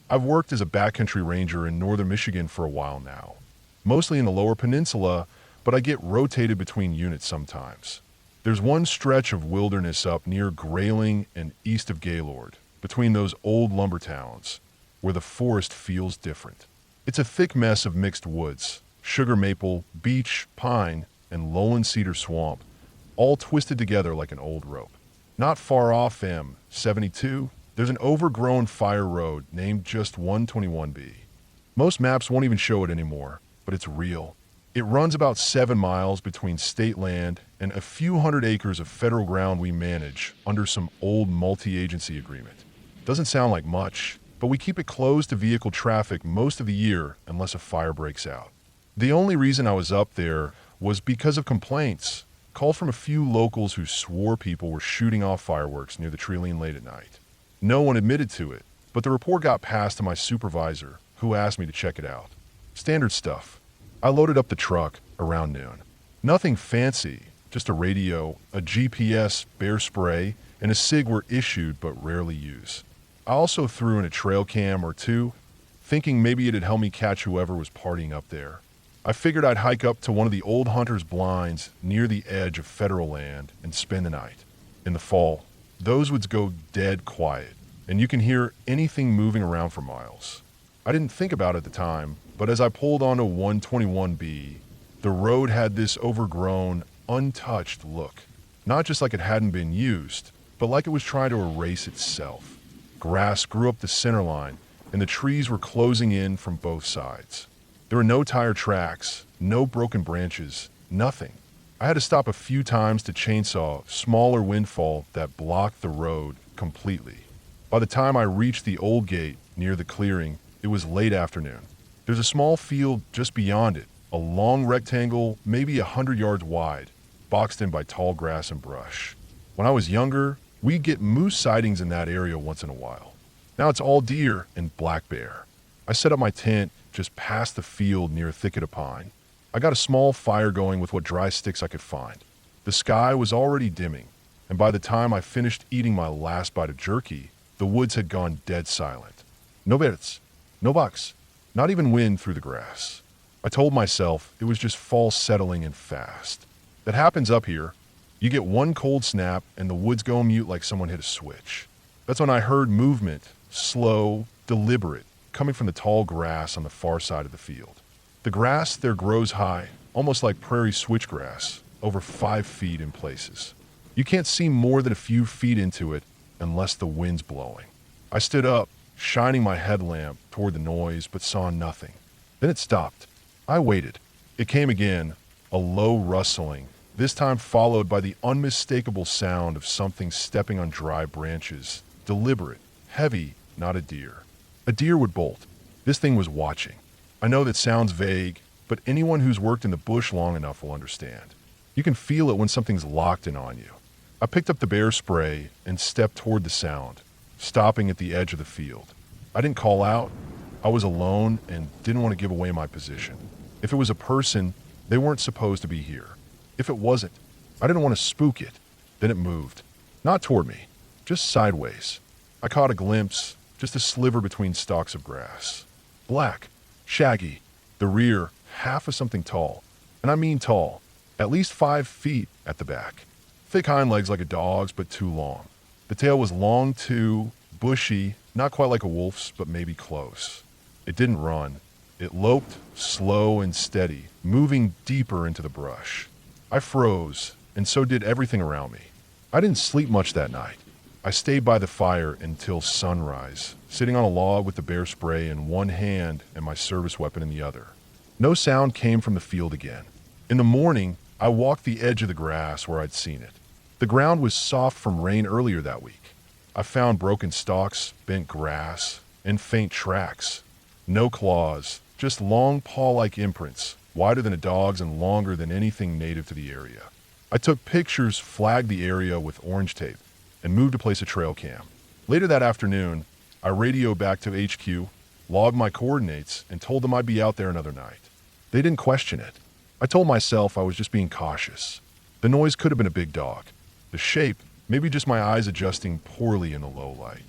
I've worked as a backcountry ranger in northern Michigan for a while now, mostly in the lower peninsula, but I get rotated between units sometimes. There's one stretch of wilderness up near Grayling and east of Gaylord, between those old lumber towns, where the forest feels different. It's a thick mess of mixed woods, sugar maple, beech, pine, and lowland cedar swamp, all twisted together like an old rope. Not far off M72, there's an overgrown fire road named just 121B. Most maps won't even show it anymore, but it's real. It runs about 7 miles between state land and a few hundred acres of federal ground we manage under some old multi-agency agreement. Doesn't sound like much, but we keep it closed to vehicle traffic most of the year unless a fire breaks out. The only reason I was up there was because of complaints, called from a few locals who swore people were shooting off fireworks near the tree line late at night. No one admitted to it, but the report got passed to my supervisor, who asked me to check it out. Standard stuff. I loaded up the truck around noon. Nothing fancy, just a radio, a GPS, bear spray, and a SIG were issued but rarely used. I also threw in a trail cam or two, thinking maybe it'd help me catch whoever was partying up there. I figured I'd hike up to one of the old hunters' blinds near the edge of federal land and spend the night. In the fall, those woods go dead quiet, and you can hear anything moving around for miles. I didn't think about it at the time, but as I pulled onto 121B, the road had this overgrown, untouched look. Not just like it hadn't been used, but like it was trying to erase itself. Grass grew up the center line, and the trees were closing in from both sides. There were no tire tracks, no broken branches, nothing. I had to stop a few times to chainsaw smaller windfall that blocked the road completely. By the time I reached the old gate near the clearing, it was late afternoon. There's a small field just beyond it, a long rectangle, maybe 100 yards wide, boxed in by tall grass and brush. When I was younger, we'd get moose sightings in that area once in a while. Now it's all deer and black bear. I set up my tent just past the field near a thicket of pine. I got a small fire going with what dry sticks I could find. The sky was already dimming, and by the time I finished eating my last bite of jerky, the woods had gone dead silent. No birds, no bucks, not even wind through the grass. I told myself it was just fall settling in fast. That happens up here. You get one cold snap and the woods go mute like someone hit a switch. That's when I heard movement, slow, deliberate, coming from the tall grass on the far side of the field. The grass there grows high, almost like prairie switchgrass, over 5 feet in places. You can't see more than a few feet into it unless the wind's blowing. I stood up, shining my headlamp toward the noise, but saw nothing. Then it stopped. I waited. It came again, a low rustling, this time followed by the unmistakable sound of something stepping on dry branches, deliberate, heavy, not a deer. A deer would bolt. This thing was watching. I know that sounds vague, but anyone who's worked in the bush long enough will understand. You can feel it when something's locked in on you. I picked up the bear spray and stepped toward the sound, stopping at the edge of the field. I didn't call out. I was alone and didn't want to give away my position. If it was a person, they weren't supposed to be here. If it wasn't, I didn't want to spook it. Then it moved. Not toward me, just sideways. I caught a glimpse, just a sliver between stalks of grass. Black, shaggy, the rear half of something tall. And I mean tall, at least 5 feet at the back. Thick hind legs like a dog's, but too long. The tail was long too, bushy, not quite like a wolf's, but maybe close. It didn't run. It loped, slow and steady, moving deeper into the brush. I froze, and so did everything around me. I didn't sleep much that night. I stayed by the fire until sunrise, sitting on a log with the bear spray in one hand and my service weapon in the other. No sound came from the field again. In the morning, I walked the edge of the grass where I'd seen it. The ground was soft from rain earlier that week. I found broken stalks, bent grass, and faint tracks. No claws, just long paw-like imprints, wider than a dog's and longer than anything native to the area. I took pictures, flagged the area with orange tape, and moved to place a trail cam. Later that afternoon, I radioed back to HQ, logged my coordinates, and told them I'd be out there another night. They didn't question it. I told myself I was just being cautious. The noise could have been a big dog. The shape, maybe just my eyes adjusting poorly in the low light.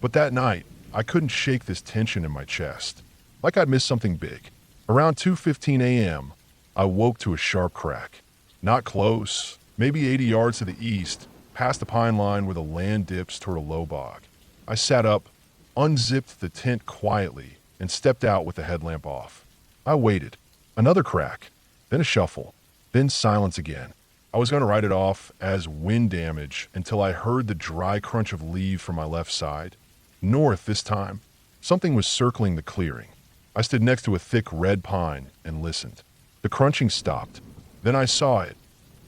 But that night, I couldn't shake this tension in my chest, like I'd missed something big. Around 2:15 a.m., I woke to a sharp crack. Not close, maybe 80 yards to the east, past the pine line where the land dips toward a low bog. I sat up, unzipped the tent quietly, and stepped out with the headlamp off. I waited. Another crack, then a shuffle, then silence again. I was going to write it off as wind damage until I heard the dry crunch of leaves from my left side. North this time. Something was circling the clearing. I stood next to a thick red pine and listened. The crunching stopped. Then I saw it.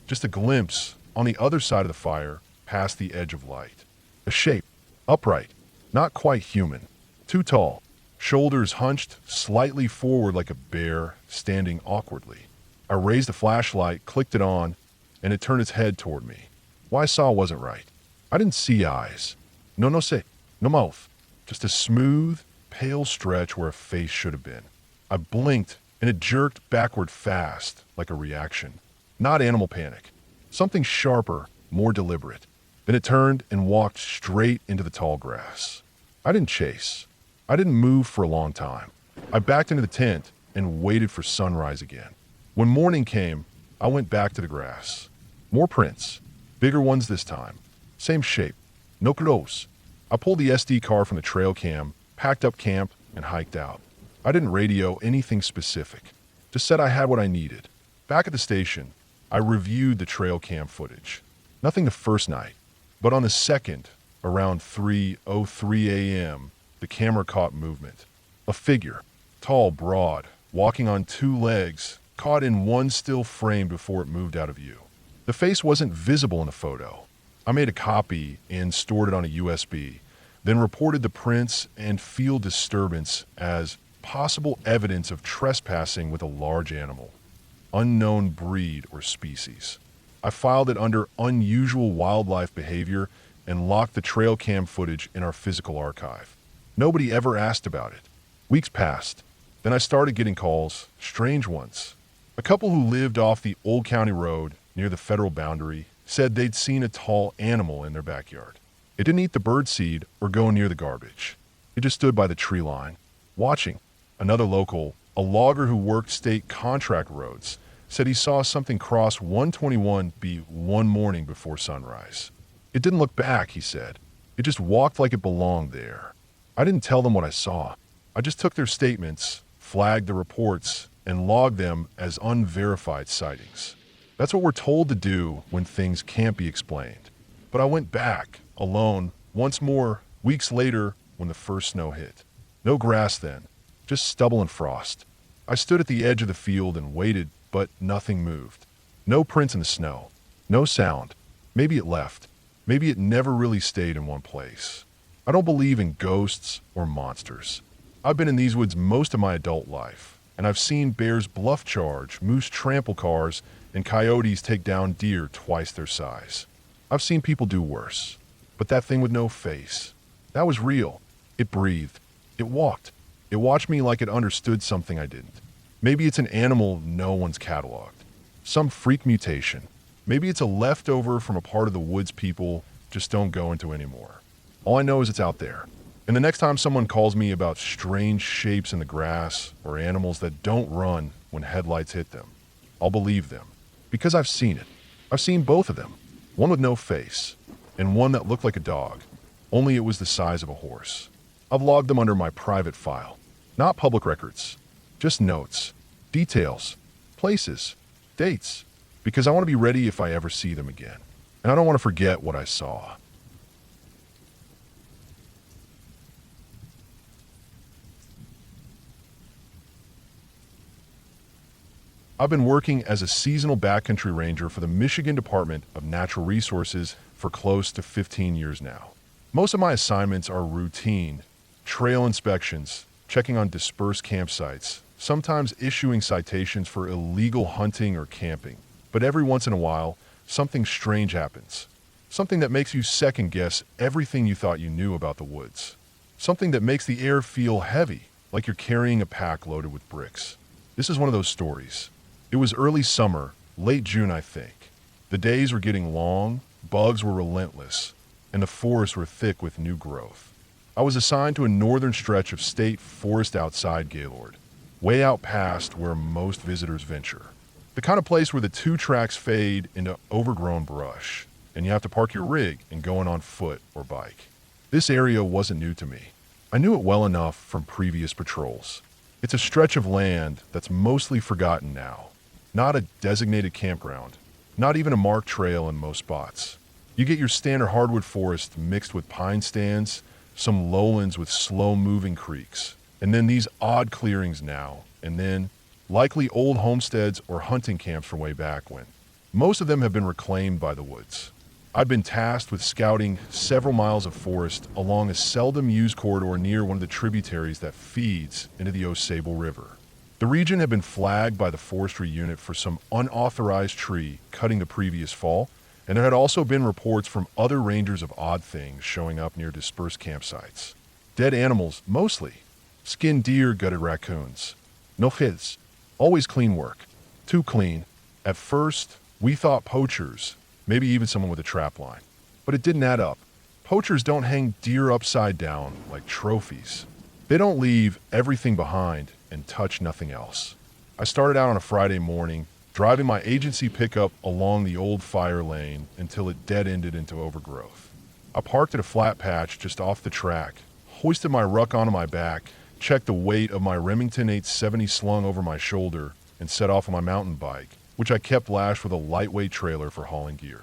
Just a glimpse, on the other side of the fire, past the edge of light. A shape, upright, not quite human, too tall, shoulders hunched slightly forward like a bear, standing awkwardly. I raised the flashlight, clicked it on, and it turned its head toward me. What I saw wasn't right. I didn't see eyes. No sé, no mouth. Just a smooth, pale stretch where a face should have been. I blinked, and it jerked backward fast, like a reaction. Not animal panic. Something sharper, more deliberate. Then it turned and walked straight into the tall grass. I didn't chase. I didn't move for a long time. I backed into the tent and waited for sunrise again. When morning came, I went back to the grass. More prints. Bigger ones this time. Same shape. No close. I pulled the SD card from the trail cam, packed up camp, and hiked out. I didn't radio anything specific. Just said I had what I needed. Back at the station, I reviewed the trail cam footage. Nothing the first night, but on the second, around 3:03 a.m., the camera caught movement. A figure, tall, broad, walking on two legs, caught in one still frame before it moved out of view. The face wasn't visible in the photo. I made a copy and stored it on a USB, then reported the prints and field disturbance as possible evidence of trespassing with a large animal, unknown breed or species. I filed it under unusual wildlife behavior and locked the trail cam footage in our physical archive. Nobody ever asked about it. Weeks passed. Then I started getting calls, strange ones. A couple who lived off the Old County Road near the federal boundary said they'd seen a tall animal in their backyard. It didn't eat the birdseed or go near the garbage. It just stood by the tree line, watching. Another local, a logger who worked state contract roads, said he saw something cross 121B one morning before sunrise. It didn't look back, he said. It just walked like it belonged there. I didn't tell them what I saw. I just took their statements, flagged the reports, and logged them as unverified sightings. That's what we're told to do when things can't be explained. But I went back, alone, once more, weeks later when the first snow hit. No grass then, just stubble and frost. I stood at the edge of the field and waited, but nothing moved. No prints in the snow. No sound. Maybe it left. Maybe it never really stayed in one place. I don't believe in ghosts or monsters. I've been in these woods most of my adult life, and I've seen bears bluff charge, moose trample cars, and coyotes take down deer twice their size. I've seen people do worse. But that thing with no face, that was real. It breathed. It walked. It watched me like it understood something I didn't. Maybe it's an animal no one's cataloged. Some freak mutation. Maybe it's a leftover from a part of the woods people just don't go into anymore. All I know is it's out there. And the next time someone calls me about strange shapes in the grass or animals that don't run when headlights hit them, I'll believe them. Because I've seen it. I've seen both of them. One with no face, and one that looked like a dog, only it was the size of a horse. I've logged them under my private file. Not public records. Just notes, details, places, dates. Because I want to be ready if I ever see them again. And I don't want to forget what I saw. I've been working as a seasonal backcountry ranger for the Michigan Department of Natural Resources for close to 15 years now. Most of my assignments are routine, trail inspections, checking on dispersed campsites, sometimes issuing citations for illegal hunting or camping. But every once in a while, something strange happens. Something that makes you second-guess everything you thought you knew about the woods. Something that makes the air feel heavy, like you're carrying a pack loaded with bricks. This is one of those stories. It was early summer, late June, I think. The days were getting long, bugs were relentless, and the forests were thick with new growth. I was assigned to a northern stretch of state forest outside Gaylord, way out past where most visitors venture. The kind of place where the two tracks fade into overgrown brush, and you have to park your rig and go in on foot or bike. This area wasn't new to me. I knew it well enough from previous patrols. It's a stretch of land that's mostly forgotten now. Not a designated campground, not even a marked trail in most spots. You get your standard hardwood forest mixed with pine stands, some lowlands with slow-moving creeks, and then these odd clearings now, and then likely old homesteads or hunting camps from way back when. Most of them have been reclaimed by the woods. I've been tasked with scouting several miles of forest along a seldom-used corridor near one of the tributaries that feeds into the Osable River. The region had been flagged by the forestry unit for some unauthorized tree cutting the previous fall, and there had also been reports from other rangers of odd things showing up near dispersed campsites. Dead animals, mostly. Skinned deer, gutted raccoons. No fizz. Always clean work. Too clean. At first, we thought poachers, maybe even someone with a trap line. But it didn't add up. Poachers don't hang deer upside down like trophies. They don't leave everything behind and touch nothing else. I started out on a Friday morning, driving my agency pickup along the old fire lane until it dead-ended into overgrowth. I parked at a flat patch just off the track, hoisted my ruck onto my back, checked the weight of my Remington 870 slung over my shoulder, and set off on my mountain bike, which I kept lashed with a lightweight trailer for hauling gear.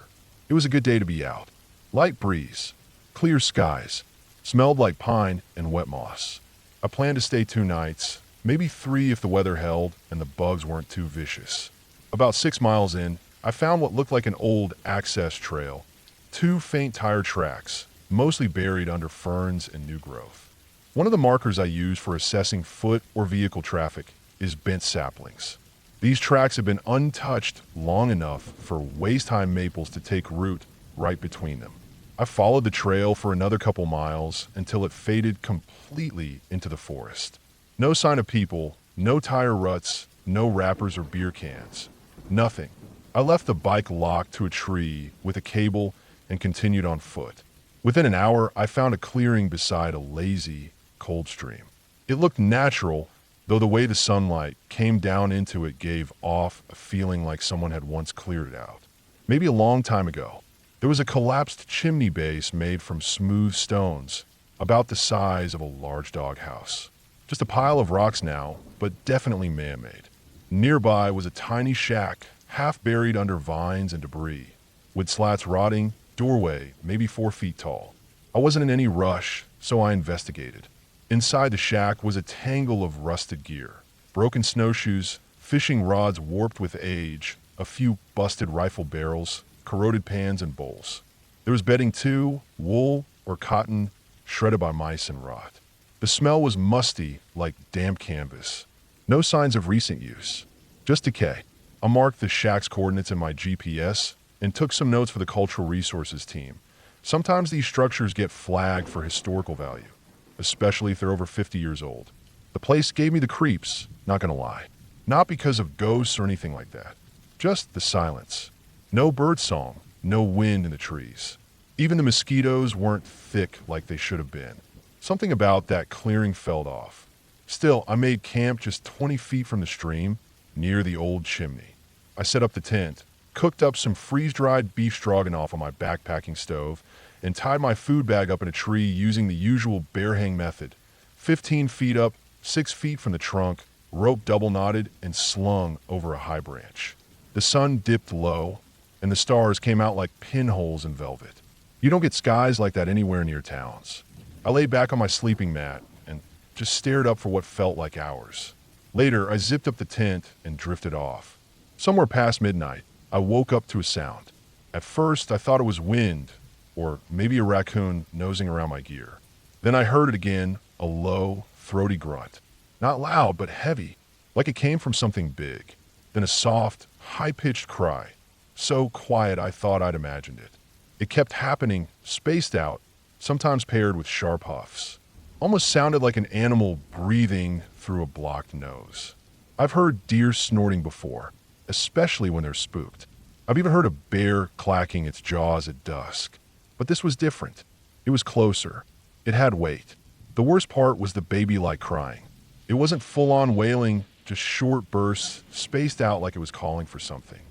It was a good day to be out. Light breeze, clear skies, smelled like pine and wet moss. I planned to stay 2 nights, maybe 3 if the weather held and the bugs weren't too vicious. About 6 miles in, I found what looked like an old access trail. 2 faint tire tracks, mostly buried under ferns and new growth. One of the markers I use for assessing foot or vehicle traffic is bent saplings. These tracks have been untouched long enough for waist-high maples to take root right between them. I followed the trail for another couple miles until it faded completely into the forest. No sign of people, no tire ruts, no wrappers or beer cans. Nothing. I left the bike locked to a tree with a cable and continued on foot. Within an hour, I found a clearing beside a lazy, cold stream. It looked natural, though the way the sunlight came down into it gave off a feeling like someone had once cleared it out. Maybe a long time ago. There was a collapsed chimney base made from smooth stones, about the size of a large doghouse. Just a pile of rocks now, but definitely man-made. Nearby was a tiny shack, half buried under vines and debris, with slats rotting, doorway maybe 4 feet tall. I wasn't in any rush, so I investigated. Inside the shack was a tangle of rusted gear, broken snowshoes, fishing rods warped with age, a few busted rifle barrels, corroded pans and bowls. There was bedding too, wool or cotton, shredded by mice and rot. The smell was musty, like damp canvas. No signs of recent use, just decay. I marked the shack's coordinates in my GPS and took some notes for the cultural resources team. Sometimes these structures get flagged for historical value, especially if they're over 50 years old. The place gave me the creeps, not gonna lie. Not because of ghosts or anything like that. Just the silence. No bird song, no wind in the trees. Even the mosquitoes weren't thick like they should have been. Something about that clearing felt off. Still, I made camp just 20 feet from the stream, near the old chimney. I set up the tent, cooked up some freeze-dried beef stroganoff on my backpacking stove, and tied my food bag up in a tree using the usual bear hang method. 15 feet up, 6 feet from the trunk, rope double knotted and slung over a high branch. The sun dipped low, and the stars came out like pinholes in velvet. You don't get skies like that anywhere near towns. I lay back on my sleeping mat and just stared up for what felt like hours. Later, I zipped up the tent and drifted off. Somewhere past midnight, I woke up to a sound. At first, I thought it was wind, or maybe a raccoon nosing around my gear. Then I heard it again, a low, throaty grunt. Not loud, but heavy, like it came from something big. Then a soft, high-pitched cry, so quiet I thought I'd imagined it. It kept happening, spaced out, sometimes paired with sharp huffs. Almost sounded like an animal breathing through a blocked nose. I've heard deer snorting before, especially when they're spooked. I've even heard a bear clacking its jaws at dusk. But this was different. It was closer. It had weight. The worst part was the baby-like crying. It wasn't full-on wailing, just short bursts, spaced out like it was calling for something.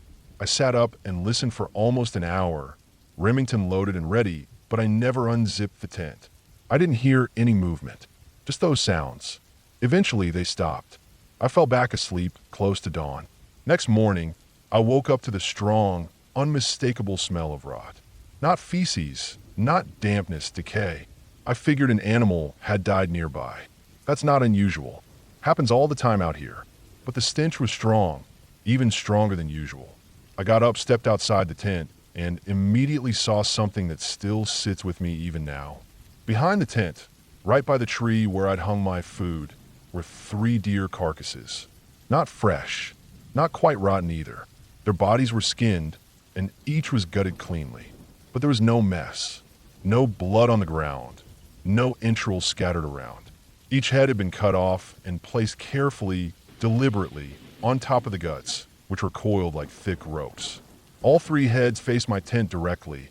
I sat up and listened for almost an hour, Remington loaded and ready, but I never unzipped the tent. I didn't hear any movement, just those sounds. Eventually, they stopped. I fell back asleep, close to dawn. Next morning, I woke up to the strong, unmistakable smell of rot. Not feces, not dampness, decay. I figured an animal had died nearby. That's not unusual. Happens all the time out here. But the stench was strong, even stronger than usual. I got up, stepped outside the tent, and immediately saw something that still sits with me even now. Behind the tent, right by the tree where I'd hung my food, were 3 deer carcasses. Not fresh, not quite rotten either. Their bodies were skinned, and each was gutted cleanly. But there was no mess, no blood on the ground, no entrails scattered around. Each head had been cut off and placed carefully, deliberately, on top of the guts, which were coiled like thick ropes. All 3 heads faced my tent directly,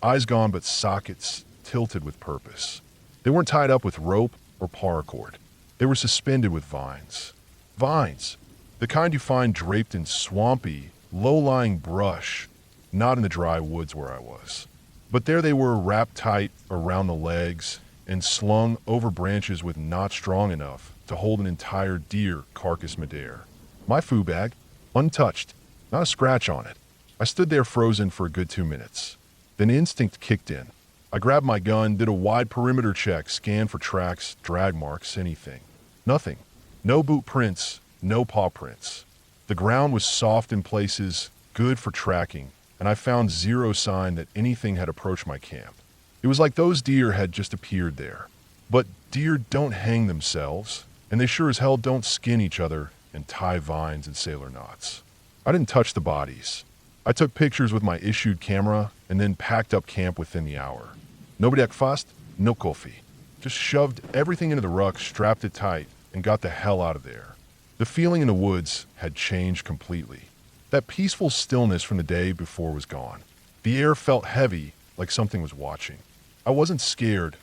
eyes gone but sockets tilted with purpose. They weren't tied up with rope or paracord. They were suspended with vines. Vines, the kind you find draped in swampy, low-lying brush, not in the dry woods where I was. But there they were, wrapped tight around the legs and slung over branches with knots strong enough to hold an entire deer carcass midair. My food bag, untouched, not a scratch on it. I stood there frozen for a good 2 minutes. Then instinct kicked in. I grabbed my gun, did a wide perimeter check, scanned for tracks, drag marks, anything. Nothing. No boot prints, no paw prints. The ground was soft in places, good for tracking, and I found 0 sign that anything had approached my camp. It was like those deer had just appeared there. But deer don't hang themselves, and they sure as hell don't skin each other and tie vines and sailor knots. I didn't touch the bodies. I took pictures with my issued camera and then packed up camp within the hour. Nobody ekfast, no coffee. Just shoved everything into the ruck, strapped it tight, and got the hell out of there. The feeling in the woods had changed completely. That peaceful stillness from the day before was gone. The air felt heavy, like something was watching. I wasn't scared,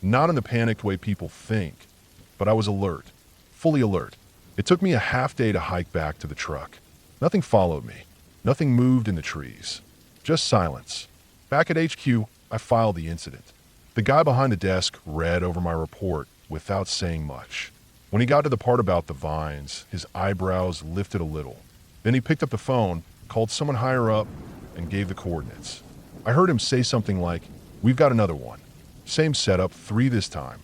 not in the panicked way people think, but I was alert, fully alert. It took me a half day to hike back to the truck. Nothing followed me. Nothing moved in the trees. Just silence. Back at HQ, I filed the incident. The guy behind the desk read over my report without saying much. When he got to the part about the vines, his eyebrows lifted a little. Then he picked up the phone, called someone higher up, and gave the coordinates. I heard him say something like, "We've got another one. Same setup, 3 this time."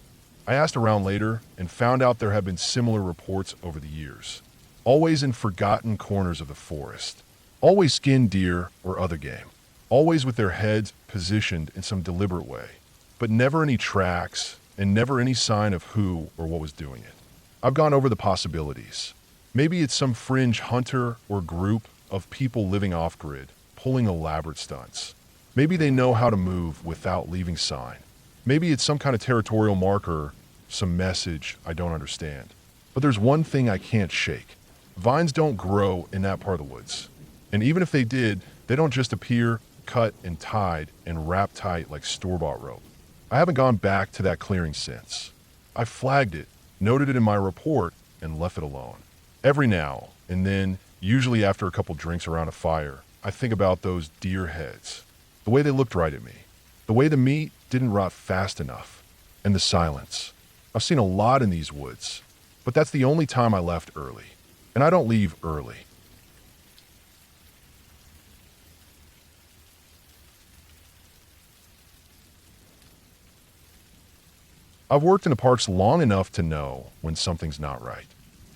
I asked around later and found out there have been similar reports over the years. Always in forgotten corners of the forest. Always skinned deer or other game. Always with their heads positioned in some deliberate way. But never any tracks and never any sign of who or what was doing it. I've gone over the possibilities. Maybe it's some fringe hunter or group of people living off-grid, pulling elaborate stunts. Maybe they know how to move without leaving sign. Maybe it's some kind of territorial marker, some message I don't understand. But there's one thing I can't shake. Vines don't grow in that part of the woods. And even if they did, they don't just appear, cut and tied and wrapped tight like store-bought rope. I haven't gone back to that clearing since. I flagged it, noted it in my report, and left it alone. Every now and then, usually after a couple drinks around a fire, I think about those deer heads. The way they looked right at me. The way the meat didn't rot fast enough. And the silence. I've seen a lot in these woods, but that's the only time I left early. And I don't leave early. I've worked in the parks long enough to know when something's not right.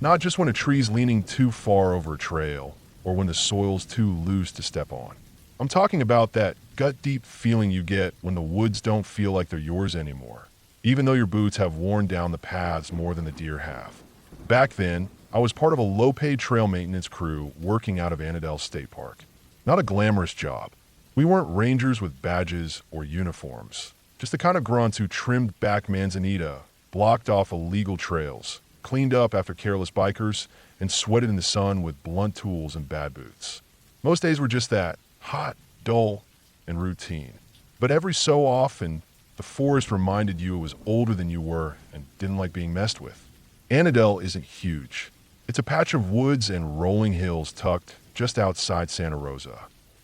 Not just when a tree's leaning too far over a trail, or when the soil's too loose to step on. I'm talking about that gut-deep feeling you get when the woods don't feel like they're yours anymore, even though your boots have worn down the paths more than the deer have. Back then, I was part of a low-paid trail maintenance crew working out of Annandale State Park. Not a glamorous job. We weren't rangers with badges or uniforms. Just the kind of grunts who trimmed back manzanita, blocked off illegal trails, cleaned up after careless bikers, and sweated in the sun with blunt tools and bad boots. Most days were just that, hot, dull, and routine. But every so often, The forest reminded you it was older than you were and didn't like being messed with. Annandale isn't huge. It's a patch of woods and rolling hills tucked just outside Santa Rosa.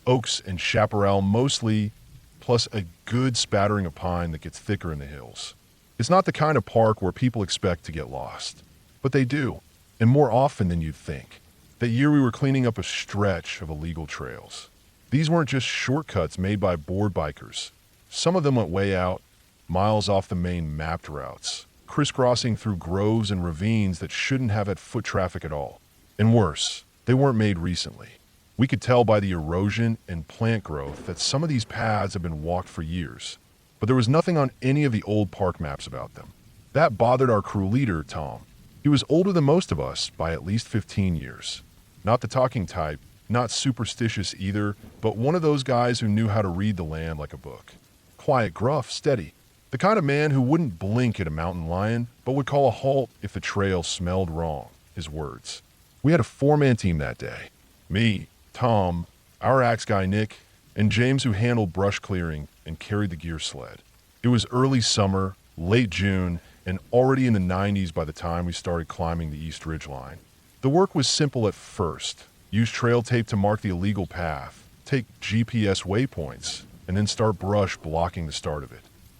Oaks and chaparral mostly, plus a good spattering of pine that gets thicker in the hills. It's not the kind of park where people expect to get lost. But they do, and more often than you'd think. That year we were cleaning up a stretch of illegal trails. These weren't just shortcuts made by bored bikers. Some of them went way out, miles off the main mapped routes, crisscrossing through groves and ravines that shouldn't have had foot traffic at all. And worse, they weren't made recently. We could tell by the erosion and plant growth that some of these paths have been walked for years, but there was nothing on any of the old park maps about them. That bothered our crew leader, Tom. He was older than most of us by at least 15 years. Not the talking type, not superstitious either, but one of those guys who knew how to read the land like a book. Quiet, gruff, steady. The kind of man who wouldn't blink at a mountain lion, but would call a halt if the trail smelled wrong, his words. We had a four-man team that day. Me, Tom, our axe guy Nick, and James who handled brush clearing and carried the gear sled. It was early summer, late June, and already in the 90s by the time we started climbing the East Ridge line. The work was simple at first. Use trail tape to mark the illegal path, take GPS waypoints, and then start brush blocking the start of it.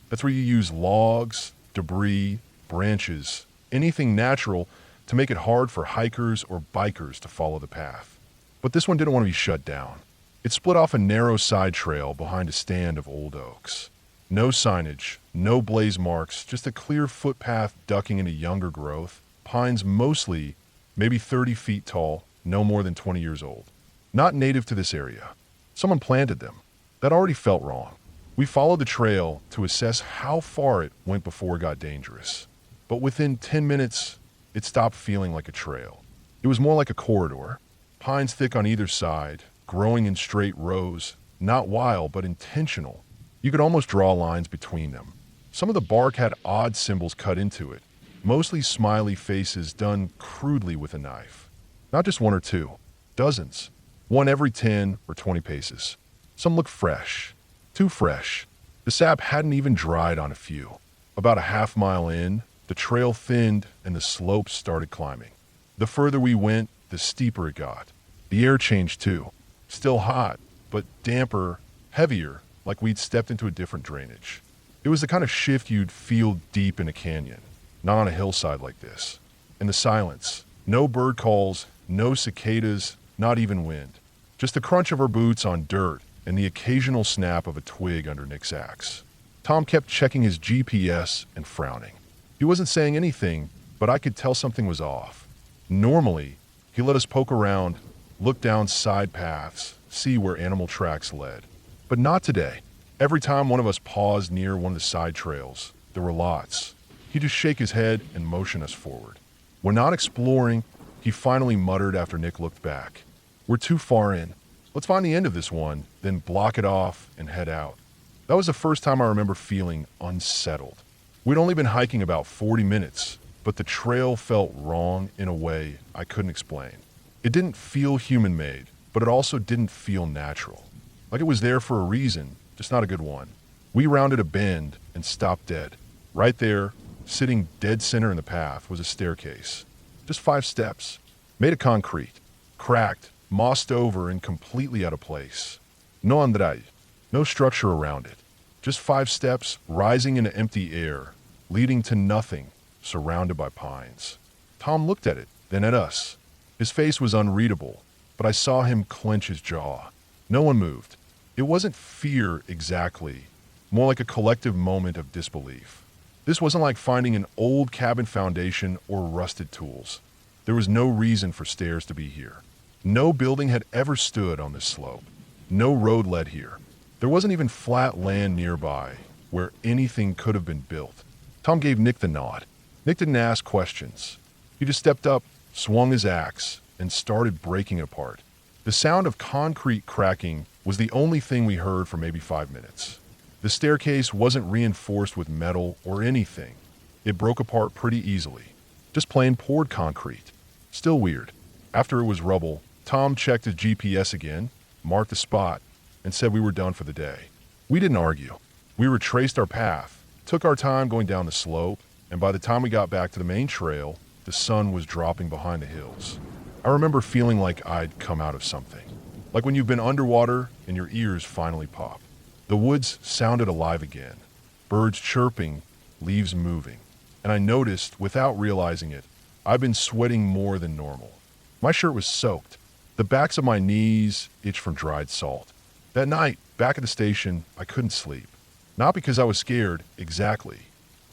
That's where you use logs, debris, branches, anything natural to make it hard for hikers or bikers to follow the path. But this one didn't want to be shut down. It split off a narrow side trail behind a stand of old oaks. No signage, no blaze marks, just a clear footpath ducking into younger growth, pines mostly, maybe 30 feet tall, no more than 20 years old. Not native to this area. Someone planted them. That already felt wrong. We followed the trail to assess how far it went before it got dangerous. But within 10 minutes, it stopped feeling like a trail. It was more like a corridor. Pines thick on either side, growing in straight rows, not wild, but intentional. You could almost draw lines between them. Some of the bark had odd symbols cut into it, mostly smiley faces done crudely with a knife. Not just one or two, dozens. One every 10 or 20 paces. Some looked fresh, too fresh. The sap hadn't even dried on a few. About a half-mile in, the trail thinned and the slopes started climbing. The further we went, the steeper it got. The air changed too. Still hot, but damper, heavier, like we'd stepped into a different drainage. It was the kind of shift you'd feel deep in a canyon, not on a hillside like this. And the silence. No bird calls, no cicadas, not even wind. Just the crunch of our boots on dirt and the occasional snap of a twig under Nick's axe. Tom kept checking his GPS and frowning. He wasn't saying anything, but I could tell something was off. Normally, he let us poke around, look down side paths, see where animal tracks led. But not today. Every time one of us paused near one of the side trails, there were lots. He'd just shake his head and motion us forward. We're not exploring, he finally muttered after Nick looked back. We're too far in. Let's find the end of this one, then block it off and head out. That was the first time I remember feeling unsettled. We'd only been hiking about 40 minutes, but the trail felt wrong in a way I couldn't explain. It didn't feel human-made, but it also didn't feel natural. Like it was there for a reason, just not a good one. We rounded a bend and stopped dead. Right there, sitting dead center in the path, was a staircase. Just 5 steps. Made of concrete. Cracked, mossed over, and completely out of place. No andrai. No structure around it. Just 5 steps rising into empty air, leading to nothing, surrounded by pines. Tom looked at it, then at us. His face was unreadable, but I saw him clench his jaw. No one moved. It wasn't fear exactly, more like a collective moment of disbelief. This wasn't like finding an old cabin foundation or rusted tools. There was no reason for stairs to be here. No building had ever stood on this slope. No road led here. There wasn't even flat land nearby where anything could have been built. Tom gave Nick the nod. Nick didn't ask questions. He just stepped up, swung his axe, and started breaking it apart. The sound of concrete cracking was the only thing we heard for maybe 5 minutes. The staircase wasn't reinforced with metal or anything. It broke apart pretty easily. Just plain poured concrete. Still weird. After it was rubble, Tom checked his GPS again, marked the spot, and said we were done for the day. We didn't argue. We retraced our path, Took our time going down the slope, and by the time we got back to the main trail, the sun was dropping behind the hills. I remember feeling like I'd come out of something. Like when you've been underwater and your ears finally pop. The woods sounded alive again. Birds chirping, leaves moving. And I noticed, without realizing it, I've been sweating more than normal. My shirt was soaked. The backs of my knees itched from dried salt. That night, back at the station, I couldn't sleep. Not because I was scared, exactly.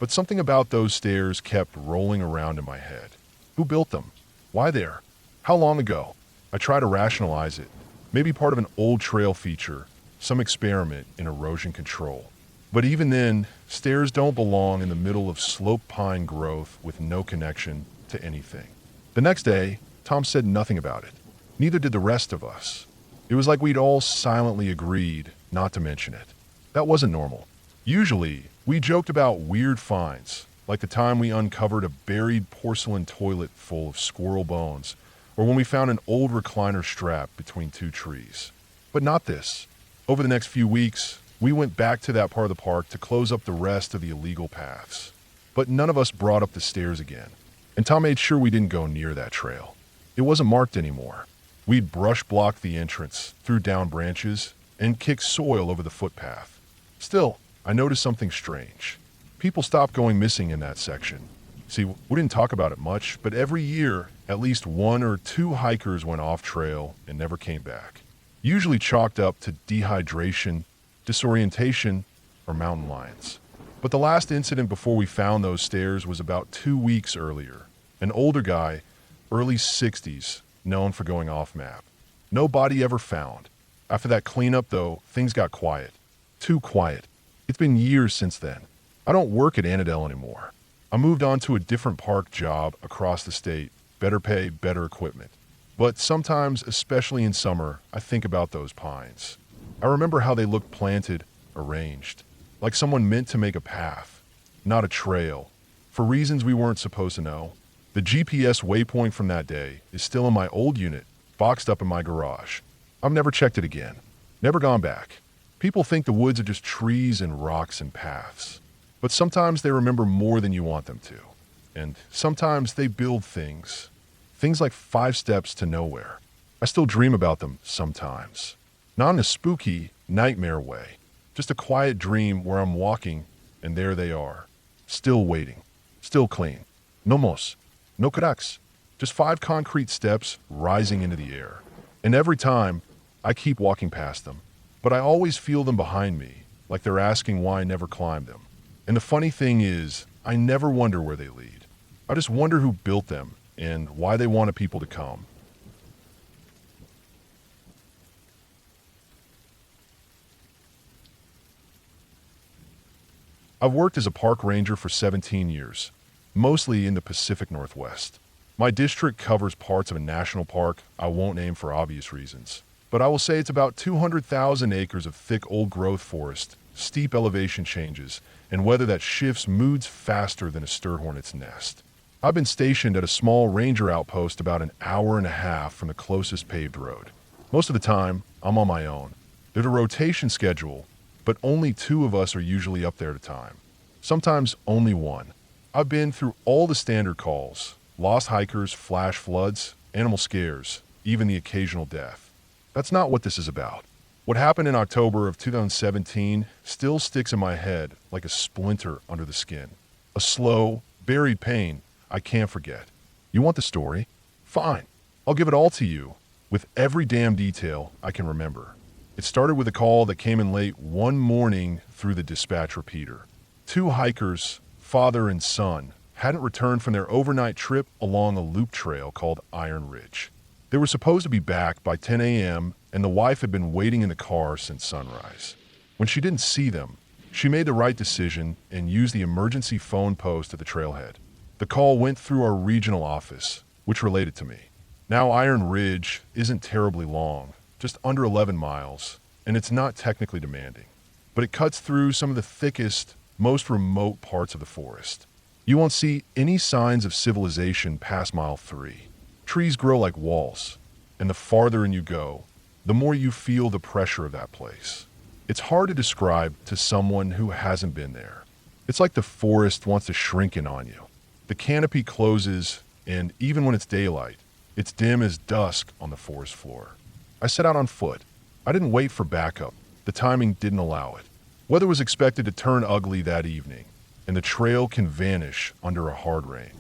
But something about those stairs kept rolling around in my head. Who built them? Why there? How long ago? I tried to rationalize it. Maybe part of an old trail feature, some experiment in erosion control. But even then, stairs don't belong in the middle of slope pine growth with no connection to anything. The next day, Tom said nothing about it. Neither did the rest of us. It was like we'd all silently agreed not to mention it. That wasn't normal. Usually, we joked about weird finds, like the time we uncovered a buried porcelain toilet full of squirrel bones, or when we found an old recliner strap between two trees. But not this. Over the next few weeks, we went back to that part of the park to close up the rest of the illegal paths. But none of us brought up the stairs again, and Tom made sure we didn't go near that trail. It wasn't marked anymore. We'd brush-blocked the entrance, threw down branches, and kicked soil over the footpath. Still, I noticed something strange. People stopped going missing in that section. See, we didn't talk about it much, but every year, at least one or two hikers went off trail and never came back. Usually chalked up to dehydration, disorientation, or mountain lions. But the last incident before we found those stairs was about 2 weeks earlier. An older guy, early 60s, known for going off-map. No body ever found. After that cleanup, though, things got quiet. Too quiet. It's been years since then. I don't work at Annandale anymore. I moved on to a different park job across the state. Better pay, better equipment. But sometimes, especially in summer, I think about those pines. I remember how they looked planted, arranged, like someone meant to make a path, not a trail, for reasons we weren't supposed to know. The GPS waypoint from that day is still in my old unit, boxed up in my garage. I've never checked it again, never gone back. People think the woods are just trees and rocks and paths, but sometimes they remember more than you want them to. And sometimes they build things like 5 steps to nowhere. I still dream about them sometimes. Not in a spooky, nightmare way. Just a quiet dream where I'm walking, and there they are. Still waiting. Still clean. No mos. No cracks. Just 5 concrete steps rising into the air. And every time, I keep walking past them. But I always feel them behind me, like they're asking why I never climbed them. And the funny thing is, I never wonder where they lead. I just wonder who built them and why they wanted people to come. I've worked as a park ranger for 17 years, mostly in the Pacific Northwest. My district covers parts of a national park I won't name for obvious reasons, but I will say it's about 200,000 acres of thick old-growth forest, steep elevation changes, and weather that shifts moods faster than a stir hornet's nest. I've been stationed at a small ranger outpost about an hour and a half from the closest paved road. Most of the time, I'm on my own. There's a rotation schedule, but only 2 of us are usually up there at a time. Sometimes only 1. I've been through all the standard calls: lost hikers, flash floods, animal scares, even the occasional death. That's not what this is about. What happened in October of 2017 still sticks in my head like a splinter under the skin. A slow, buried pain I can't forget. You want the story? Fine. I'll give it all to you, with every damn detail I can remember. It started with a call that came in late one morning through the dispatch repeater. 2 hikers, father and son, hadn't returned from their overnight trip along a loop trail called Iron Ridge. They were supposed to be back by 10 a.m., and the wife had been waiting in the car since sunrise. When she didn't see them, she made the right decision and used the emergency phone post at the trailhead. The call went through our regional office, which related to me. Now Iron Ridge isn't terribly long, just under 11 miles, and it's not technically demanding. But it cuts through some of the thickest, most remote parts of the forest. You won't see any signs of civilization past mile 3. Trees grow like walls, and the farther in you go, the more you feel the pressure of that place. It's hard to describe to someone who hasn't been there. It's like the forest wants to shrink in on you. The canopy closes, and even when it's daylight, it's dim as dusk on the forest floor. I set out on foot. I didn't wait for backup. The timing didn't allow it. Weather was expected to turn ugly that evening, and the trail can vanish under a hard rain.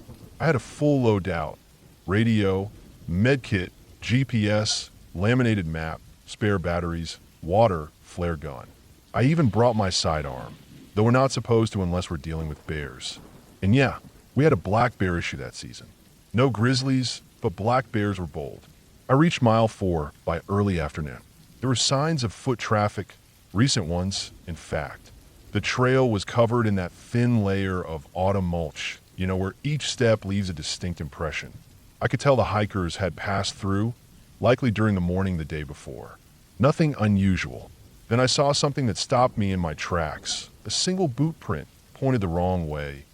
I had a full load out: radio, medkit, GPS, laminated map, spare batteries, water, flare gun. I even brought my sidearm, though we're not supposed to unless we're dealing with bears. And yeah, we had a black bear issue that season. No grizzlies, but black bears were bold. I reached mile 4 by early afternoon. There were signs of foot traffic, recent ones, in fact. The trail was covered in that thin layer of autumn mulch, where each step leaves a distinct impression. I could tell the hikers had passed through, likely during the morning the day before. Nothing unusual. Then I saw something that stopped me in my tracks. A single boot print pointed the wrong way,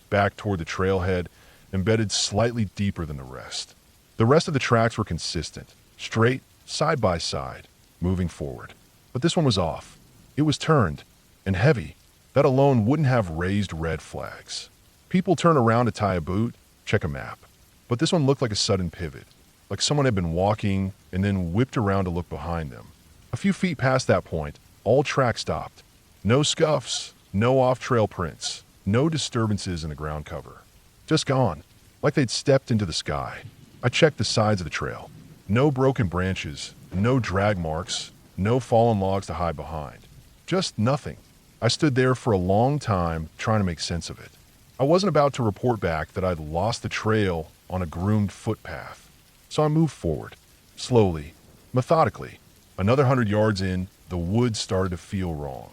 back toward the trailhead, embedded slightly deeper than the rest. The rest of the tracks were consistent, straight, side by side, moving forward. But this one was off. It was turned, and heavy. That alone wouldn't have raised red flags. People turn around to tie a boot, check a map. But this one looked like a sudden pivot, like someone had been walking and then whipped around to look behind them. A few feet past that point, all tracks stopped. No scuffs, no off-trail prints, no disturbances in the ground cover. Just gone, like they'd stepped into the sky. I checked the sides of the trail. No broken branches, no drag marks, no fallen logs to hide behind. Just nothing. I stood there for a long time trying to make sense of it. I wasn't about to report back that I'd lost the trail on a groomed footpath. So I moved forward, slowly, methodically. Another 100 yards in, the woods started to feel wrong.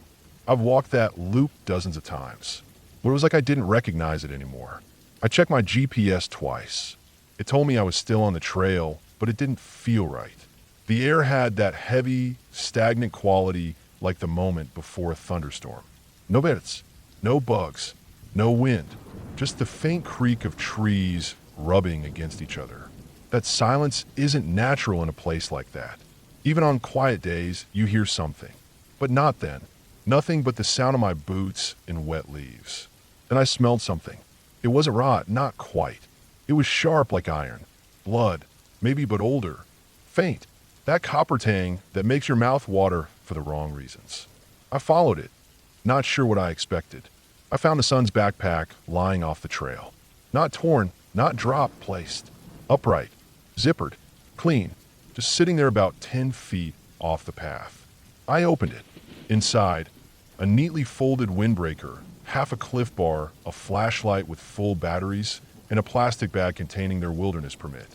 I've walked that loop dozens of times, but it was like I didn't recognize it anymore. I checked my GPS twice. It told me I was still on the trail, but it didn't feel right. The air had that heavy, stagnant quality like the moment before a thunderstorm. No bats, no bugs, no wind, just the faint creak of trees rubbing against each other. That silence isn't natural in a place like that. Even on quiet days, you hear something. But not then. Nothing but the sound of my boots in wet leaves. Then I smelled something. It wasn't rot, not quite. It was sharp like iron. Blood, maybe, but older. Faint. That copper tang that makes your mouth water for the wrong reasons. I followed it, not sure what I expected. I found the son's backpack lying off the trail. Not torn, not dropped, placed. Upright, zippered, clean, just sitting there about 10 feet off the path. I opened it. Inside, a neatly folded windbreaker, half a Cliff Bar, a flashlight with full batteries, and a plastic bag containing their wilderness permit.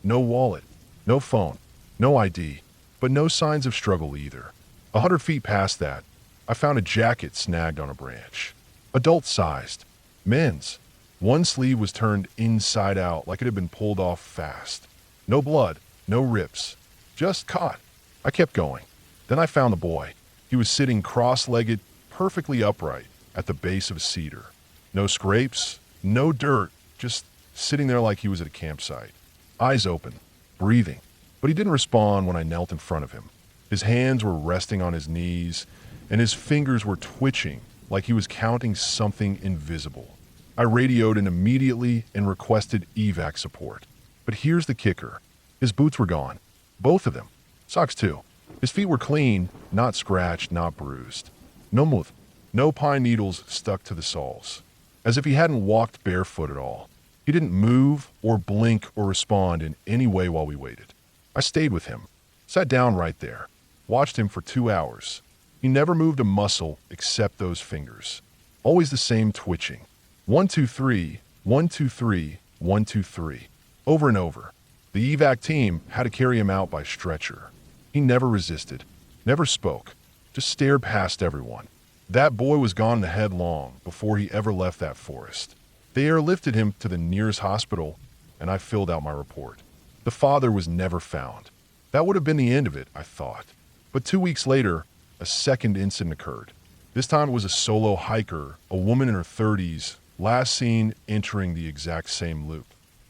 No wallet, no phone, no ID, but no signs of struggle either. 100 feet past that, I found a jacket snagged on a branch. Adult-sized. Men's. One sleeve was turned inside out like it had been pulled off fast. No blood, no rips. Just caught. I kept going. Then I found the boy. He was sitting cross-legged, perfectly upright, at the base of a cedar. No scrapes, no dirt, just sitting there like he was at a campsite. Eyes open, breathing. But he didn't respond when I knelt in front of him. His hands were resting on his knees, and his fingers were twitching like he was counting something invisible. I radioed in immediately and requested evac support. But here's the kicker. His boots were gone. Both of them. Socks too. His feet were clean, not scratched, not bruised. No move. No pine needles stuck to the soles. As if he hadn't walked barefoot at all. He didn't move or blink or respond in any way while we waited. I stayed with him. Sat down right there. Watched him for 2 hours. He never moved a muscle except those fingers. Always the same twitching. 1, 2, 3, 1, 2, 3, 1, 2, 3. Over and over. The evac team had to carry him out by stretcher. He never resisted, never spoke, just stared past everyone. That boy was gone in the headlong before he ever left that forest. They airlifted him to the nearest hospital, and I filled out my report. The father was never found. That would have been the end of it, I thought. But 2 weeks later, a second incident occurred. This time it was a solo hiker, a woman in her 30s, last seen entering the exact same loop.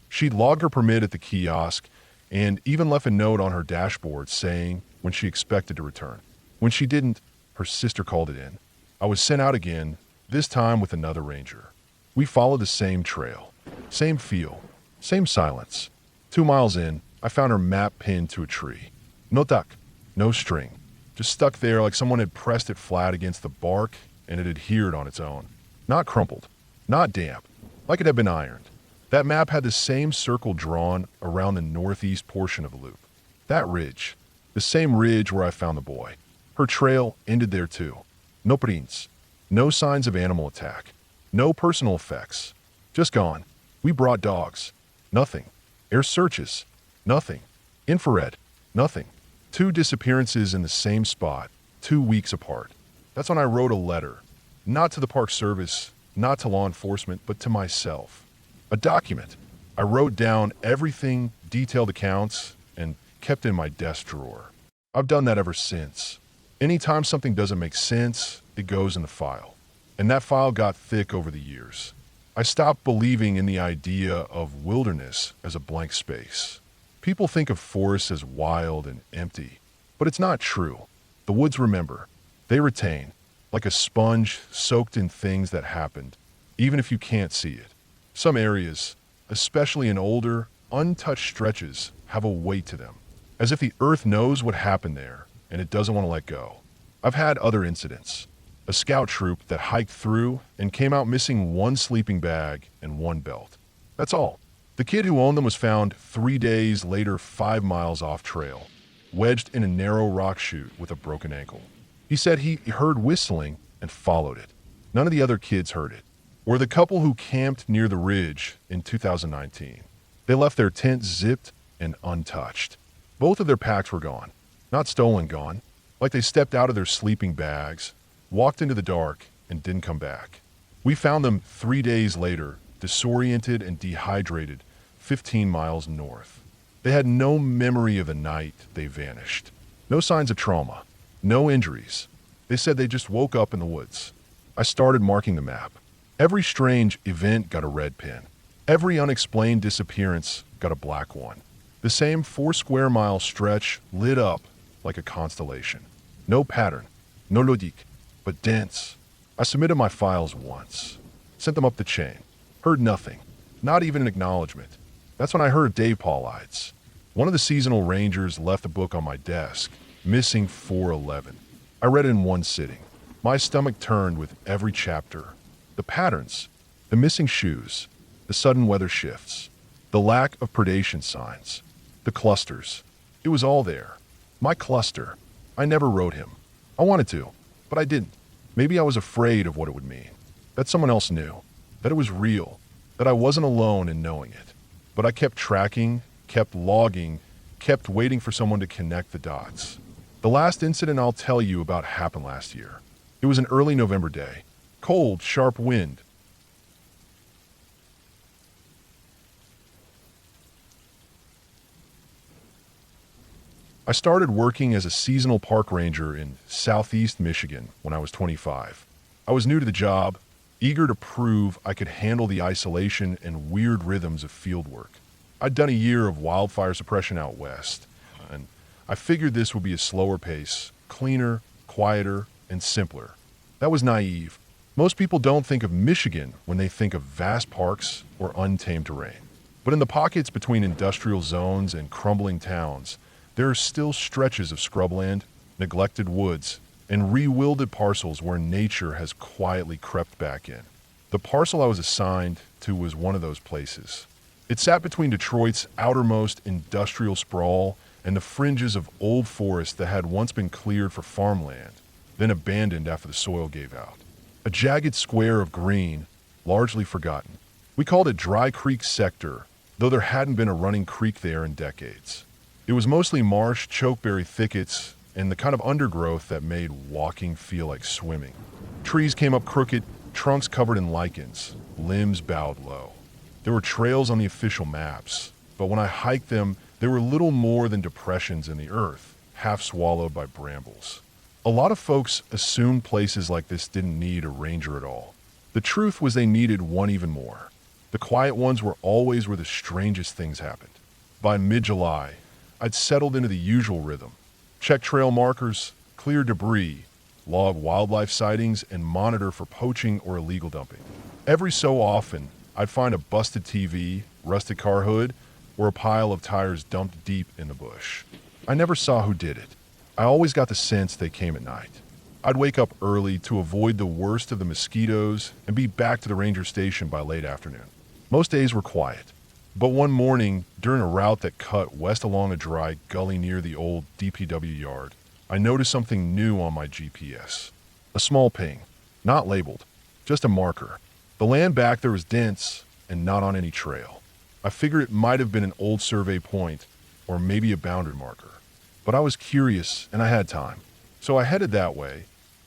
She'd logged her permit at the kiosk and even left a note on her dashboard saying when she expected to return. When she didn't, her sister called it in. I was sent out again, this time with another ranger. We followed the same trail, same feel, same silence. 2 miles in, I found her map pinned to a tree. No tuck, no string, just stuck there like someone had pressed it flat against the bark and it adhered on its own. Not crumpled, not damp, like it had been ironed. That map had the same circle drawn around the northeast portion of the loop. That ridge, the same ridge where I found the boy. Her trail ended there too. No prints, no signs of animal attack, no personal effects. Just gone. We brought dogs. Nothing. Air searches. Nothing. Infrared. Nothing. 2 disappearances in the same spot, 2 weeks apart. That's when I wrote a letter. Not to the Park Service, not to law enforcement, but to myself. A document. I wrote down everything, detailed accounts, and kept in my desk drawer. I've done that ever since. Anytime something doesn't make sense, it goes in the file. And that file got thick over the years. I stopped believing in the idea of wilderness as a blank space. People think of forests as wild and empty, but it's not true. The woods remember. They retain, like a sponge soaked in things that happened, even if you can't see it. Some areas, especially in older, untouched stretches, have a weight to them, as if the earth knows what happened there and it doesn't want to let go. I've had other incidents. A scout troop that hiked through and came out missing 1 sleeping bag and 1 belt. That's all. The kid who owned them was found 3 days later 5 miles off trail, wedged in a narrow rock chute with a broken ankle. He said he heard whistling and followed it. None of the other kids heard it. Or the couple who camped near the ridge in 2019. They left their tent zipped and untouched. Both of their packs were gone. Not stolen, gone. Like they stepped out of their sleeping bags, walked into the dark, and didn't come back. We found them 3 days later, disoriented and dehydrated, 15 miles north. They had no memory of the night they vanished. No signs of trauma. No injuries. They said they just woke up in the woods. I started marking the map. Every strange event got a red pin. Every unexplained disappearance got a black one. The same 4 square mile stretch lit up like a constellation. No pattern, no logique, but dense. I submitted my files once, sent them up the chain, heard nothing, not even an acknowledgement. That's when I heard Dave Paulides. One of the seasonal rangers left a book on my desk, Missing 411. I read it in one sitting. My stomach turned with every chapter. The patterns, the missing shoes, the sudden weather shifts, the lack of predation signs, the clusters. It was all there. My cluster. I never wrote him. I wanted to, but I didn't. Maybe I was afraid of what it would mean. That someone else knew. That it was real. That I wasn't alone in knowing it. But I kept tracking, kept logging, kept waiting for someone to connect the dots. The last incident I'll tell you about happened last year. It was an early November day. Cold, sharp wind. I started working as a seasonal park ranger in southeast Michigan when I was 25. I was new to the job, eager to prove I could handle the isolation and weird rhythms of field work. I'd done a year of wildfire suppression out west, and I figured this would be a slower pace, cleaner, quieter, and simpler. That was naive. Most people don't think of Michigan when they think of vast parks or untamed terrain. But in the pockets between industrial zones and crumbling towns, there are still stretches of scrubland, neglected woods, and re-wilded parcels where nature has quietly crept back in. The parcel I was assigned to was one of those places. It sat between Detroit's outermost industrial sprawl and the fringes of old forest that had once been cleared for farmland, then abandoned after the soil gave out. A jagged square of green, largely forgotten. We called it Dry Creek Sector, though there hadn't been a running creek there in decades. It was mostly marsh, chokeberry thickets, and the kind of undergrowth that made walking feel like swimming. Trees came up crooked, trunks covered in lichens, limbs bowed low. There were trails on the official maps, but when I hiked them, they were little more than depressions in the earth, half swallowed by brambles. A lot of folks assumed places like this didn't need a ranger at all. The truth was they needed one even more. The quiet ones were always where the strangest things happened. By mid-July, I'd settled into the usual rhythm. Check trail markers, clear debris, log wildlife sightings, and monitor for poaching or illegal dumping. Every so often, I'd find a busted TV, rusted car hood, or a pile of tires dumped deep in the bush. I never saw who did it. I always got the sense they came at night. I'd wake up early to avoid the worst of the mosquitoes and be back to the ranger station by late afternoon. Most days were quiet, but one morning, during a route that cut west along a dry gully near the old DPW yard, I noticed something new on my GPS. A small ping, not labeled, just a marker. The land back there was dense and not on any trail. I figured it might have been an old survey point or maybe a boundary marker. But I was curious and I had time. So I headed that way,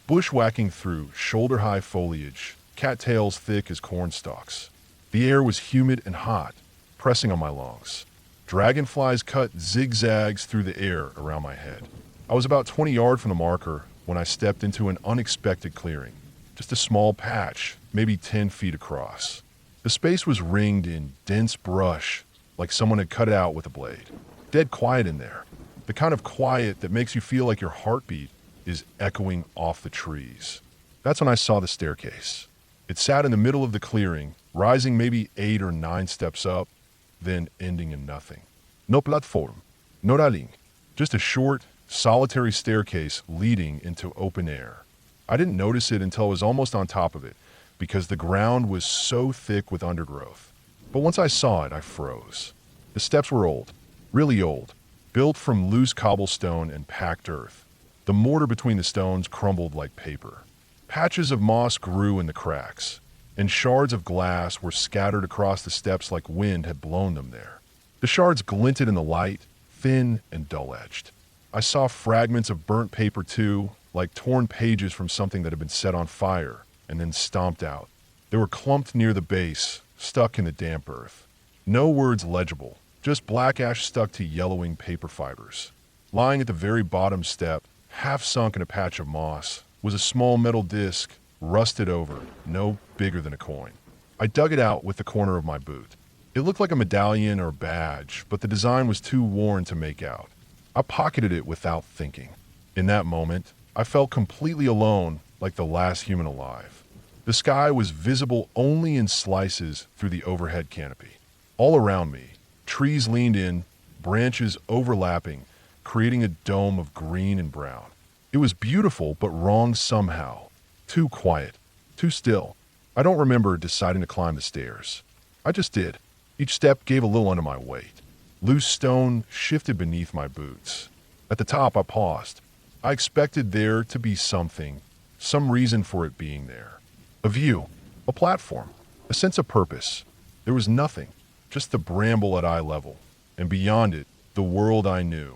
bushwhacking through shoulder-high foliage, cattails thick as corn stalks. The air was humid and hot, pressing on my lungs. Dragonflies cut zigzags through the air around my head. I was about 20 yards from the marker when I stepped into an unexpected clearing. Just a small patch, maybe 10 feet across. The space was ringed in dense brush, like someone had cut it out with a blade. Dead quiet in there. The kind of quiet that makes you feel like your heartbeat is echoing off the trees. That's when I saw the staircase. It sat in the middle of the clearing, rising maybe 8 or 9 steps up, then ending in nothing. No platform, no railing, just a short, solitary staircase leading into open air. I didn't notice it until I was almost on top of it, because the ground was so thick with undergrowth. But once I saw it, I froze. The steps were old, really old, built from loose cobblestone and packed earth. The mortar between the stones crumbled like paper. Patches of moss grew in the cracks, and shards of glass were scattered across the steps like wind had blown them there. The shards glinted in the light, thin and dull-edged. I saw fragments of burnt paper too, like torn pages from something that had been set on fire and then stomped out. They were clumped near the base, stuck in the damp earth. No words legible, just black ash stuck to yellowing paper fibers. Lying at the very bottom step, half sunk in a patch of moss, was a small metal disc, rusted over, no bigger than a coin. I dug it out with the corner of my boot. It looked like a medallion or badge, but the design was too worn to make out. I pocketed it without thinking. In that moment, I felt completely alone, like the last human alive. The sky was visible only in slices through the overhead canopy. All around me, trees leaned in, branches overlapping, creating a dome of green and brown. It was beautiful, but wrong somehow. Too quiet, too still. I don't remember deciding to climb the stairs. I just did. Each step gave a little under my weight. Loose stone shifted beneath my boots. At the top, I paused. I expected there to be something, some reason for it being there. A view, a platform, a sense of purpose. There was nothing, just the bramble at eye level, and beyond it, the world I knew.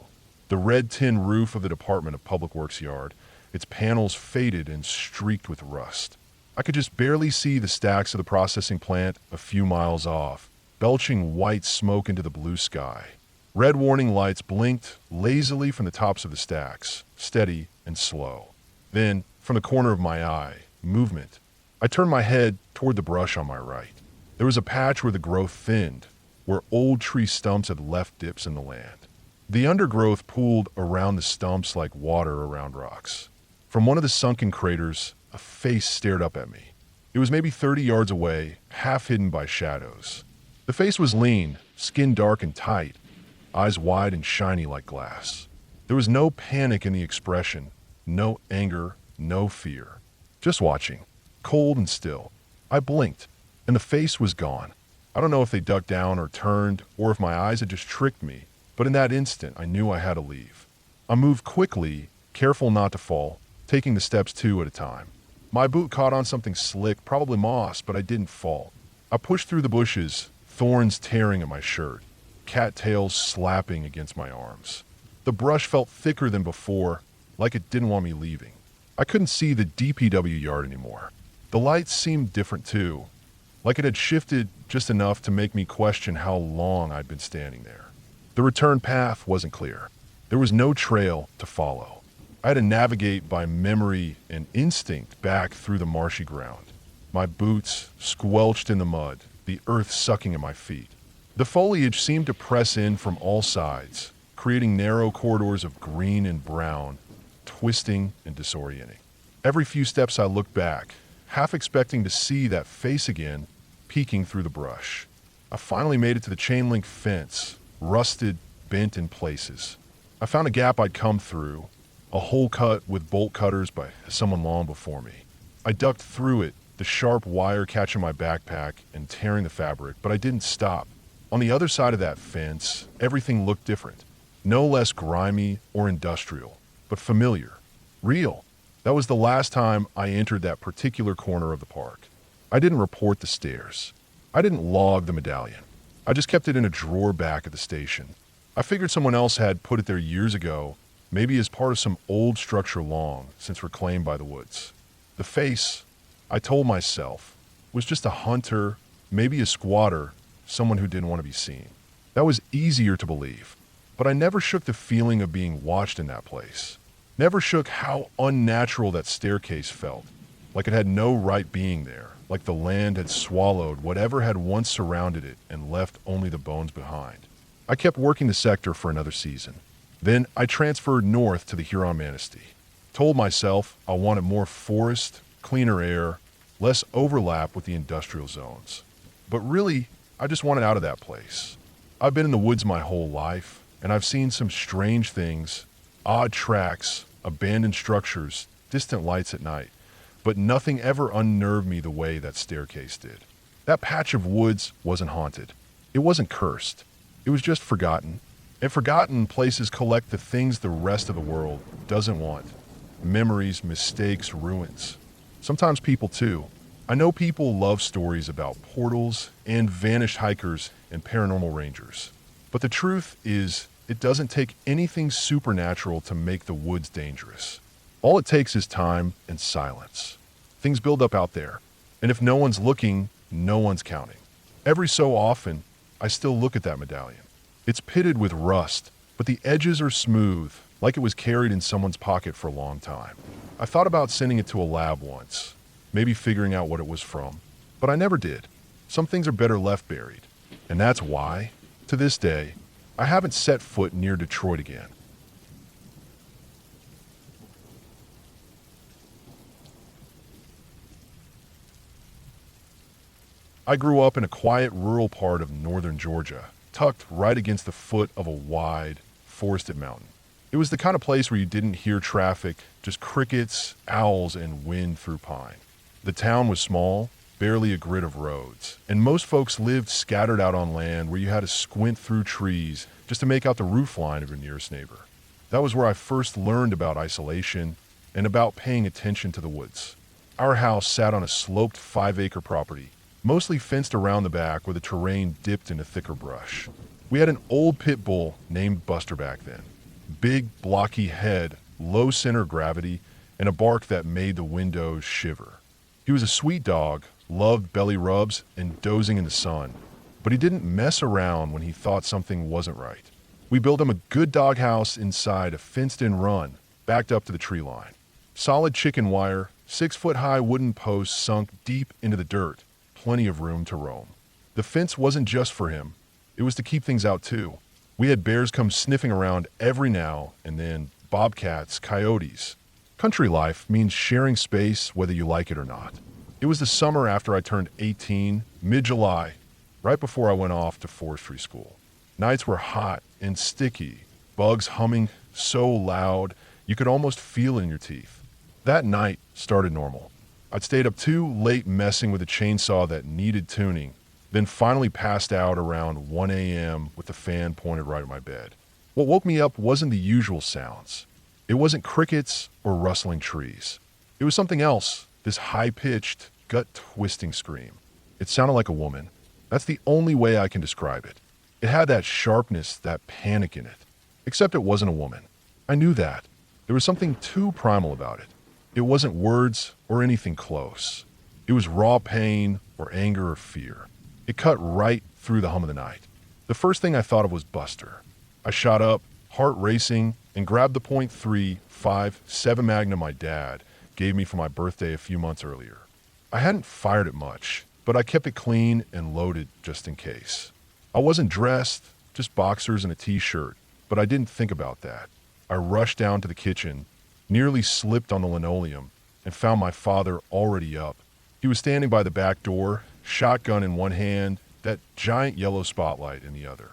The red tin roof of the Department of Public Works yard, its panels faded and streaked with rust. I could just barely see the stacks of the processing plant a few miles off, belching white smoke into the blue sky. Red warning lights blinked lazily from the tops of the stacks, steady and slow. Then, from the corner of my eye, movement. I turned my head toward the brush on my right. There was a patch where the growth thinned, where old tree stumps had left dips in the land. The undergrowth pooled around the stumps like water around rocks. From one of the sunken craters, a face stared up at me. It was maybe 30 yards away, half hidden by shadows. The face was lean, skin dark and tight, eyes wide and shiny like glass. There was no panic in the expression, no anger, no fear. Just watching, cold and still. I blinked, and the face was gone. I don't know if they ducked down or turned, or if my eyes had just tricked me, but in that instant, I knew I had to leave. I moved quickly, careful not to fall, taking the steps 2 at a time. My boot caught on something slick, probably moss, but I didn't fall. I pushed through the bushes, thorns tearing at my shirt, cattails slapping against my arms. The brush felt thicker than before, like it didn't want me leaving. I couldn't see the DPW yard anymore. The lights seemed different too, like it had shifted just enough to make me question how long I'd been standing there. The return path wasn't clear. There was no trail to follow. I had to navigate by memory and instinct back through the marshy ground. My boots squelched in the mud, the earth sucking at my feet. The foliage seemed to press in from all sides, creating narrow corridors of green and brown, twisting and disorienting. Every few steps I looked back, half expecting to see that face again, peeking through the brush. I finally made it to the chain link fence, rusted, bent in places. I found a gap I'd come through, a hole cut with bolt cutters by someone long before me. I ducked through it, the sharp wire catching my backpack and tearing the fabric, but I didn't stop. On the other side of that fence, everything looked different. No less grimy or industrial, but familiar. Real. That was the last time I entered that particular corner of the park. I didn't report the stairs. I didn't log the medallion. I just kept it in a drawer back at the station. I figured someone else had put it there years ago, maybe as part of some old structure long since reclaimed by the woods. The face, I told myself, was just a hunter, maybe a squatter, someone who didn't want to be seen. That was easier to believe, but I never shook the feeling of being watched in that place. Never shook how unnatural that staircase felt, like it had no right being there, like the land had swallowed whatever had once surrounded it and left only the bones behind. I kept working the sector for another season. Then I transferred north to the Huron-Manistee. Told myself I wanted more forest, cleaner air, less overlap with the industrial zones. But really, I just wanted out of that place. I've been in the woods my whole life, and I've seen some strange things, odd tracks, abandoned structures, distant lights at night, but nothing ever unnerved me the way that staircase did. That patch of woods wasn't haunted. It wasn't cursed. It was just forgotten. And forgotten places collect the things the rest of the world doesn't want. Memories, mistakes, ruins. Sometimes people too. I know people love stories about portals and vanished hikers and paranormal rangers. But the truth is, it doesn't take anything supernatural to make the woods dangerous. All it takes is time and silence. Things build up out there, and if no one's looking, no one's counting. Every so often, I still look at that medallion. It's pitted with rust, but the edges are smooth, like it was carried in someone's pocket for a long time. I thought about sending it to a lab once, maybe figuring out what it was from, but I never did. Some things are better left buried, and that's why, to this day, I haven't set foot near Detroit again. I grew up in a quiet rural part of northern Georgia, tucked right against the foot of a wide, forested mountain. It was the kind of place where you didn't hear traffic, just crickets, owls, and wind through pine. The town was small, barely a grid of roads, and most folks lived scattered out on land where you had to squint through trees just to make out the roof line of your nearest neighbor. That was where I first learned about isolation and about paying attention to the woods. Our house sat on a sloped 5-acre property, mostly fenced around the back where the terrain dipped into thicker brush. We had an old pit bull named Buster back then. Big, blocky head, low center of gravity, and a bark that made the windows shiver. He was a sweet dog, loved belly rubs and dozing in the sun, but he didn't mess around when he thought something wasn't right. We built him a good doghouse inside a fenced-in run, backed up to the tree line. Solid chicken wire, 6-foot-high wooden posts sunk deep into the dirt, plenty of room to roam. The fence wasn't just for him. It was to keep things out too. We had bears come sniffing around every now and then, bobcats, coyotes. Country life means sharing space whether you like it or not. It was the summer after I turned 18, mid-July, right before I went off to forestry school. Nights were hot and sticky, bugs humming so loud you could almost feel it in your teeth. That night started normal. I'd stayed up too late messing with a chainsaw that needed tuning, then finally passed out around 1 a.m. with the fan pointed right at my bed. What woke me up wasn't the usual sounds. It wasn't crickets or rustling trees. It was something else, this high-pitched, gut-twisting scream. It sounded like a woman. That's the only way I can describe it. It had that sharpness, that panic in it. Except it wasn't a woman. I knew that. There was something too primal about it. It wasn't words or anything close. It was raw pain or anger or fear. It cut right through the hum of the night. The first thing I thought of was Buster. I shot up, heart racing, and grabbed the .357 Magnum my dad gave me for my birthday a few months earlier. I hadn't fired it much, but I kept it clean and loaded just in case. I wasn't dressed, just boxers and a t-shirt, but I didn't think about that. I rushed down to the kitchen, nearly slipped on the linoleum, and found my father already up. He was standing by the back door, shotgun in one hand, that giant yellow spotlight in the other.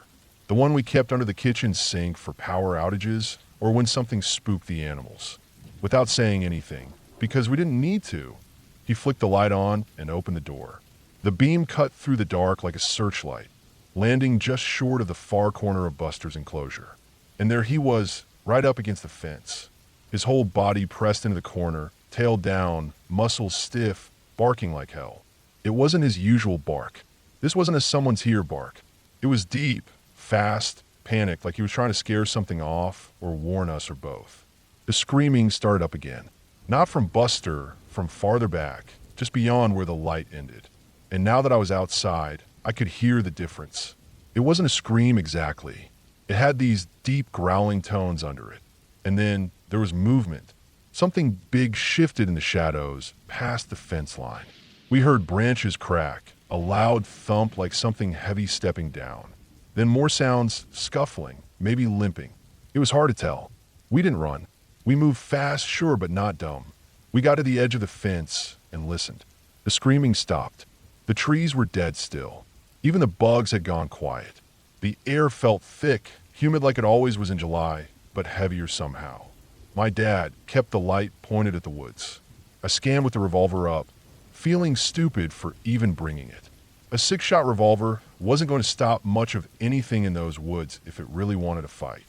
The one we kept under the kitchen sink for power outages or when something spooked the animals. Without saying anything, because we didn't need to, he flicked the light on and opened the door. The beam cut through the dark like a searchlight, landing just short of the far corner of Buster's enclosure. And there he was, right up against the fence. His whole body pressed into the corner, tail down, muscles stiff, barking like hell. It wasn't his usual bark. This wasn't a someone's here bark. It was deep, fast, panicked, like he was trying to scare something off or warn us or both. The screaming started up again. Not from Buster, from farther back, just beyond where the light ended. And now that I was outside, I could hear the difference. It wasn't a scream exactly. It had these deep growling tones under it. And then there was movement. Something big shifted in the shadows, past the fence line. We heard branches crack, a loud thump like something heavy stepping down. Then more sounds, scuffling, maybe limping. It was hard to tell. We didn't run. We moved fast, sure, but not dumb. We got to the edge of the fence and listened. The screaming stopped. The trees were dead still. Even the bugs had gone quiet. The air felt thick, humid like it always was in July, but heavier somehow. My dad kept the light pointed at the woods. I scanned with the revolver up, feeling stupid for even bringing it. A 6-shot revolver wasn't going to stop much of anything in those woods if it really wanted to fight.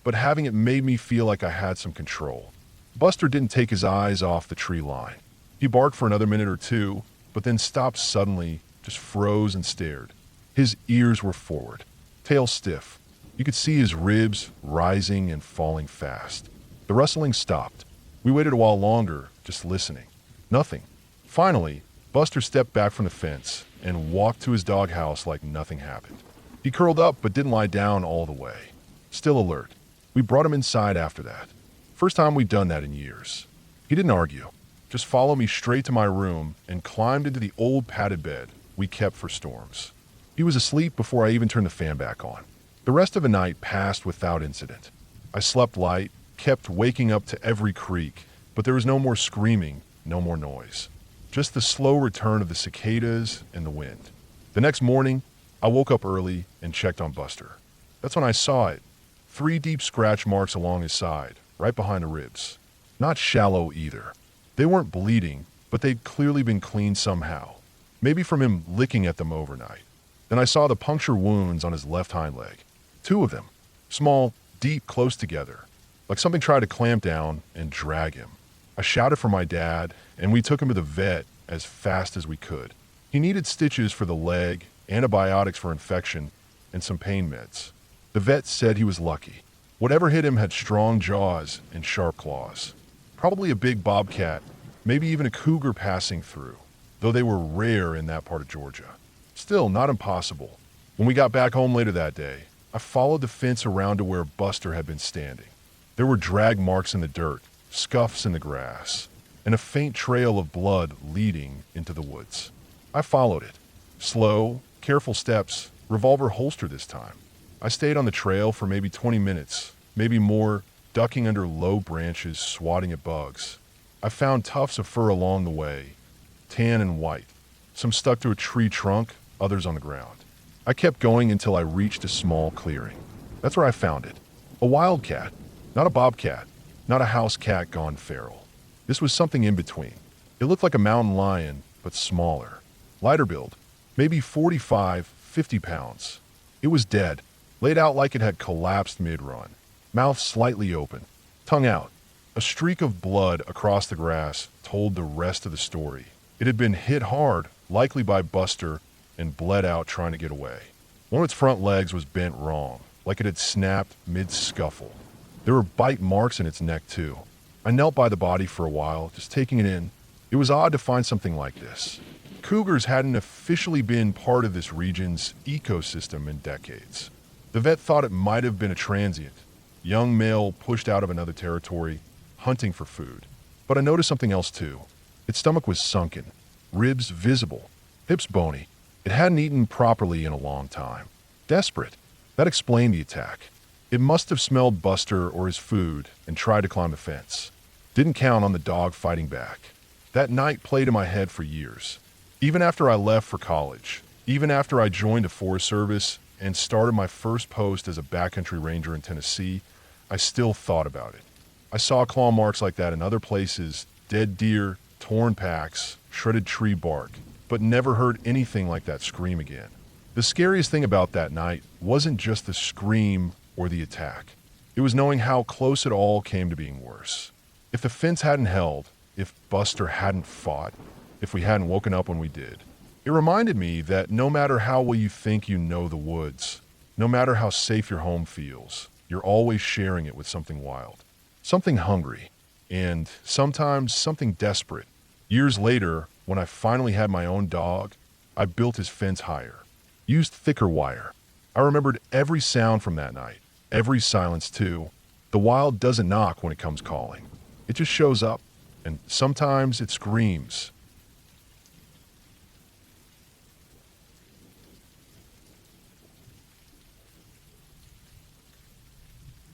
But having it made me feel like I had some control. Buster didn't take his eyes off the tree line. He barked for another minute or two, but then stopped suddenly, just froze and stared. His ears were forward, tail stiff. You could see his ribs rising and falling fast. The rustling stopped. We waited a while longer, just listening. Nothing. Finally, Buster stepped back from the fence and walked to his doghouse like nothing happened. He curled up but didn't lie down all the way. Still alert. We brought him inside after that. First time we'd done that in years. He didn't argue. Just followed me straight to my room and climbed into the old padded bed we kept for storms. He was asleep before I even turned the fan back on. The rest of the night passed without incident. I slept light, kept waking up to every creak, but there was no more screaming, no more noise. Just the slow return of the cicadas and the wind. The next morning, I woke up early and checked on Buster. That's when I saw it. 3 deep scratch marks along his side, right behind the ribs. Not shallow either. They weren't bleeding, but they'd clearly been cleaned somehow. Maybe from him licking at them overnight. Then I saw the puncture wounds on his left hind leg. 2 of them. Small, deep, close together. Like something tried to clamp down and drag him. I shouted for my dad, and we took him to the vet as fast as we could. He needed stitches for the leg, antibiotics for infection, and some pain meds. The vet said he was lucky. Whatever hit him had strong jaws and sharp claws. Probably a big bobcat, maybe even a cougar passing through, though they were rare in that part of Georgia. Still, not impossible. When we got back home later that day, I followed the fence around to where Buster had been standing. There were drag marks in the dirt, scuffs in the grass, and a faint trail of blood leading into the woods. I followed it. Slow, careful steps, revolver holster this time. I stayed on the trail for maybe 20 minutes, maybe more, ducking under low branches, swatting at bugs. I found tufts of fur along the way, tan and white. Some stuck to a tree trunk, others on the ground. I kept going until I reached a small clearing. That's where I found it. A wildcat, not a bobcat, not a house cat gone feral. This was something in between. It looked like a mountain lion, but smaller. Lighter build, maybe 45, 50 pounds. It was dead, laid out like it had collapsed mid-run. Mouth slightly open, tongue out. A streak of blood across the grass told the rest of the story. It had been hit hard, likely by Buster, and bled out trying to get away. One of its front legs was bent wrong, like it had snapped mid-scuffle. There were bite marks in its neck, too. I knelt by the body for a while, just taking it in. It was odd to find something like this. Cougars hadn't officially been part of this region's ecosystem in decades. The vet thought it might have been a transient, young male pushed out of another territory, hunting for food. But I noticed something else too. Its stomach was sunken, ribs visible, hips bony. It hadn't eaten properly in a long time. Desperate. That explained the attack. It must have smelled Buster or his food and tried to climb the fence. Didn't count on the dog fighting back. That night played in my head for years. Even after I left for college, even after I joined the Forest Service and started my first post as a backcountry ranger in Tennessee, I still thought about it. I saw claw marks like that in other places, dead deer, torn packs, shredded tree bark, but never heard anything like that scream again. The scariest thing about that night wasn't just the scream or the attack. It was knowing how close it all came to being worse. If the fence hadn't held, if Buster hadn't fought, if we hadn't woken up when we did, it reminded me that no matter how well you think you know the woods, no matter how safe your home feels, you're always sharing it with something wild, something hungry, and sometimes something desperate. Years later, when I finally had my own dog, I built his fence higher, used thicker wire. I remembered every sound from that night, every silence too. The wild doesn't knock when it comes calling. It just shows up, and sometimes it screams.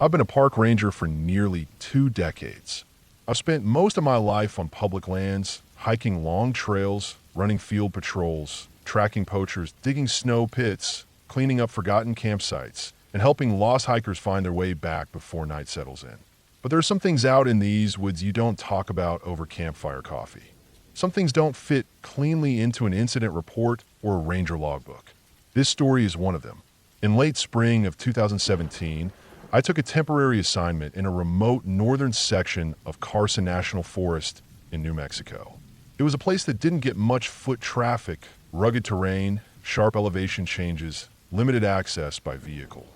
I've been a park ranger for nearly 2 decades. I've spent most of my life on public lands, hiking long trails, running field patrols, tracking poachers, digging snow pits, cleaning up forgotten campsites, and helping lost hikers find their way back before night settles in. But there are some things out in these woods you don't talk about over campfire coffee. Some things don't fit cleanly into an incident report or a ranger logbook. This story is one of them. In late spring of 2017, I took a temporary assignment in a remote northern section of Carson National Forest in New Mexico. It was a place that didn't get much foot traffic, rugged terrain, sharp elevation changes, limited access by vehicle.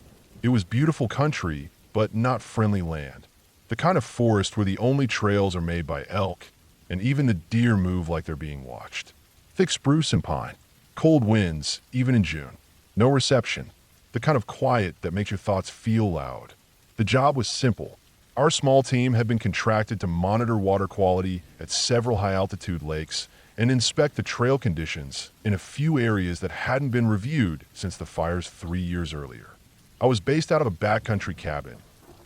It was beautiful country, but not friendly land. The kind of forest where the only trails are made by elk, and even the deer move like they're being watched. Thick spruce and pine. Cold winds, even in June. No reception. The kind of quiet that makes your thoughts feel loud. The job was simple. Our small team had been contracted to monitor water quality at several high-altitude lakes and inspect the trail conditions in a few areas that hadn't been reviewed since the fires 3 years earlier. I was based out of a backcountry cabin,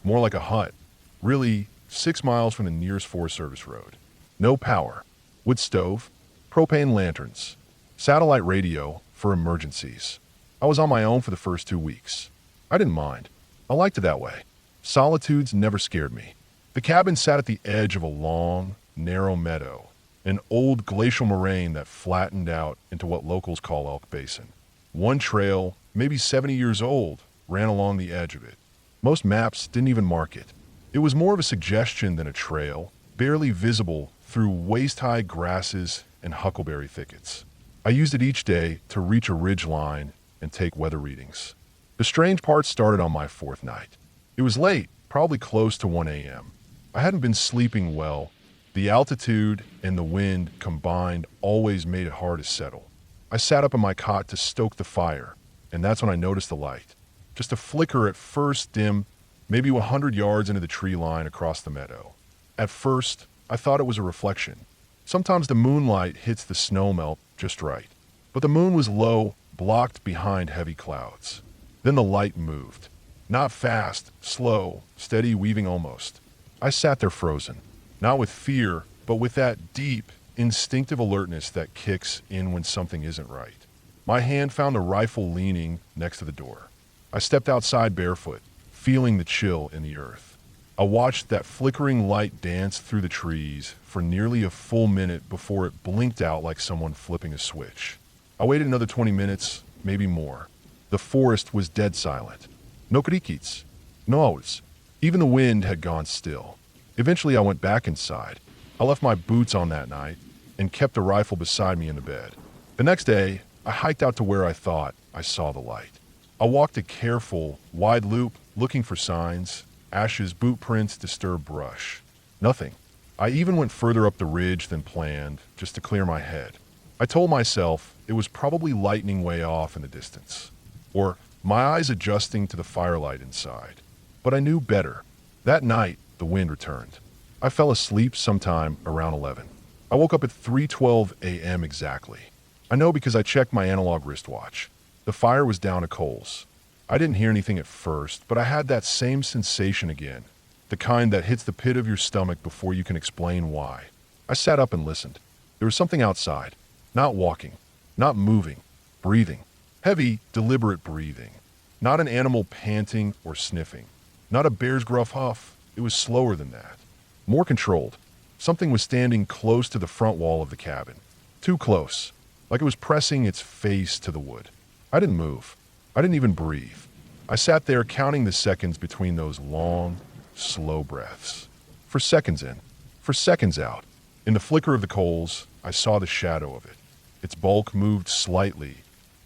more like a hut, really 6 miles from the nearest Forest Service road. No power, wood stove, propane lanterns, satellite radio for emergencies. I was on my own for the first 2 weeks. I didn't mind. I liked it that way. Solitudes never scared me. The cabin sat at the edge of a long, narrow meadow, an old glacial moraine that flattened out into what locals call Elk Basin. One trail, maybe 70 years old, ran along the edge of it. Most maps didn't even mark it. It was more of a suggestion than a trail, barely visible through waist-high grasses and huckleberry thickets. I used it each day to reach a ridge line and take weather readings. The strange part started on my 4th night. It was late, probably close to 1 a.m. I hadn't been sleeping well. The altitude and the wind combined always made it hard to settle. I sat up in my cot to stoke the fire, and that's when I noticed the light. Just a flicker at first, dim, maybe 100 yards into the tree line across the meadow. At first, I thought it was a reflection. Sometimes the moonlight hits the snowmelt just right. But the moon was low, blocked behind heavy clouds. Then the light moved. Not fast, slow, steady weaving almost. I sat there frozen, not with fear, but with that deep, instinctive alertness that kicks in when something isn't right. My hand found a rifle leaning next to the door. I stepped outside barefoot, feeling the chill in the earth. I watched that flickering light dance through the trees for nearly a full minute before it blinked out like someone flipping a switch. I waited another 20 minutes, maybe more. The forest was dead silent. No crickets. No owls. Even the wind had gone still. Eventually I went back inside. I left my boots on that night and kept the rifle beside me in the bed. The next day, I hiked out to where I thought I saw the light. I walked a careful, wide loop, looking for signs, ashes, boot prints, disturbed brush. Nothing. I even went further up the ridge than planned, just to clear my head. I told myself it was probably lightning way off in the distance, or my eyes adjusting to the firelight inside. But I knew better. That night, the wind returned. I fell asleep sometime around 11. I woke up at 3:12 a.m. exactly. I know because I checked my analog wristwatch. The fire was down to coals. I didn't hear anything at first, but I had that same sensation again, the kind that hits the pit of your stomach before you can explain why. I sat up and listened. There was something outside. Not walking. Not moving. Breathing. Heavy, deliberate breathing. Not an animal panting or sniffing. Not a bear's gruff huff. It was slower than that. More controlled. Something was standing close to the front wall of the cabin. Too close. Like it was pressing its face to the wood. I didn't move. I didn't even breathe. I sat there counting the seconds between those long, slow breaths. For seconds in. For seconds out. In the flicker of the coals, I saw the shadow of it. Its bulk moved slightly,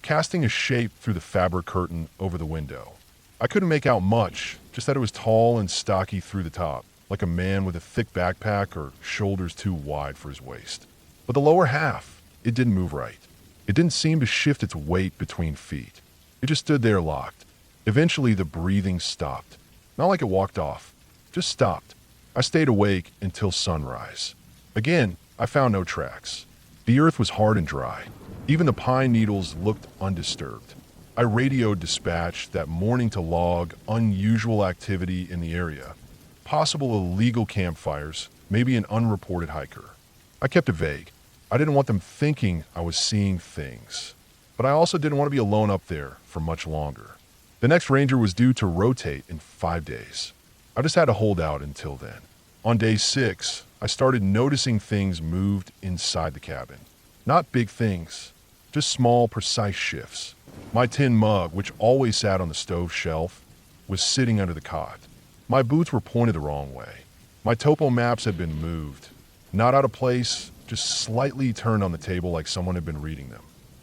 casting a shape through the fabric curtain over the window. I couldn't make out much, just that it was tall and stocky through the top, like a man with a thick backpack or shoulders too wide for his waist. But the lower half, it didn't move right. It didn't seem to shift its weight between feet. It just stood there locked. Eventually, the breathing stopped. Not like it walked off, just stopped. I stayed awake until sunrise. Again, I found no tracks. The earth was hard and dry. Even the pine needles looked undisturbed. I radioed dispatch that morning to log unusual activity in the area. Possible illegal campfires, maybe an unreported hiker. I kept it vague. I didn't want them thinking I was seeing things. But I also didn't want to be alone up there for much longer. The next ranger was due to rotate in 5 days. I just had to hold out until then. On day 6, I started noticing things moved inside the cabin. Not big things, just small, precise shifts. My tin mug, which always sat on the stove shelf, was sitting under the cot. My boots were pointed the wrong way. My topo maps had been moved. Not out of place, just slightly turned on the table like someone had been reading them.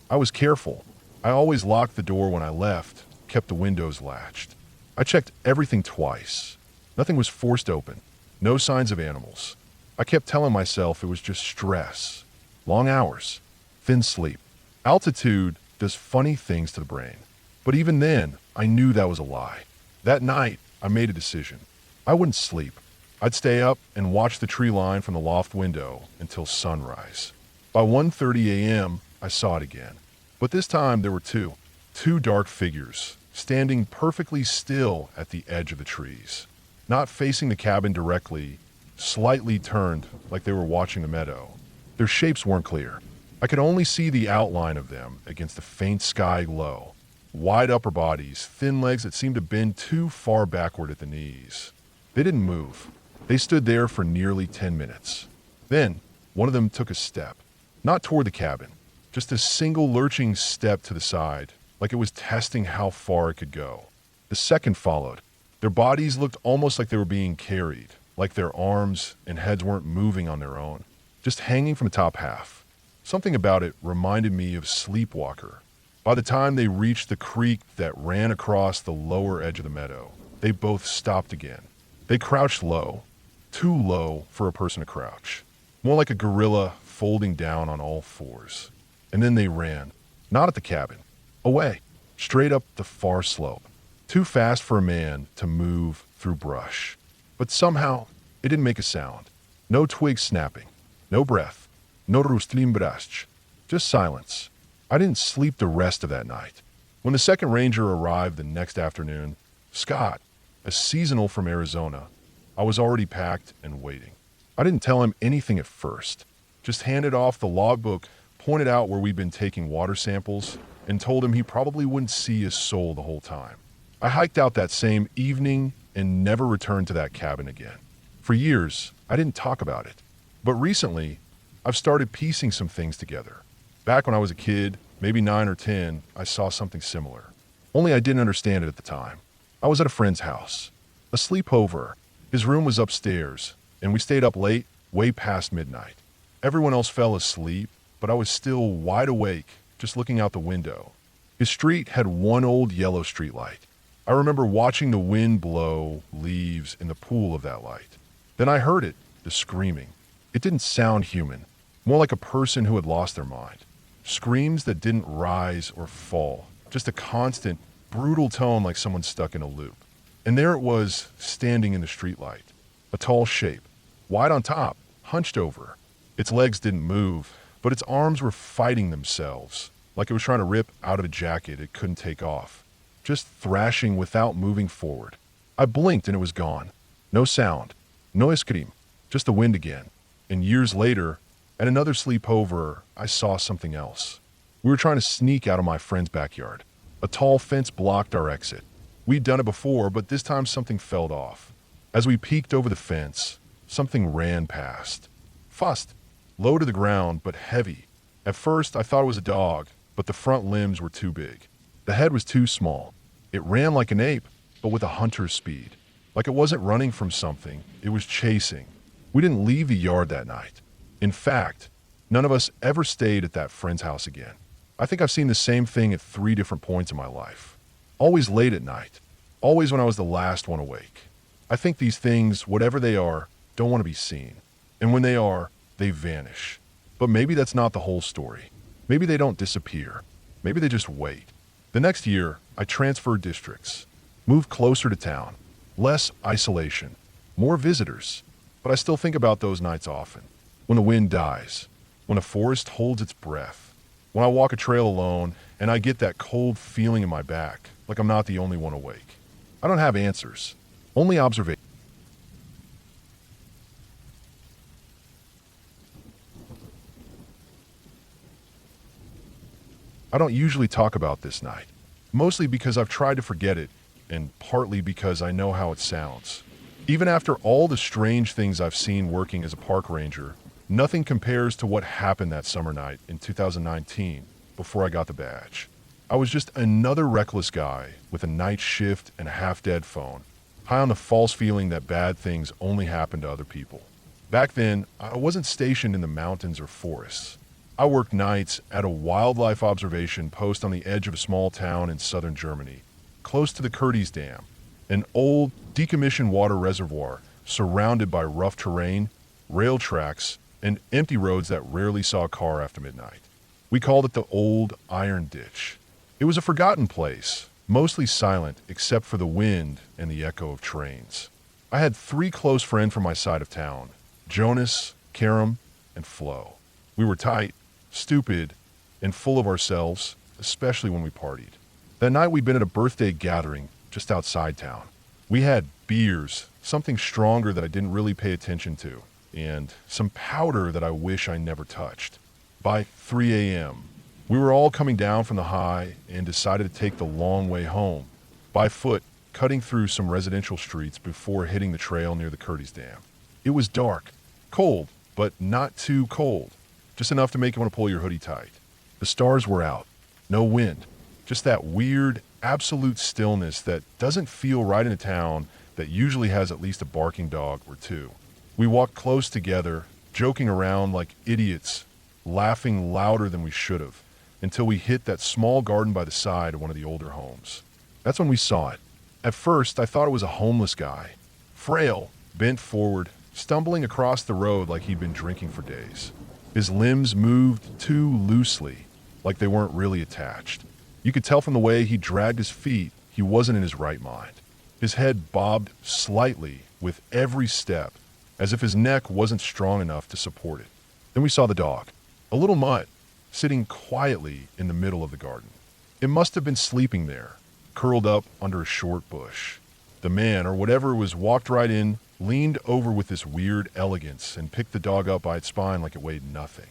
I was careful. I always locked the door when I left, kept the windows latched. I checked everything twice. Nothing was forced open. No signs of animals. I kept telling myself it was just stress. Long hours. Thin sleep. Altitude does funny things to the brain. But even then, I knew that was a lie. That night, I made a decision. I wouldn't sleep. I'd stay up and watch the tree line from the loft window until sunrise. By 1:30 a.m., I saw it again. But this time there were two. Two dark figures, standing perfectly still at the edge of the trees. Not facing the cabin directly, slightly turned like they were watching the meadow. Their shapes weren't clear. I could only see the outline of them against the faint sky glow. Wide upper bodies, thin legs that seemed to bend too far backward at the knees. They didn't move. They stood there for nearly 10 minutes. Then, one of them took a step. Not toward the cabin, just a single lurching step to the side, like it was testing how far it could go. The second followed. Their bodies looked almost like they were being carried, like their arms and heads weren't moving on their own, just hanging from the top half. Something about it reminded me of Sleepwalker. By the time they reached the creek that ran across the lower edge of the meadow, they both stopped again. They crouched low, too low for a person to crouch, more like a gorilla folding down on all fours. And then they ran, not at the cabin, away, straight up the far slope, too fast for a man to move through brush. But somehow, it didn't make a sound. No twig snapping, no breath, no rustlimbrasch, just silence. I didn't sleep the rest of that night. When the second ranger arrived the next afternoon, Scott, a seasonal from Arizona, I was already packed and waiting. I didn't tell him anything at first, just handed off the logbook, pointed out where we'd been taking water samples, and told him he probably wouldn't see a soul the whole time. I hiked out that same evening and never returned to that cabin again. For years, I didn't talk about it. But recently, I've started piecing some things together. Back when I was a kid, maybe 9 or 10, I saw something similar. Only I didn't understand it at the time. I was at a friend's house. A sleepover. His room was upstairs, and we stayed up late, way past midnight. Everyone else fell asleep, but I was still wide awake, just looking out the window. His street had one old yellow streetlight. I remember watching the wind blow leaves in the pool of that light. Then I heard it, the screaming. It didn't sound human, more like a person who had lost their mind. Screams that didn't rise or fall, just a constant, brutal tone like someone stuck in a loop. And there it was, standing in the streetlight. A tall shape, wide on top, hunched over. Its legs didn't move, but its arms were fighting themselves, like it was trying to rip out of a jacket it couldn't take off. Just thrashing without moving forward. I blinked and it was gone. No sound. No scream. Just the wind again. And years later, At another sleepover, I saw something else. We were trying to sneak out of my friend's backyard. A tall fence blocked our exit. We'd done it before, but this time something fell off. As we peeked over the fence, something ran past. Fast, low to the ground, but heavy. At first, I thought it was a dog, but the front limbs were too big. The head was too small. It ran like an ape, but with a hunter's speed. Like it wasn't running from something, it was chasing. We didn't leave the yard that night. In fact, none of us ever stayed at that friend's house again. I think I've seen the same thing at 3 different points in my life. Always late at night. Always when I was the last one awake. I think these things, whatever they are, don't want to be seen. And when they are, they vanish. But maybe that's not the whole story. Maybe they don't disappear. Maybe they just wait. The next year, I transferred districts. Moved closer to town. Less isolation. More visitors. But I still think about those nights often. When the wind dies. When a forest holds its breath. When I walk a trail alone and I get that cold feeling in my back, like I'm not the only one awake. I don't have answers. Only observation. I don't usually talk about this night. Mostly because I've tried to forget it, and partly because I know how it sounds. Even after all the strange things I've seen working as a park ranger, nothing compares to what happened that summer night in 2019 before I got the badge. I was just another reckless guy with a night shift and a half-dead phone, high on the false feeling that bad things only happen to other people. Back then, I wasn't stationed in the mountains or forests. I worked nights at a wildlife observation post on the edge of a small town in southern Germany, close to the Curtis Dam, an old, decommissioned water reservoir surrounded by rough terrain, rail tracks, and empty roads that rarely saw a car after midnight. We called it the Old Iron Ditch. It was a forgotten place, mostly silent except for the wind and the echo of trains. I had 3 close friends from my side of town, Jonas, Karam, and Flo. We were tight, stupid, and full of ourselves, especially when we partied. That night we'd been at a birthday gathering just outside town. We had beers, something stronger that I didn't really pay attention to, and some powder that I wish I never touched. By 3 a.m., we were all coming down from the high and decided to take the long way home, by foot, cutting through some residential streets before hitting the trail near the Curtis Dam. It was dark, cold, but not too cold, just enough to make you want to pull your hoodie tight. The stars were out, no wind, just that weird, absolute stillness that doesn't feel right in a town that usually has at least a barking dog or 2. We walked close together, joking around like idiots, laughing louder than we should have, until we hit that small garden by the side of one of the older homes. That's when we saw it. At first, I thought it was a homeless guy, frail, bent forward, stumbling across the road like he'd been drinking for days. His limbs moved too loosely, like they weren't really attached. You could tell from the way he dragged his feet he wasn't in his right mind. His head bobbed slightly with every step, as if his neck wasn't strong enough to support it. Then we saw the dog, a little mutt, sitting quietly in the middle of the garden. It must have been sleeping there, curled up under a short bush. The man, or whatever it was, walked right in, leaned over with this weird elegance, and picked the dog up by its spine like it weighed nothing.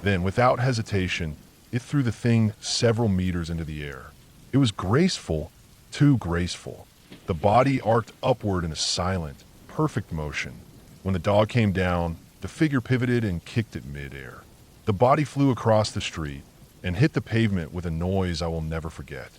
Then, without hesitation, it threw the thing several meters into the air. It was graceful, too graceful. The body arced upward in a silent, perfect motion. When the dog came down, the figure pivoted and kicked it midair. The body flew across the street and hit the pavement with a noise I will never forget.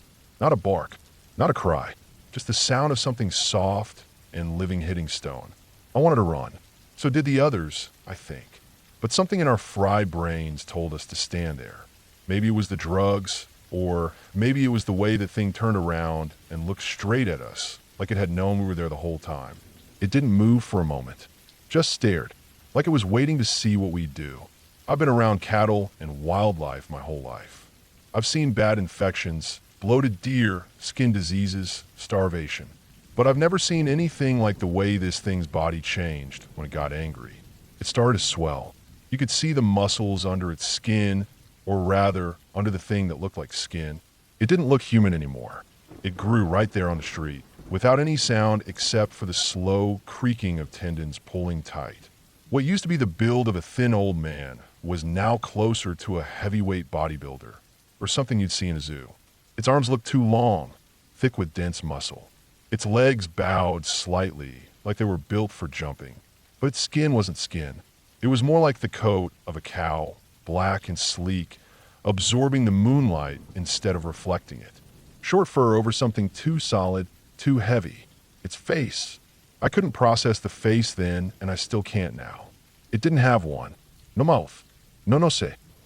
Not a bark, not a cry, just the sound of something soft and living hitting stone. I wanted to run. So did the others, I think. But something in our fried brains told us to stand there. Maybe it was the drugs, or maybe it was the way the thing turned around and looked straight at us, like it had known we were there the whole time. It didn't move for a moment, just stared, like it was waiting to see what we'd do. I've been around cattle and wildlife my whole life. I've seen bad infections, bloated deer, skin diseases, starvation. But I've never seen anything like the way this thing's body changed when it got angry. It started to swell. You could see the muscles under its skin, or rather, under the thing that looked like skin. It didn't look human anymore. It grew right there on the street, without any sound except for the slow creaking of tendons pulling tight. What used to be the build of a thin old man was now closer to a heavyweight bodybuilder, or something you'd see in a zoo. Its arms looked too long, thick with dense muscle. Its legs bowed slightly, like they were built for jumping. But its skin wasn't skin. It was more like the coat of a cow, black and sleek, absorbing the moonlight instead of reflecting it. Short fur over something too solid, too heavy. Its face. I couldn't process the face then, and I still can't now. It didn't have one. No mouth. No nose.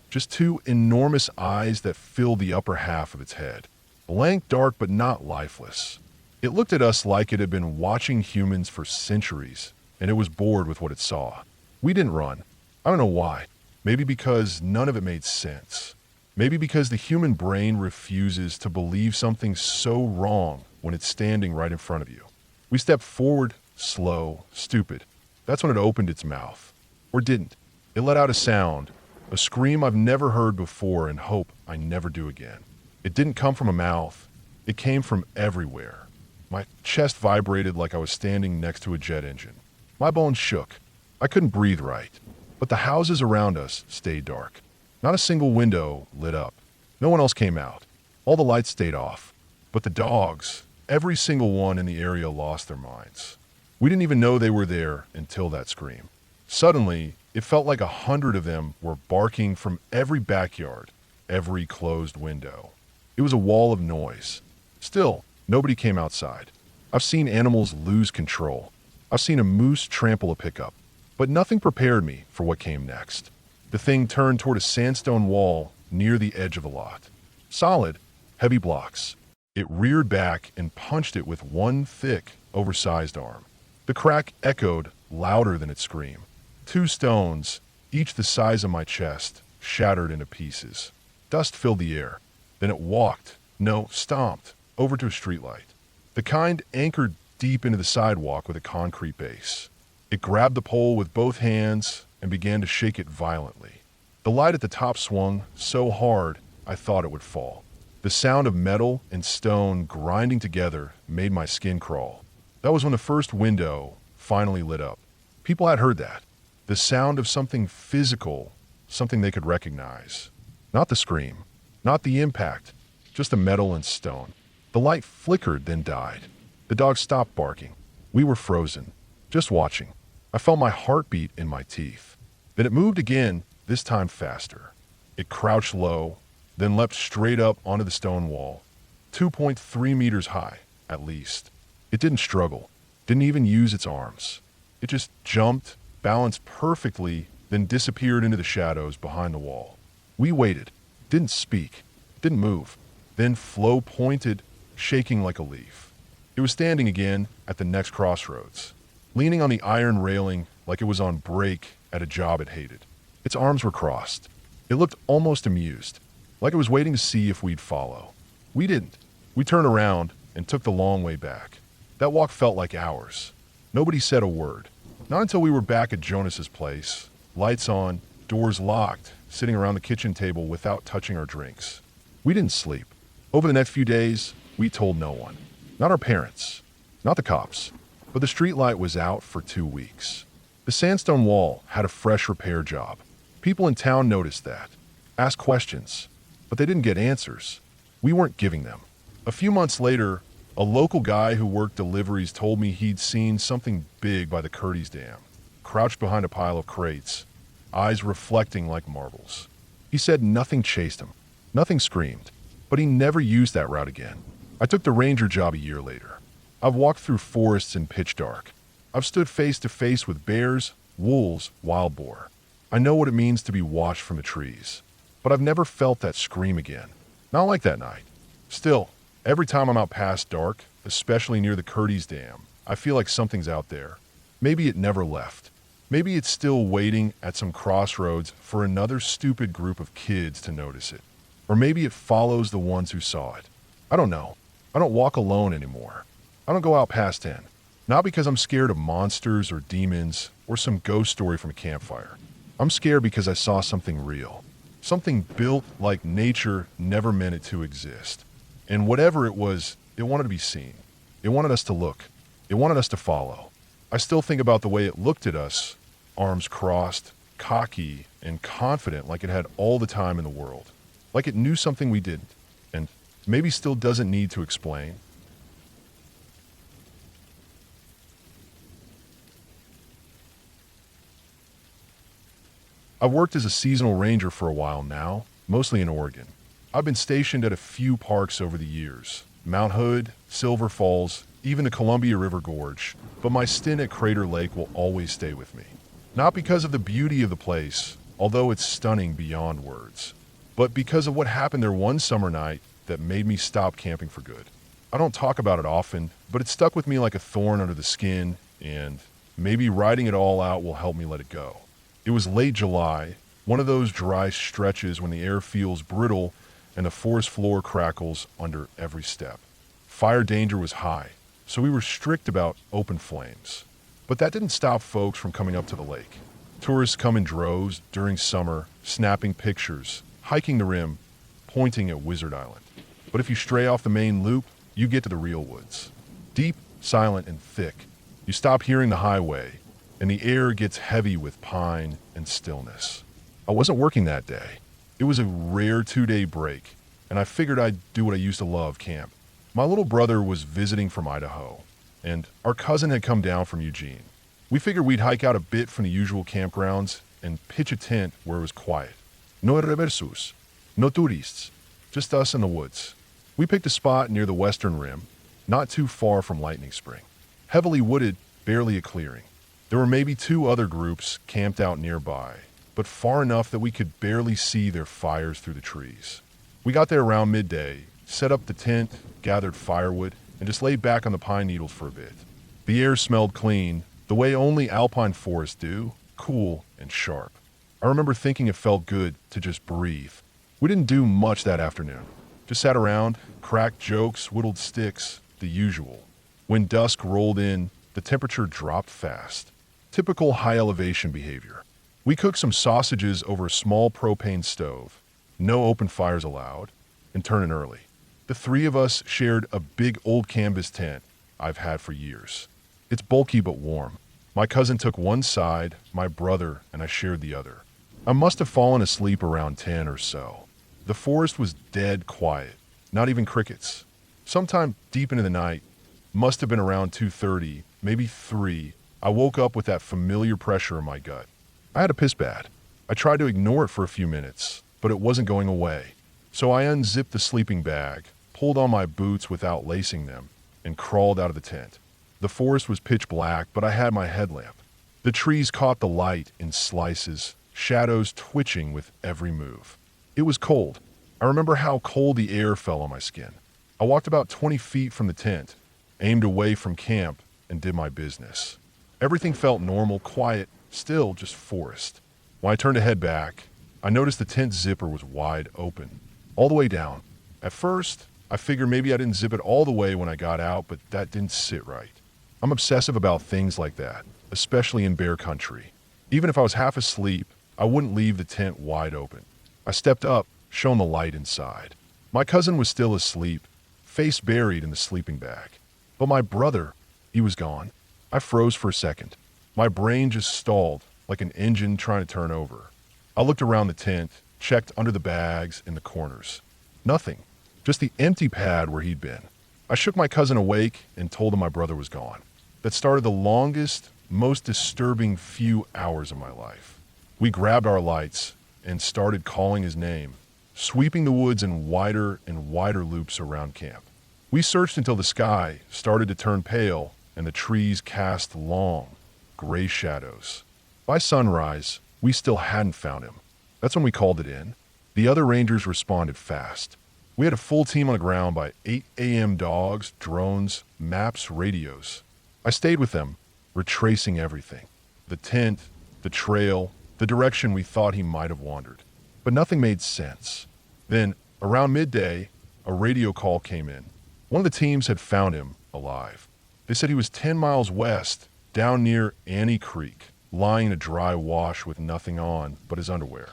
Just two enormous eyes that filled the upper half of its head. Blank, dark, but not lifeless. It looked at us like it had been watching humans for centuries, and it was bored with what it saw. We didn't run. I don't know why. Maybe because none of it made sense. Maybe because the human brain refuses to believe something so wrong when it's standing right in front of you. We stepped forward, slow, stupid. That's when it opened its mouth. Or didn't. It let out a sound, a scream I've never heard before and hope I never do again. It didn't come from a mouth. It came from everywhere. My chest vibrated like I was standing next to a jet engine. My bones shook. I couldn't breathe right. But the houses around us stayed dark. Not a single window lit up. No one else came out. All the lights stayed off. But the dogs, every single one in the area lost their minds. We didn't even know they were there until that scream. Suddenly, it felt like 100 of them were barking from every backyard, every closed window. It was a wall of noise. Still, nobody came outside. I've seen animals lose control. I've seen a moose trample a pickup. But nothing prepared me for what came next. The thing turned toward a sandstone wall near the edge of the lot. Solid, heavy blocks. It reared back and punched it with one thick, oversized arm. The crack echoed louder than its scream. 2 stones, each the size of my chest, shattered into pieces. Dust filled the air. Then it stomped, over to a streetlight. The kind anchored deep into the sidewalk with a concrete base. It grabbed the pole with both hands and began to shake it violently. The light at the top swung so hard I thought it would fall. The sound of metal and stone grinding together made my skin crawl. That was when the first window finally lit up. People had heard that. The sound of something physical, something they could recognize. Not the scream, not the impact, just the metal and stone. The light flickered, then died. The dog stopped barking. We were frozen, just watching. I felt my heartbeat in my teeth. Then it moved again, this time faster. It crouched low, then leapt straight up onto the stone wall, 2.3 meters high, at least. It didn't struggle, didn't even use its arms. It just jumped, balanced perfectly, then disappeared into the shadows behind the wall. We waited, didn't speak, didn't move. Then Flo pointed, shaking like a leaf. It was standing again at the next crossroads, leaning on the iron railing like it was on break at a job it hated. Its arms were crossed. It looked almost amused, like it was waiting to see if we'd follow. We didn't. We turned around and took the long way back. That walk felt like hours. Nobody said a word. Not until we were back at Jonas's place, lights on, doors locked, sitting around the kitchen table without touching our drinks. We didn't sleep. Over the next few days, we told no one. Not our parents, not the cops, but the streetlight was out for 2 weeks. The sandstone wall had a fresh repair job. People in town noticed that, asked questions, but they didn't get answers. We weren't giving them. A few months later, a local guy who worked deliveries told me he'd seen something big by the Curtis Dam, crouched behind a pile of crates, eyes reflecting like marbles. He said nothing chased him, nothing screamed, but he never used that route again. I took the ranger job a year later. I've walked through forests in pitch dark. I've stood face to face with bears, wolves, wild boar. I know what it means to be watched from the trees, but I've never felt that scream again. Not like that night. Still, every time I'm out past dark, especially near the Curtis Dam, I feel like something's out there. Maybe it never left. Maybe it's still waiting at some crossroads for another stupid group of kids to notice it. Or maybe it follows the ones who saw it. I don't know. I don't walk alone anymore. I don't go out past 10. Not because I'm scared of monsters or demons or some ghost story from a campfire. I'm scared because I saw something real. Something built like nature never meant it to exist. And whatever it was, it wanted to be seen. It wanted us to look. It wanted us to follow. I still think about the way it looked at us, arms crossed, cocky and confident, like it had all the time in the world, like it knew something we didn't, and maybe still doesn't need to explain. I've worked as a seasonal ranger for a while now, mostly in Oregon. I've been stationed at a few parks over the years: Mount Hood, Silver Falls, even the Columbia River Gorge, but my stint at Crater Lake will always stay with me. Not because of the beauty of the place, although it's stunning beyond words, but because of what happened there one summer night that made me stop camping for good. I don't talk about it often, but it stuck with me like a thorn under the skin, and maybe writing it all out will help me let it go. It was late July, one of those dry stretches when the air feels brittle and the forest floor crackles under every step. Fire danger was high, so we were strict about open flames. But that didn't stop folks from coming up to the lake. Tourists come in droves during summer, snapping pictures, hiking the rim, pointing at Wizard Island. But if you stray off the main loop, you get to the real woods. Deep, silent, and thick. You stop hearing the highway, and the air gets heavy with pine and stillness. I wasn't working that day. It was a rare 2-day break, and I figured I'd do what I used to love: camp. My little brother was visiting from Idaho, and our cousin had come down from Eugene. We figured we'd hike out a bit from the usual campgrounds and pitch a tent where it was quiet. No reversus, no tourists, just us in the woods. We picked a spot near the western rim, not too far from Lightning Spring. Heavily wooded, barely a clearing. There were maybe 2 other groups camped out nearby, but far enough that we could barely see their fires through the trees. We got there around midday, set up the tent, gathered firewood, and just laid back on the pine needles for a bit. The air smelled clean, the way only alpine forests do, cool and sharp. I remember thinking it felt good to just breathe. We didn't do much that afternoon. Just sat around, cracked jokes, whittled sticks, the usual. When dusk rolled in, the temperature dropped fast. Typical high elevation behavior. We cooked some sausages over a small propane stove, no open fires allowed, and turning early. The 3 of us shared a big old canvas tent I've had for years. It's bulky but warm. My cousin took one side, my brother and I shared the other. I must have fallen asleep around 10 or so. The forest was dead quiet, not even crickets. Sometime deep into the night, must have been around 2:30, maybe 3, I woke up with that familiar pressure in my gut. I had a piss bad. I tried to ignore it for a few minutes, but it wasn't going away. So I unzipped the sleeping bag, pulled on my boots without lacing them, and crawled out of the tent. The forest was pitch black, but I had my headlamp. The trees caught the light in slices, shadows twitching with every move. It was cold. I remember how cold the air fell on my skin. I walked about 20 feet from the tent, aimed away from camp, and did my business. Everything felt normal, quiet, still just forest. When I turned to head back, I noticed the tent zipper was wide open, all the way down. At first, I figured maybe I didn't zip it all the way when I got out, but that didn't sit right. I'm obsessive about things like that, especially in bear country. Even if I was half asleep, I wouldn't leave the tent wide open. I stepped up, shone the light inside. My cousin was still asleep, face buried in the sleeping bag. But my brother, he was gone. I froze for a second. My brain just stalled, like an engine trying to turn over. I looked around the tent, checked under the bags in the corners. Nothing. Just the empty pad where he'd been. I shook my cousin awake and told him my brother was gone. That started the longest, most disturbing few hours of my life. We grabbed our lights and started calling his name, sweeping the woods in wider and wider loops around camp. We searched until the sky started to turn pale and the trees cast long, gray shadows. By sunrise, we still hadn't found him. That's when we called it in. The other rangers responded fast. We had a full team on the ground by 8 a.m. dogs, drones, maps, radios. I stayed with them, retracing everything. The tent, the trail, the direction we thought he might have wandered. But nothing made sense. Then, around midday, a radio call came in. One of the teams had found him alive. They said he was 10 miles west, down near Annie Creek, lying in a dry wash with nothing on but his underwear.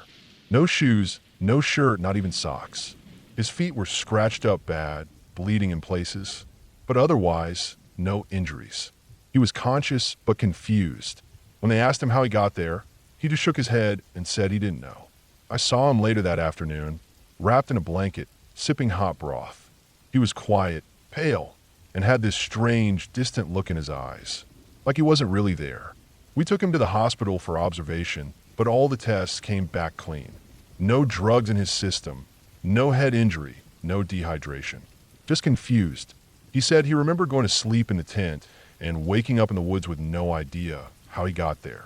No shoes, no shirt, not even socks. His feet were scratched up bad, bleeding in places, but otherwise, no injuries. He was conscious but confused. When they asked him how he got there, He just shook his head and said he didn't know. I saw him later that afternoon, wrapped in a blanket, sipping hot broth. He was quiet, pale, and had this strange, distant look in his eyes, like he wasn't really there. We took him to the hospital for observation, but all the tests came back clean. No drugs in his system, no head injury, no dehydration. Just confused. He said he remembered going to sleep in the tent and waking up in the woods with no idea how he got there.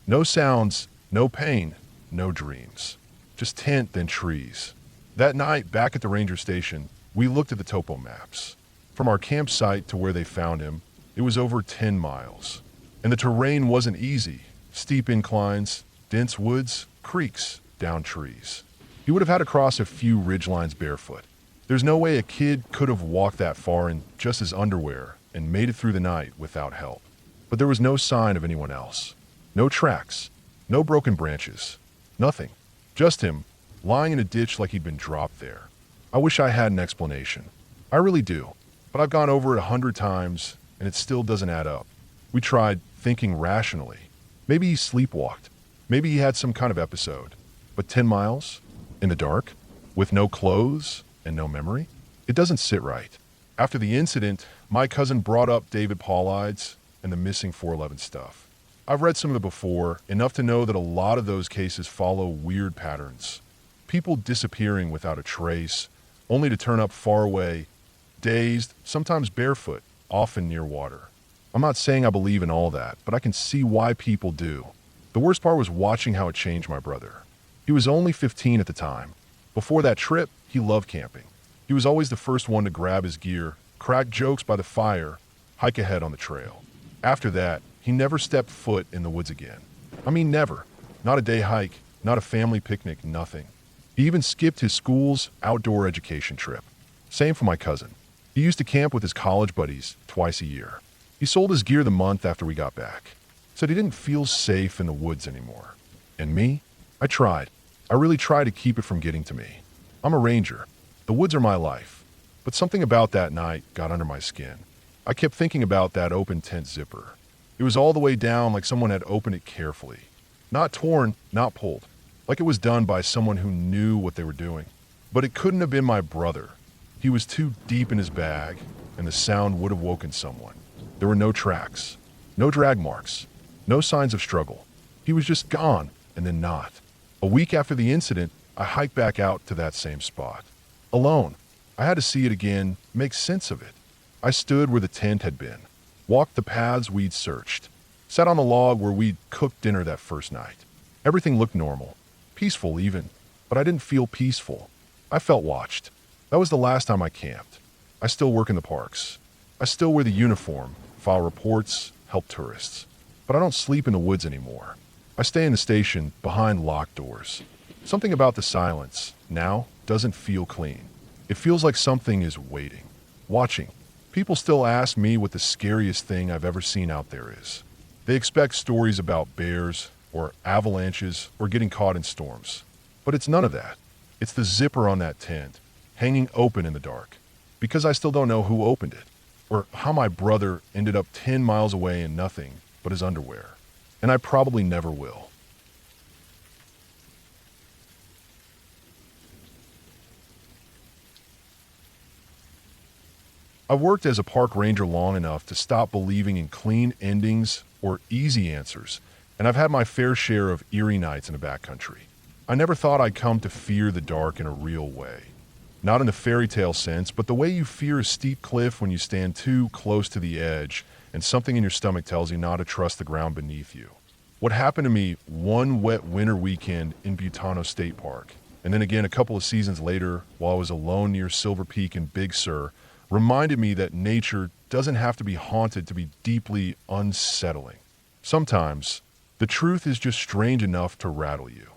No sounds, no pain, no dreams. Just tent, then trees. That night, back at the ranger station, we looked at the topo maps. From our campsite to where they found him, it was over 10 miles. And the terrain wasn't easy. Steep inclines, dense woods, creeks, down trees. He would have had to cross a few ridgelines barefoot. There's no way a kid could have walked that far in just his underwear and made it through the night without help. But there was no sign of anyone else. No tracks, no broken branches, nothing. Just him, lying in a ditch like he'd been dropped there. I wish I had an explanation. I really do. But I've gone over it 100 times, and it still doesn't add up. We tried thinking rationally. Maybe he sleepwalked. Maybe he had some kind of episode. But 10 miles? In the dark? With no clothes and no memory? It doesn't sit right. After the incident, my cousin brought up David Paulides and the missing 411 stuff. I've read some of it before, enough to know that a lot of those cases follow weird patterns. People disappearing without a trace, only to turn up far away, dazed, sometimes barefoot, often near water. I'm not saying I believe in all that, but I can see why people do. The worst part was watching how it changed my brother. He was only 15 at the time. Before that trip, he loved camping. He was always the first one to grab his gear, crack jokes by the fire, hike ahead on the trail. After that, he never stepped foot in the woods again. I mean, never. Not a day hike, not a family picnic, nothing. He even skipped his school's outdoor education trip. Same for my cousin. He used to camp with his college buddies twice a year. He sold his gear the month after we got back. Said he didn't feel safe in the woods anymore. And me? I tried. I really tried to keep it from getting to me. I'm a ranger. The woods are my life. But something about that night got under my skin. I kept thinking about that open tent zipper. It was all the way down like someone had opened it carefully. Not torn, not pulled. Like it was done by someone who knew what they were doing. But it couldn't have been my brother. He was too deep in his bag, and the sound would have woken someone. There were no tracks, no drag marks, no signs of struggle. He was just gone, and then not. A week after the incident, I hiked back out to that same spot. Alone. I had to see it again, make sense of it. I stood where the tent had been, walked the paths we'd searched, sat on the log where we'd cooked dinner that first night. Everything looked normal, peaceful even, but I didn't feel peaceful. I felt watched. That was the last time I camped. I still work in the parks. I still wear the uniform, file reports, help tourists. But I don't sleep in the woods anymore. I stay in the station behind locked doors. Something about the silence, now, doesn't feel clean. It feels like something is waiting, watching. People still ask me what the scariest thing I've ever seen out there is. They expect stories about bears, or avalanches, or getting caught in storms. But it's none of that. It's the zipper on that tent, hanging open in the dark. Because I still don't know who opened it, or how my brother ended up 10 miles away in nothing but his underwear. And I probably never will. I've worked as a park ranger long enough to stop believing in clean endings or easy answers, and I've had my fair share of eerie nights in the backcountry. I never thought I'd come to fear the dark in a real way. Not in the fairy tale sense, but the way you fear a steep cliff when you stand too close to the edge and something in your stomach tells you not to trust the ground beneath you. What happened to me one wet winter weekend in Butano State Park, and then again a couple of seasons later while I was alone near Silver Peak in Big Sur, reminded me that nature doesn't have to be haunted to be deeply unsettling. Sometimes, the truth is just strange enough to rattle you.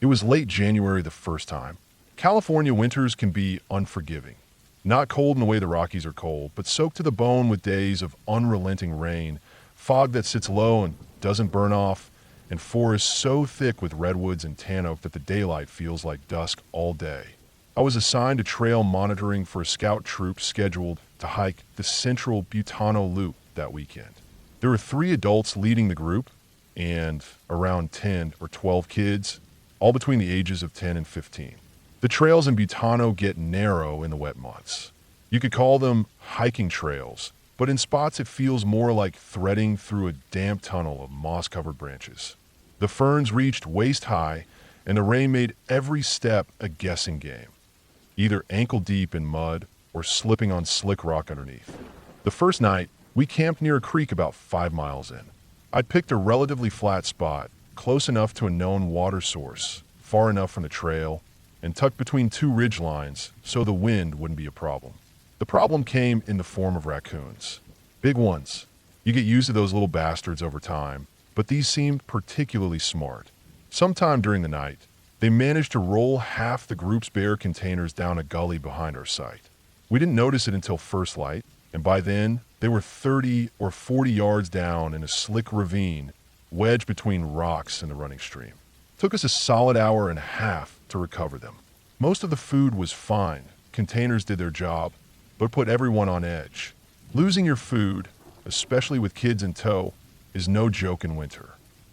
It was late January the first time. California winters can be unforgiving. Not cold in the way the Rockies are cold, but soaked to the bone with days of unrelenting rain, fog that sits low and doesn't burn off, and forests so thick with redwoods and tan oak that the daylight feels like dusk all day. I was assigned to trail monitoring for a scout troop scheduled to hike the central Butano Loop that weekend. There were 3 adults leading the group, and around 10 or 12 kids, all between the ages of 10 and 15. The trails in Butano get narrow in the wet months. You could call them hiking trails, but in spots it feels more like threading through a damp tunnel of moss-covered branches. The ferns reached waist-high, and the rain made every step a guessing game, either ankle-deep in mud or slipping on slick rock underneath. The first night, we camped near a creek about 5 miles in. I'd picked a relatively flat spot, close enough to a known water source, far enough from the trail, and tucked between two ridge lines so the wind wouldn't be a problem. The problem came in the form of raccoons. Big ones. You get used to those little bastards over time, but these seemed particularly smart. Sometime during the night, they managed to roll half the group's bear containers down a gully behind our site. We didn't notice it until first light, and by then, they were 30 or 40 yards down in a slick ravine wedged between rocks and the running stream. It took us a solid hour and a half to recover them. Most of the food was fine, containers did their job, but put everyone on edge. Losing your food, especially with kids in tow, is no joke in winter.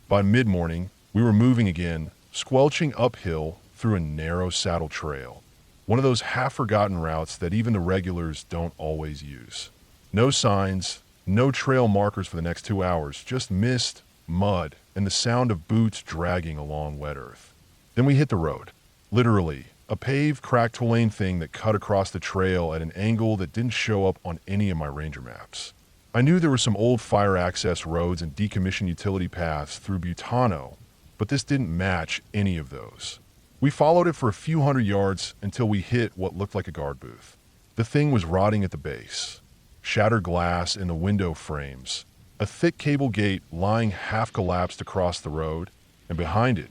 By mid-morning, we were moving again, squelching uphill through a narrow saddle trail, one of those half-forgotten routes that even the regulars don't always use. No signs, no trail markers for the next 2 hours, just mist, mud, and the sound of boots dragging along wet earth. Then we hit the road. Literally, a paved, cracked two-lane thing that cut across the trail at an angle that didn't show up on any of my ranger maps. I knew there were some old fire access roads and decommissioned utility paths through Butano, but this didn't match any of those. We followed it for a few hundred yards until we hit what looked like a guard booth. The thing was rotting at the base. Shattered glass in the window frames, a thick cable gate lying half collapsed across the road, and behind it,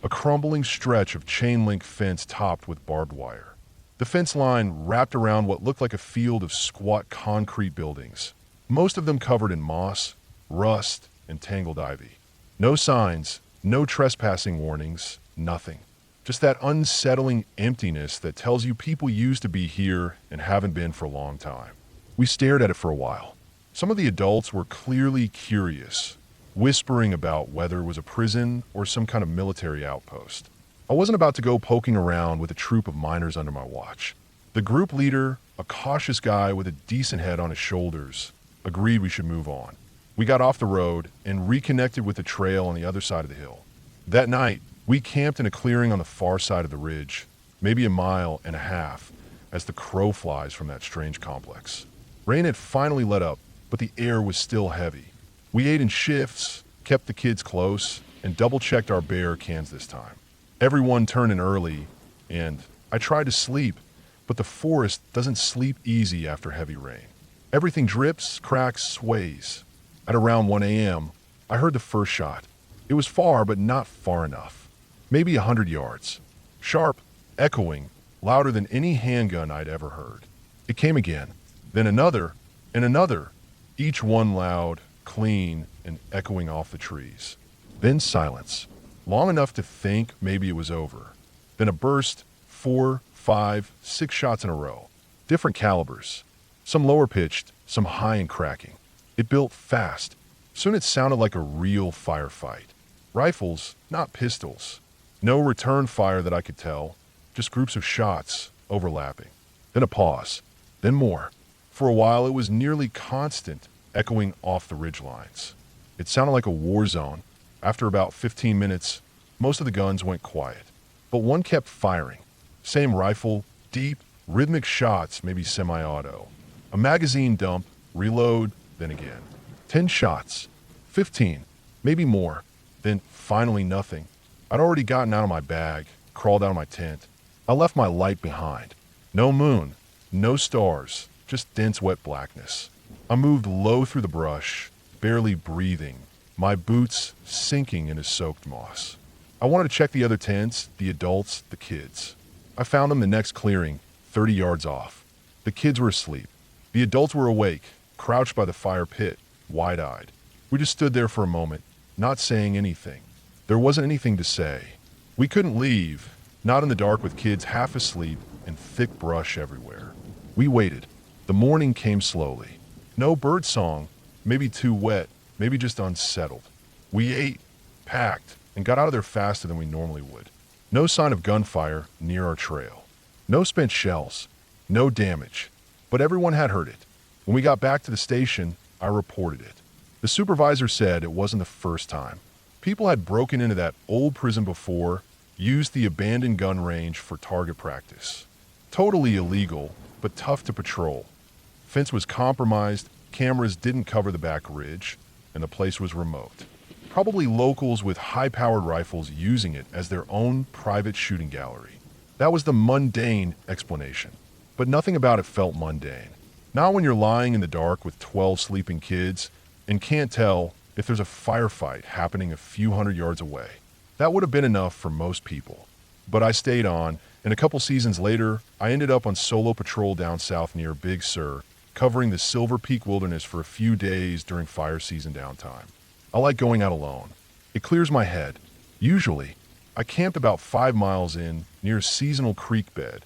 a crumbling stretch of chain-link fence topped with barbed wire. The fence line wrapped around what looked like a field of squat concrete buildings, most of them covered in moss, rust, and tangled ivy. No signs, no trespassing warnings, nothing. Just that unsettling emptiness that tells you people used to be here and haven't been for a long time. We stared at it for a while. Some of the adults were clearly curious, whispering about whether it was a prison or some kind of military outpost. I wasn't about to go poking around with a troop of miners under my watch. The group leader, a cautious guy with a decent head on his shoulders, agreed we should move on. We got off the road and reconnected with the trail on the other side of the hill. That night, we camped in a clearing on the far side of the ridge, maybe 1.5 miles, as the crow flies from that strange complex. Rain had finally let up, but the air was still heavy. We ate in shifts, kept the kids close, and double-checked our bear cans this time. Everyone turned in early, and I tried to sleep, but the forest doesn't sleep easy after heavy rain. Everything drips, cracks, sways. At around 1 a.m., I heard the first shot. It was far, but not far enough. Maybe 100 yards. Sharp, echoing, louder than any handgun I'd ever heard. It came again, then another, and another, each one loud, clean, and echoing off the trees. Then silence, long enough to think maybe it was over. Then a burst, 4, 5, 6 shots in a row. Different calibers. Some lower pitched, some high and cracking. It built fast. Soon it sounded like a real firefight. Rifles, not pistols. No return fire that I could tell, just groups of shots, overlapping. Then a pause, then more. For a while it was nearly constant, echoing off the ridge lines. It sounded like a war zone. After about 15 minutes, most of the guns went quiet. But one kept firing. Same rifle, deep, rhythmic shots, maybe semi-auto. A magazine dump, reload, then again. 10 shots, 15, maybe more. Then finally nothing. I'd already gotten out of my bag, crawled out of my tent. I left my light behind. No moon, no stars, just dense wet blackness. I moved low through the brush, barely breathing, my boots sinking into soaked moss. I wanted to check the other tents, the adults, the kids. I found them the next clearing, 30 yards off. The kids were asleep. The adults were awake, crouched by the fire pit, wide-eyed. We just stood there for a moment, not saying anything. There wasn't anything to say. We couldn't leave, not in the dark with kids half asleep and thick brush everywhere. We waited. The morning came slowly. No bird song, maybe too wet, maybe just unsettled. We ate, packed, and got out of there faster than we normally would. No sign of gunfire near our trail. No spent shells. No damage. But everyone had heard it. When we got back to the station, I reported it. The supervisor said it wasn't the first time. People had broken into that old prison before, used the abandoned gun range for target practice. Totally illegal, but tough to patrol. Fence was compromised, cameras didn't cover the back ridge, and the place was remote. Probably locals with high-powered rifles using it as their own private shooting gallery. That was the mundane explanation. But nothing about it felt mundane. Not when you're lying in the dark with 12 sleeping kids and can't tell if there's a firefight happening a few hundred yards away. That would have been enough for most people. But I stayed on, and a couple seasons later, I ended up on solo patrol down south near Big Sur, covering the Silver Peak Wilderness for a few days during fire season downtime. I like going out alone. It clears my head. Usually, I camped about 5 miles in, near a seasonal creek bed,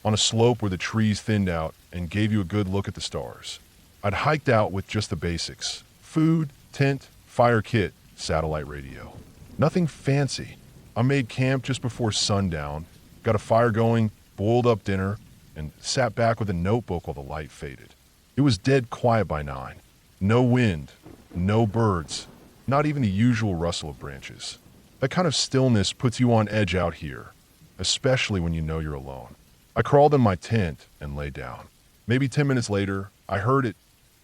on a slope where the trees thinned out and gave you a good look at the stars. I'd hiked out with just the basics: food, tent, fire kit, satellite radio. Nothing fancy. I made camp just before sundown, got a fire going, boiled up dinner, and sat back with a notebook while the light faded. It was dead quiet by 9. No wind, no birds, not even the usual rustle of branches. That kind of stillness puts you on edge out here, especially when you know you're alone. I crawled in my tent and lay down. Maybe 10 minutes later, I heard it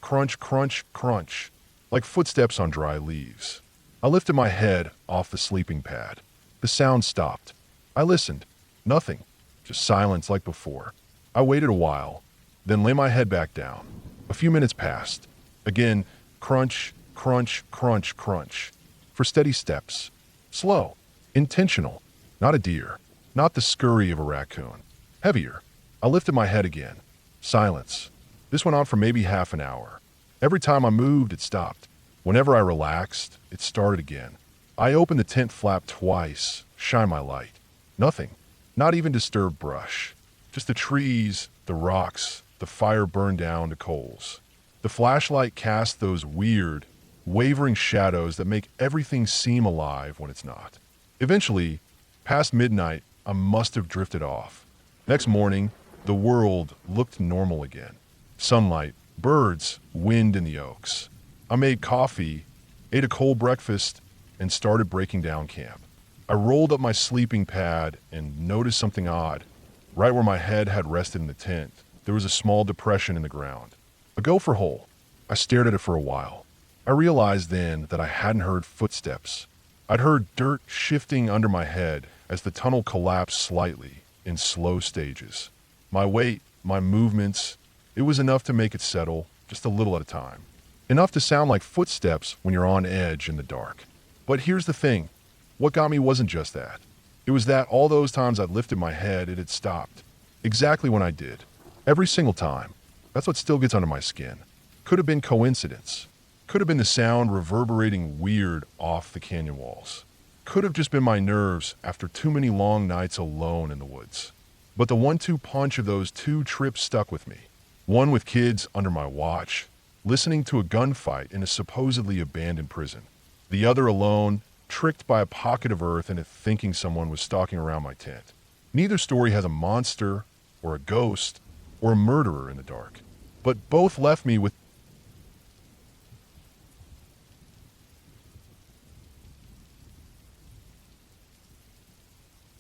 crunch, crunch, crunch, like footsteps on dry leaves. I lifted my head off the sleeping pad. The sound stopped. I listened. Nothing. Just silence like before. I waited a while, then lay my head back down. A few minutes passed. Again, crunch, crunch, crunch, crunch. For steady steps. Slow. Intentional. Not a deer. Not the scurry of a raccoon. Heavier. I lifted my head again. Silence. This went on for maybe half an hour. Every time I moved, it stopped. Whenever I relaxed, it started again. I opened the tent flap twice, shine my light. Nothing. Not even disturbed brush. Just the trees, the rocks, the fire burned down to coals. The flashlight cast those weird, wavering shadows that make everything seem alive when it's not. Eventually, past midnight, I must have drifted off. Next morning, the world looked normal again. Sunlight, birds, wind in the oaks. I made coffee, ate a cold breakfast, and started breaking down camp. I rolled up my sleeping pad and noticed something odd. Right where my head had rested in the tent, there was a small depression in the ground. A gopher hole. I stared at it for a while. I realized then that I hadn't heard footsteps. I'd heard dirt shifting under my head as the tunnel collapsed slightly in slow stages. My weight, my movements, it was enough to make it settle just a little at a time. Enough to sound like footsteps when you're on edge in the dark. But here's the thing. What got me wasn't just that. It was that all those times I'd lifted my head, it had stopped. Exactly when I did. Every single time. That's what still gets under my skin. Could have been coincidence. Could have been the sound reverberating weird off the canyon walls. Could have just been my nerves after too many long nights alone in the woods. But the 1-2 punch of those 2 trips stuck with me. One with kids under my watch, listening to a gunfight in a supposedly abandoned prison. The other alone, tricked by a pocket of earth and it thinking someone was stalking around my tent. Neither story has a monster or a ghost or a murderer in the dark. But both left me with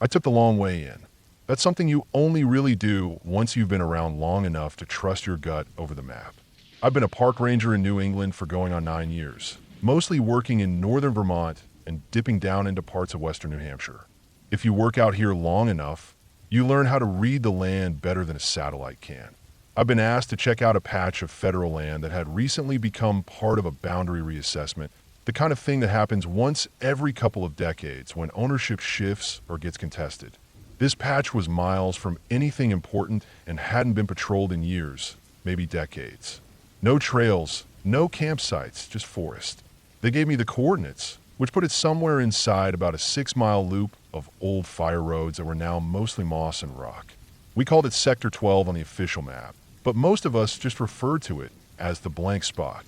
I took the long way in. That's something you only really do once you've been around long enough to trust your gut over the map. I've been a park ranger in New England for going on 9 years, mostly working in northern Vermont and dipping down into parts of western New Hampshire. If you work out here long enough, you learn how to read the land better than a satellite can. I've been asked to check out a patch of federal land that had recently become part of a boundary reassessment, the kind of thing that happens once every couple of decades when ownership shifts or gets contested. This patch was miles from anything important and hadn't been patrolled in years, maybe decades. No trails, no campsites, just forest. They gave me the coordinates, which put it somewhere inside about a 6-mile loop of old fire roads that were now mostly moss and rock. We called it Sector 12 on the official map, but most of us just referred to it as the blank spot.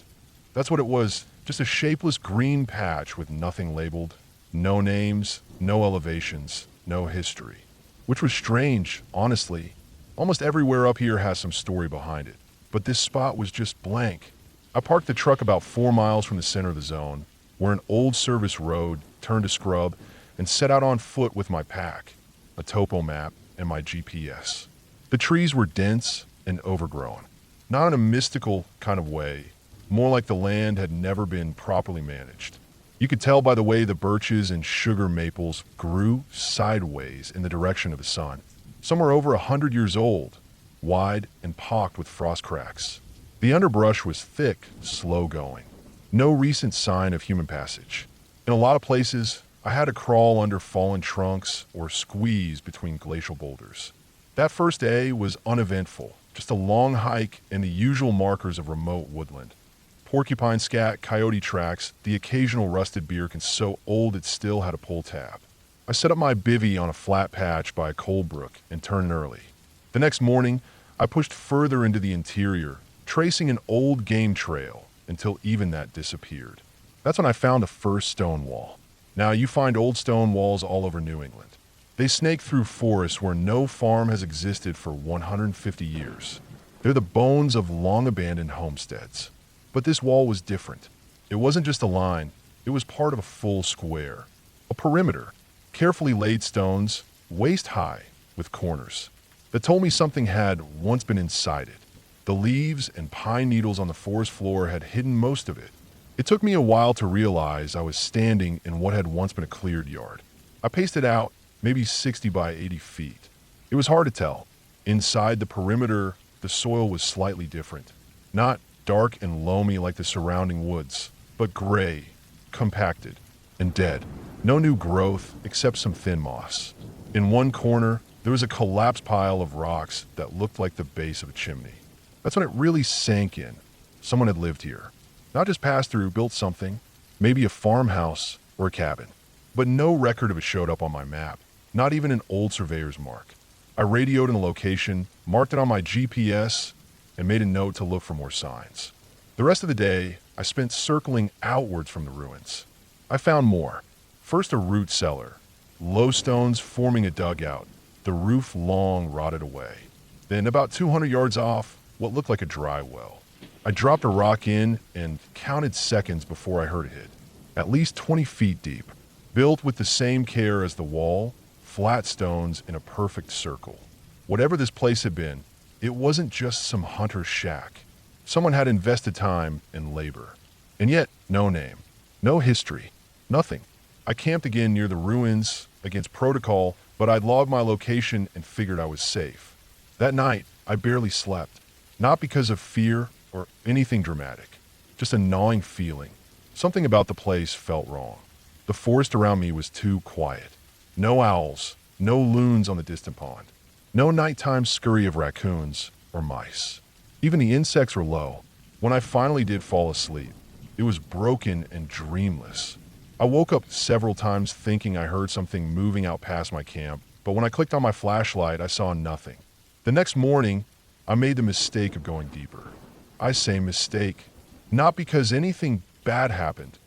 That's what it was, just a shapeless green patch with nothing labeled, No names, no elevations, no history. Which was strange, honestly. Almost everywhere up here has some story behind it. But this spot was just blank. I parked the truck about 4 miles from the center of the zone, where an old service road turned to scrub, and set out on foot with my pack, a topo map, and my GPS. The trees were dense and overgrown. Not in a mystical kind of way, more like the land had never been properly managed. You could tell by the way the birches and sugar maples grew sideways in the direction of the sun. Some were over 100 years old, wide and pocked with frost cracks. The underbrush was thick, slow-going. No recent sign of human passage. In a lot of places, I had to crawl under fallen trunks or squeeze between glacial boulders. That first day was uneventful, just a long hike and the usual markers of remote woodland. Porcupine scat, coyote tracks, the occasional rusted beacon so old it still had a pull tab. I set up my bivvy on a flat patch by a cold brook and turned early. The next morning, I pushed further into the interior, tracing an old game trail until even that disappeared. That's when I found a first stone wall. Now, you find old stone walls all over New England. They snake through forests where no farm has existed for 150 years. They're the bones of long-abandoned homesteads. But this wall was different. It wasn't just a line, it was part of a full square. A perimeter, carefully laid stones, waist-high, with corners, that told me something had once been inside it. The leaves and pine needles on the forest floor had hidden most of it. It took me a while to realize I was standing in what had once been a cleared yard. I paced it out, maybe 60 by 80 feet. It was hard to tell. Inside the perimeter, the soil was slightly different. Not dark and loamy like the surrounding woods, but gray, compacted, and dead. No new growth except some thin moss. In one corner, there was a collapsed pile of rocks that looked like the base of a chimney. That's when it really sank in. Someone had lived here. Not just passed through, built something, maybe a farmhouse or a cabin. But no record of it showed up on my map, not even an old surveyor's mark. I radioed in the location, marked it on my GPS, and made a note to look for more signs. The rest of the day, I spent circling outwards from the ruins. I found more. First, a root cellar. Low stones forming a dugout, the roof long rotted away. Then, about 200 yards off, what looked like a dry well. I dropped a rock in and counted seconds before I heard it hit. At least 20 feet deep. Built with the same care as the wall, flat stones in a perfect circle. Whatever this place had been, it wasn't just some hunter's shack. Someone had invested time and labor. And yet, no name, no history, nothing. I camped again near the ruins, against protocol, but I'd logged my location and figured I was safe. That night, I barely slept. Not because of fear or anything dramatic, just a gnawing feeling. Something about the place felt wrong. The forest around me was too quiet. No owls, no loons on the distant pond. No nighttime scurry of raccoons or mice. Even the insects were low. When I finally did fall asleep, it was broken and dreamless. I woke up several times thinking I heard something moving out past my camp, but when I clicked on my flashlight, I saw nothing. The next morning, I made the mistake of going deeper. I say mistake, not because anything bad happened,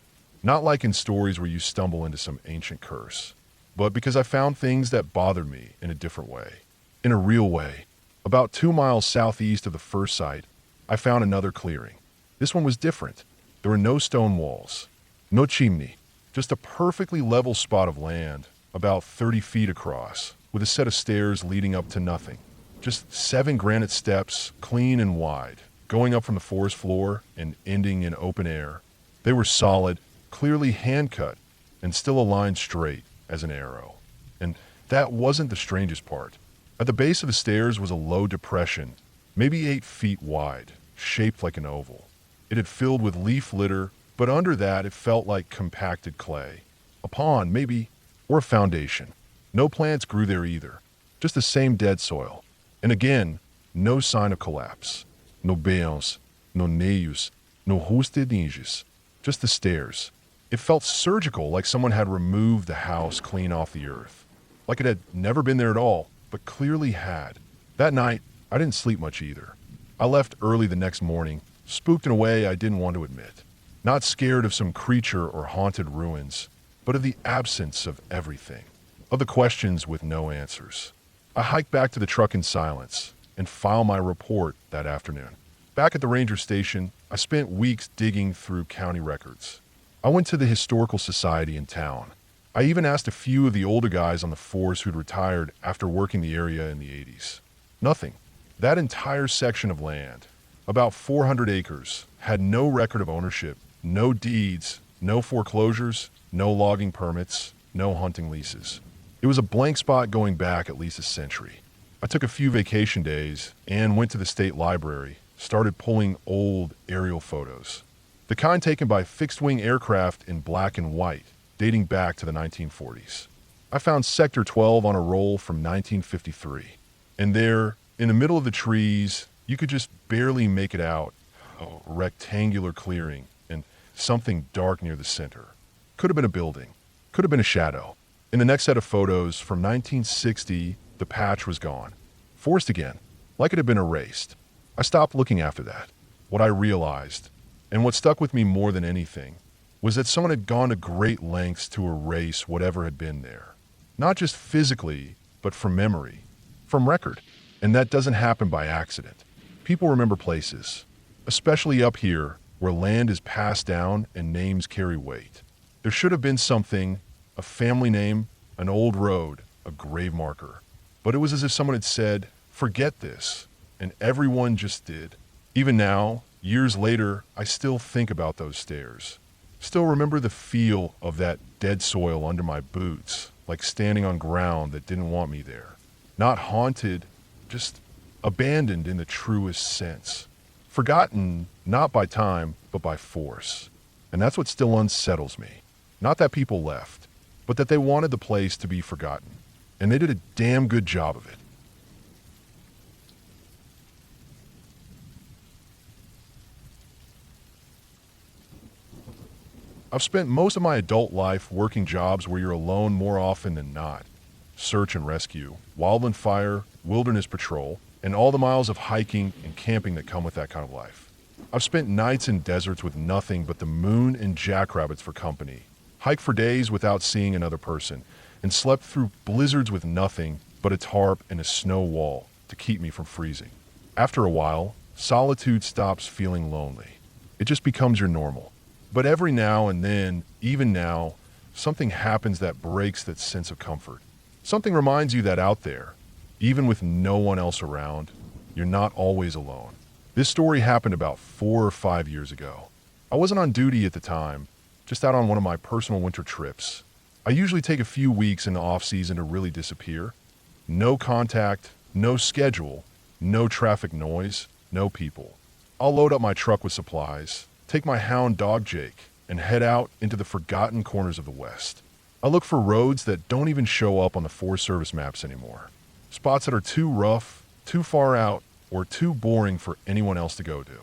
not like in stories where you stumble into some ancient curse, but because I found things that bothered me in a different way. In a real way. About 2 miles southeast of the first site, I found another clearing. This one was different. There were no stone walls, no chimney, just a perfectly level spot of land, about 30 feet across, with a set of stairs leading up to nothing. Just 7 granite steps, clean and wide, going up from the forest floor and ending in open air. They were solid, clearly hand-cut, and still aligned straight as an arrow. And that wasn't the strangest part. At the base of the stairs was a low depression, maybe 8 feet wide, shaped like an oval. It had filled with leaf litter, but under that it felt like compacted clay. A pond, maybe, or a foundation. No plants grew there either, just the same dead soil. And again, no sign of collapse. No beams, no nails, no hostedinges, just the stairs. It felt surgical, like someone had removed the house clean off the earth. Like it had never been there at all, but clearly had. That night, I didn't sleep much either. I left early the next morning, spooked in a way I didn't want to admit. Not scared of some creature or haunted ruins, but of the absence of everything, of the questions with no answers. I hiked back to the truck in silence and filed my report that afternoon. Back at the ranger station, I spent weeks digging through county records. I went to the historical society in town. I even asked a few of the older guys on the force who'd retired after working the area in the 80s. Nothing. That entire section of land, about 400 acres, had no record of ownership, no deeds, no foreclosures, no logging permits, no hunting leases. It was a blank spot going back at least a century. I took a few vacation days and went to the state library, started pulling old aerial photos. The kind taken by fixed-wing aircraft in black and white, dating back to the 1940s. I found Sector 12 on a roll from 1953. And there, in the middle of the trees, you could just barely make it out, a rectangular clearing and something dark near the center. Could have been a building, could have been a shadow. In the next set of photos from 1960, the patch was gone. Forest again, like it had been erased. I stopped looking after that. What I realized, and what stuck with me more than anything, was that someone had gone to great lengths to erase whatever had been there. Not just physically, but from memory, from record. And that doesn't happen by accident. People remember places, especially up here, where land is passed down and names carry weight. There should have been something, a family name, an old road, a grave marker. But it was as if someone had said, forget this, and everyone just did. Even now, years later, I still think about those stairs. Still remember the feel of that dead soil under my boots, like standing on ground that didn't want me there. Not haunted, just abandoned in the truest sense. Forgotten, not by time, but by force. And that's what still unsettles me. Not that people left, but that they wanted the place to be forgotten. And they did a damn good job of it. I've spent most of my adult life working jobs where you're alone more often than not. Search and rescue, wildland fire, wilderness patrol, and all the miles of hiking and camping that come with that kind of life. I've spent nights in deserts with nothing but the moon and jackrabbits for company, hiked for days without seeing another person, and slept through blizzards with nothing but a tarp and a snow wall to keep me from freezing. After a while, solitude stops feeling lonely. It just becomes your normal. But every now and then, even now, something happens that breaks that sense of comfort. Something reminds you that out there, even with no one else around, you're not always alone. This story happened about 4 or 5 years ago. I wasn't on duty at the time, just out on one of my personal winter trips. I usually take a few weeks in the off-season to really disappear. No contact, no schedule, no traffic noise, no people. I'll load up my truck with supplies, take my hound dog Jake, and head out into the forgotten corners of the West. I look for roads that don't even show up on the Forest Service maps anymore. Spots that are too rough, too far out, or too boring for anyone else to go to.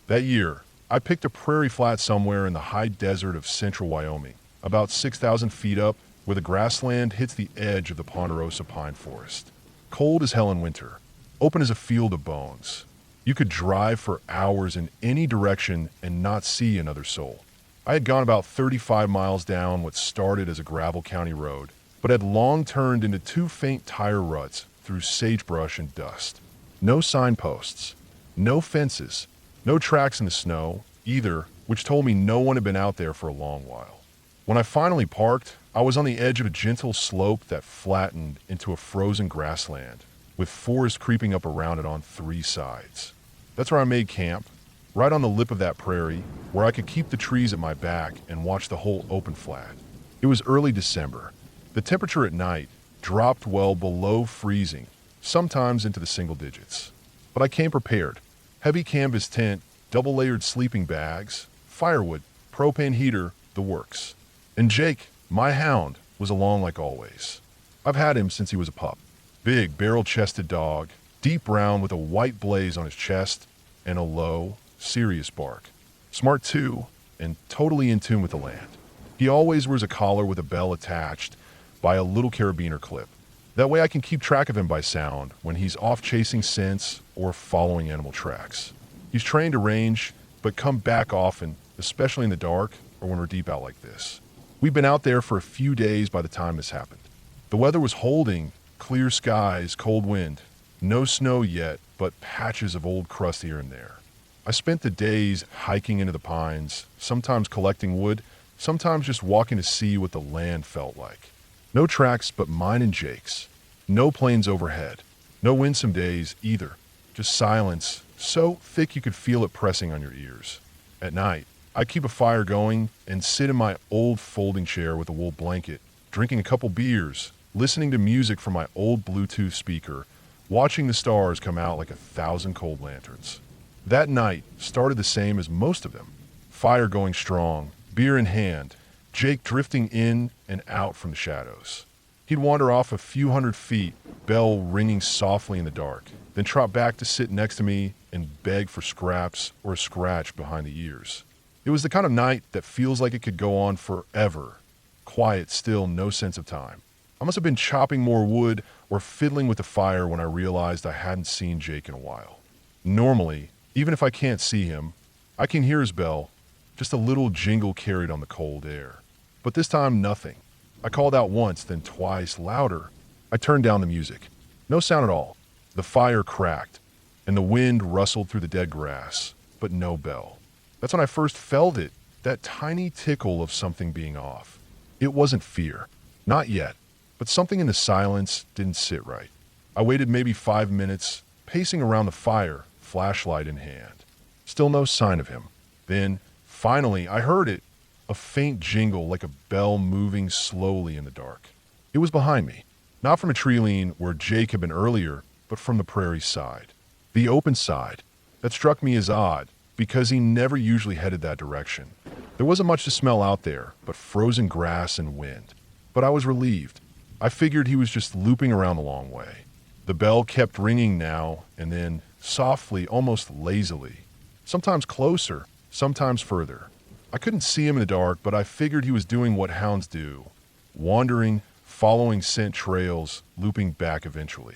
That year, I picked a prairie flat somewhere in the high desert of central Wyoming, about 6,000 feet up, where the grassland hits the edge of the ponderosa pine forest. Cold as hell in winter, open as a field of bones. You could drive for hours in any direction and not see another soul. I had gone about 35 miles down what started as a gravel county road, but had long turned into 2 faint tire ruts through sagebrush and dust. No signposts, no fences, no tracks in the snow, either, which told me no one had been out there for a long while. When I finally parked, I was on the edge of a gentle slope that flattened into a frozen grassland, with forest creeping up around it on 3 sides. That's where I made camp, right on the lip of that prairie, where I could keep the trees at my back and watch the whole open flat. It was early December. The temperature at night dropped well below freezing, sometimes into the single digits. But I came prepared. Heavy canvas tent, double-layered sleeping bags, firewood, propane heater, the works. And Jake, my hound, was along like always. I've had him since he was a pup. Big, barrel-chested dog, deep brown with a white blaze on his chest, and a low, serious bark. Smart too, and totally in tune with the land. He always wears a collar with a bell attached by a little carabiner clip. That way I can keep track of him by sound when he's off chasing scents or following animal tracks. He's trained to range, but come back often, especially in the dark or when we're deep out like this. We'd been out there for a few days by the time this happened. The weather was holding, clear skies, cold wind. No snow yet, but patches of old crust here and there. I spent the days hiking into the pines, sometimes collecting wood, sometimes just walking to see what the land felt like. No tracks but mine and Jake's. No planes overhead. No wind some days either. Just silence, so thick you could feel it pressing on your ears. At night, I'd keep a fire going and sit in my old folding chair with a wool blanket, drinking a couple beers, listening to music from my old Bluetooth speaker, watching the stars come out like 1,000 cold lanterns. That night started the same as most of them. Fire going strong, beer in hand, Jake drifting in and out from the shadows. He'd wander off a few hundred feet, bell ringing softly in the dark, then trot back to sit next to me and beg for scraps or a scratch behind the ears. It was the kind of night that feels like it could go on forever. Quiet, still, no sense of time. I must have been chopping more wood or fiddling with the fire when I realized I hadn't seen Jake in a while. Normally, even if I can't see him, I can hear his bell, just a little jingle carried on the cold air. But this time, nothing. I called out once, then twice, louder. I turned down the music. No sound at all. The fire cracked, and the wind rustled through the dead grass, but no bell. That's when I first felt it, that tiny tickle of something being off. It wasn't fear. Not yet. But something in the silence didn't sit right. I waited maybe 5 minutes, pacing around the fire, flashlight in hand. Still no sign of him. Then, finally, I heard it. A faint jingle like a bell moving slowly in the dark. It was behind me. Not from a tree lean where Jake had been earlier, but from the prairie side. The open side. That struck me as odd, because he never usually headed that direction. There wasn't much to smell out there, but frozen grass and wind. But I was relieved. I figured he was just looping around the long way. The bell kept ringing now and then, softly, almost lazily. Sometimes closer, sometimes further. I couldn't see him in the dark, but I figured he was doing what hounds do. Wandering, following scent trails, looping back eventually.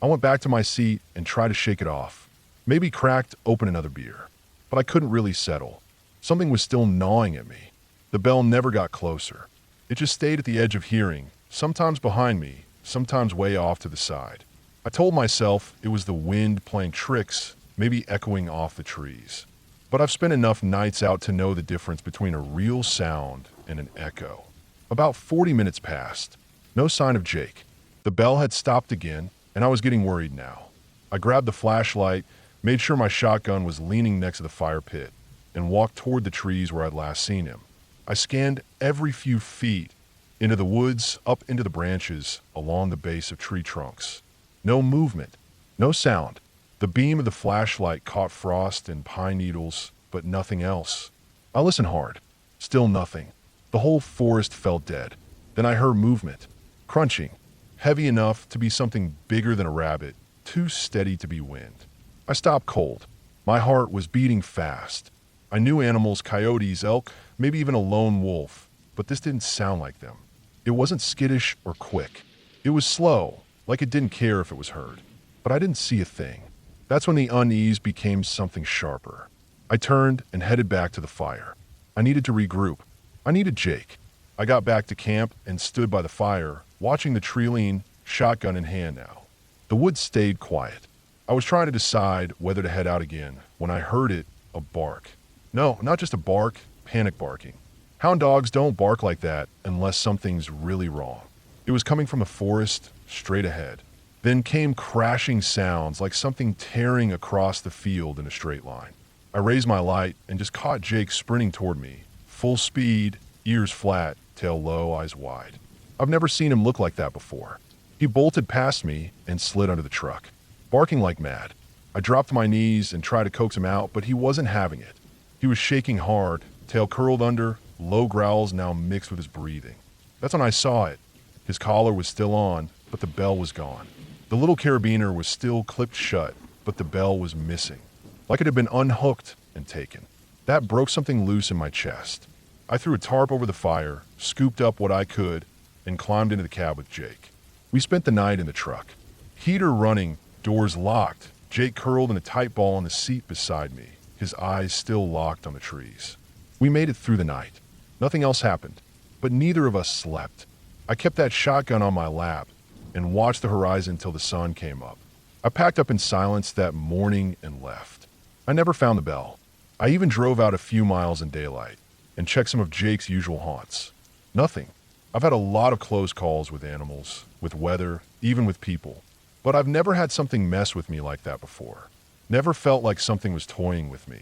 I went back to my seat and tried to shake it off. Maybe cracked open another beer. But I couldn't really settle. Something was still gnawing at me. The bell never got closer. It just stayed at the edge of hearing, sometimes behind me, sometimes way off to the side. I told myself it was the wind playing tricks, maybe echoing off the trees. But I've spent enough nights out to know the difference between a real sound and an echo. About 40 minutes passed. No sign of Jake. The bell had stopped again, and I was getting worried now. I grabbed the flashlight, made sure my shotgun was leaning next to the fire pit, and walked toward the trees where I'd last seen him. I scanned every few feet, into the woods, up into the branches, along the base of tree trunks. No movement, no sound. The beam of the flashlight caught frost and pine needles, but nothing else. I listened hard. Still nothing. The whole forest felt dead. Then I heard movement. Crunching. Heavy enough to be something bigger than a rabbit, too steady to be wind. I stopped cold. My heart was beating fast. I knew animals, coyotes, elk, maybe even a lone wolf, but this didn't sound like them. It wasn't skittish or quick. It was slow, like it didn't care if it was heard. But I didn't see a thing. That's when the unease became something sharper. I turned and headed back to the fire. I needed to regroup. I needed Jake. I got back to camp and stood by the fire, watching the tree lean, shotgun in hand now. The woods stayed quiet. I was trying to decide whether to head out again when I heard it, a bark. No, not just a bark, panic barking. Hound dogs don't bark like that unless something's really wrong. It was coming from the forest, straight ahead. Then came crashing sounds like something tearing across the field in a straight line. I raised my light and just caught Jake sprinting toward me, full speed, ears flat, tail low, eyes wide. I've never seen him look like that before. He bolted past me and slid under the truck, barking like mad. I dropped to my knees and tried to coax him out, but he wasn't having it. He was shaking hard, tail curled under, low growls now mixed with his breathing. That's when I saw it. His collar was still on, but the bell was gone. The little carabiner was still clipped shut, but the bell was missing, like it had been unhooked and taken. That broke something loose in my chest. I threw a tarp over the fire, scooped up what I could, and climbed into the cab with Jake. We spent the night in the truck. Heater running, doors locked, Jake curled in a tight ball on the seat beside me, his eyes still locked on the trees. We made it through the night. Nothing else happened. But neither of us slept. I kept that shotgun on my lap and watched the horizon till the sun came up. I packed up in silence that morning and left. I never found the bell. I even drove out a few miles in daylight and checked some of Jake's usual haunts. Nothing. I've had a lot of close calls with animals, with weather, even with people. But I've never had something mess with me like that before. Never felt like something was toying with me.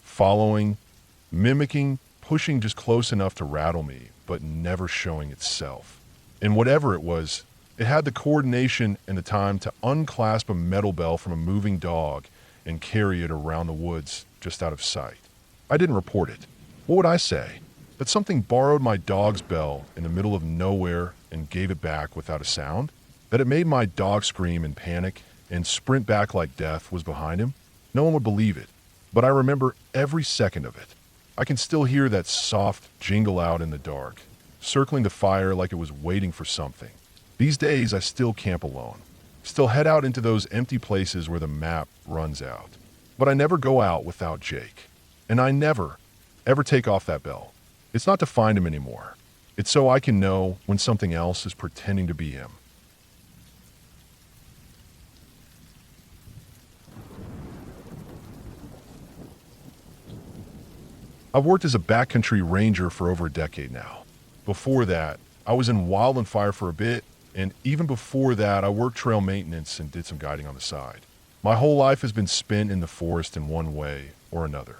Following, mimicking, pushing just close enough to rattle me, but never showing itself. And whatever it was, it had the coordination and the time to unclasp a metal bell from a moving dog and carry it around the woods just out of sight. I didn't report it. What would I say? That something borrowed my dog's bell in the middle of nowhere and gave it back without a sound? That it made my dog scream in panic and sprint back like death was behind him? No one would believe it, but I remember every second of it. I can still hear that soft jingle out in the dark, circling the fire like it was waiting for something. These days, I still camp alone, still head out into those empty places where the map runs out. But I never go out without Jake. And I never, ever take off that bell. It's not to find him anymore. It's so I can know when something else is pretending to be him. I've worked as a backcountry ranger for over a decade now. Before that, I was in wildland fire for a bit, and even before that, I worked trail maintenance and did some guiding on the side. My whole life has been spent in the forest in one way or another.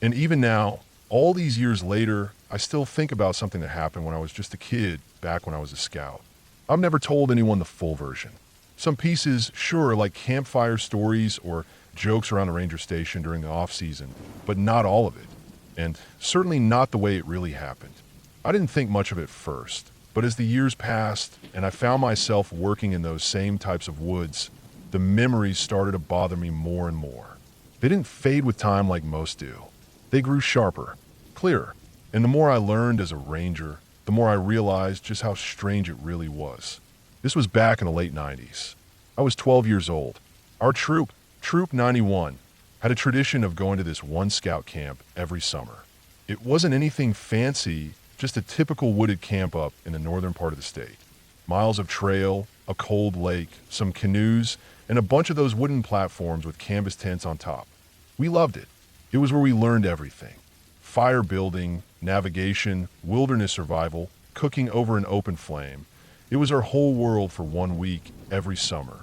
And even now, all these years later, I still think about something that happened when I was just a kid back when I was a scout. I've never told anyone the full version. Some pieces, sure, like campfire stories or jokes around the ranger station during the off-season, but not all of it. And certainly not the way it really happened. I didn't think much of it first, but as the years passed and I found myself working in those same types of woods, the memories started to bother me more and more. They didn't fade with time like most do. They grew sharper, clearer, and the more I learned as a ranger, the more I realized just how strange it really was. This was back in the late 90s. I was 12 years old. Our troop, Troop 91, had a tradition of going to this one scout camp every summer. It wasn't anything fancy, just a typical wooded camp up in the northern part of the state. Miles of trail, a cold lake, some canoes, and a bunch of those wooden platforms with canvas tents on top. We loved it. It was where we learned everything. Fire building, navigation, wilderness survival, cooking over an open flame. It was our whole world for 1 week every summer.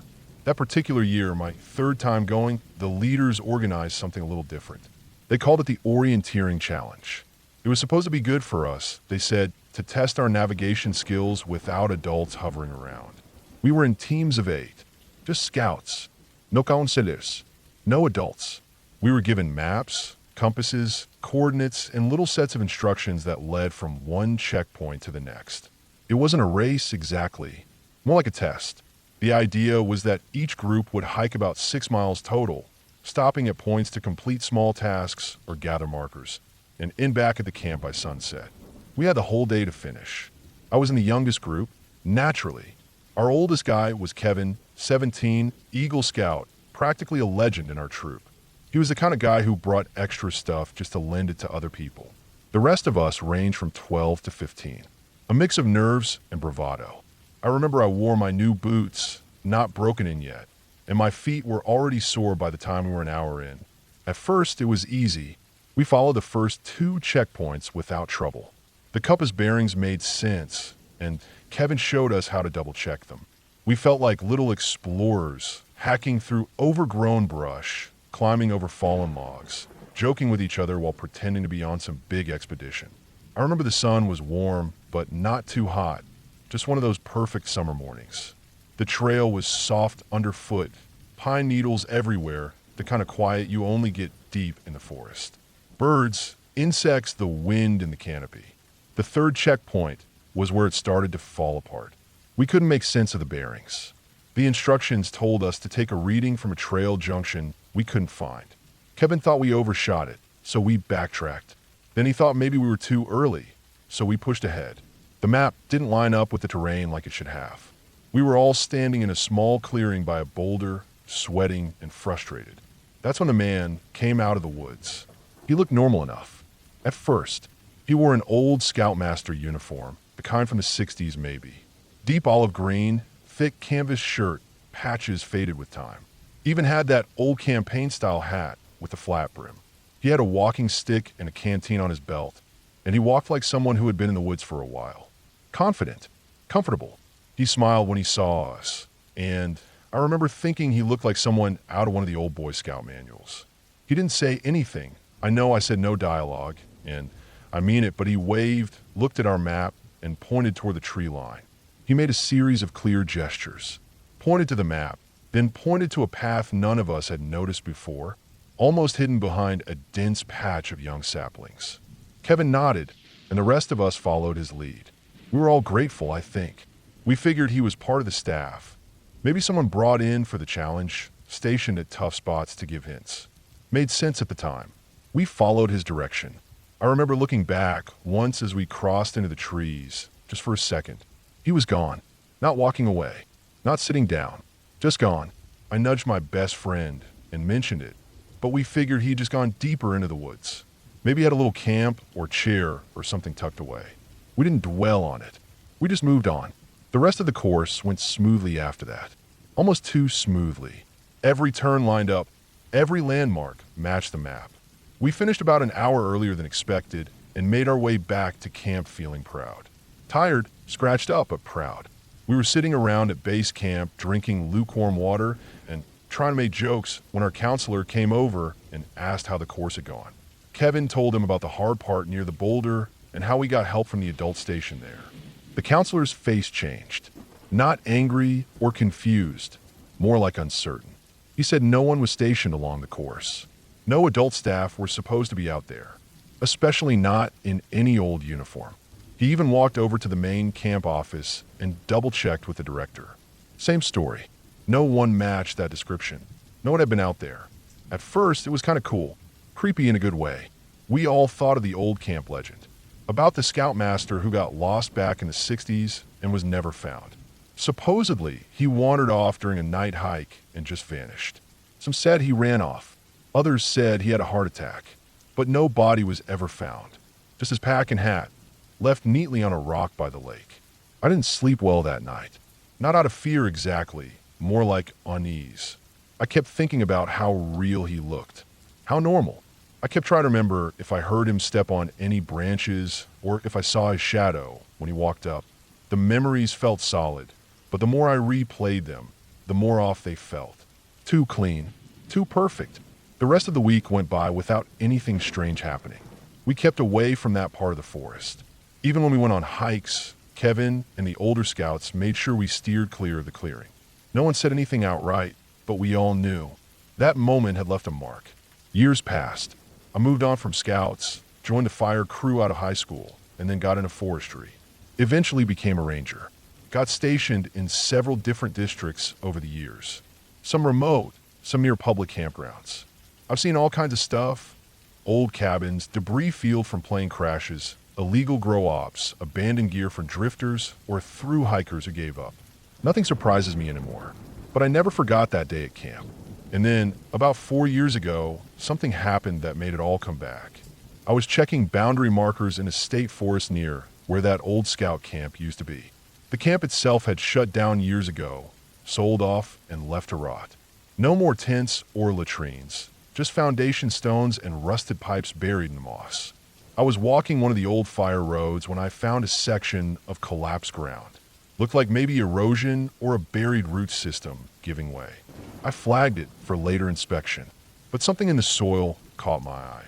That particular year, my third time going, the leaders organized something a little different. They called it the Orienteering Challenge. It was supposed to be good for us, they said, to test our navigation skills without adults hovering around. We were in teams of 8, just scouts, no counselors, no adults. We were given maps, compasses, coordinates, and little sets of instructions that led from one checkpoint to the next. It wasn't a race exactly, more like a test. The idea was that each group would hike about 6 miles total, stopping at points to complete small tasks or gather markers, and end back at the camp by sunset. We had the whole day to finish. I was in the youngest group, naturally. Our oldest guy was Kevin, 17, Eagle Scout, practically a legend in our troop. He was the kind of guy who brought extra stuff just to lend it to other people. The rest of us ranged from 12 to 15, a mix of nerves and bravado. I remember I wore my new boots, not broken in yet, and my feet were already sore by the time we were an hour in. At first, it was easy. We followed the first 2 checkpoints without trouble. The compass bearings made sense, and Kevin showed us how to double-check them. We felt like little explorers, hacking through overgrown brush, climbing over fallen logs, joking with each other while pretending to be on some big expedition. I remember the sun was warm, but not too hot. Just one of those perfect summer mornings. The trail was soft underfoot, pine needles everywhere, the kind of quiet you only get deep in the forest. Birds, insects, the wind in the canopy. The third checkpoint was where it started to fall apart. We couldn't make sense of the bearings. The instructions told us to take a reading from a trail junction we couldn't find. Kevin thought we overshot it, so we backtracked. Then he thought maybe we were too early, so we pushed ahead. The map didn't line up with the terrain like it should have. We were all standing in a small clearing by a boulder, sweating and frustrated. That's when the man came out of the woods. He looked normal enough. At first, he wore an old Scoutmaster uniform, the kind from the 60s maybe. Deep olive green, thick canvas shirt, patches faded with time. Even had that old campaign-style hat with a flat brim. He had a walking stick and a canteen on his belt, and he walked like someone who had been in the woods for a while. Confident, comfortable. He smiled when he saw us, and I remember thinking he looked like someone out of one of the old Boy Scout manuals. He didn't say anything. I know I said no dialogue, and I mean it, but he waved, looked at our map, and pointed toward the tree line. He made a series of clear gestures, pointed to the map, then pointed to a path none of us had noticed before, almost hidden behind a dense patch of young saplings. Kevin nodded, and the rest of us followed his lead. We were all grateful, I think. We figured he was part of the staff. Maybe someone brought in for the challenge, stationed at tough spots to give hints. Made sense at the time. We followed his direction. I remember looking back once as we crossed into the trees, just for a second. He was gone, not walking away, not sitting down, just gone. I nudged my best friend and mentioned it, but we figured he'd just gone deeper into the woods. Maybe he had a little camp or chair or something tucked away. We didn't dwell on it. We just moved on. The rest of the course went smoothly after that. Almost too smoothly. Every turn lined up. Every landmark matched the map. We finished about an hour earlier than expected and made our way back to camp feeling proud. Tired, scratched up, but proud. We were sitting around at base camp drinking lukewarm water and trying to make jokes when our counselor came over and asked how the course had gone. Kevin told him about the hard part near the boulder and how we got help from the adult station there. The counselor's face changed. Not angry or confused, more like uncertain. He said no one was stationed along the course. No adult staff were supposed to be out there, especially not in any old uniform. He even walked over to the main camp office and double-checked with the director. Same story. No one matched that description. No one had been out there. At first, it was kind of cool. Creepy in a good way. We all thought of the old camp legend. About the scoutmaster who got lost back in the 60s and was never found. Supposedly, he wandered off during a night hike and just vanished. Some said he ran off. Others said he had a heart attack. But no body was ever found. Just his pack and hat, left neatly on a rock by the lake. I didn't sleep well that night. Not out of fear exactly, more like unease. I kept thinking about how real he looked. How normal. I kept trying to remember if I heard him step on any branches or if I saw his shadow when he walked up. The memories felt solid, but the more I replayed them, the more off they felt. Too clean. Too perfect. The rest of the week went by without anything strange happening. We kept away from that part of the forest. Even when we went on hikes, Kevin and the older scouts made sure we steered clear of the clearing. No one said anything outright, but we all knew. That moment had left a mark. Years passed. I moved on from scouts, joined the fire crew out of high school, and then got into forestry. Eventually became a ranger. Got stationed in several different districts over the years. Some remote, some near public campgrounds. I've seen all kinds of stuff. Old cabins, debris field from plane crashes, illegal grow ops, abandoned gear from drifters, or through hikers who gave up. Nothing surprises me anymore, but I never forgot that day at camp. And then, about 4 years ago, something happened that made it all come back. I was checking boundary markers in a state forest near where that old scout camp used to be. The camp itself had shut down years ago, sold off, and left to rot. No more tents or latrines, just foundation stones and rusted pipes buried in the moss. I was walking one of the old fire roads when I found a section of collapsed ground. Looked like maybe erosion or a buried root system giving way. I flagged it for later inspection, but something in the soil caught my eye.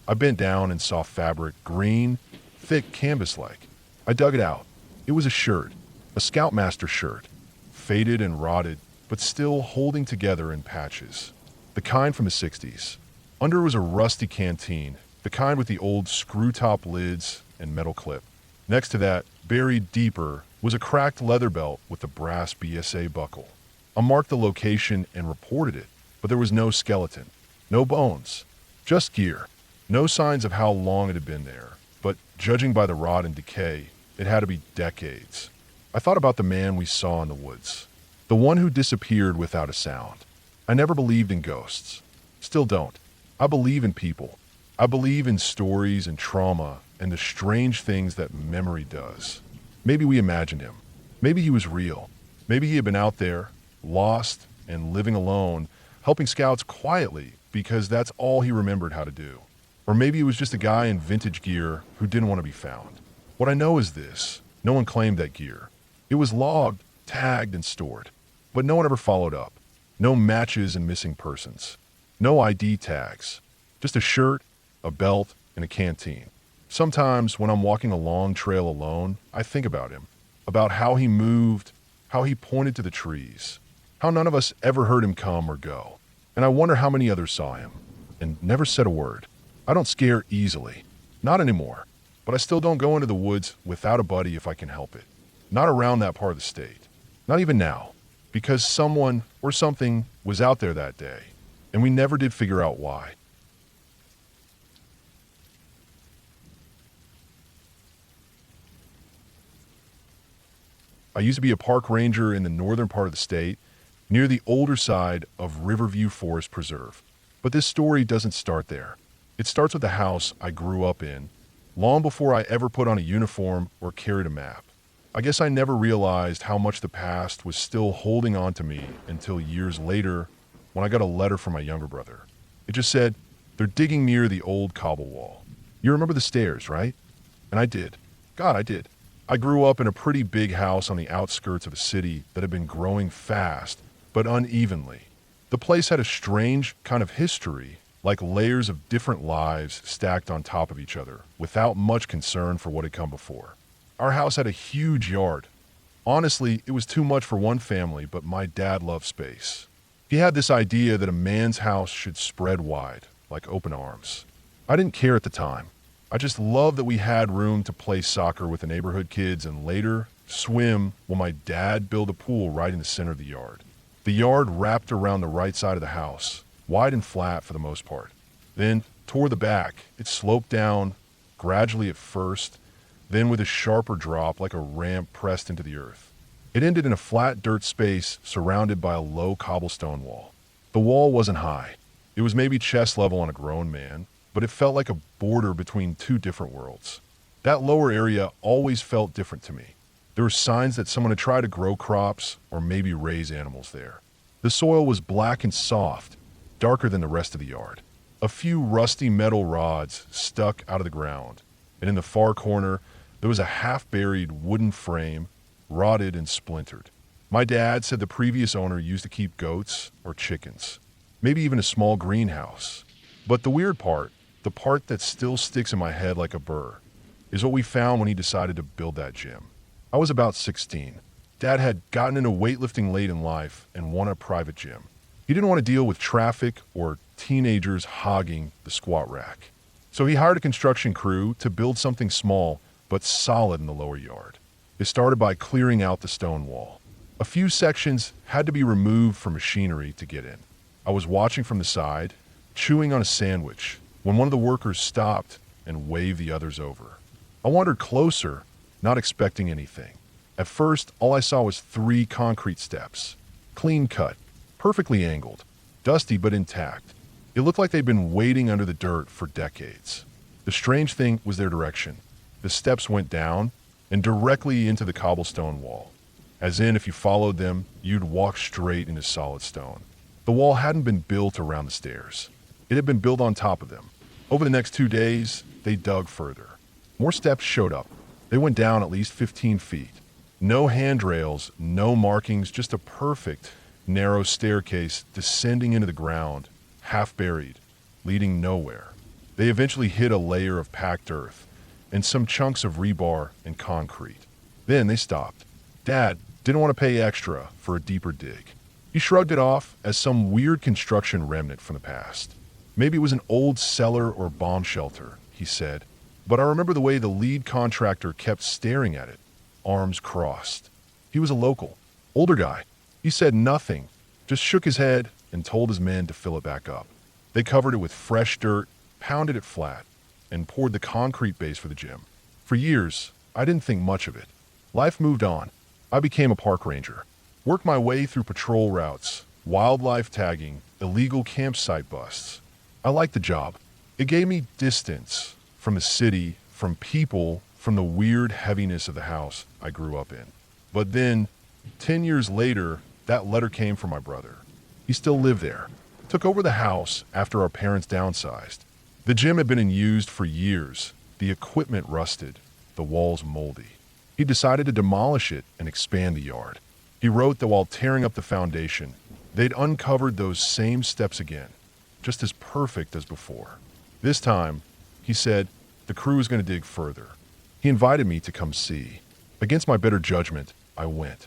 I bent down and saw fabric, green, thick, canvas-like. I dug it out. It was a shirt, a Scoutmaster shirt, faded and rotted, but still holding together in patches. The kind from the 60s. Under was a rusty canteen, the kind with the old screw-top lids and metal clip. Next to that, buried deeper, was a cracked leather belt with a brass BSA buckle. I marked the location and reported it, but there was no skeleton, no bones, just gear. No signs of how long it had been there, but judging by the rot and decay, it had to be decades. I thought about the man we saw in the woods, the one who disappeared without a sound. I never believed in ghosts. Still don't. I believe in people. I believe in stories and trauma and the strange things that memory does. Maybe we imagined him. Maybe he was real. Maybe he had been out there, lost and living alone, helping scouts quietly because that's all he remembered how to do. Or maybe he was just a guy in vintage gear who didn't want to be found. What I know is this: no one claimed that gear. It was logged, tagged, and stored. But no one ever followed up. No matches and missing persons. No ID tags. Just a shirt, a belt, and a canteen. Sometimes when I'm walking a long trail alone, I think about him. About how he moved, how he pointed to the trees, how none of us ever heard him come or go. And I wonder how many others saw him and never said a word. I don't scare easily. Not anymore. But I still don't go into the woods without a buddy if I can help it. Not around that part of the state. Not even now. Because someone or something was out there that day, and we never did figure out why. I used to be a park ranger in the northern part of the state, near the older side of Riverview Forest Preserve. But this story doesn't start there. It starts with the house I grew up in, long before I ever put on a uniform or carried a map. I guess I never realized how much the past was still holding on to me until years later when I got a letter from my younger brother. It just said, "They're digging near the old cobble wall. You remember the stairs, right?" And I did. God, I did. I grew up in a pretty big house on the outskirts of a city that had been growing fast, but unevenly. The place had a strange kind of history, like layers of different lives stacked on top of each other, without much concern for what had come before. Our house had a huge yard. Honestly, it was too much for one family, but my dad loved space. He had this idea that a man's house should spread wide, like open arms. I didn't care at the time. I just loved that we had room to play soccer with the neighborhood kids and later swim while my dad built a pool right in the center of the yard. The yard wrapped around the right side of the house, wide and flat for the most part. Then, toward the back, it sloped down, gradually at first, then with a sharper drop like a ramp pressed into the earth. It ended in a flat dirt space surrounded by a low cobblestone wall. The wall wasn't high. It was maybe chest level on a grown man, but it felt like a border between two different worlds. That lower area always felt different to me. There were signs that someone had tried to grow crops or maybe raise animals there. The soil was black and soft, darker than the rest of the yard. A few rusty metal rods stuck out of the ground, and in the far corner, there was a half-buried wooden frame, rotted and splintered. My dad said the previous owner used to keep goats or chickens, maybe even a small greenhouse. But the weird part, the part that still sticks in my head like a burr, is what we found when he decided to build that gym. I was about 16. Dad had gotten into weightlifting late in life and wanted a private gym. He didn't want to deal with traffic or teenagers hogging the squat rack. So he hired a construction crew to build something small but solid in the lower yard. It started by clearing out the stone wall. A few sections had to be removed for machinery to get in. I was watching from the side, chewing on a sandwich, when one of the workers stopped and waved the others over. I wandered closer, not expecting anything. At first, all I saw was 3 concrete steps, clean cut, perfectly angled, dusty but intact. It looked like they'd been waiting under the dirt for decades. The strange thing was their direction. The steps went down and directly into the cobblestone wall. As in, if you followed them, you'd walk straight into solid stone. The wall hadn't been built around the stairs. It had been built on top of them. Over the next 2 days, they dug further. More steps showed up. They went down at least 15 feet. No handrails, no markings, just a perfect, narrow staircase descending into the ground, half buried, leading nowhere. They eventually hit a layer of packed earth and some chunks of rebar and concrete. Then they stopped. Dad didn't want to pay extra for a deeper dig. He shrugged it off as some weird construction remnant from the past. Maybe it was an old cellar or bomb shelter, he said. But I remember the way the lead contractor kept staring at it, arms crossed. He was a local, older guy. He said nothing, just shook his head and told his men to fill it back up. They covered it with fresh dirt, pounded it flat, and poured the concrete base for the gym. For years, I didn't think much of it. Life moved on. I became a park ranger, worked my way through patrol routes, wildlife tagging, illegal campsite busts. I liked the job. It gave me distance from the city, from people, from the weird heaviness of the house I grew up in. But then, 10 years later, that letter came from my brother. He still lived there. Took over the house after our parents downsized. The gym had been in use for years. The equipment rusted, the walls moldy. He decided to demolish it and expand the yard. He wrote that while tearing up the foundation, they'd uncovered those same steps again, just as perfect as before. This time, he said, the crew was going to dig further. He invited me to come see. Against my better judgment, I went.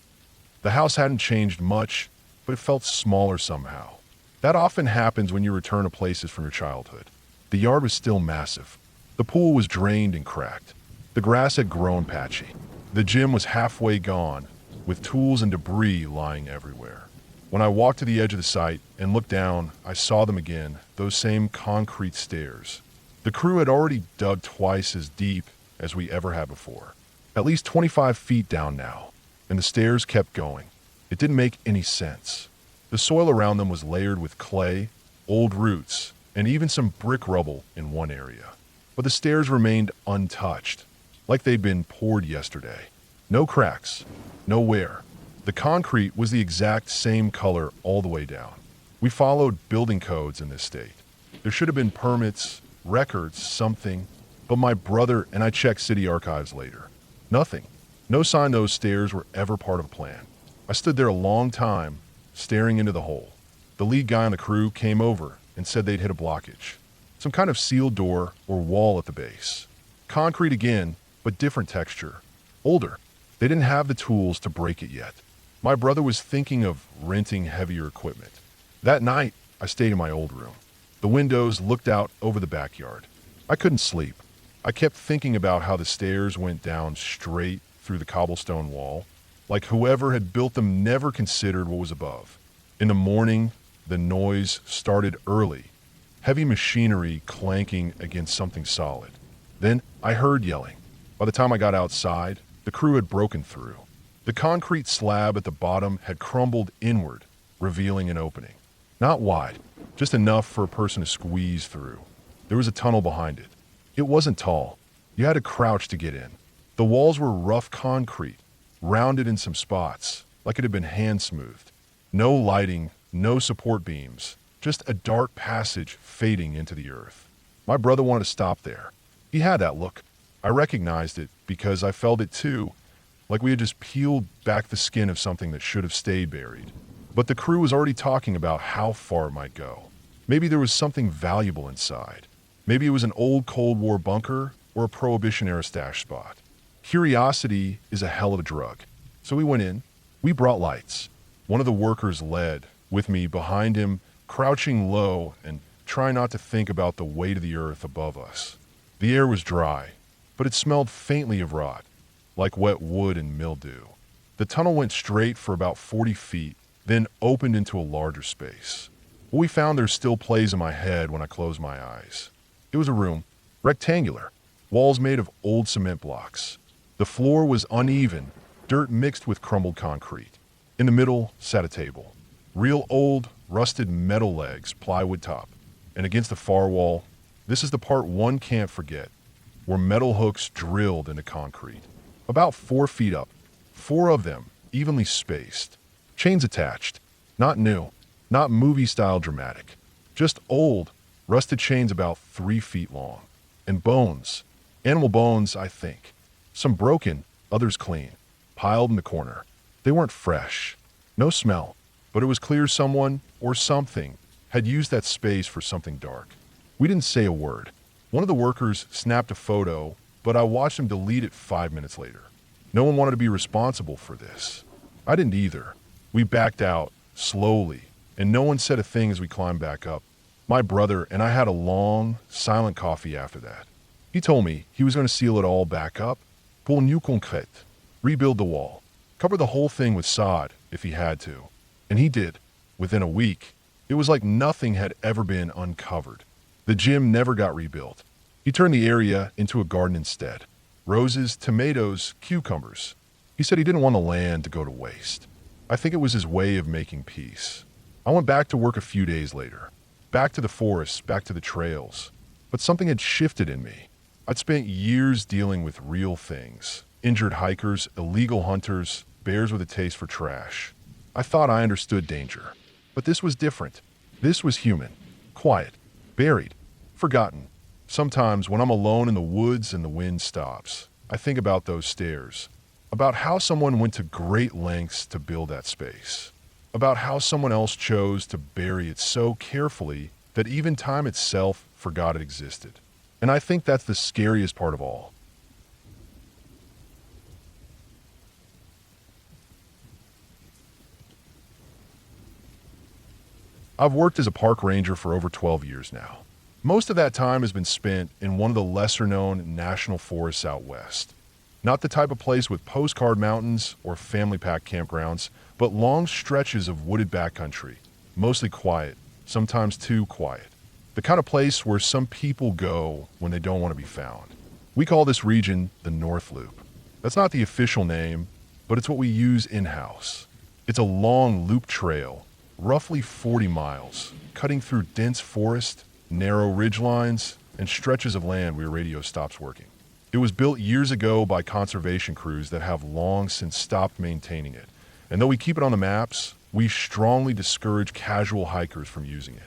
The house hadn't changed much, but it felt smaller somehow. That often happens when you return to places from your childhood. The yard was still massive. The pool was drained and cracked. The grass had grown patchy. The gym was halfway gone, with tools and debris lying everywhere. When I walked to the edge of the site and looked down, I saw them again, those same concrete stairs. The crew had already dug twice as deep as we ever had before. At least 25 feet down now, and the stairs kept going. It didn't make any sense. The soil around them was layered with clay, old roots, and even some brick rubble in one area. But the stairs remained untouched, like they'd been poured yesterday. No cracks, no wear. The concrete was the exact same color all the way down. We followed building codes in this state. There should have been permits, records, something, but my brother and I checked city archives later. Nothing. No sign those stairs were ever part of a plan. I stood there a long time, staring into the hole. The lead guy on the crew came over and said they'd hit a blockage. Some kind of sealed door or wall at the base. Concrete again, but different texture. Older. They didn't have the tools to break it yet. My brother was thinking of renting heavier equipment. That night, I stayed in my old room. The windows looked out over the backyard. I couldn't sleep. I kept thinking about how the stairs went down straight through the cobblestone wall, like whoever had built them never considered what was above. In the morning, the noise started early, heavy machinery clanking against something solid. Then I heard yelling. By the time I got outside, the crew had broken through. The concrete slab at the bottom had crumbled inward, revealing an opening. Not wide, just enough for a person to squeeze through. There was a tunnel behind it. It wasn't tall. You had to crouch to get in. The walls were rough concrete, rounded in some spots, like it had been hand-smoothed. No lighting, no support beams, just a dark passage fading into the earth. My brother wanted to stop there. He had that look. I recognized it because I felt it too, like we had just peeled back the skin of something that should have stayed buried. But the crew was already talking about how far it might go. Maybe there was something valuable inside. Maybe it was an old Cold War bunker or a Prohibition-era stash spot. Curiosity is a hell of a drug. So we went in. We brought lights. One of the workers led, with me behind him, crouching low and trying not to think about the weight of the earth above us. The air was dry, but it smelled faintly of rot, like wet wood and mildew. The tunnel went straight for about 40 feet, then opened into a larger space. What we found there still plays in my head when I close my eyes. It was a room, rectangular, walls made of old cement blocks. The floor was uneven, dirt mixed with crumbled concrete. In the middle sat a table. Real old, rusted metal legs, plywood top. And against the far wall, this is the part one can't forget, were metal hooks drilled into concrete. About 4 feet up, 4 of them, evenly spaced. Chains attached. Not new, not movie-style dramatic. Just old, rusted chains about 3 feet long. And bones. Animal bones, I think. Some broken, others clean. Piled in the corner. They weren't fresh. No smell. But it was clear someone, or something, had used that space for something dark. We didn't say a word. One of the workers snapped a photo, but I watched him delete it 5 minutes later. No one wanted to be responsible for this. I didn't either. We backed out, slowly, and no one said a thing as we climbed back up. My brother and I had a long, silent coffee after that. He told me he was going to seal it all back up, pour new concrete, rebuild the wall, cover the whole thing with sod if he had to. And he did. Within a week, it was like nothing had ever been uncovered. The gym never got rebuilt. He turned the area into a garden instead. Roses, tomatoes, cucumbers. He said he didn't want the land to go to waste. I think it was his way of making peace. I went back to work a few days later. Back to the forests, back to the trails. But something had shifted in me. I'd spent years dealing with real things: injured hikers, illegal hunters, bears with a taste for trash. I thought I understood danger. But this was different. This was human. Quiet. Buried. Forgotten. Sometimes when I'm alone in the woods and the wind stops, I think about those stairs. About how someone went to great lengths to build that space. About how someone else chose to bury it so carefully that even time itself forgot it existed. And I think that's the scariest part of all. I've worked as a park ranger for over 12 years now. Most of that time has been spent in one of the lesser-known national forests out west. Not the type of place with postcard mountains or family pack campgrounds, but long stretches of wooded backcountry, mostly quiet, sometimes too quiet. The kind of place where some people go when they don't want to be found. We call this region the North Loop. That's not the official name, but it's what we use in-house. It's a long loop trail, roughly 40 miles, cutting through dense forest, narrow ridgelines, and stretches of land where radio stops working. It was built years ago by conservation crews that have long since stopped maintaining it. And though we keep it on the maps, we strongly discourage casual hikers from using it.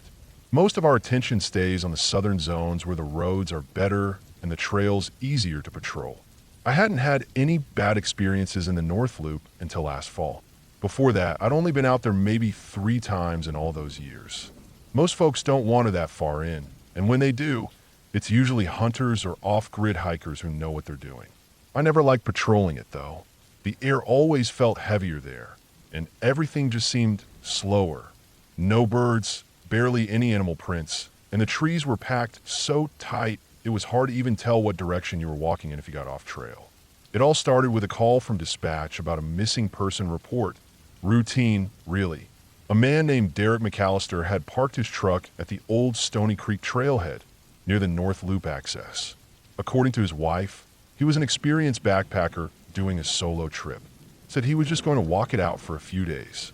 Most of our attention stays on the southern zones where the roads are better and the trails easier to patrol. I hadn't had any bad experiences in the North Loop until last fall. Before that, I'd only been out there maybe 3 times in all those years. Most folks don't wander that far in, and when they do, it's usually hunters or off-grid hikers who know what they're doing. I never liked patrolling it, though. The air always felt heavier there, and everything just seemed slower. No birds, barely any animal prints, and the trees were packed so tight it was hard to even tell what direction you were walking in if you got off trail. It all started with a call from dispatch about a missing person report. Routine, really. A man named Derek McAllister had parked his truck at the old Stony Creek trailhead, near the North Loop access. According to his wife, he was an experienced backpacker doing a solo trip. Said he was just going to walk it out for a few days.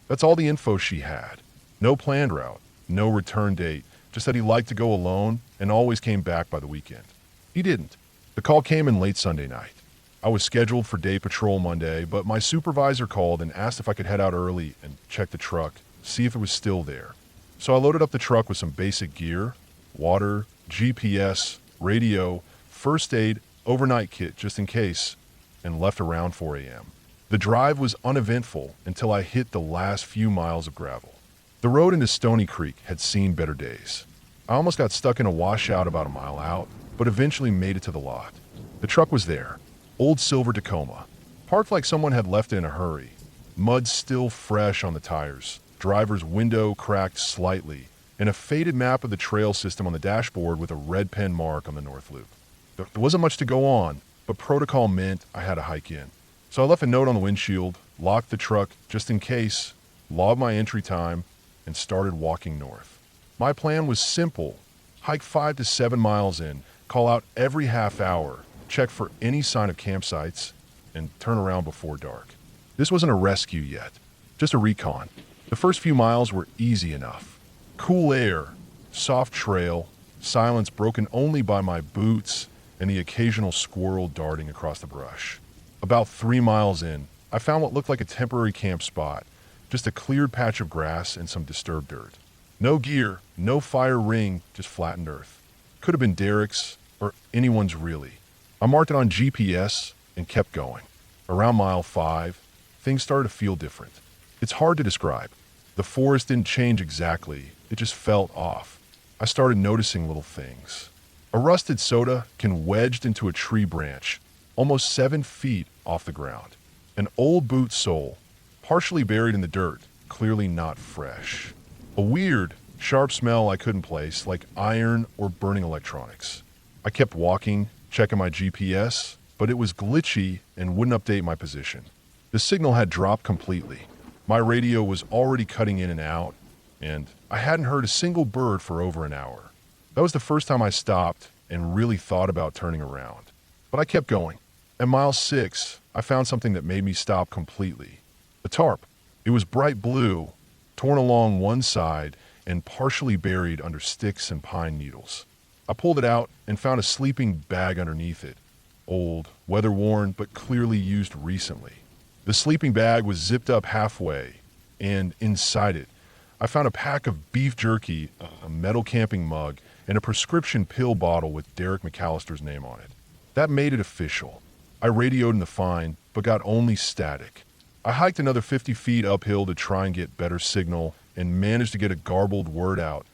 That's all the info she had. No planned route, no return date, just that he liked to go alone and always came back by the weekend. He didn't. The call came in late Sunday night. I was scheduled for day patrol Monday, but my supervisor called and asked if I could head out early and check the truck, see if it was still there. So I loaded up the truck with some basic gear, water, GPS, radio, first aid, overnight kit just in case, and left around 4 a.m. The drive was uneventful until I hit the last few miles of gravel. The road into Stony Creek had seen better days. I almost got stuck in a washout about a mile out, but eventually made it to the lot. The truck was there. Old silver Tacoma, parked like someone had left it in a hurry. Mud still fresh on the tires, driver's window cracked slightly, and a faded map of the trail system on the dashboard with a red pen mark on the North Loop. There wasn't much to go on, but protocol meant I had to hike in. So I left a note on the windshield, locked the truck just in case, logged my entry time, and started walking north. My plan was simple: hike 5 to 7 miles in, call out every half hour, check for any sign of campsites, and turn around before dark. This wasn't a rescue yet, just a recon. The first few miles were easy enough. Cool air, soft trail, silence broken only by my boots and the occasional squirrel darting across the brush. About 3 miles in, I found what looked like a temporary camp spot, just a cleared patch of grass and some disturbed dirt. No gear, no fire ring, just flattened earth. Could have been Derek's, or anyone's really. I marked it on GPS and kept going. Around mile 5, things started to feel different. It's hard to describe. The forest didn't change exactly, it just felt off. I started noticing little things. A rusted soda can wedged into a tree branch, almost 7 feet off the ground. An old boot sole, partially buried in the dirt, clearly not fresh. A weird, sharp smell I couldn't place, like iron or burning electronics. I kept walking, checking my GPS, but it was glitchy and wouldn't update my position. The signal had dropped completely. My radio was already cutting in and out, and I hadn't heard a single bird for over an hour. That was the first time I stopped and really thought about turning around. But I kept going. At mile 6, I found something that made me stop completely. A tarp. It was bright blue, torn along one side and partially buried under sticks and pine needles. I pulled it out and found a sleeping bag underneath it. Old, weather-worn, but clearly used recently. The sleeping bag was zipped up halfway, and inside it, I found a pack of beef jerky, a metal camping mug, and a prescription pill bottle with Derek McAllister's name on it. That made it official. I radioed in the find, but got only static. I hiked another 50 feet uphill to try and get better signal and managed to get a garbled word out,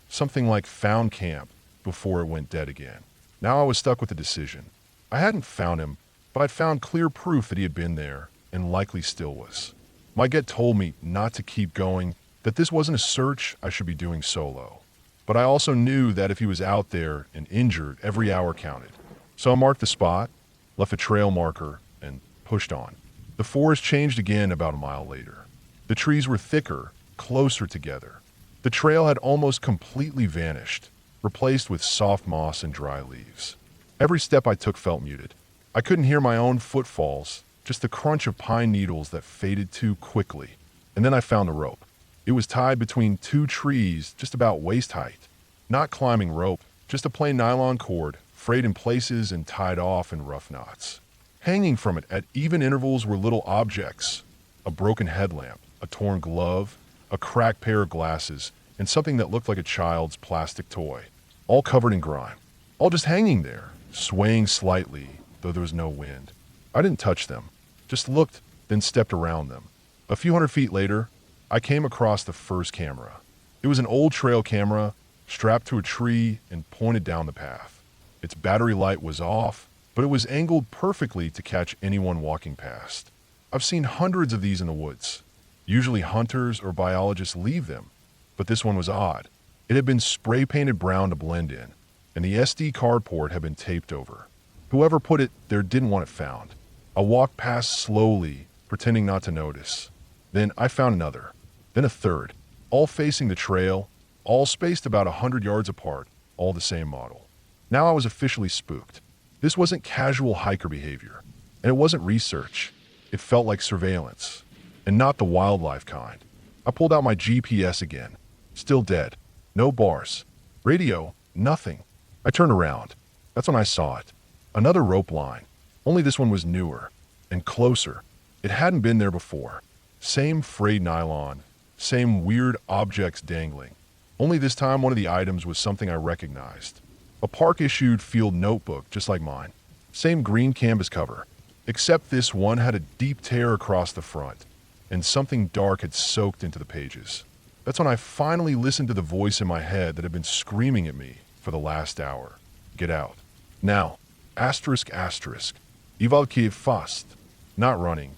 something like found camp, before it went dead again. Now I was stuck with a decision. I hadn't found him, but I'd found clear proof that he had been there, and likely still was. My gut told me not to keep going, that this wasn't a search I should be doing solo. But I also knew that if he was out there and injured, every hour counted. So I marked the spot, left a trail marker, and pushed on. The forest changed again about a mile later. The trees were thicker, closer together. The trail had almost completely vanished, replaced with soft moss and dry leaves. Every step I took felt muted. I couldn't hear my own footfalls, just the crunch of pine needles that faded too quickly. And then I found the rope. It was tied between two trees, just about waist height. Not climbing rope, just a plain nylon cord, frayed in places and tied off in rough knots. Hanging from it at even intervals were little objects: a broken headlamp, a torn glove, a cracked pair of glasses, and something that looked like a child's plastic toy, all covered in grime. All just hanging there, swaying slightly, though there was no wind. I didn't touch them, just looked, then stepped around them. A few hundred feet later, I came across the first camera. It was an old trail camera, strapped to a tree and pointed down the path. Its battery light was off, but it was angled perfectly to catch anyone walking past. I've seen hundreds of these in the woods. Usually hunters or biologists leave them, but this one was odd. It had been spray-painted brown to blend in, and the SD card port had been taped over. Whoever put it there didn't want it found. I walked past slowly, pretending not to notice. Then I found another, then a third, all facing the trail, all spaced about 100 yards apart, all the same model. Now I was officially spooked. This wasn't casual hiker behavior, and it wasn't research. It felt like surveillance, and not the wildlife kind. I pulled out my GPS again. Still dead. No bars. Radio. Nothing. I turned around. That's when I saw it. Another rope line. Only this one was newer and closer. It hadn't been there before. Same frayed nylon. Same weird objects dangling. Only this time one of the items was something I recognized. A park-issued field notebook, just like mine. Same green canvas cover. Except this one had a deep tear across the front, and something dark had soaked into the pages. That's when I finally listened to the voice in my head that had been screaming at me for the last hour. Get out. Now. Asterisk. Ivalkiv fast. Not running.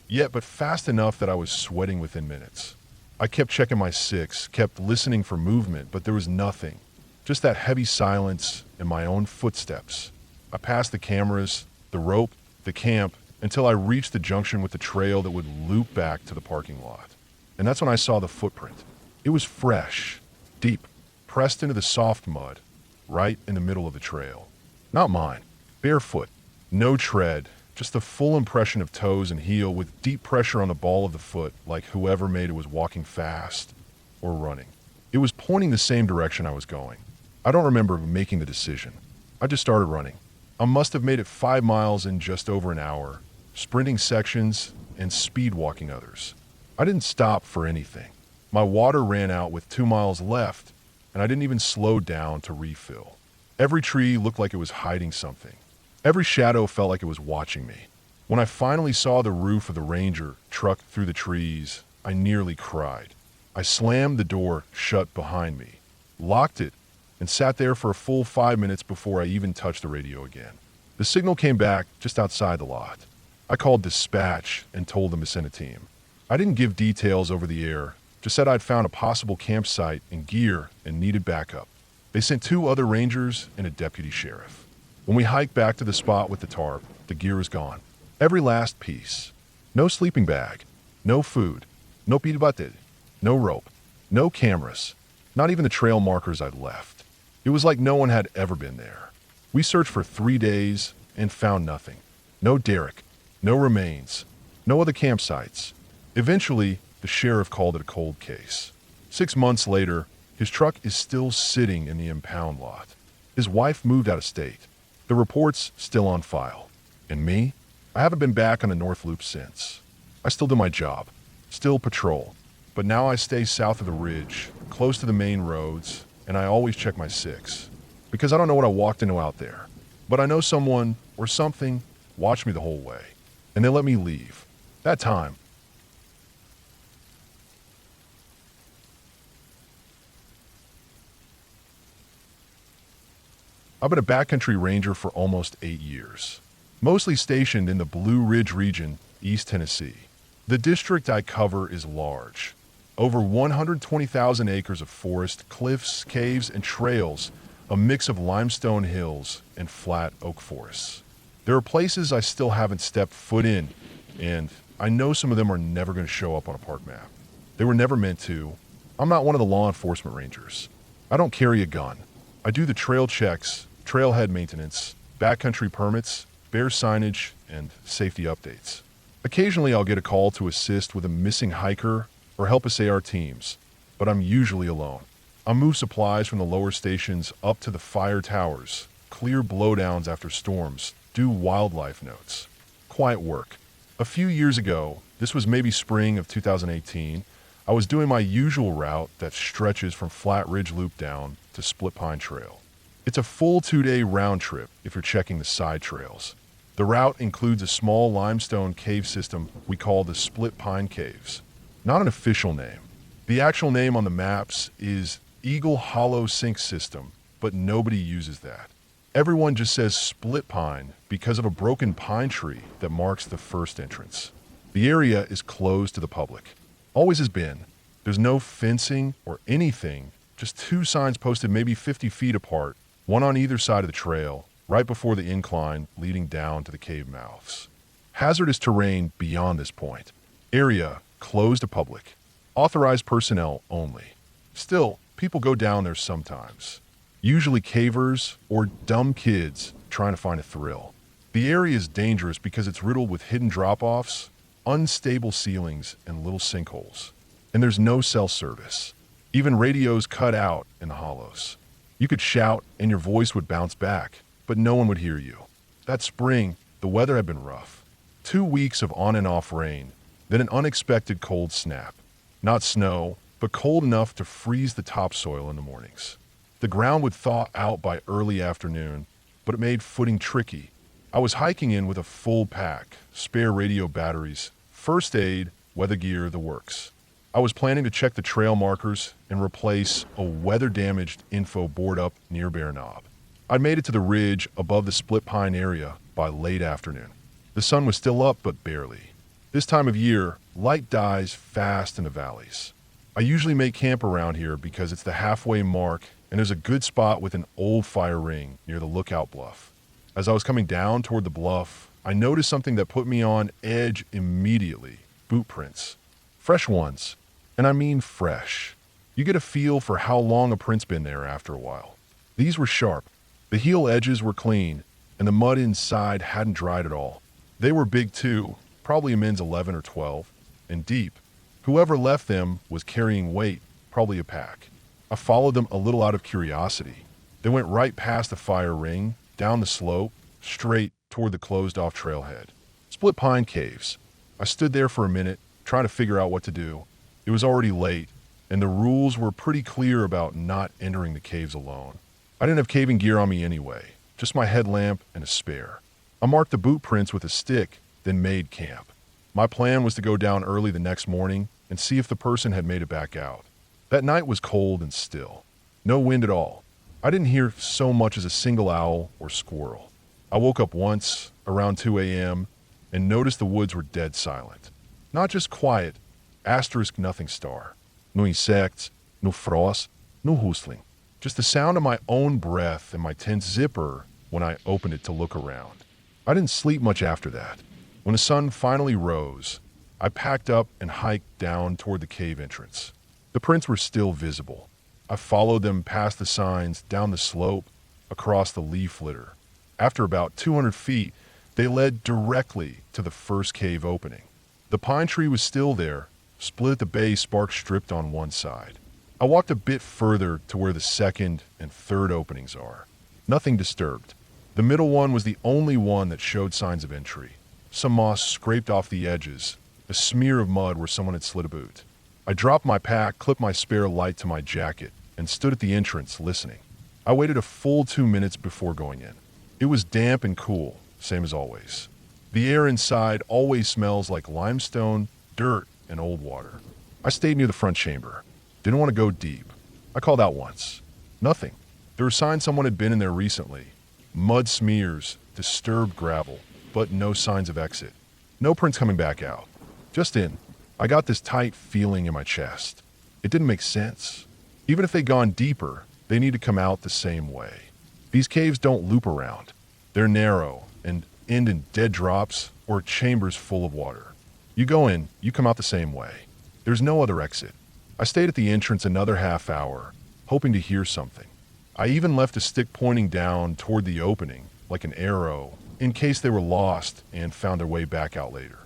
Yet, but fast enough that I was sweating within minutes. I kept checking my six, kept listening for movement, but there was nothing. Just that heavy silence and my own footsteps. I passed the cameras, the rope, the camp, until I reached the junction with the trail that would loop back to the parking lot. And that's when I saw the footprint. It was fresh, deep, pressed into the soft mud, right in the middle of the trail. Not mine. Barefoot. No tread, just the full impression of toes and heel with deep pressure on the ball of the foot, like whoever made it was walking fast or running. It was pointing the same direction I was going. I don't remember making the decision. I just started running. I must have made it 5 miles in just over an hour, sprinting sections and speed walking others. I didn't stop for anything. My water ran out with 2 miles left, and I didn't even slow down to refill. Every tree looked like it was hiding something. Every shadow felt like it was watching me. When I finally saw the roof of the Ranger truck through the trees, I nearly cried. I slammed the door shut behind me, locked it, and sat there for a full 5 minutes before I even touched the radio again. The signal came back just outside the lot. I called dispatch and told them to send a team. I didn't give details over the air, just said I'd found a possible campsite and gear and needed backup. They sent 2 other rangers and a deputy sheriff. When we hiked back to the spot with the tarp, the gear was gone. Every last piece. No sleeping bag. No food. No pirbated. No rope. No cameras. Not even the trail markers I'd left. It was like no one had ever been there. We searched for 3 days and found nothing. No Derek. No remains. No other campsites. Eventually, the sheriff called it a cold case. 6 months later, his truck is still sitting in the impound lot. His wife moved out of state. The report's still on file. And me? I haven't been back on the North Loop since. I still do my job. Still patrol. But now I stay south of the ridge, close to the main roads, and I always check my six. Because I don't know what I walked into out there. But I know someone, or something, watched me the whole way. And they let me leave. That time. I've been a backcountry ranger for almost 8 years. Mostly stationed in the Blue Ridge region, East Tennessee. The district I cover is large. Over 120,000 acres of forest, cliffs, caves, and trails, a mix of limestone hills and flat oak forests. There are places I still haven't stepped foot in, and I know some of them are never going to show up on a park map. They were never meant to. I'm not one of the law enforcement rangers. I don't carry a gun. I do the trail checks, trailhead maintenance, backcountry permits, bear signage, and safety updates. Occasionally I'll get a call to assist with a missing hiker or help assay our teams, but I'm usually alone. I move supplies from the lower stations up to the fire towers, clear blowdowns after storms, do wildlife notes. Quiet work. A few years ago, this was maybe spring of 2018, I was doing my usual route that stretches from Flat Ridge Loop down to Split Pine Trail. It's a full 2-day round trip if you're checking the side trails. The route includes a small limestone cave system we call the Split Pine Caves. Not an official name. The actual name on the maps is Eagle Hollow Sink System, but nobody uses that. Everyone just says Split Pine because of a broken pine tree that marks the first entrance. The area is closed to the public. Always has been. There's no fencing or anything, just 2 signs posted maybe 50 feet apart, one on either side of the trail, right before the incline leading down to the cave mouths. Hazardous terrain beyond this point. Area closed to public. Authorized personnel only. Still, people go down there sometimes. Usually cavers or dumb kids trying to find a thrill. The area is dangerous because it's riddled with hidden drop-offs, unstable ceilings, and little sinkholes. And there's no cell service. Even radios cut out in the hollows. You could shout and your voice would bounce back, but no one would hear you. That spring, the weather had been rough. 2 weeks of on and off rain, then an unexpected cold snap. Not snow, but cold enough to freeze the topsoil in the mornings. The ground would thaw out by early afternoon, but it made footing tricky. I was hiking in with a full pack, spare radio batteries, first aid, weather gear, the works. I was planning to check the trail markers and replace a weather-damaged info board up near Bear Knob. I made it to the ridge above the Split Pine area by late afternoon. The sun was still up, but barely. This time of year, light dies fast in the valleys. I usually make camp around here because it's the halfway mark and there's a good spot with an old fire ring near the lookout bluff. As I was coming down toward the bluff, I noticed something that put me on edge immediately. Boot prints. Fresh ones. And I mean fresh. You get a feel for how long a print's been there after a while. These were sharp. The heel edges were clean, and the mud inside hadn't dried at all. They were big too, probably a men's 11 or 12, and deep. Whoever left them was carrying weight, probably a pack. I followed them a little out of curiosity. They went right past the fire ring, down the slope, straight toward the closed-off trailhead. Split Pine Caves. I stood there for a minute, trying to figure out what to do. It was already late, and the rules were pretty clear about not entering the caves alone. I didn't have caving gear on me anyway, just my headlamp and a spare. I marked the boot prints with a stick, then made camp. My plan was to go down early the next morning and see if the person had made it back out. That night was cold and still. No wind at all. I didn't hear so much as a single owl or squirrel. I woke up once, around 2 a.m., and noticed the woods were dead silent. Not just quiet, asterisk nothing star. No insects, no frost, no whistling. Just the sound of my own breath and my tent zipper when I opened it to look around. I didn't sleep much after that. When the sun finally rose, I packed up and hiked down toward the cave entrance. The prints were still visible. I followed them past the signs, down the slope, across the leaf litter. After about 200 feet, they led directly to the first cave opening. The pine tree was still there, split at the base, bark stripped on one side. I walked a bit further to where the second and third openings are. Nothing disturbed. The middle one was the only one that showed signs of entry. Some moss scraped off the edges, a smear of mud where someone had slid a boot. I dropped my pack, clipped my spare light to my jacket, and stood at the entrance listening. I waited a full 2 minutes before going in. It was damp and cool, same as always. The air inside always smells like limestone, dirt, and old water. I stayed near the front chamber. Didn't want to go deep. I called out once. Nothing. There were signs someone had been in there recently. Mud smears, disturbed gravel, but no signs of exit. No prints coming back out. Just in. I got this tight feeling in my chest. It didn't make sense. Even if they'd gone deeper, they need to come out the same way. These caves don't loop around. They're narrow and end in dead drops or chambers full of water. You go in, you come out the same way. There's no other exit. I stayed at the entrance another half hour, hoping to hear something. I even left a stick pointing down toward the opening, like an arrow, in case they were lost and found their way back out later.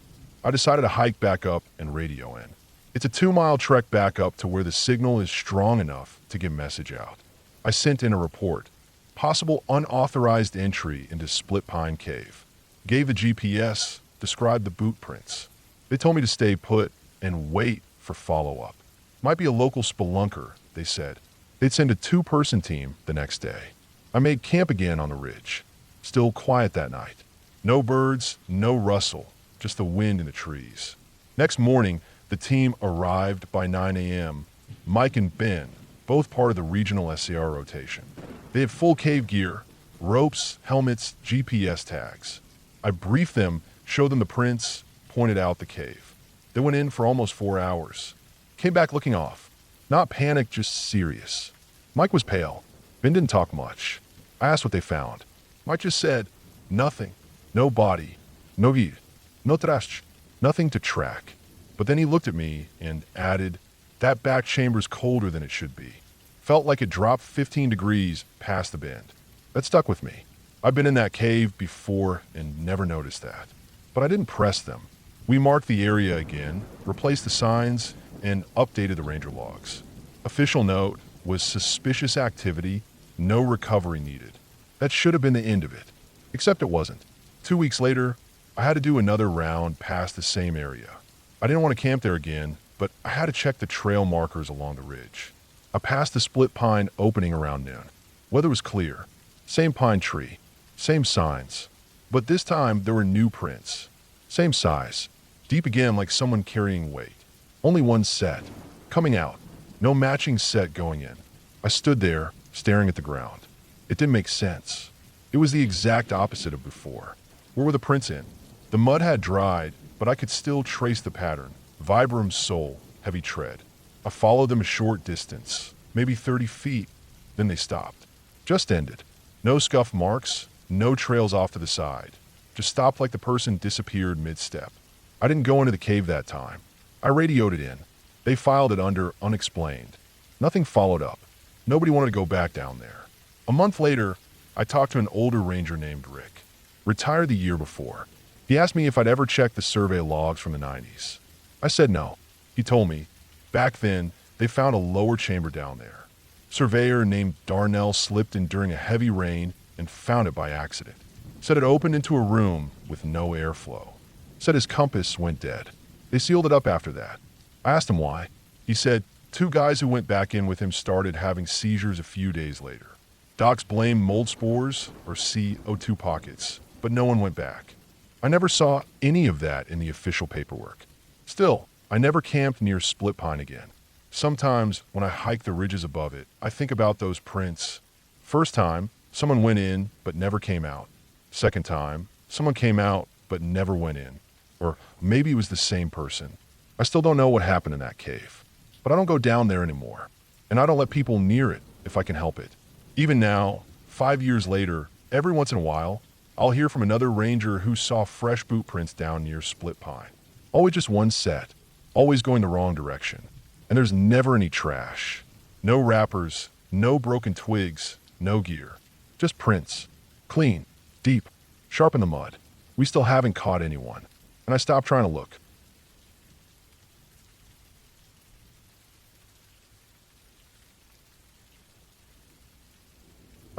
I decided to hike back up and radio in. It's a 2-mile trek back up to where the signal is strong enough to get message out. I sent in a report. Possible unauthorized entry into Split Pine Cave. Gave the GPS, described the boot prints. They told me to stay put and wait for follow-up. Might be a local spelunker, they said. They'd send a 2-person team the next day. I made camp again on the ridge. Still quiet that night. No birds, no rustle, just the wind in the trees. Next morning, the team arrived by 9 a.m. Mike and Ben, both part of the regional SCR rotation. They had full cave gear, ropes, helmets, GPS tags. I briefed them, showed them the prints, pointed out the cave. They went in for almost 4 hours. Came back looking off. Not panicked, just serious. Mike was pale. Ben didn't talk much. I asked what they found. Mike just said, nothing. No body. No vid. No trash. Nothing to track. But then he looked at me and added, that back chamber's colder than it should be. Felt like it dropped 15 degrees past the bend. That stuck with me. I've been in that cave before and never noticed that. But I didn't press them. We marked the area again, replaced the signs, and updated the ranger logs. Official note was suspicious activity, no recovery needed. That should have been the end of it. Except it wasn't. 2 weeks later, I had to do another round past the same area. I didn't want to camp there again, but I had to check the trail markers along the ridge. I passed the split pine opening around noon. Weather was clear. Same pine tree. Same signs. But this time there were new prints. Same size. Deep again like someone carrying weight. Only one set. Coming out. No matching set going in. I stood there, staring at the ground. It didn't make sense. It was the exact opposite of before. Where were the prints in? The mud had dried, but I could still trace the pattern. Vibram sole, heavy tread. I followed them a short distance, maybe 30 feet. Then they stopped. Just ended. No scuff marks, no trails off to the side. Just stopped like the person disappeared mid-step. I didn't go into the cave that time. I radioed it in. They filed it under unexplained. Nothing followed up. Nobody wanted to go back down there. A month later, I talked to an older ranger named Rick. Retired the year before. He asked me if I'd ever checked the survey logs from the 90s. I said no. He told me, back then, they found a lower chamber down there. Surveyor named Darnell slipped in during a heavy rain and found it by accident. Said it opened into a room with no airflow. Said his compass went dead. They sealed it up after that. I asked him why. He said 2 guys who went back in with him started having seizures a few days later. Docs blamed mold spores or CO2 pockets, but no one went back. I never saw any of that in the official paperwork. Still, I never camped near Split Pine again. Sometimes, when I hike the ridges above it, I think about those prints. First time, someone went in but never came out. Second time, someone came out but never went in. Or maybe it was the same person. I still don't know what happened in that cave. But I don't go down there anymore. And I don't let people near it if I can help it. Even now, 5 years later, every once in a while, I'll hear from another ranger who saw fresh boot prints down near Split Pine. Always just one set. Always going the wrong direction. And there's never any trash. No wrappers, no broken twigs, no gear. Just prints. Clean, deep, sharp in the mud. We still haven't caught anyone. And I stopped trying to look.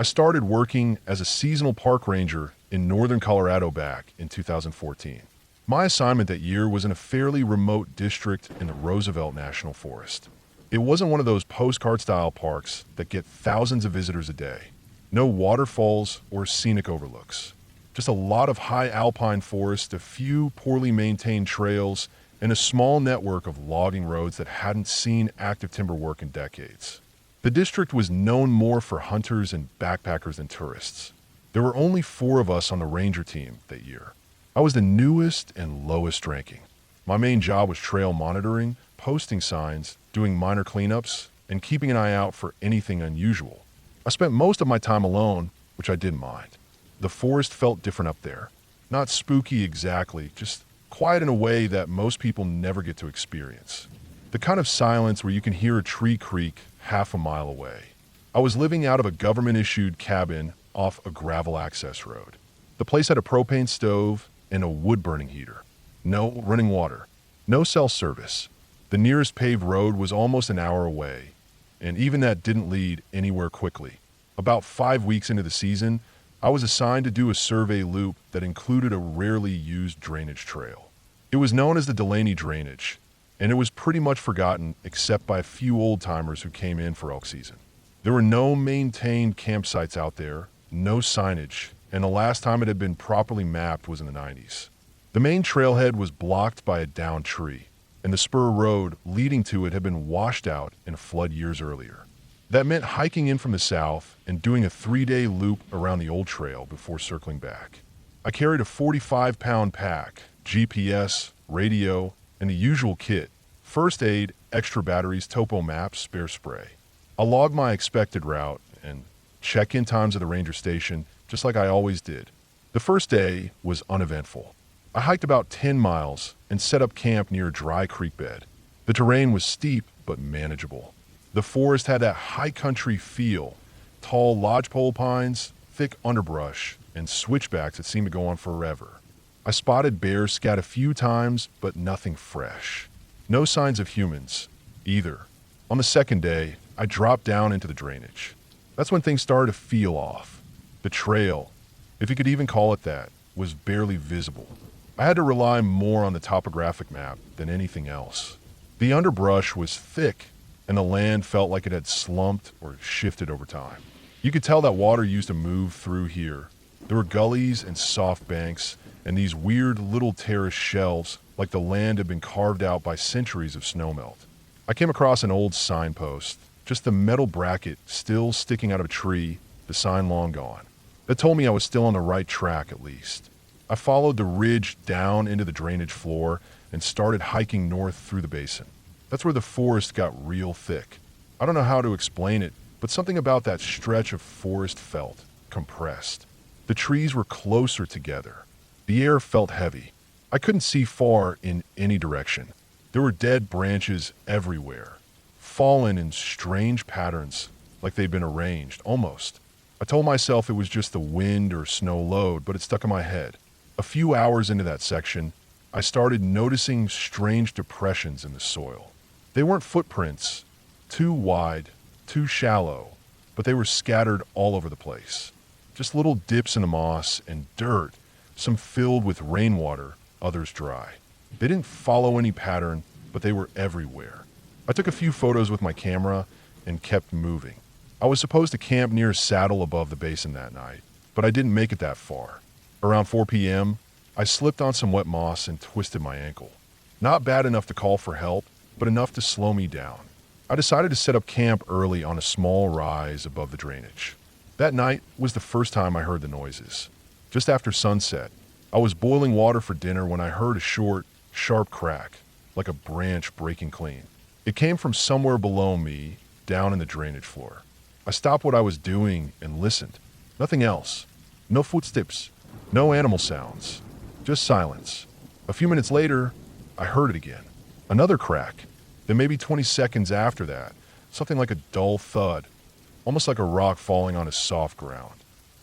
I started working as a seasonal park ranger in northern Colorado back in 2014. My assignment that year was in a fairly remote district in the Roosevelt National Forest. It wasn't one of those postcard-style parks that get thousands of visitors a day. No waterfalls or scenic overlooks. Just a lot of high alpine forest, a few poorly maintained trails, and a small network of logging roads that hadn't seen active timber work in decades. The district was known more for hunters and backpackers than tourists. There were only 4 of us on the ranger team that year. I was the newest and lowest ranking. My main job was trail monitoring, posting signs, doing minor cleanups, and keeping an eye out for anything unusual. I spent most of my time alone, which I didn't mind. The forest felt different up there. Not spooky exactly, just quiet in a way that most people never get to experience. The kind of silence where you can hear a tree creak half a mile away. I was living out of a government-issued cabin off a gravel access road. The place had a propane stove and a wood-burning heater. No running water. No cell service. The nearest paved road was almost an hour away, and even that didn't lead anywhere quickly. About 5 weeks into the season, I was assigned to do a survey loop that included a rarely used drainage trail. It was known as the Delaney Drainage, and it was pretty much forgotten except by a few old-timers who came in for elk season. There were no maintained campsites out there, no signage, and the last time it had been properly mapped was in the 90s. The main trailhead was blocked by a downed tree, and the spur road leading to it had been washed out in a flood years earlier. That meant hiking in from the south and doing a 3-day loop around the old trail before circling back. I carried a 45-pound pack, GPS, radio, and the usual kit: first aid, extra batteries, topo maps, spare spray. I logged my expected route and check-in times at the ranger station, just like I always did. The first day was uneventful. I hiked about 10 miles and set up camp near a dry creek bed. The terrain was steep but manageable. The forest had that high country feel: tall lodgepole pines, thick underbrush, and switchbacks that seemed to go on forever. I spotted bears scat a few times, but nothing fresh. No signs of humans, either. On the second day, I dropped down into the drainage. That's when things started to feel off. The trail, if you could even call it that, was barely visible. I had to rely more on the topographic map than anything else. The underbrush was thick, and the land felt like it had slumped or shifted over time. You could tell that water used to move through here. There were gullies and soft banks, and these weird little terrace shelves like the land had been carved out by centuries of snowmelt. I came across an old signpost, just the metal bracket still sticking out of a tree, the sign long gone. That told me I was still on the right track at least. I followed the ridge down into the drainage floor and started hiking north through the basin. That's where the forest got real thick. I don't know how to explain it, but something about that stretch of forest felt compressed. The trees were closer together. The air felt heavy. I couldn't see far in any direction. There were dead branches everywhere, fallen in strange patterns, like they'd been arranged, almost. I told myself it was just the wind or snow load, but it stuck in my head. A few hours into that section, I started noticing strange depressions in the soil. They weren't footprints, too wide, too shallow, but they were scattered all over the place. Just little dips in the moss and dirt, some filled with rainwater, others dry. They didn't follow any pattern, but they were everywhere. I took a few photos with my camera and kept moving. I was supposed to camp near a saddle above the basin that night, but I didn't make it that far. Around 4 p.m., I slipped on some wet moss and twisted my ankle. Not bad enough to call for help, but enough to slow me down. I decided to set up camp early on a small rise above the drainage. That night was the first time I heard the noises. Just after sunset, I was boiling water for dinner when I heard a short, sharp crack, like a branch breaking clean. It came from somewhere below me, down in the drainage floor. I stopped what I was doing and listened. Nothing else. No footsteps. No animal sounds. Just silence. A few minutes later, I heard it again. Another crack. Then maybe 20 seconds after that, something like a dull thud, almost like a rock falling on a soft ground.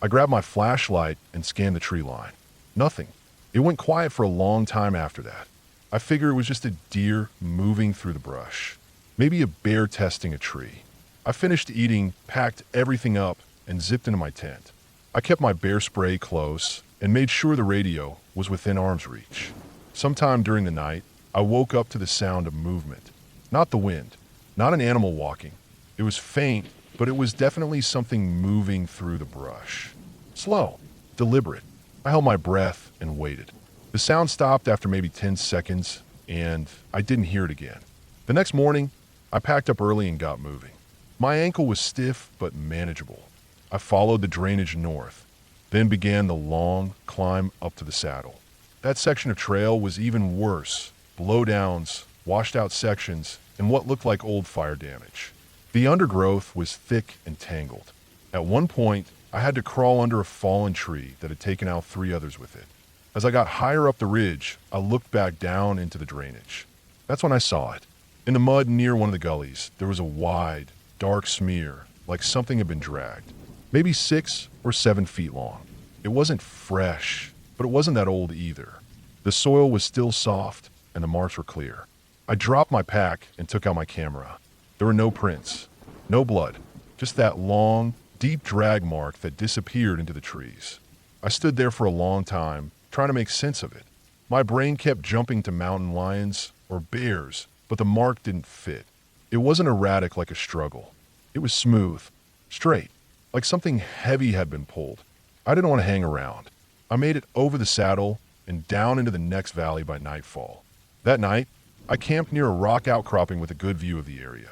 I grabbed my flashlight and scanned the tree line. Nothing. It went quiet for a long time after that. I figure it was just a deer moving through the brush. Maybe a bear testing a tree. I finished eating, packed everything up, and zipped into my tent. I kept my bear spray close and made sure the radio was within arm's reach. Sometime during the night, I woke up to the sound of movement. Not the wind, not an animal walking. It was faint, but it was definitely something moving through the brush. Slow, deliberate. I held my breath and waited. The sound stopped after maybe 10 seconds, and I didn't hear it again. The next morning, I packed up early and got moving. My ankle was stiff but manageable. I followed the drainage north, then began the long climb up to the saddle. That section of trail was even worse. Blowdowns, washed out sections, and what looked like old fire damage. The undergrowth was thick and tangled. At one point, I had to crawl under a fallen tree that had taken out 3 others with it. As I got higher up the ridge, I looked back down into the drainage. That's when I saw it. In the mud near one of the gullies, there was a wide, dark smear, like something had been dragged. Maybe 6 or 7 feet long. It wasn't fresh, but it wasn't that old either. The soil was still soft, and the marks were clear. I dropped my pack and took out my camera. There were no prints, no blood, just that long, deep drag mark that disappeared into the trees. I stood there for a long time, trying to make sense of it. My brain kept jumping to mountain lions or bears, but the mark didn't fit. It wasn't erratic like a struggle. It was smooth, straight, like something heavy had been pulled. I didn't want to hang around. I made it over the saddle and down into the next valley by nightfall. That night, I camped near a rock outcropping with a good view of the area.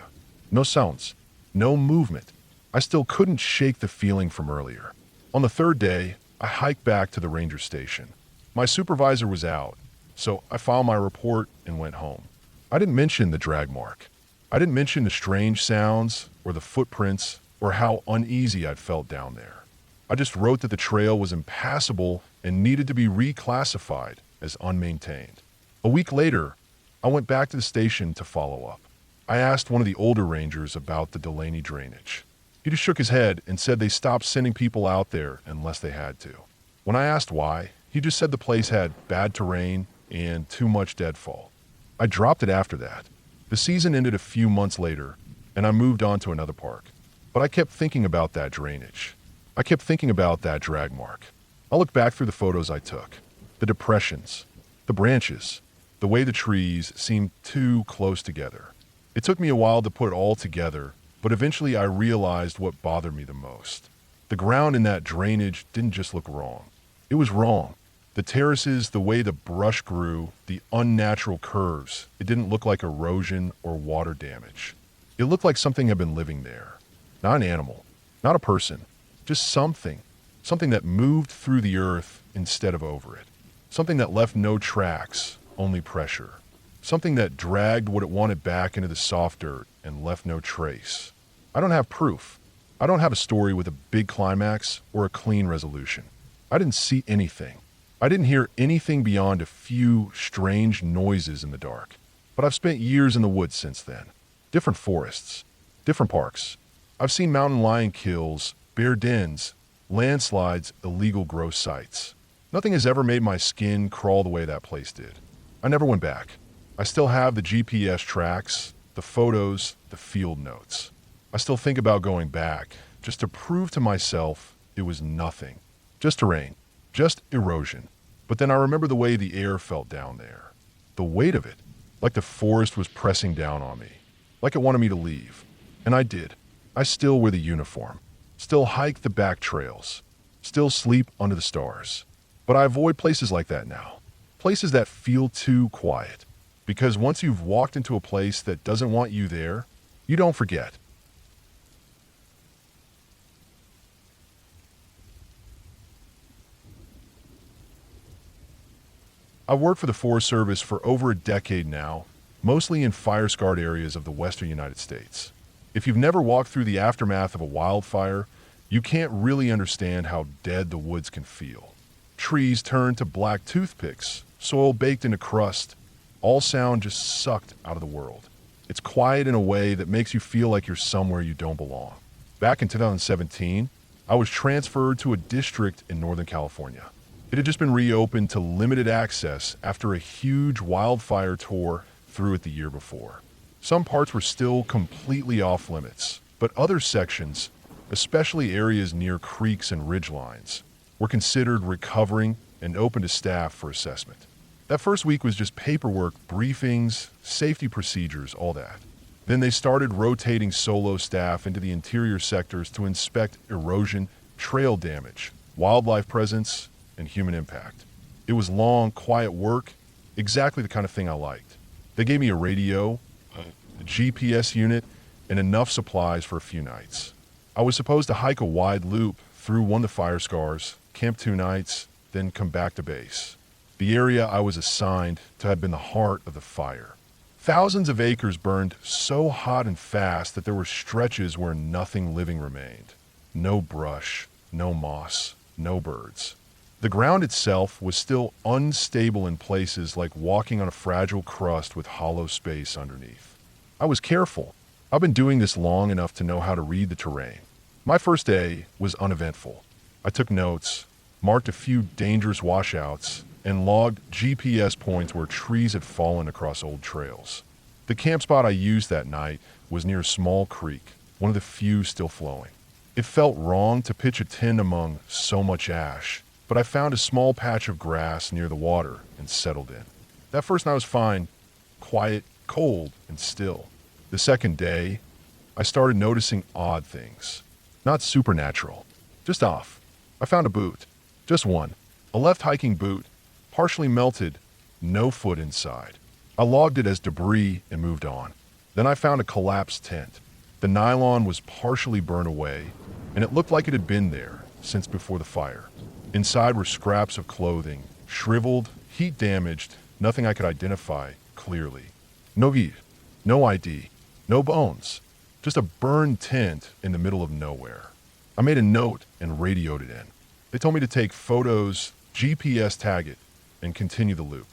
No sounds, no movement. I still couldn't shake the feeling from earlier. On the 3rd day, I hiked back to the ranger station. My supervisor was out, so I filed my report and went home. I didn't mention the drag mark. I didn't mention the strange sounds or the footprints or how uneasy I'd felt down there. I just wrote that the trail was impassable and needed to be reclassified as unmaintained. A week later, I went back to the station to follow up. I asked one of the older rangers about the Delaney drainage. He just shook his head and said they stopped sending people out there unless they had to. When I asked why, he just said the place had bad terrain and too much deadfall. I dropped it after that. The season ended a few months later, and I moved on to another park. But I kept thinking about that drainage. I kept thinking about that drag mark. I looked back through the photos I took. The depressions, the branches, the way the trees seemed too close together. It took me a while to put it all together, but eventually I realized what bothered me the most. The ground in that drainage didn't just look wrong. It was wrong. The terraces, the way the brush grew, the unnatural curves, it didn't look like erosion or water damage. It looked like something had been living there. Not an animal, not a person, just something. Something that moved through the earth instead of over it. Something that left no tracks, only pressure. Something that dragged what it wanted back into the soft dirt and left no trace. I don't have proof. I don't have a story with a big climax or a clean resolution. I didn't see anything. I didn't hear anything beyond a few strange noises in the dark. But I've spent years in the woods since then. Different forests, different parks. I've seen mountain lion kills, bear dens, landslides, illegal grow sites. Nothing has ever made my skin crawl the way that place did. I never went back. I still have the GPS tracks, the photos, the field notes. I still think about going back, just to prove to myself it was nothing. Just terrain, just erosion. But then I remember the way the air felt down there. The weight of it, like the forest was pressing down on me, like it wanted me to leave. And I did. I still wear the uniform, still hike the back trails, still sleep under the stars. But I avoid places like that now, places that feel too quiet. Because once you've walked into a place that doesn't want you there, you don't forget. I've worked for the Forest Service for over a decade now, mostly in fire-scarred areas of the western United States. If you've never walked through the aftermath of a wildfire, you can't really understand how dead the woods can feel. Trees turn to black toothpicks, soil baked into crust, all sound just sucked out of the world. It's quiet in a way that makes you feel like you're somewhere you don't belong. Back in 2017, I was transferred to a district in Northern California. It had just been reopened to limited access after a huge wildfire tore through it the year before. Some parts were still completely off limits, but other sections, especially areas near creeks and ridgelines, were considered recovering and open to staff for assessment. That first week was just paperwork, briefings, safety procedures, all that. Then they started rotating solo staff into the interior sectors to inspect erosion, trail damage, wildlife presence, and human impact. It was long, quiet work, exactly the kind of thing I liked. They gave me a radio, a GPS unit, and enough supplies for a few nights. I was supposed to hike a wide loop through one of the fire scars, camp 2 nights, then come back to base. The area I was assigned to had been the heart of the fire. Thousands of acres burned so hot and fast that there were stretches where nothing living remained. No brush, no moss, no birds. The ground itself was still unstable in places, like walking on a fragile crust with hollow space underneath. I was careful. I've been doing this long enough to know how to read the terrain. My first day was uneventful. I took notes, marked a few dangerous washouts, and logged GPS points where trees had fallen across old trails. The camp spot I used that night was near a small creek, one of the few still flowing. It felt wrong to pitch a tent among so much ash, but I found a small patch of grass near the water and settled in. That first night was fine, quiet, cold, and still. The second day, I started noticing odd things. Not supernatural, just off. I found a boot. Just one. A left hiking boot, partially melted, no foot inside. I logged it as debris and moved on. Then I found a collapsed tent. The nylon was partially burned away, and it looked like it had been there since before the fire. Inside were scraps of clothing, shriveled, heat damaged, nothing I could identify clearly. No gear, no ID, no bones, just a burned tent in the middle of nowhere. I made a note and radioed it in. They told me to take photos, GPS tag it, and continue the loop.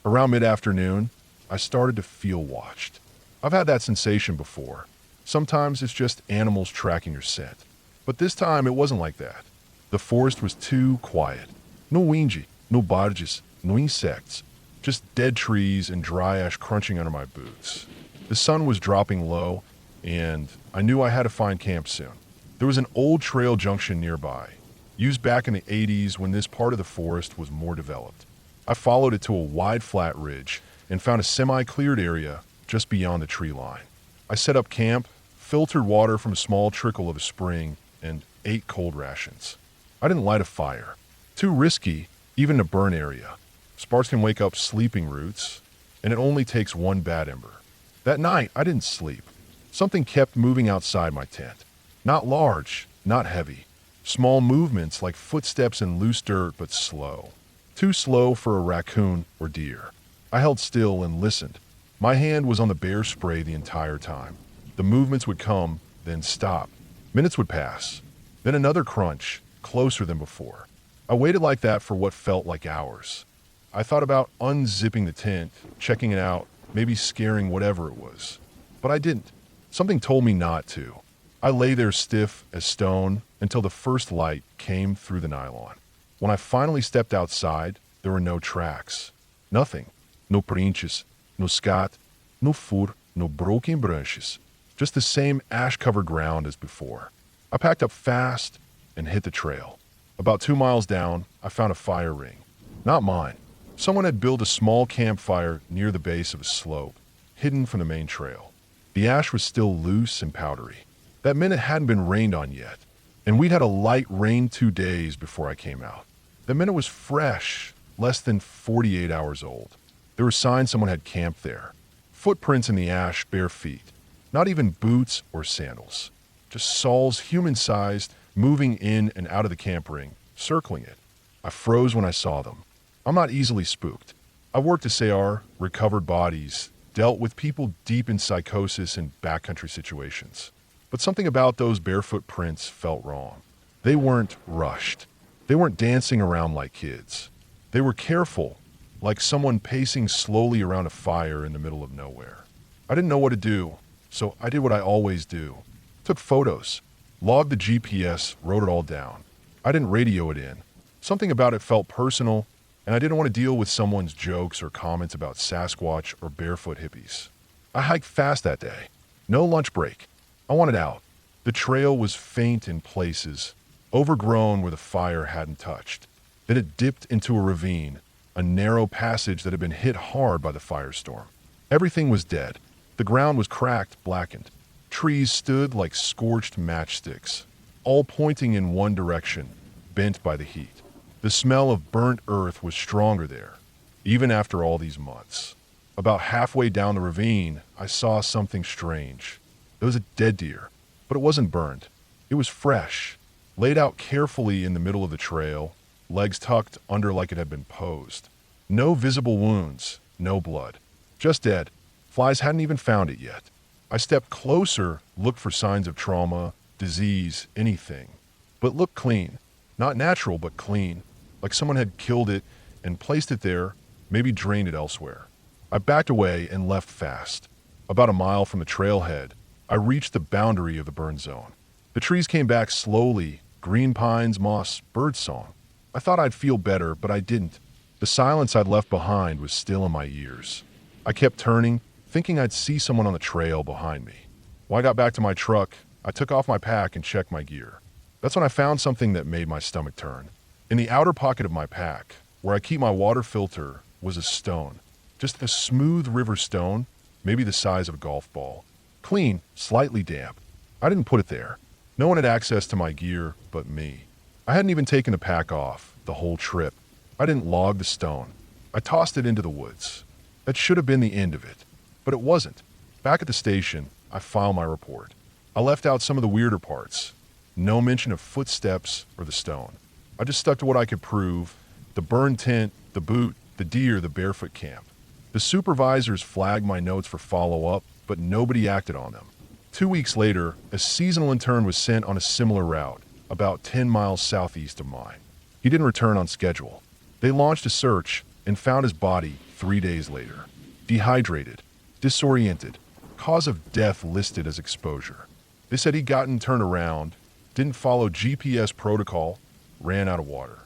Around mid-afternoon, I started to feel watched. I've had that sensation before. Sometimes it's just animals tracking your scent. But this time it wasn't like that. The forest was too quiet. No wingy, no barges, no insects. Just dead trees and dry ash crunching under my boots. The sun was dropping low, and I knew I had to find camp soon. There was an old trail junction nearby, used back in the 80s when this part of the forest was more developed. I followed it to a wide flat ridge and found a semi-cleared area just beyond the tree line. I set up camp, filtered water from a small trickle of a spring, and ate cold rations. I didn't light a fire. Too risky, even in a burn area. Sparks can wake up sleeping roots, and it only takes one bad ember. That night, I didn't sleep. Something kept moving outside my tent. Not large, not heavy. Small movements like footsteps in loose dirt, but slow. Too slow for a raccoon or deer. I held still and listened. My hand was on the bear spray the entire time. The movements would come, then stop. Minutes would pass. Then another crunch, closer than before. I waited like that for what felt like hours. I thought about unzipping the tent, checking it out, maybe scaring whatever it was. But I didn't. Something told me not to. I lay there stiff as stone until the first light came through the nylon. When I finally stepped outside, there were no tracks. Nothing. No prints, no scat, no fur, no broken branches. Just the same ash-covered ground as before. I packed up fast and hit the trail. About 2 miles down, I found a fire ring. Not mine. Someone had built a small campfire near the base of a slope, hidden from the main trail. The ash was still loose and powdery. That meant it hadn't been rained on yet, and we'd had a light rain 2 days before I came out. That meant it was fresh, less than 48 hours old. There were signs someone had camped there. Footprints in the ash, bare feet. Not even boots or sandals. Just soles, human-sized, moving in and out of the camp ring, circling it. I froze when I saw them. I'm not easily spooked. I worked as AR, recovered bodies, dealt with people deep in psychosis and backcountry situations. But something about those barefoot prints felt wrong. They weren't rushed. They weren't dancing around like kids. They were careful, like someone pacing slowly around a fire in the middle of nowhere. I didn't know what to do, so I did what I always do. Took photos, logged the GPS, wrote it all down. I didn't radio it in. Something about it felt personal, and I didn't want to deal with someone's jokes or comments about Sasquatch or barefoot hippies. I hiked fast that day. No lunch break. I wanted out. The trail was faint in places, overgrown where the fire hadn't touched. Then it dipped into a ravine, a narrow passage that had been hit hard by the firestorm. Everything was dead. The ground was cracked, blackened. Trees stood like scorched matchsticks, all pointing in one direction, bent by the heat. The smell of burnt earth was stronger there, even after all these months. About halfway down the ravine, I saw something strange. It was a dead deer, but it wasn't burned. It was fresh, laid out carefully in the middle of the trail, legs tucked under like it had been posed. No visible wounds, no blood. Just dead. Flies hadn't even found it yet. I stepped closer, looked for signs of trauma, disease, anything. But it looked clean. Not natural, but clean. Like someone had killed it and placed it there, maybe drained it elsewhere. I backed away and left fast. About a mile from the trailhead, I reached the boundary of the burn zone. The trees came back slowly, green pines, moss, birdsong. I thought I'd feel better, but I didn't. The silence I'd left behind was still in my ears. I kept turning, thinking I'd see someone on the trail behind me. When I got back to my truck, I took off my pack and checked my gear. That's when I found something that made my stomach turn. In the outer pocket of my pack, where I keep my water filter, was a stone. Just a smooth river stone, maybe the size of a golf ball. Clean, slightly damp. I didn't put it there. No one had access to my gear but me. I hadn't even taken the pack off the whole trip. I didn't log the stone. I tossed it into the woods. That should have been the end of it. But it wasn't. Back at the station, I filed my report. I left out some of the weirder parts. No mention of footsteps or the stone. I just stuck to what I could prove: the burned tent, the boot, the deer, the barefoot camp. The supervisors flagged my notes for follow-up, but nobody acted on them. 2 weeks later, a seasonal intern was sent on a similar route, about 10 miles southeast of mine. He didn't return on schedule. They launched a search and found his body 3 days later. Dehydrated, disoriented, cause of death listed as exposure. They said he'd gotten turned around, didn't follow GPS protocol, ran out of water.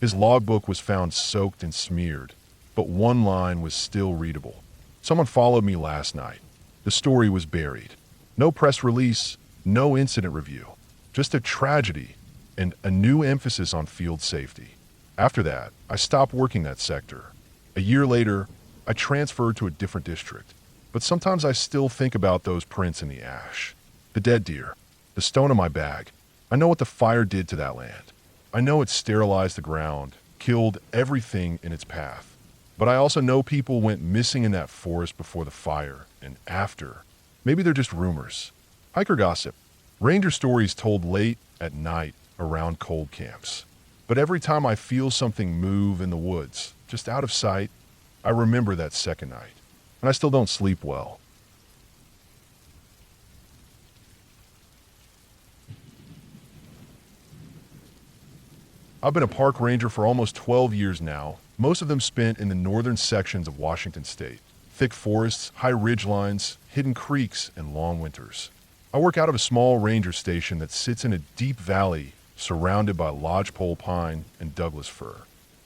His logbook was found soaked and smeared, but one line was still readable. Someone followed me last night. The story was buried. No press release, no incident review. Just a tragedy and a new emphasis on field safety. After that, I stopped working that sector. A year later, I transferred to a different district. But sometimes I still think about those prints in the ash. The dead deer, the stone in my bag. I know what the fire did to that land. I know it sterilized the ground, killed everything in its path. But I also know people went missing in that forest before the fire and after. Maybe they're just rumors. Hiker gossip. Ranger stories told late at night around cold camps. But every time I feel something move in the woods, just out of sight, I remember that second night. And I still don't sleep well. I've been a park ranger for almost 12 years now, most of them spent in the northern sections of Washington state. Thick forests, high ridgelines, hidden creeks, and long winters. I work out of a small ranger station that sits in a deep valley surrounded by lodgepole pine and Douglas fir.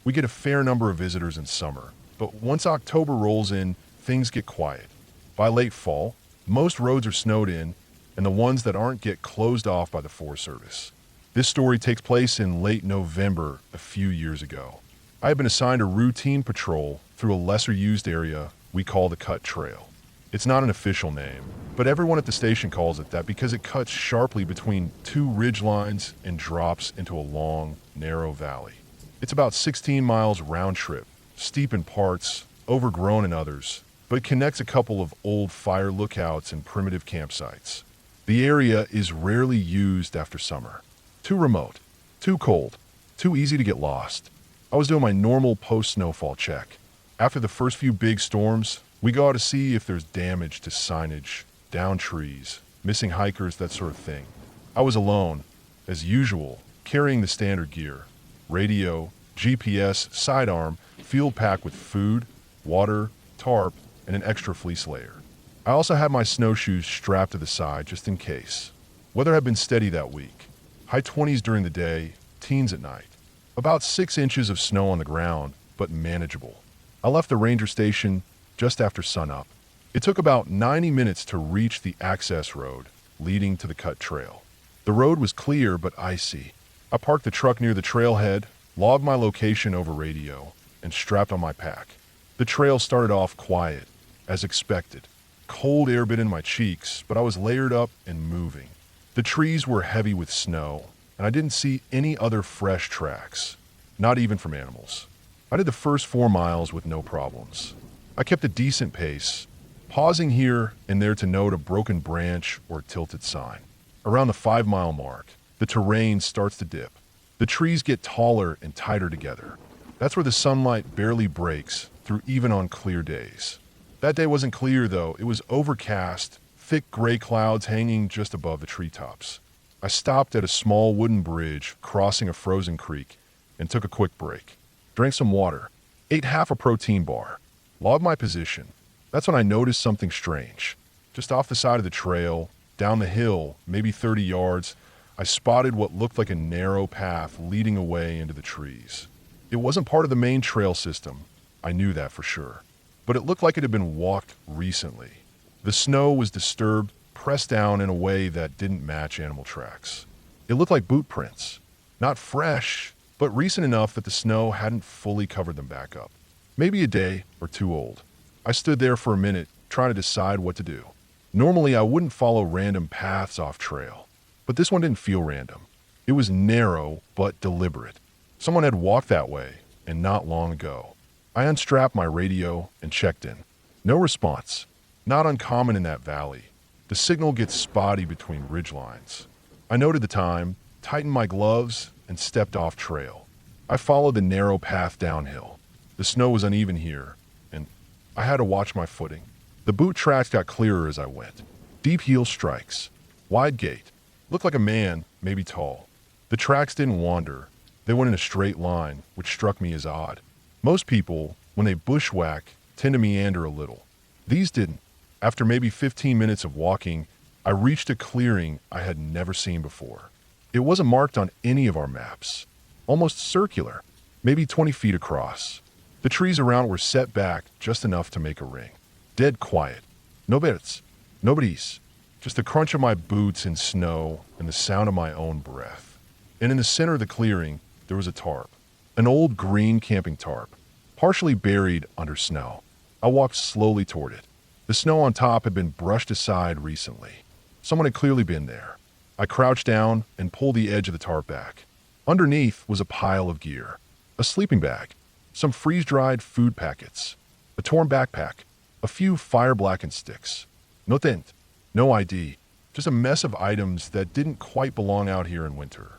We get a fair number of visitors in summer, but once October rolls in, things get quiet. By late fall, most roads are snowed in, and the ones that aren't get closed off by the Forest Service. This story takes place in late November a few years ago. I have been assigned a routine patrol through a lesser-used area we call the Cut Trail. It's not an official name, but everyone at the station calls it that because it cuts sharply between two ridge lines and drops into a long, narrow valley. It's about 16 miles round trip, steep in parts, overgrown in others, but it connects a couple of old fire lookouts and primitive campsites. The area is rarely used after summer. Too remote, too cold, too easy to get lost. I was doing my normal post-snowfall check. After the first few big storms, we go out to see if there's damage to signage, downed trees, missing hikers, that sort of thing. I was alone, as usual, carrying the standard gear: radio, GPS, sidearm, field pack with food, water, tarp, and an extra fleece layer. I also had my snowshoes strapped to the side just in case. Weather had been steady that week. High 20s during the day, teens at night. About 6 inches of snow on the ground, but manageable. I left the ranger station just after sunup. It took about 90 minutes to reach the access road leading to the Cut Trail. The road was clear but icy. I parked the truck near the trailhead, logged my location over radio, and strapped on my pack. The trail started off quiet, as expected. Cold air bit in my cheeks, but I was layered up and moving. The trees were heavy with snow, and I didn't see any other fresh tracks, not even from animals. I did the first 4 miles with no problems. I kept a decent pace, pausing here and there to note a broken branch or tilted sign. Around the 5-mile mark, the terrain starts to dip. The trees get taller and tighter together. That's where the sunlight barely breaks through even on clear days. That day wasn't clear though. It was overcast, thick gray clouds hanging just above the treetops. I stopped at a small wooden bridge crossing a frozen creek and took a quick break. Drank some water, ate half a protein bar, logged my position. That's when I noticed something strange. Just off the side of the trail, down the hill, maybe 30 yards, I spotted what looked like a narrow path leading away into the trees. It wasn't part of the main trail system, I knew that for sure, but it looked like it had been walked recently. The snow was disturbed, pressed down in a way that didn't match animal tracks. It looked like boot prints, not fresh, but recent enough that the snow hadn't fully covered them back up. Maybe a day or two old. I stood there for a minute, trying to decide what to do. Normally, I wouldn't follow random paths off trail, but this one didn't feel random. It was narrow, but deliberate. Someone had walked that way, and not long ago. I unstrapped my radio and checked in. No response. Not uncommon in that valley. The signal gets spotty between ridgelines. I noted the time, tightened my gloves, and stepped off trail. I followed the narrow path downhill. The snow was uneven here, and I had to watch my footing. The boot tracks got clearer as I went. Deep heel strikes. Wide gait. Looked like a man, maybe tall. The tracks didn't wander. They went in a straight line, which struck me as odd. Most people, when they bushwhack, tend to meander a little. These didn't. After maybe 15 minutes of walking, I reached a clearing I had never seen before. It wasn't marked on any of our maps. Almost circular, maybe 20 feet across. The trees around were set back just enough to make a ring. Dead quiet. No birds. Nobody's. Just the crunch of my boots in snow and the sound of my own breath. And in the center of the clearing, there was a tarp. An old green camping tarp, partially buried under snow. I walked slowly toward it. The snow on top had been brushed aside recently. Someone had clearly been there. I crouched down and pulled the edge of the tarp back. Underneath was a pile of gear. A sleeping bag, some freeze-dried food packets, a torn backpack, a few fire-blackened sticks. No tent, no ID, just a mess of items that didn't quite belong out here in winter.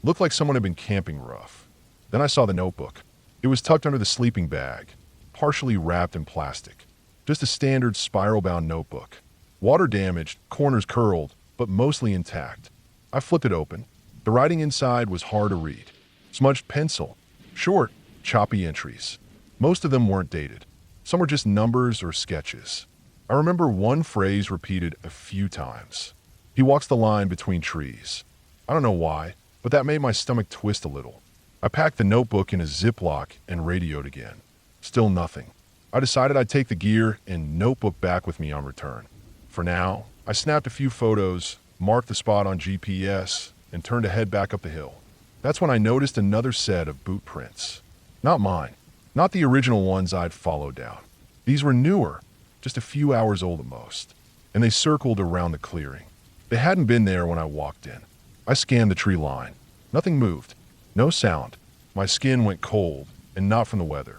Looked like someone had been camping rough. Then I saw the notebook. It was tucked under the sleeping bag, partially wrapped in plastic. Just a standard spiral-bound notebook. Water damaged, corners curled, but mostly intact. I flipped it open. The writing inside was hard to read. Smudged pencil. Short, choppy entries. Most of them weren't dated. Some were just numbers or sketches. I remember one phrase repeated a few times. He walks the line between trees. I don't know why, but that made my stomach twist a little. I packed the notebook in a Ziploc and radioed again. Still nothing. I decided I'd take the gear and notebook back with me on return. For now, I snapped a few photos, marked the spot on GPS, and turned to head back up the hill. That's when I noticed another set of boot prints. Not mine. Not the original ones I'd followed down. These were newer, just a few hours old at most, and they circled around the clearing. They hadn't been there when I walked in. I scanned the tree line. Nothing moved. No sound. My skin went cold, and not from the weather.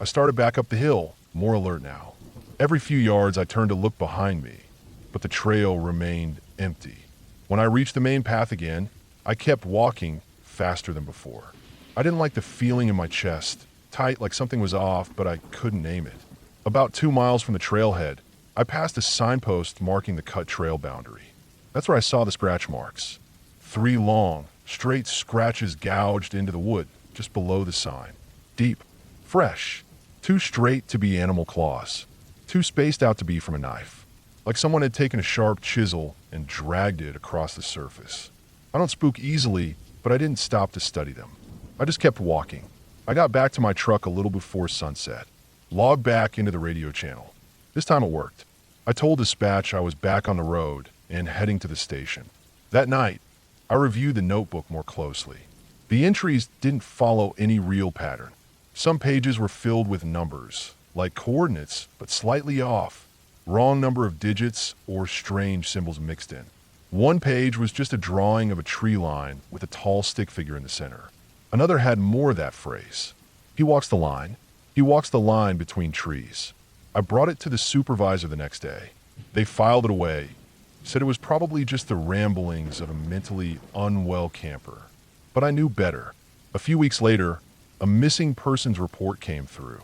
I started back up the hill, more alert now. Every few yards I turned to look behind me, but the trail remained empty. When I reached the main path again, I kept walking faster than before. I didn't like the feeling in my chest, tight like something was off, but I couldn't name it. About 2 miles from the trailhead, I passed a signpost marking the cut trail boundary. That's where I saw the scratch marks. 3 long, straight scratches gouged into the wood just below the sign. Deep, fresh, too straight to be animal claws, too spaced out to be from a knife. Like someone had taken a sharp chisel and dragged it across the surface. I don't spook easily, but I didn't stop to study them. I just kept walking. I got back to my truck a little before sunset, logged back into the radio channel. This time it worked. I told dispatch I was back on the road and heading to the station. That night, I reviewed the notebook more closely. The entries didn't follow any real pattern. Some pages were filled with numbers, like coordinates, but slightly off, wrong number of digits, or strange symbols mixed in. One page was just a drawing of a tree line with a tall stick figure in the center. Another had more of that phrase. He walks the line. He walks the line between trees. I brought it to the supervisor the next day. They filed it away, said it was probably just the ramblings of a mentally unwell camper. But I knew better. A few weeks later, a missing persons report came through.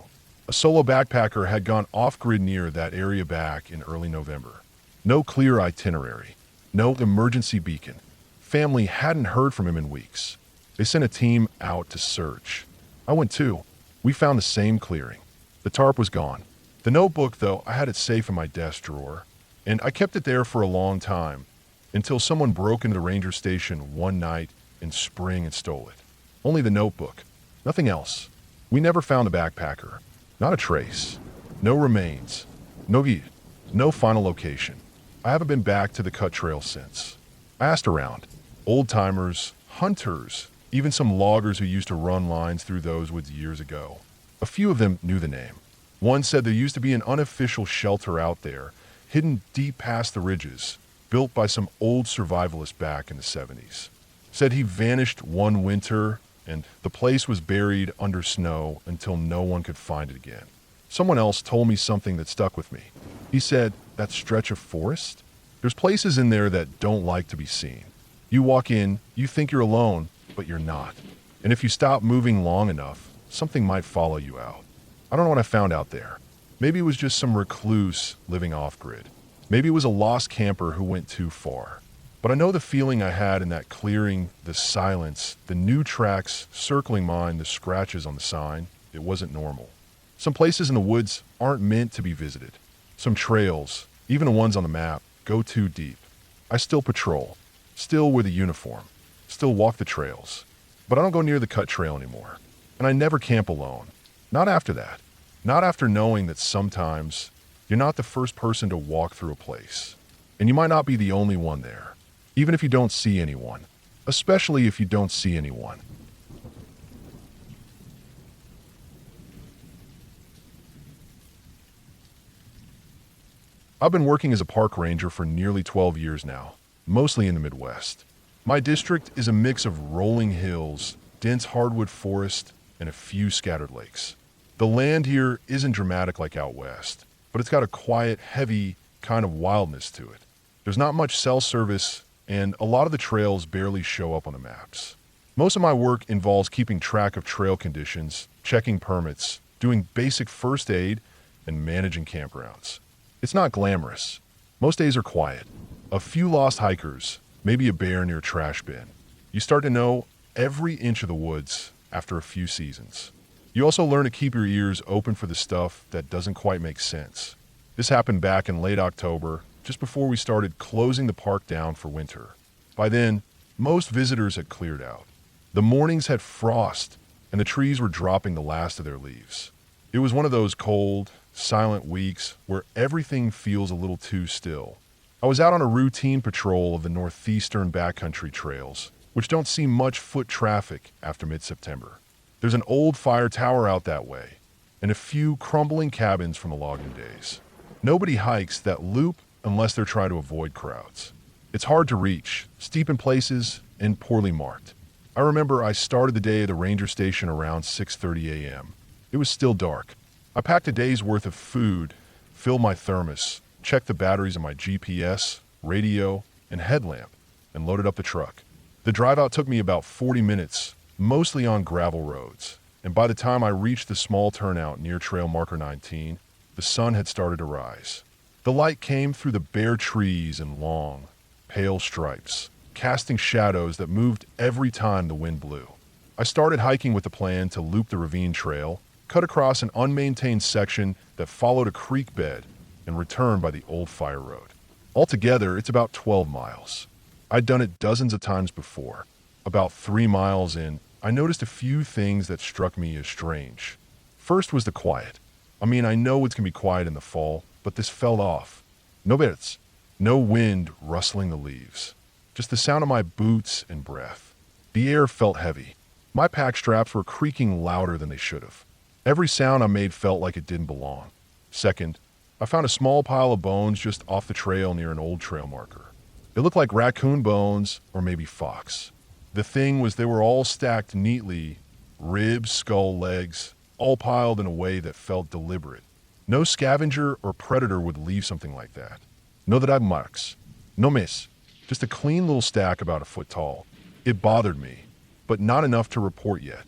A solo backpacker had gone off-grid near that area back in early November. No clear itinerary. No emergency beacon. Family hadn't heard from him in weeks. They sent a team out to search. I went too. We found the same clearing. The tarp was gone. The notebook, though, I had it safe in my desk drawer, and I kept it there for a long time, until someone broke into the ranger station one night in spring and stole it. Only the notebook. Nothing else. We never found the backpacker. Not a trace. No remains. No guide. No final location. I haven't been back to the cut trail since. I asked around. Old-timers, hunters, even some loggers who used to run lines through those woods years ago. A few of them knew the name. One said there used to be an unofficial shelter out there, hidden deep past the ridges, built by some old survivalist back in the 70s. Said he vanished one winter, and the place was buried under snow until no one could find it again. Someone else told me something that stuck with me. He said, that stretch of forest? There's places in there that don't like to be seen. You walk in, you think you're alone, but you're not. And if you stop moving long enough, something might follow you out. I don't know what I found out there. Maybe it was just some recluse living off-grid. Maybe it was a lost camper who went too far. But I know the feeling I had in that clearing, the silence, the new tracks circling mine, the scratches on the sign, it wasn't normal. Some places in the woods aren't meant to be visited. Some trails, even the ones on the map, go too deep. I still patrol, still wear the uniform, still walk the trails. But I don't go near the cut trail anymore. And I never camp alone. Not after that. Not after knowing that sometimes you're not the first person to walk through a place. And you might not be the only one there. Even if you don't see anyone. Especially if you don't see anyone. I've been working as a park ranger for nearly 12 years now, mostly in the Midwest. My district is a mix of rolling hills, dense hardwood forest, and a few scattered lakes. The land here isn't dramatic like out west, but it's got a quiet, heavy kind of wildness to it. There's not much cell service, and a lot of the trails barely show up on the maps. Most of my work involves keeping track of trail conditions, checking permits, doing basic first aid, and managing campgrounds. It's not glamorous. Most days are quiet. A few lost hikers, maybe a bear near a trash bin. You start to know every inch of the woods after a few seasons. You also learn to keep your ears open for the stuff that doesn't quite make sense. This happened back in late October, just before we started closing the park down for winter. By then, most visitors had cleared out. The mornings had frost, and the trees were dropping the last of their leaves. It was one of those cold, silent weeks where everything feels a little too still. I was out on a routine patrol of the northeastern backcountry trails, which don't see much foot traffic after mid-September. There's an old fire tower out that way, and a few crumbling cabins from the logging days. Nobody hikes that loop unless they're trying to avoid crowds. It's hard to reach, steep in places, and poorly marked. I remember I started the day at the ranger station around 6:30 a.m. It was still dark. I packed a day's worth of food, filled my thermos, checked the batteries of my GPS, radio, and headlamp, and loaded up the truck. The drive out took me about 40 minutes, mostly on gravel roads, and by the time I reached the small turnout near trail marker 19, the sun had started to rise. The light came through the bare trees in long, pale stripes, casting shadows that moved every time the wind blew. I started hiking with the plan to loop the ravine trail, cut across an unmaintained section that followed a creek bed, and return by the old fire road. Altogether, it's about 12 miles. I'd done it dozens of times before. About 3 miles in, I noticed a few things that struck me as strange. First was the quiet. I mean, I know it's going to be quiet in the fall, but this fell off. No birds. No wind rustling the leaves. just the sound of my boots and breath. The air felt heavy. My pack straps were creaking louder than they should have. Every sound I made felt like it didn't belong. Second, I found a small pile of bones just off the trail near an old trail marker. It looked like raccoon bones or maybe fox. The thing was they were all stacked neatly, ribs, skull, legs, all piled in a way that felt deliberate. No scavenger or predator would leave something like that. No drag marks. No miss. Just a clean little stack about a foot tall. It bothered me, but not enough to report yet.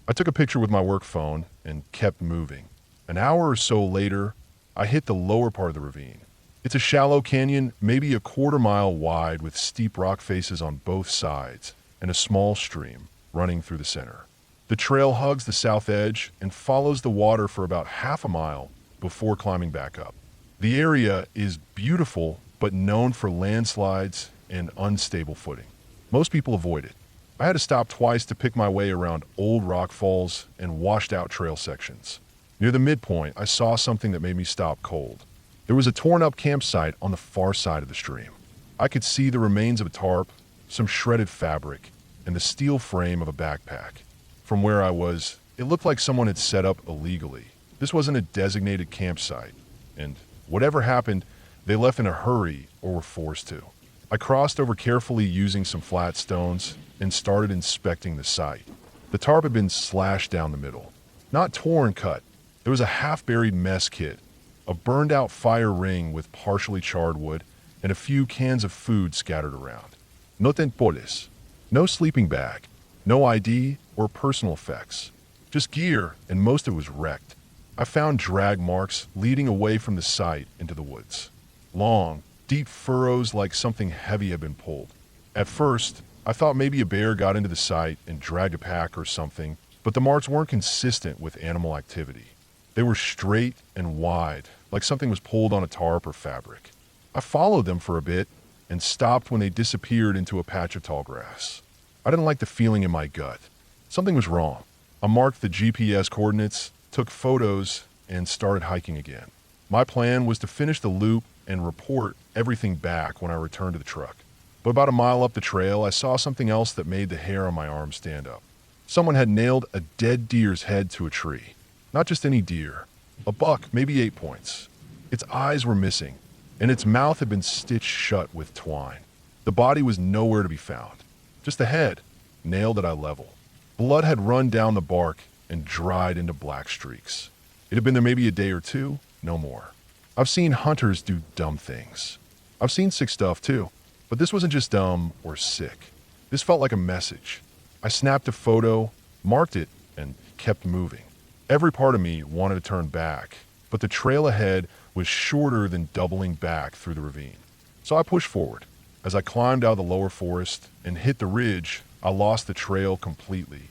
I took a picture with my work phone and kept moving. An hour or so later, I hit the lower part of the ravine. It's a shallow canyon, maybe a quarter-mile wide with steep rock faces on both sides and a small stream running through the center. The trail hugs the south edge and follows the water for about half a mile before climbing back up. The area is beautiful, but known for landslides and unstable footing. Most people avoid it. I had to stop twice to pick my way around old rock falls and washed-out trail sections. Near the midpoint, I saw something that made me stop cold. There was a torn-up campsite on the far side of the stream. I could see the remains of a tarp, some shredded fabric, and the steel frame of a backpack. From where I was, it looked like someone had set up illegally. This wasn't a designated campsite, and whatever happened, they left in a hurry or were forced to. I crossed over carefully using some flat stones and started inspecting the site. The tarp had been slashed down the middle. Not torn cut. There was a half-buried mess kit, a burned-out fire ring with partially charred wood, and a few cans of food scattered around. No tempoles. No sleeping bag. No ID or personal effects. Just gear, and most of it was wrecked. I found drag marks leading away from the site into the woods. Long, deep furrows like something heavy had been pulled. At first, I thought maybe a bear got into the site and dragged a pack or something, but the marks weren't consistent with animal activity. They were straight and wide, like something was pulled on a tarp or fabric. I followed them for a bit and stopped when they disappeared into a patch of tall grass. I didn't like the feeling in my gut. Something was wrong. I marked the GPS coordinates, took photos, and started hiking again. My plan was to finish the loop and report everything back when I returned to the truck. But about a mile up the trail, I saw something else that made the hair on my arm stand up. Someone had nailed a dead deer's head to a tree. Not just any deer. A buck, maybe 8 points. Its eyes were missing, and its mouth had been stitched shut with twine. The body was nowhere to be found. Just the head, nailed at eye level. Blood had run down the bark and dried into black streaks. It had been there maybe a day or two, no more. I've seen hunters do dumb things. I've seen sick stuff too, but this wasn't just dumb or sick. This felt like a message. I snapped a photo, marked it, and kept moving. Every part of me wanted to turn back, but the trail ahead was shorter than doubling back through the ravine. So I pushed forward. As I climbed out of the lower forest and hit the ridge, I lost the trail completely.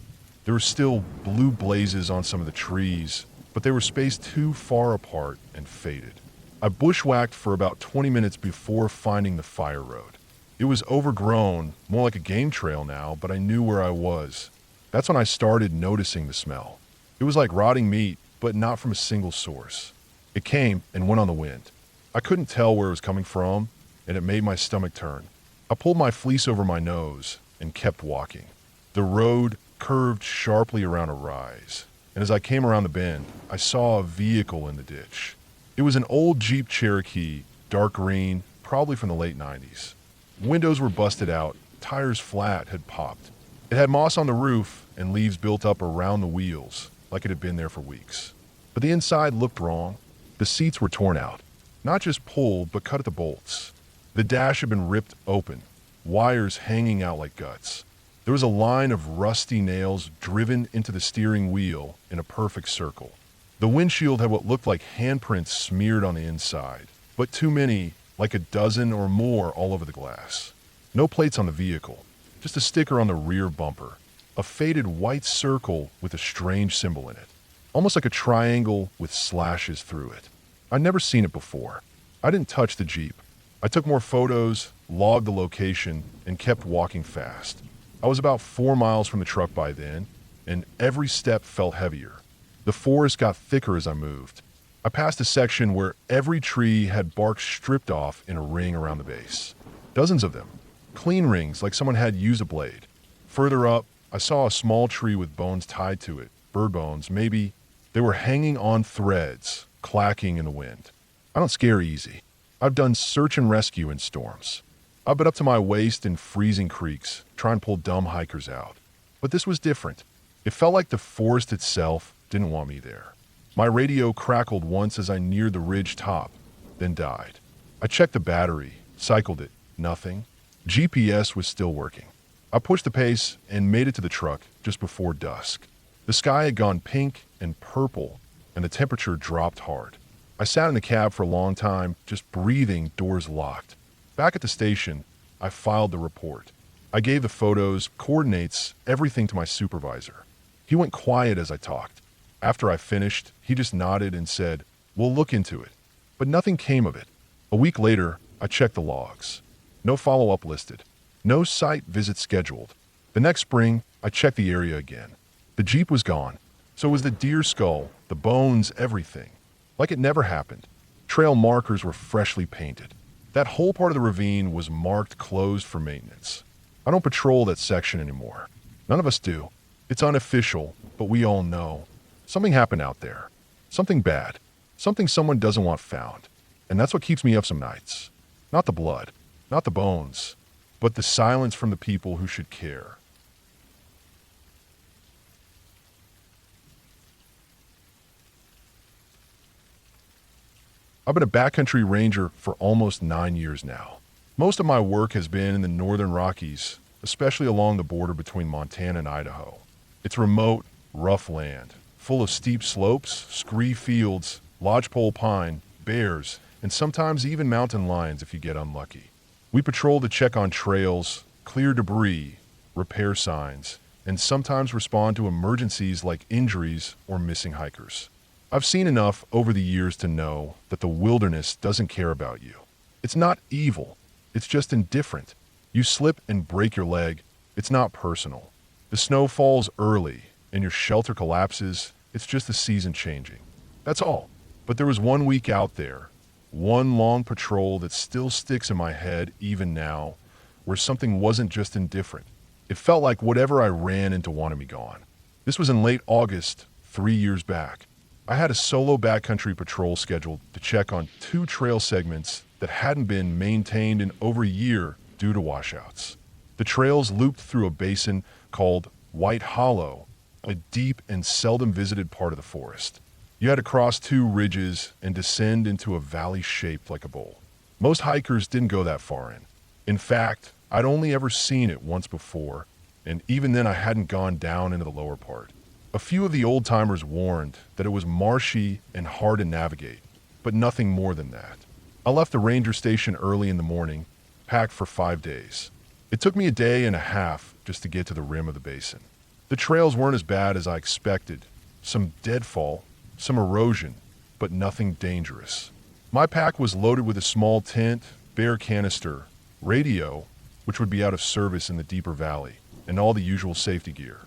There were still blue blazes on some of the trees, but they were spaced too far apart and faded. I bushwhacked for about 20 minutes before finding the fire road. It was overgrown, more like a game trail now, but I knew where I was. That's when I started noticing the smell. It was like rotting meat, but not from a single source. It came and went on the wind. I couldn't tell where it was coming from, and it made my stomach turn. I pulled my fleece over my nose and kept walking. The road curved sharply around a rise, and as I came around the bend, I saw a vehicle in the ditch. It was an old Jeep Cherokee, dark green, probably from the late 90s. Windows were busted out, tires flat had popped. It had moss on the roof and leaves built up around the wheels, like it had been there for weeks. But the inside looked wrong. The seats were torn out, not just pulled, but cut at the bolts. The dash had been ripped open, wires hanging out like guts. There was a line of rusty nails driven into the steering wheel in a perfect circle. The windshield had what looked like handprints smeared on the inside, but too many, like a dozen or more all over the glass. No plates on the vehicle, just a sticker on the rear bumper, a faded white circle with a strange symbol in it, almost like a triangle with slashes through it. I'd never seen it before. I didn't touch the Jeep. I took more photos, logged the location, and kept walking fast. I was about 4 miles from the truck by then, and every step felt heavier. The forest got thicker as I moved. I passed a section where every tree had bark stripped off in a ring around the base. Dozens of them. clean rings like someone had used a blade. Further up, I saw a small tree with bones tied to it, bird bones, maybe. They were hanging on threads, clacking in the wind. I don't scare easy. I've done search and rescue in storms. I've been up to my waist in freezing creeks, trying to pull dumb hikers out. But this was different. It felt like the forest itself didn't want me there. My radio crackled once as I neared the ridge top, then died. I checked the battery, cycled it, nothing. GPS was still working. I pushed the pace and made it to the truck just before dusk. The sky had gone pink and purple, and the temperature dropped hard. I sat in the cab for a long time, just breathing, doors locked. Back at the station, I filed the report. I gave the photos, coordinates, everything to my supervisor. He went quiet as I talked. After I finished, he just nodded and said, "We'll look into it." But nothing came of it. A week later, I checked the logs. No follow-up listed. No site visit scheduled. The next spring, I checked the area again. The Jeep was gone. So was the deer skull, the bones, everything. Like it never happened. Trail markers were freshly painted. That whole part of the ravine was marked closed for maintenance. I don't patrol that section anymore. None of us do. It's unofficial, but we all know. Something happened out there. Something bad. Something someone doesn't want found. And that's what keeps me up some nights. Not the blood, not the bones, but the silence from the people who should care. I've been a backcountry ranger for almost 9 years now. Most of my work has been in the northern Rockies, especially along the border between Montana and Idaho. It's remote, rough land, full of steep slopes, scree fields, lodgepole pine, bears, and sometimes even mountain lions if you get unlucky. We patrol to check on trails, clear debris, repair signs, and sometimes respond to emergencies like injuries or missing hikers. I've seen enough over the years to know that the wilderness doesn't care about you. It's not evil. It's just indifferent. You slip and break your leg. It's not personal. The snow falls early and your shelter collapses. It's just the season changing. That's all. But there was one week out there, one long patrol that still sticks in my head even now, where something wasn't just indifferent. It felt like whatever I ran into wanted me gone. This was in late August, 3 years back. I had a solo backcountry patrol scheduled to check on 2 trail segments that hadn't been maintained in over a year due to washouts. The trails looped through a basin called White Hollow, a deep and seldom visited part of the forest. You had to cross 2 ridges and descend into a valley shaped like a bowl. Most hikers didn't go that far in. In fact, I'd only ever seen it once before, and even then I hadn't gone down into the lower part. A few of the old-timers warned that it was marshy and hard to navigate, but nothing more than that. I left the ranger station early in the morning, packed for 5 days. It took me a day and a half just to get to the rim of the basin. The trails weren't as bad as I expected. Some deadfall, some erosion, but nothing dangerous. My pack was loaded with a small tent, bare canister, radio, which would be out of service in the deeper valley, and all the usual safety gear.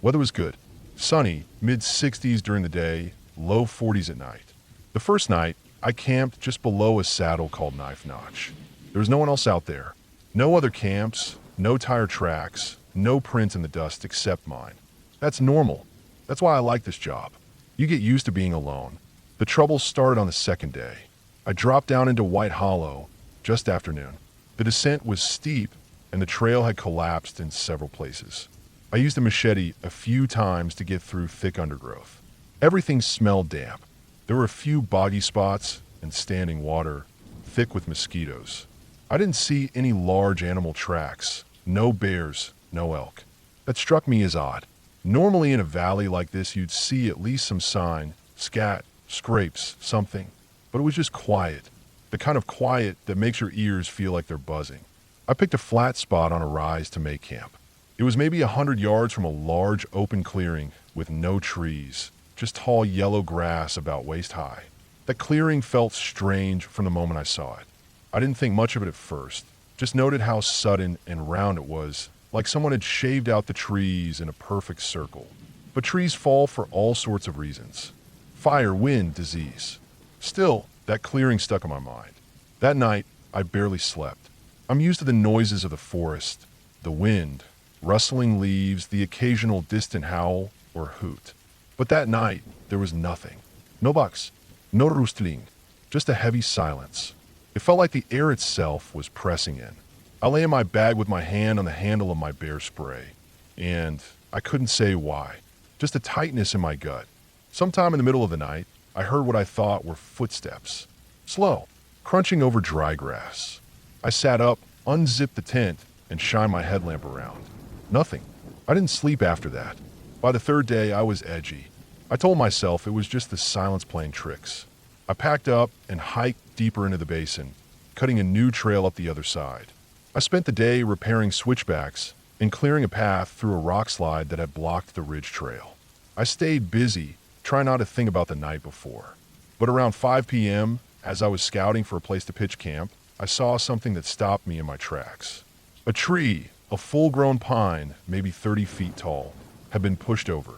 Weather was good. Sunny, mid-60s during the day, low 40s at night. The first night, I camped just below a saddle called Knife Notch. There was no one else out there. No other camps, no tire tracks, no prints in the dust except mine. That's normal. That's why I like this job. You get used to being alone. The trouble started on the second day. I dropped down into White Hollow just afternoon. The descent was steep, and the trail had collapsed in several places. I used a machete a few times to get through thick undergrowth. Everything smelled damp. There were a few boggy spots and standing water, thick with mosquitoes. I didn't see any large animal tracks, no bears, no elk. That struck me as odd. Normally in a valley like this you'd see at least some sign, scat, scrapes, something. But it was just quiet. The kind of quiet that makes your ears feel like they're buzzing. I picked a flat spot on a rise to make camp. It was maybe 100 yards from a large open clearing with no trees, just tall yellow grass about waist high. That clearing felt strange from the moment I saw it. I didn't think much of it at first, just noted how sudden and round it was, like someone had shaved out the trees in a perfect circle. But trees fall for all sorts of reasons. Fire, wind, disease. Still, that clearing stuck in my mind. That night, I barely slept. I'm used to the noises of the forest, the wind, rustling leaves, the occasional distant howl or hoot. But that night, there was nothing. No bucks, no roostling, just a heavy silence. It felt like the air itself was pressing in. I lay in my bag with my hand on the handle of my bear spray, and I couldn't say why. Just a tightness in my gut. Sometime in the middle of the night, I heard what I thought were footsteps. Slow, crunching over dry grass. I sat up, unzipped the tent, and shined my headlamp around. Nothing. I didn't sleep after that. By the third day, I was edgy. I told myself it was just the silence playing tricks. I packed up and hiked deeper into the basin, cutting a new trail up the other side. I spent the day repairing switchbacks and clearing a path through a rock slide that had blocked the ridge trail. I stayed busy, trying not to think about the night before. But around 5 p.m., as I was scouting for a place to pitch camp, I saw something that stopped me in my tracks. A tree, a full-grown pine, maybe 30 feet tall, had been pushed over.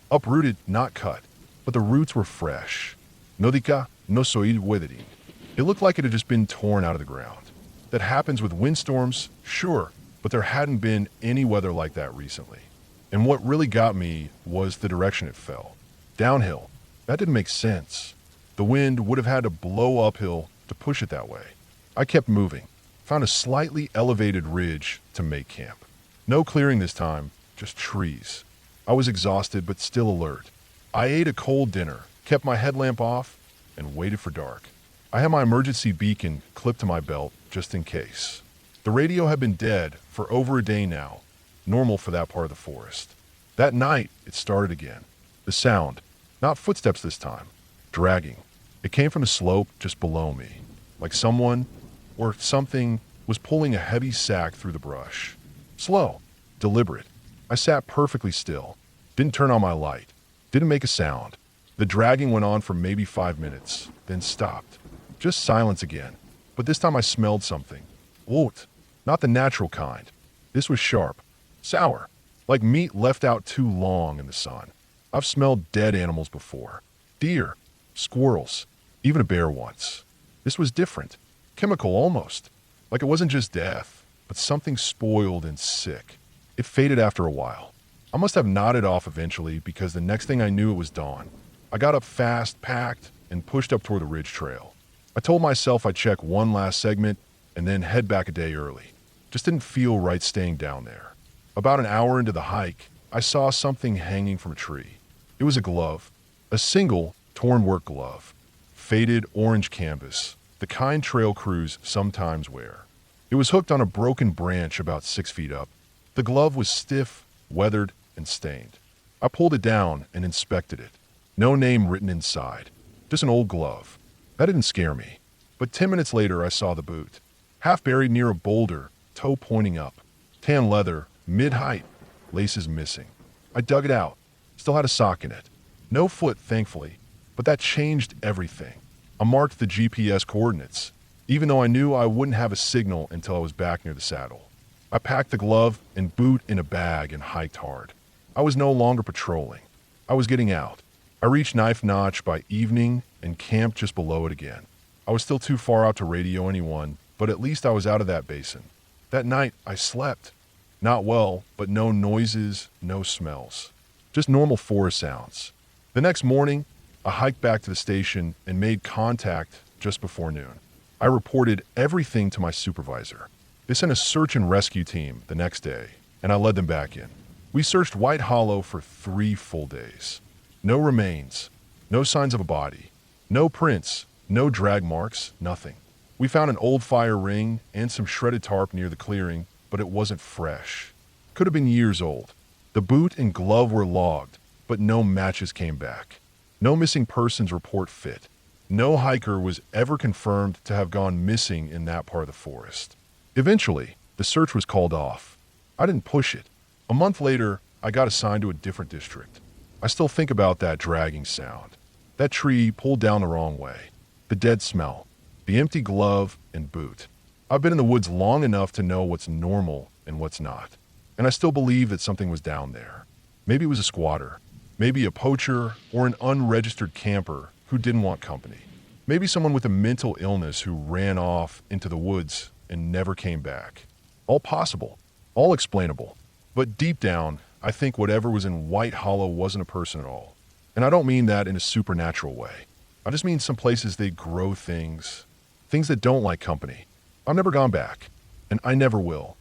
Uprooted, not cut, but the roots were fresh. No dica, no soy weathering. It looked like it had just been torn out of the ground. That happens with windstorms, sure, but there hadn't been any weather like that recently. And what really got me was the direction it fell. Downhill. That didn't make sense. The wind would have had to blow uphill to push it that way. I kept moving, found a slightly elevated ridge to make camp. No clearing this time, just trees. I was exhausted but still alert. I ate a cold dinner, kept my headlamp off, and waited for dark. I had my emergency beacon clipped to my belt just in case. The radio had been dead for over a day now, normal for that part of the forest. That night, it started again. The sound, not footsteps this time, dragging. It came from the slope just below me, like someone or something was pulling a heavy sack through the brush. Slow, deliberate. I sat perfectly still, didn't turn on my light, didn't make a sound. The dragging went on for maybe 5 minutes, then stopped. Just silence again. But this time I smelled something. Oat, not the natural kind. This was sharp, sour, like meat left out too long in the sun. I've smelled dead animals before. Deer, squirrels, even a bear once. This was different. Chemical almost. Like it wasn't just death, but something spoiled and sick. It faded after a while. I must have nodded off eventually because the next thing I knew it was dawn. I got up fast, packed, and pushed up toward the ridge trail. I told myself I'd check one last segment and then head back a day early. Just didn't feel right staying down there. About an hour into the hike, I saw something hanging from a tree. It was a glove. A single, torn work glove. Faded orange canvas, the kind trail crews sometimes wear. It was hooked on a broken branch about 6 feet up. The glove was stiff, weathered, and stained. I pulled it down and inspected it. No name written inside. Just an old glove. That didn't scare me. But 10 minutes later, I saw the boot. Half buried near a boulder, toe pointing up. Tan leather, mid-height, laces missing. I dug it out. Still had a sock in it. No foot, thankfully. But that changed everything. I marked the GPS coordinates, even though I knew I wouldn't have a signal until I was back near the saddle. I packed the glove and boot in a bag and hiked hard. I was no longer patrolling. I was getting out. I reached Knife Notch by evening and camped just below it again. I was still too far out to radio anyone, but at least I was out of that basin. That night, I slept. Not well, but no noises, no smells. Just normal forest sounds. The next morning, I hiked back to the station and made contact just before noon. I reported everything to my supervisor. They sent a search and rescue team the next day, and I led them back in. We searched White Hollow for 3 full days. No remains, no signs of a body, no prints, no drag marks, nothing. We found an old fire ring and some shredded tarp near the clearing, but it wasn't fresh. Could have been years old. The boot and glove were logged, but no matches came back. No missing persons report fit. No hiker was ever confirmed to have gone missing in that part of the forest. Eventually, the search was called off. I didn't push it. A month later, I got assigned to a different district. I still think about that dragging sound. That tree pulled down the wrong way. The dead smell. The empty glove and boot. I've been in the woods long enough to know what's normal and what's not. And I still believe that something was down there. Maybe it was a squatter. Maybe a poacher or an unregistered camper who didn't want company. Maybe someone with a mental illness who ran off into the woods and never came back. All possible, all explainable. But deep down, I think whatever was in White Hollow wasn't a person at all. And I don't mean that in a supernatural way. I just mean some places they grow things that don't like company. I've never gone back, and I never will.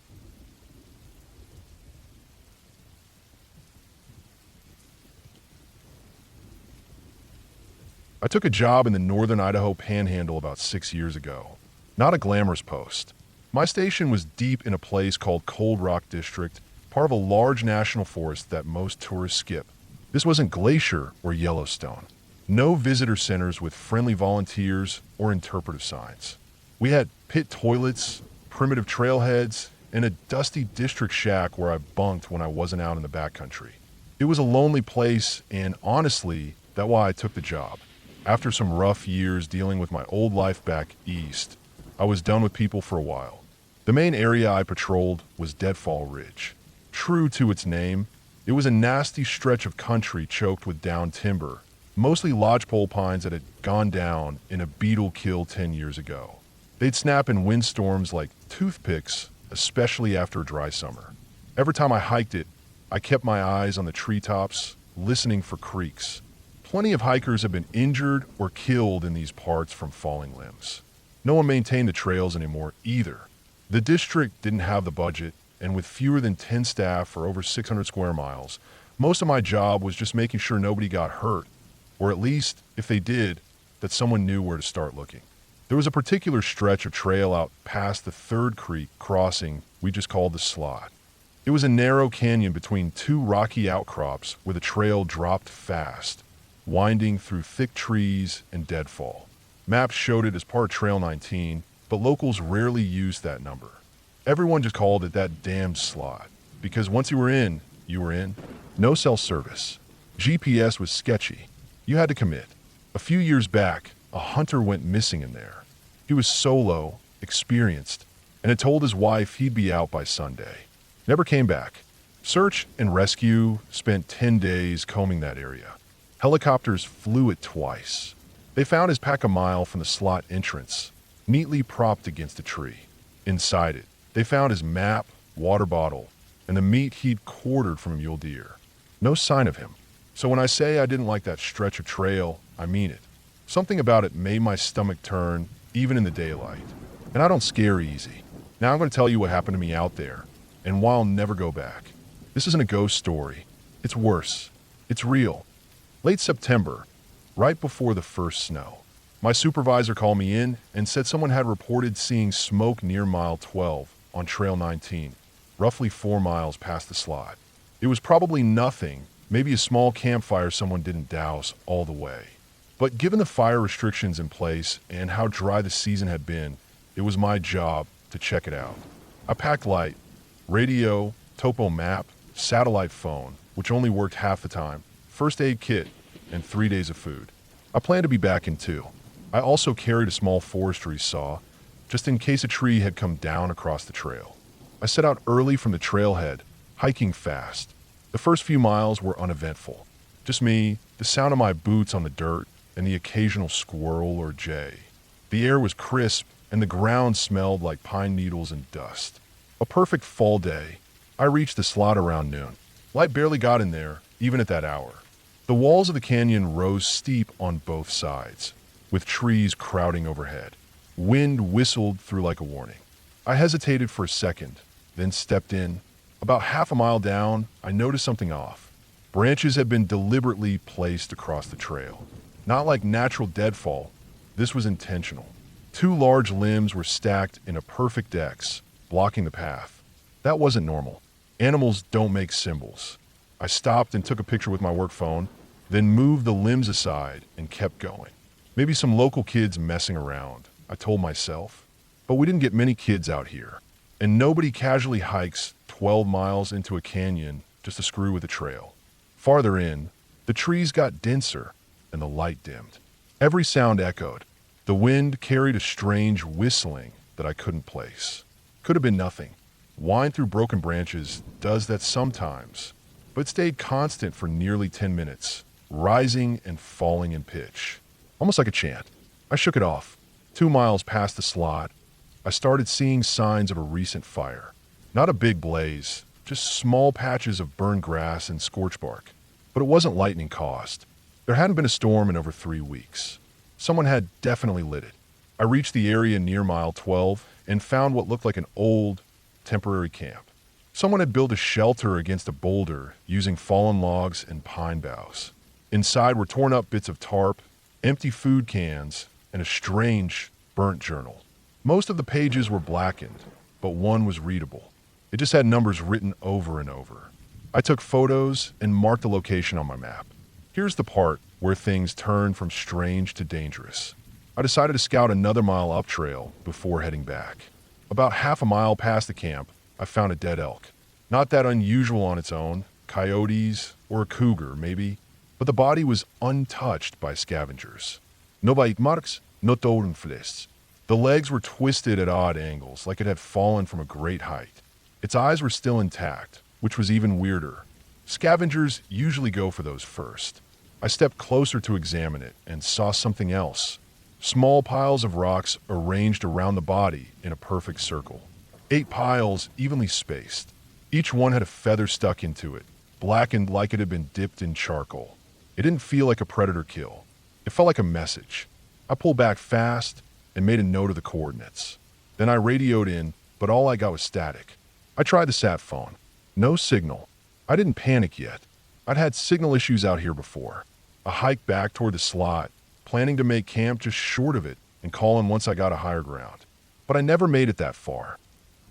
I took a job in the northern Idaho panhandle about 6 years ago. Not a glamorous post. My station was deep in a place called Cold Rock District, part of a large national forest that most tourists skip. This wasn't Glacier or Yellowstone. No visitor centers with friendly volunteers or interpretive signs. We had pit toilets, primitive trailheads, and a dusty district shack where I bunked when I wasn't out in the backcountry. It was a lonely place, and honestly, that's why I took the job. After some rough years dealing with my old life back east, I was done with people for a while. The main area I patrolled was Deadfall Ridge. True to its name, it was a nasty stretch of country choked with downed timber, mostly lodgepole pines that had gone down in a beetle kill 10 years ago. They'd snap in windstorms like toothpicks, especially after a dry summer. Every time I hiked it, I kept my eyes on the treetops, listening for creaks. Plenty of hikers have been injured or killed in these parts from falling limbs. No one maintained the trails anymore either. The district didn't have the budget, and with fewer than 10 staff for over 600 square miles, most of my job was just making sure nobody got hurt, or at least, if they did, that someone knew where to start looking. There was a particular stretch of trail out past the third creek crossing we just called the Slot. It was a narrow canyon between two rocky outcrops where the trail dropped fast, winding through thick trees and deadfall. Maps showed it as part of Trail 19, but locals rarely used that number. Everyone just called it that damn Slot, because once you were in, you were in. No cell service. GPS was sketchy. You had to commit. A few years back, a hunter went missing in there. He was solo, experienced, and had told his wife he'd be out by Sunday. Never came back. Search and rescue spent 10 days combing that area. Helicopters flew it twice. They found his pack a mile from the Slot entrance, neatly propped against a tree. Inside it, they found his map, water bottle, and the meat he'd quartered from a mule deer. No sign of him. So when I say I didn't like that stretch of trail, I mean it. Something about it made my stomach turn, even in the daylight. And I don't scare easy. Now I'm going to tell you what happened to me out there, and why I'll never go back. This isn't a ghost story. It's worse. It's real. Late September, right before the first snow, my supervisor called me in and said someone had reported seeing smoke near mile 12 on Trail 19, roughly 4 miles past the Slot. It was probably nothing, maybe a small campfire someone didn't douse all the way. But given the fire restrictions in place and how dry the season had been, it was my job to check it out. I packed light, radio, topo map, satellite phone, which only worked half the time, first aid kit, and 3 days of food. I planned to be back in 2. I also carried a small forestry saw, just in case a tree had come down across the trail. I set out early from the trailhead, hiking fast. The first few miles were uneventful. Just me, the sound of my boots on the dirt, and the occasional squirrel or jay. The air was crisp, and the ground smelled like pine needles and dust. A perfect fall day. I reached the Slot around noon. Light barely got in there, even at that hour. The walls of the canyon rose steep on both sides, with trees crowding overhead. Wind whistled through like a warning. I hesitated for a second, then stepped in. About half a mile down, I noticed something off. Branches had been deliberately placed across the trail. Not like natural deadfall, this was intentional. 2 large limbs were stacked in a perfect X, blocking the path. That wasn't normal. Animals don't make symbols. I stopped and took a picture with my work phone, then moved the limbs aside and kept going. Maybe some local kids messing around, I told myself. But we didn't get many kids out here, and nobody casually hikes 12 miles into a canyon just to screw with a trail. Farther in, the trees got denser and the light dimmed. Every sound echoed. The wind carried a strange whistling that I couldn't place. Could have been nothing. Wind through broken branches does that sometimes, but it stayed constant for nearly 10 minutes, rising and falling in pitch. Almost like a chant. I shook it off. 2 miles past the Slot, I started seeing signs of a recent fire. Not a big blaze, just small patches of burned grass and scorched bark. But it wasn't lightning caused. There hadn't been a storm in over 3 weeks. Someone had definitely lit it. I reached the area near mile 12 and found what looked like an old, temporary camp. Someone had built a shelter against a boulder using fallen logs and pine boughs. Inside were torn up bits of tarp, empty food cans, and a strange, burnt journal. Most of the pages were blackened, but one was readable. It just had numbers written over and over. I took photos and marked the location on my map. Here's the part where things turned from strange to dangerous. I decided to scout another mile up trail before heading back. About half a mile past the camp, I found a dead elk. Not that unusual on its own, coyotes or a cougar maybe, but the body was untouched by scavengers. No bite marks, no totenflists. The legs were twisted at odd angles, like it had fallen from a great height. Its eyes were still intact, which was even weirder. Scavengers usually go for those first. I stepped closer to examine it and saw something else. Small piles of rocks arranged around the body in a perfect circle. 8 piles evenly spaced. Each one had a feather stuck into it, blackened like it had been dipped in charcoal. It didn't feel like a predator kill. It felt like a message. I pulled back fast and made a note of the coordinates. Then I radioed in, but all I got was static. I tried the sat phone. No signal. I didn't panic yet. I'd had signal issues out here before. I hiked back toward the slot, planning to make camp just short of it and call in once I got a higher ground. But I never made it that far.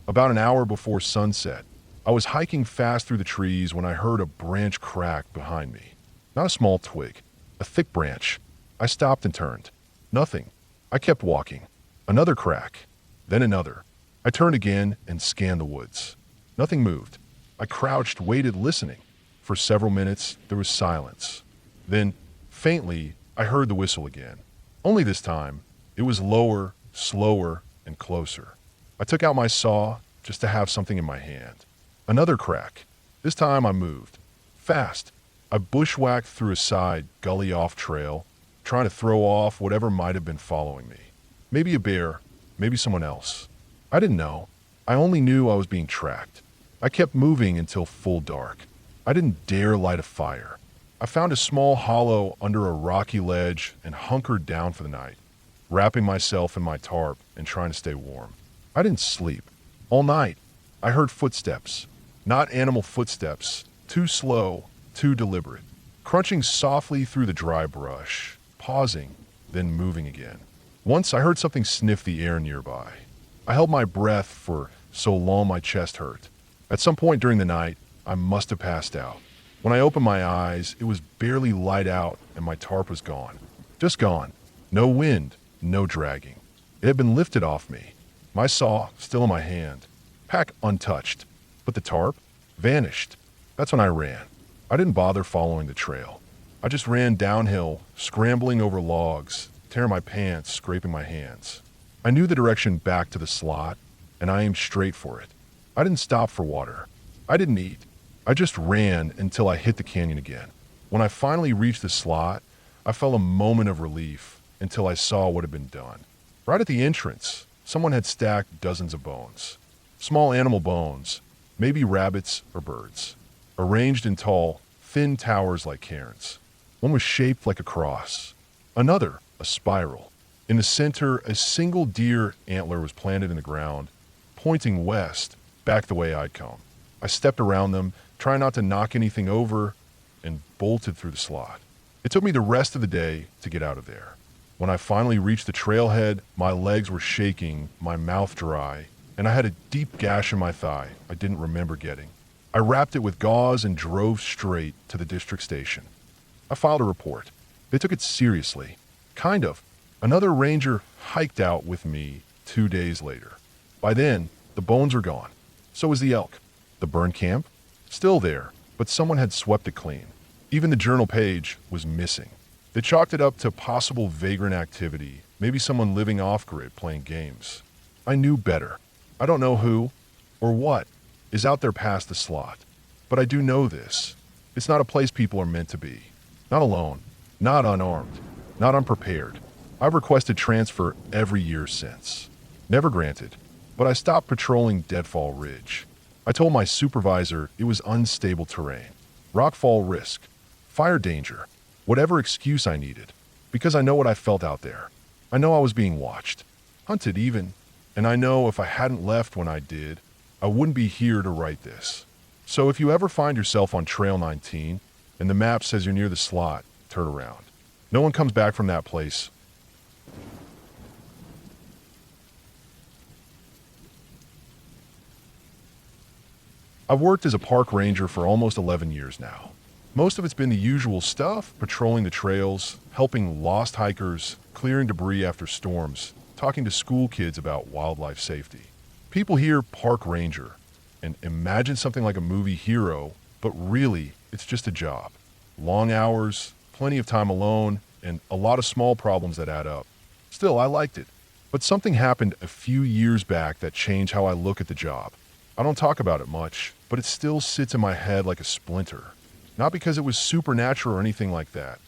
About an hour before sunset, I was hiking fast through the trees when I heard a branch crack behind me. Not a small twig, a thick branch. I stopped and turned. Nothing. I kept walking. Another crack. Then another. I turned again and scanned the woods. Nothing moved. I crouched, waited, listening. For several minutes, there was silence. Then, faintly, I heard the whistle again. Only this time, it was lower, slower, and closer. I took out my saw just to have something in my hand. Another crack. This time I moved. Fast. I bushwhacked through a side, gully-off trail, trying to throw off whatever might have been following me. Maybe a bear, maybe someone else. I didn't know. I only knew I was being tracked. I kept moving until full dark. I didn't dare light a fire. I found a small hollow under a rocky ledge and hunkered down for the night, wrapping myself in my tarp and trying to stay warm. I didn't sleep. All night, I heard footsteps. Not animal footsteps, too slow, too deliberate, crunching softly through the dry brush, pausing, then moving again. Once I heard something sniff the air nearby. I held my breath for so long my chest hurt. At some point during the night, I must have passed out. When I opened my eyes, it was barely light out and my tarp was gone. Just gone. No wind, no dragging. It had been lifted off me. My saw still in my hand. Pack untouched. But the tarp? Vanished. That's when I ran. I didn't bother following the trail. I just ran downhill, scrambling over logs, tearing my pants, scraping my hands. I knew the direction back to the slot, and I aimed straight for it. I didn't stop for water. I didn't eat. I just ran until I hit the canyon again. When I finally reached the slot, I felt a moment of relief until I saw what had been done. Right at the entrance, someone had stacked dozens of bones. Small animal bones, maybe rabbits or birds, arranged in tall, thin towers like cairns. One was shaped like a cross. Another, a spiral. In the center, a single deer antler was planted in the ground, pointing west, back the way I'd come. I stepped around them, trying not to knock anything over, and bolted through the slot. It took me the rest of the day to get out of there. When I finally reached the trailhead, my legs were shaking, my mouth dry, and I had a deep gash in my thigh I didn't remember getting. I wrapped it with gauze and drove straight to the district station. I filed a report. They took it seriously. Kind of. Another ranger hiked out with me 2 days later. By then, the bones were gone. So was the elk. The burn camp? Still there, but someone had swept it clean. Even the journal page was missing. They chalked it up to possible vagrant activity, maybe someone living off-grid playing games. I knew better. I don't know who or what is out there past the slot, but I do know this. It's not a place people are meant to be. Not alone, not unarmed, not unprepared. I've requested transfer every year since. Never granted. but I stopped patrolling Deadfall Ridge. I told my supervisor it was unstable terrain, rockfall risk, fire danger, whatever excuse I needed, because I know what I felt out there. I know I was being watched, hunted even, and I know if I hadn't left when I did, I wouldn't be here to write this. So if you ever find yourself on Trail 19 and the map says you're near the slot, turn around. No one comes back from that place. I've worked as a park ranger for almost 11 years now. Most of it's been the usual stuff, patrolling the trails, helping lost hikers, clearing debris after storms, talking to school kids about wildlife safety. People hear park ranger and imagine something like a movie hero, but really, it's just a job. Long hours, plenty of time alone, and a lot of small problems that add up. Still, I liked it. But something happened a few years back that changed how I look at the job. I don't talk about it much, but it still sits in my head like a splinter. Not because it was supernatural or anything like that.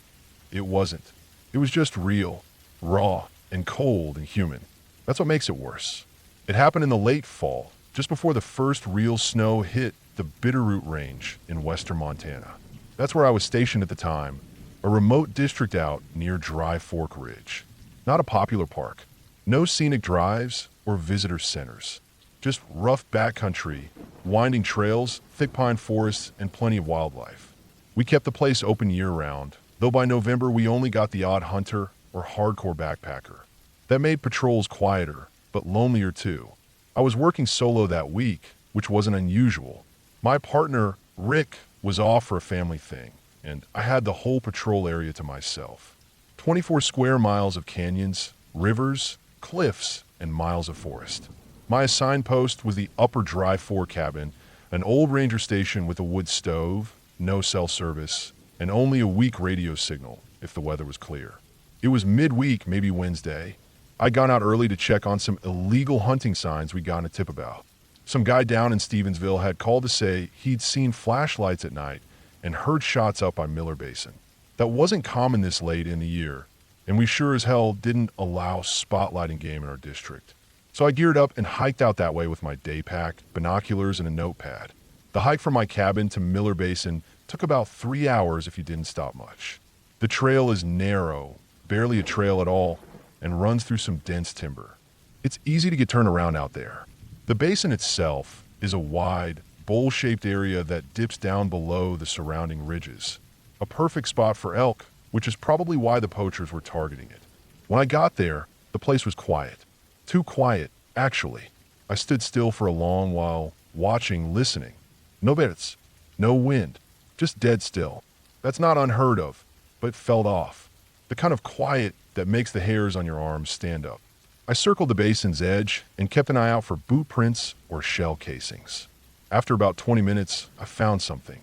It wasn't. It was just real, raw, and cold and human. That's what makes it worse. It happened in the late fall, just before the first real snow hit the Bitterroot Range in western Montana. That's where I was stationed at the time, a remote district out near Dry Fork Ridge. Not a popular park. No scenic drives or visitor centers. Just rough backcountry, winding trails, thick pine forests, and plenty of wildlife. We kept the place open year-round, though by November we only got the odd hunter or hardcore backpacker. That made patrols quieter, but lonelier too. I was working solo that week, which wasn't unusual. My partner, Rick, was off for a family thing, and I had the whole patrol area to myself. 24 square miles of canyons, rivers, cliffs, and miles of forest. My assigned post was the Upper Dry Fork cabin, an old ranger station with a wood stove, no cell service, and only a weak radio signal if the weather was clear. It was midweek, maybe Wednesday. I'd gone out early to check on some illegal hunting signs we'd gotten a tip about. Some guy down in Stevensville had called to say he'd seen flashlights at night and heard shots up by Miller Basin. That wasn't common this late in the year, and we sure as hell didn't allow spotlighting game in our district. So I geared up and hiked out that way with my day pack, binoculars, and a notepad. The hike from my cabin to Miller Basin took about 3 hours if you didn't stop much. The trail is narrow, barely a trail at all, and runs through some dense timber. It's easy to get turned around out there. The basin itself is a wide, bowl-shaped area that dips down below the surrounding ridges. A perfect spot for elk, which is probably why the poachers were targeting it. When I got there, the place was quiet. Too quiet, actually. I stood still for a long while, watching, listening. No birds, no wind, just dead still. That's not unheard of, but felt off. The kind of quiet that makes the hairs on your arms stand up. I circled the basin's edge and kept an eye out for boot prints or shell casings. After about 20 minutes, I found something.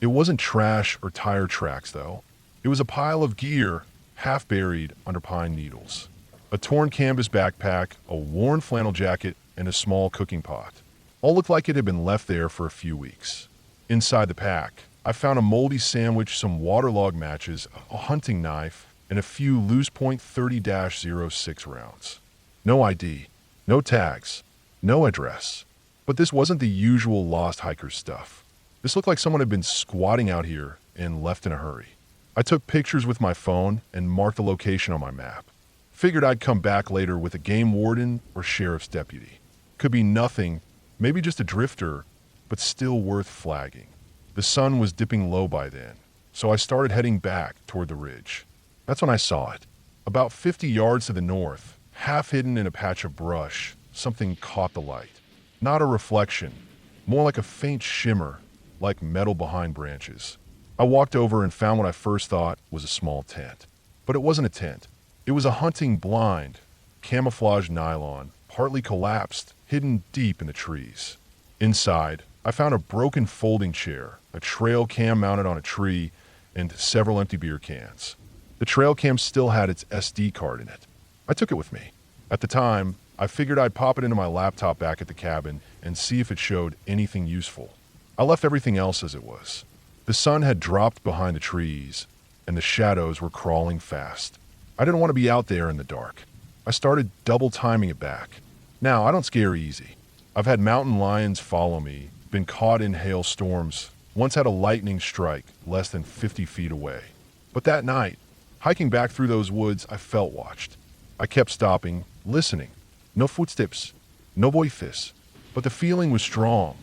It wasn't trash or tire tracks, though. It was a pile of gear, half buried under pine needles. A torn canvas backpack, a worn flannel jacket, and a small cooking pot. All looked like it had been left there for a few weeks. Inside the pack, I found a moldy sandwich, some waterlogged matches, a hunting knife, and a few loose point 30-06 rounds. No ID, no tags, no address. But this wasn't the usual lost hiker stuff. This looked like someone had been squatting out here and left in a hurry. I took pictures with my phone and marked the location on my map. Figured I'd come back later with a game warden or sheriff's deputy. Could be nothing, maybe just a drifter, but still worth flagging. The sun was dipping low by then, so I started heading back toward the ridge. That's when I saw it. About 50 yards to the north, half hidden in a patch of brush, something caught the light. Not a reflection, more like a faint shimmer, like metal behind branches. I walked over and found what I first thought was a small tent. But it wasn't a tent. It was a hunting blind, camouflage nylon, partly collapsed, hidden deep in the trees. Inside, I found a broken folding chair, a trail cam mounted on a tree, and several empty beer cans. The trail cam still had its SD card in it. I took it with me. At the time, I figured I'd pop it into my laptop back at the cabin and see if it showed anything useful. I left everything else as it was. The sun had dropped behind the trees, and the shadows were crawling fast. I didn't want to be out there in the dark. I started double timing it back. Now, I don't scare easy. I've had mountain lions follow me, been caught in hailstorms, once had a lightning strike less than 50 feet away. But that night, hiking back through those woods, I felt watched. I kept stopping, listening. No footsteps, no voices, but the feeling was strong,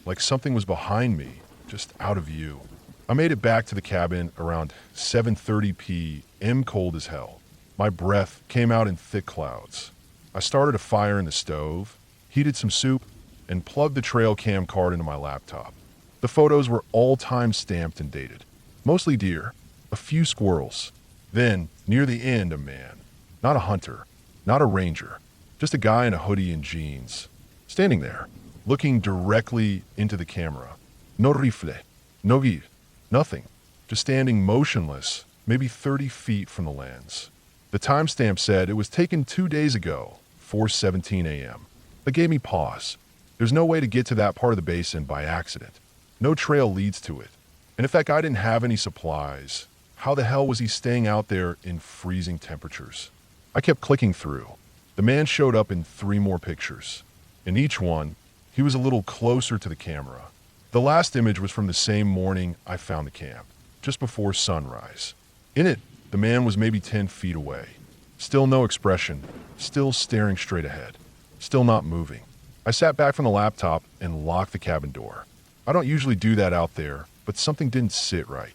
like something was behind me, just out of view. I made it back to the cabin around 7:30 p.m. cold as hell. My breath came out in thick clouds. I started a fire in the stove, heated some soup, and plugged the trail cam card into my laptop. The photos were all time stamped and dated. Mostly deer, a few squirrels. Then, near the end, a man. Not a hunter, not a ranger, just a guy in a hoodie and jeans. Standing there, looking directly into the camera. No rifle, no guir, nothing. Just standing motionless, maybe 30 feet from the lens. The timestamp said it was taken 2 days ago, 4:17 a.m. That gave me pause. There's no way to get to that part of the basin by accident. No trail leads to it. And if that guy didn't have any supplies, how the hell was he staying out there in freezing temperatures? I kept clicking through. The man showed up in 3 more pictures. In each one, he was a little closer to the camera. The last image was from the same morning I found the camp, just before sunrise. In it, the man was maybe 10 feet away. Still no expression, still staring straight ahead, still not moving. I sat back from the laptop and locked the cabin door. I don't usually do that out there, but something didn't sit right.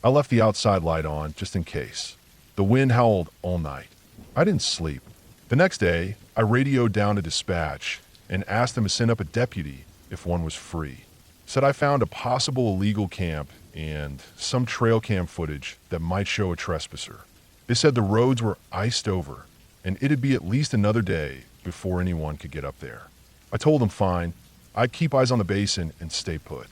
I left the outside light on just in case. The wind howled all night. I didn't sleep. The next day, I radioed down to dispatch and asked them to send up a deputy if one was free. Said I found a possible illegal camp and some trail cam footage that might show a trespasser. They said the roads were iced over and it'd be at least another day before anyone could get up there. I told them fine, I'd keep eyes on the basin and stay put.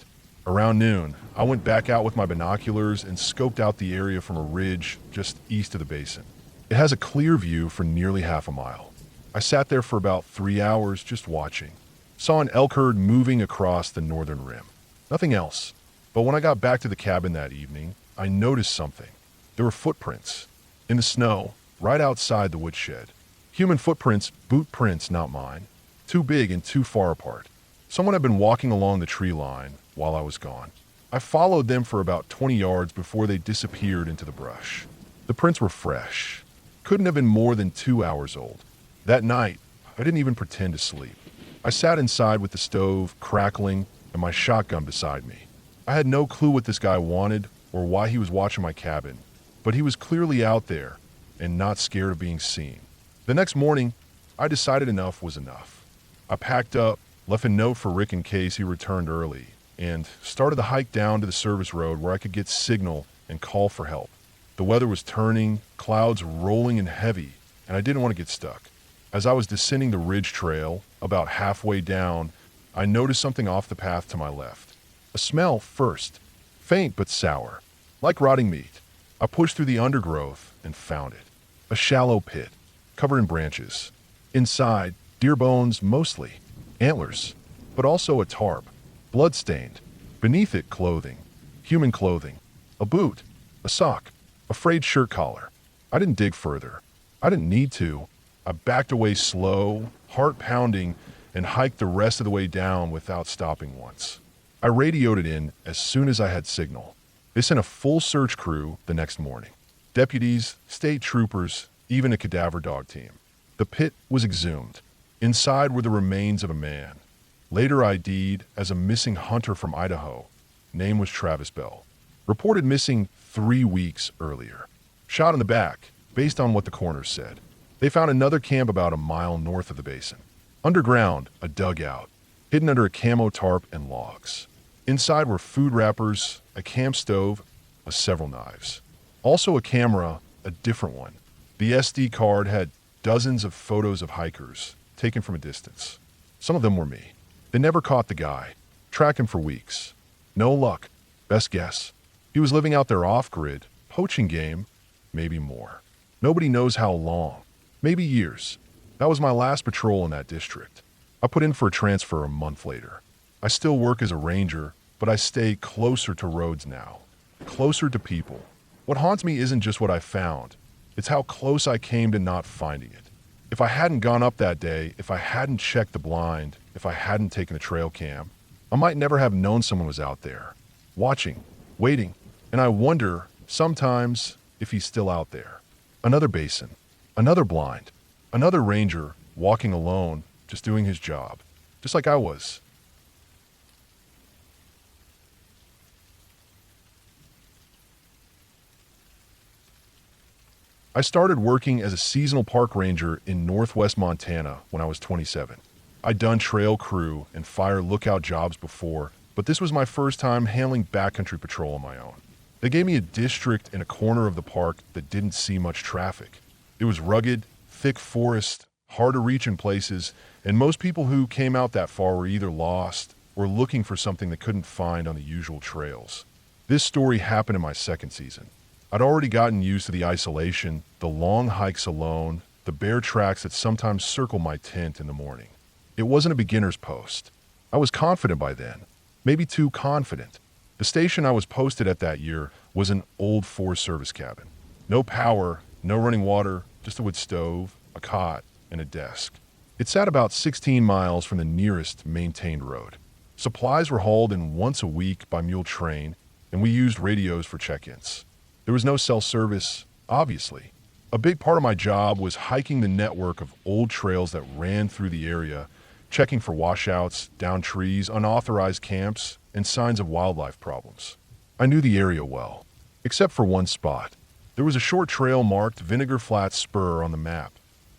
Around noon, I went back out with my binoculars and scoped out the area from a ridge just east of the basin. It has a clear view for nearly half a mile. I sat there for about 3 hours just watching. Saw an elk herd moving across the northern rim. Nothing else. But when I got back to the cabin that evening, I noticed something. There were footprints. In the snow, right outside the woodshed. Human footprints, boot prints, not mine. Too big and too far apart. Someone had been walking along the tree line while I was gone. I followed them for about 20 yards before they disappeared into the brush. The prints were fresh. Couldn't have been more than 2 hours old. That night, I didn't even pretend to sleep. I sat inside with the stove crackling and my shotgun beside me. I had no clue what this guy wanted or why he was watching my cabin, but he was clearly out there and not scared of being seen. The next morning, I decided enough was enough. I packed up, left a note for Rick in case he returned early, and started the hike down to the service road where I could get signal and call for help. The weather was turning, clouds rolling and heavy, and I didn't want to get stuck. As I was descending the ridge trail, about halfway down, I noticed something off the path to my left. A smell first, faint but sour, like rotting meat. I pushed through the undergrowth and found it. A shallow pit, covered in branches. Inside, deer bones mostly, antlers, but also a tarp, blood-stained. Beneath it, clothing, human clothing, a boot, a sock, a frayed shirt collar. I didn't dig further. I didn't need to. I backed away slow, heart pounding, and hiked the rest of the way down without stopping once. I radioed it in as soon as I had signal. They sent a full search crew the next morning. Deputies, state troopers, even a cadaver dog team. The pit was exhumed. Inside were the remains of a man, later ID'd as a missing hunter from Idaho. Name was Travis Bell. Reported missing 3 weeks earlier. Shot in the back, based on what the coroner said. They found another camp about a mile north of the basin. Underground, a dugout, hidden under a camo tarp and logs. Inside were food wrappers, a camp stove, several knives. Also a camera, a different one. The SD card had dozens of photos of hikers, taken from a distance. Some of them were me. They never caught the guy. Tracked him for weeks. No luck. Best guess. He was living out there off-grid, poaching game, maybe more. Nobody knows how long. Maybe years. That was my last patrol in that district. I put in for a transfer a month later. I still work as a ranger, but I stay closer to roads now. Closer to people. What haunts me isn't just what I found. It's how close I came to not finding it. If I hadn't gone up that day, if I hadn't checked the blind, if I hadn't taken a trail cam, I might never have known someone was out there, watching, waiting, and I wonder, sometimes, if he's still out there. Another basin, another blind, another ranger walking alone, just doing his job, just like I was. I started working as a seasonal park ranger in northwest Montana when I was 27. I'd done trail crew and fire lookout jobs before, but this was my first time handling backcountry patrol on my own. They gave me a district in a corner of the park that didn't see much traffic. It was rugged, thick forest, hard to reach in places, and most people who came out that far were either lost or looking for something they couldn't find on the usual trails. This story happened in my second season. I'd already gotten used to the isolation, the long hikes alone, the bear tracks that sometimes circle my tent in the morning. It wasn't a beginner's post. I was confident by then, maybe too confident. The station I was posted at that year was an old Forest Service cabin. No power, no running water, just a wood stove, a cot, and a desk. It sat about 16 miles from the nearest maintained road. Supplies were hauled in once a week by mule train, and we used radios for check-ins. There was no cell service, obviously. A big part of my job was hiking the network of old trails that ran through the area, checking for washouts, downed trees, unauthorized camps, and signs of wildlife problems. I knew the area well, except for one spot. There was a short trail marked Vinegar Flat Spur on the map,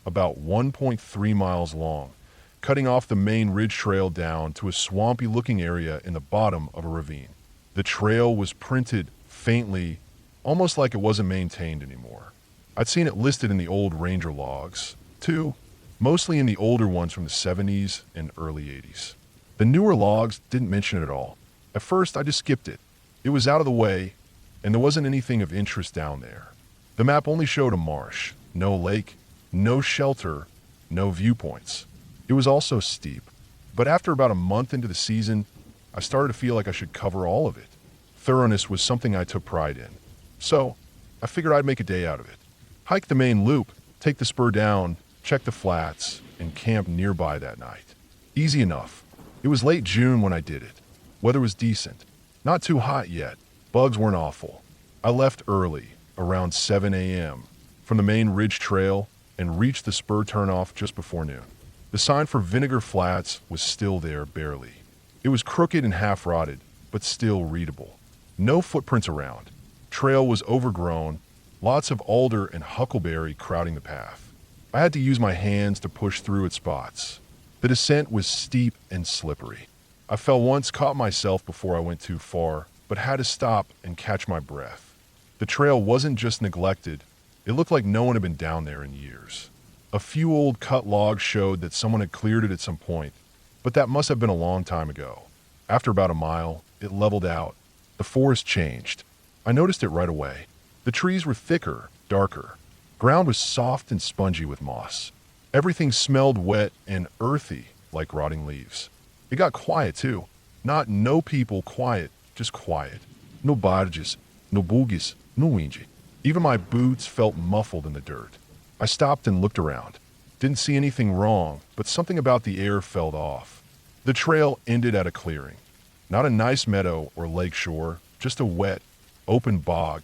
about 1.3 miles long, cutting off the main ridge trail down to a swampy-looking area in the bottom of a ravine. The trail was printed faintly, almost like it wasn't maintained anymore. I'd seen it listed in the old ranger logs, too, mostly in the older ones from the 70s and early 80s. The newer logs didn't mention it at all. At first, I just skipped it. It was out of the way, and there wasn't anything of interest down there. The map only showed a marsh, no lake, no shelter, no viewpoints. It was also steep. But after about a month into the season, I started to feel like I should cover all of it. Thoroughness was something I took pride in. So, I figured I'd make a day out of it. Hike the main loop, take the spur down, check the flats, and camp nearby that night. Easy enough. It was late June when I did it. Weather was decent. Not too hot yet. Bugs weren't awful. I left early, around 7 a.m., from the main ridge trail and reached the spur turnoff just before noon. The sign for Vinegar Flats was still there barely. It was crooked and half-rotted, but still readable. No footprints around. Trail was overgrown, lots of alder and huckleberry crowding the path. I had to use my hands to push through at spots. The descent was steep and slippery. I fell once, caught myself before I went too far, but had to stop and catch my breath. The trail wasn't just neglected, it looked like no one had been down there in years. A few old cut logs showed that someone had cleared it at some point, but that must have been a long time ago. After about a mile, it leveled out. The forest changed. I noticed it right away. The trees were thicker, darker. Ground was soft and spongy with moss. Everything smelled wet and earthy, like rotting leaves. It got quiet, too. Not no people quiet, just quiet. No barges, no bogies, no wind. Even my boots felt muffled in the dirt. I stopped and looked around. Didn't see anything wrong, but something about the air felt off. The trail ended at a clearing. Not a nice meadow or lake shore, just a wet, open bog,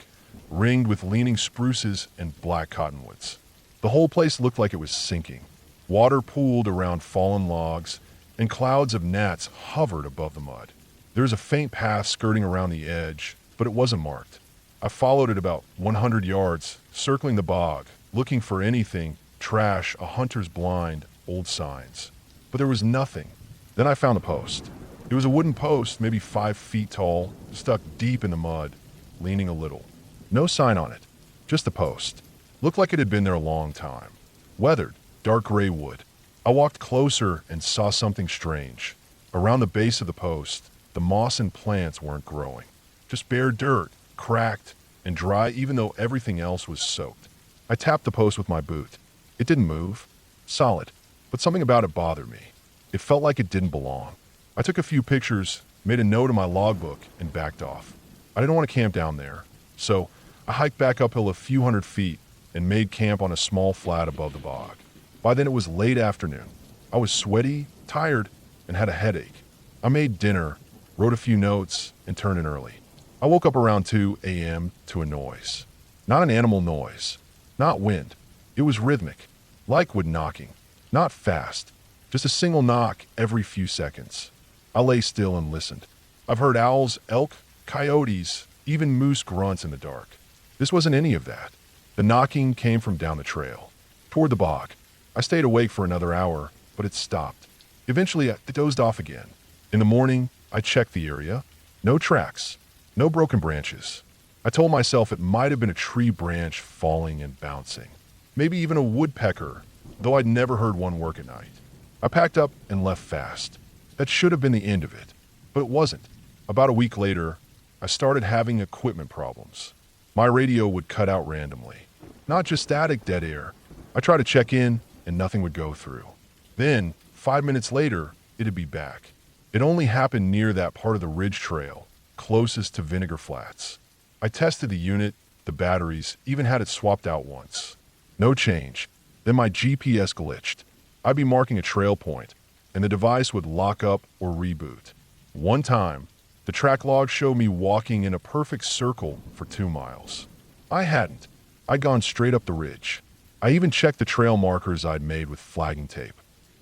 ringed with leaning spruces and black cottonwoods. The whole place looked like it was sinking. Water pooled around fallen logs, and clouds of gnats hovered above the mud. There was a faint path skirting around the edge, but it wasn't marked. I followed it about 100 yards, circling the bog, looking for anything, trash, a hunter's blind, old signs. But there was nothing. Then I found a post. It was a wooden post, maybe 5 feet tall, stuck deep in the mud, leaning a little. No sign on it, just the post. Looked like it had been there a long time. Weathered, dark gray wood. I walked closer and saw something strange. Around the base of the post, the moss and plants weren't growing. Just bare dirt, cracked and dry even though everything else was soaked. I tapped the post with my boot. It didn't move. Solid. But something about it bothered me. It felt like it didn't belong. I took a few pictures, made a note in my logbook, and backed off. I didn't want to camp down there, so I hiked back uphill a few hundred feet and made camp on a small flat above the bog. By then it was late afternoon. I was sweaty, tired, and had a headache. I made dinner, wrote a few notes, and turned in early. I woke up around 2 a.m. to a noise. Not an animal noise. Not wind. It was rhythmic. Like wood knocking. Not fast. Just a single knock every few seconds. I lay still and listened. I've heard owls, elk, coyotes, even moose grunts in the dark. This wasn't any of that. The knocking came from down the trail, toward the bog. I stayed awake for another hour, but it stopped. Eventually, I dozed off again. In the morning, I checked the area. No tracks. No broken branches. I told myself it might have been a tree branch falling and bouncing. Maybe even a woodpecker, though I'd never heard one work at night. I packed up and left fast. That should have been the end of it, but it wasn't. About a week later, I started having equipment problems. My radio would cut out randomly. Not just static dead air. I tried to check in, and nothing would go through. Then, 5 minutes later, it'd be back. It only happened near that part of the ridge trail, closest to Vinegar Flats. I tested the unit, the batteries, even had it swapped out once. No change. Then my GPS glitched. I'd be marking a trail point, and the device would lock up or reboot. One time, the track log showed me walking in a perfect circle for 2 miles. I hadn't. I'd gone straight up the ridge. I even checked the trail markers I'd made with flagging tape.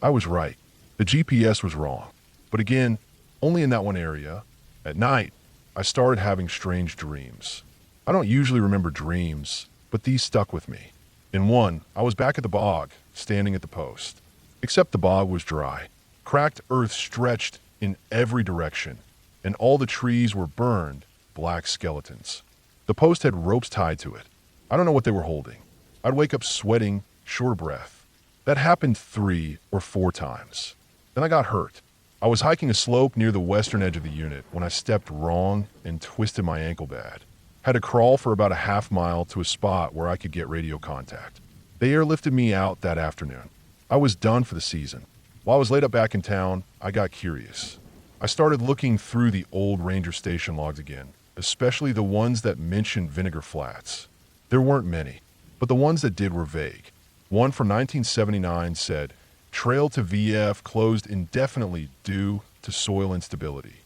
I was right. The GPS was wrong. But again, only in that one area. At night, I started having strange dreams. I don't usually remember dreams, but these stuck with me. In one, I was back at the bog, standing at the post. Except the bog was dry. Cracked earth stretched in every direction, and all the trees were burned, black skeletons. The post had ropes tied to it. I don't know what they were holding. I'd wake up sweating, short of breath. That happened 3 or 4 times. Then I got hurt. I was hiking a slope near the western edge of the unit when I stepped wrong and twisted my ankle bad. Had to crawl for about a half mile to a spot where I could get radio contact. They airlifted me out that afternoon. I was done for the season. While I was laid up back in town, I got curious. I started looking through the old ranger station logs again, especially the ones that mentioned Vinegar Flats. There weren't many, but the ones that did were vague. One from 1979 said, "Trail to VF closed indefinitely due to soil instability."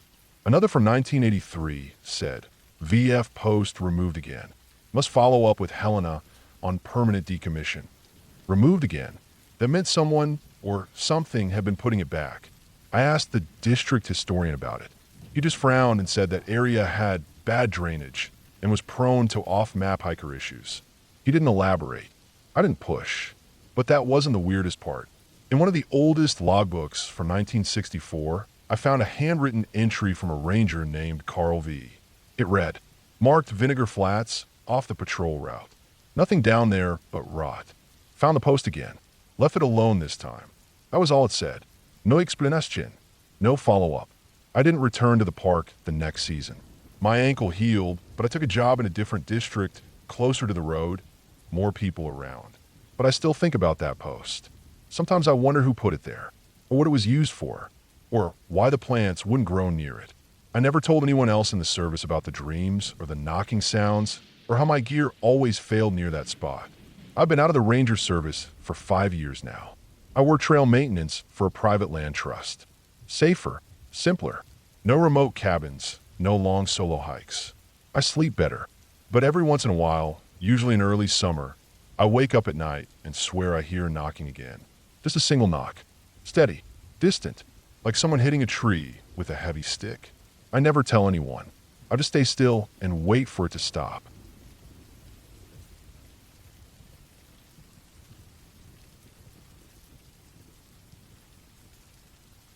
Another from 1983 said, "VF post removed again. Must follow up with Helena on permanent decommission." Removed again. That meant someone or something had been putting it back. I asked the district historian about it. He just frowned and said that area had bad drainage and was prone to off-map hiker issues. He didn't elaborate. I didn't push. But that wasn't the weirdest part. In one of the oldest logbooks from 1964, I found a handwritten entry from a ranger named Carl V. It read, "Marked Vinegar Flats off the patrol route. Nothing down there but rot. Found the post again. Left it alone this time." That was all it said. No explanation. No follow-up. I didn't return to the park the next season. My ankle healed, but I took a job in a different district, closer to the road, more people around. But I still think about that post. Sometimes I wonder who put it there, or what it was used for, or why the plants wouldn't grow near it. I never told anyone else in the service about the dreams or the knocking sounds, or how my gear always failed near that spot. I've been out of the ranger service for 5 years now. I work trail maintenance for a private land trust. Safer, simpler. No remote cabins, no long solo hikes. I sleep better, but every once in a while, usually in early summer, I wake up at night and swear I hear knocking again. Just a single knock. Steady, distant, like someone hitting a tree with a heavy stick. I never tell anyone. I just stay still and wait for it to stop.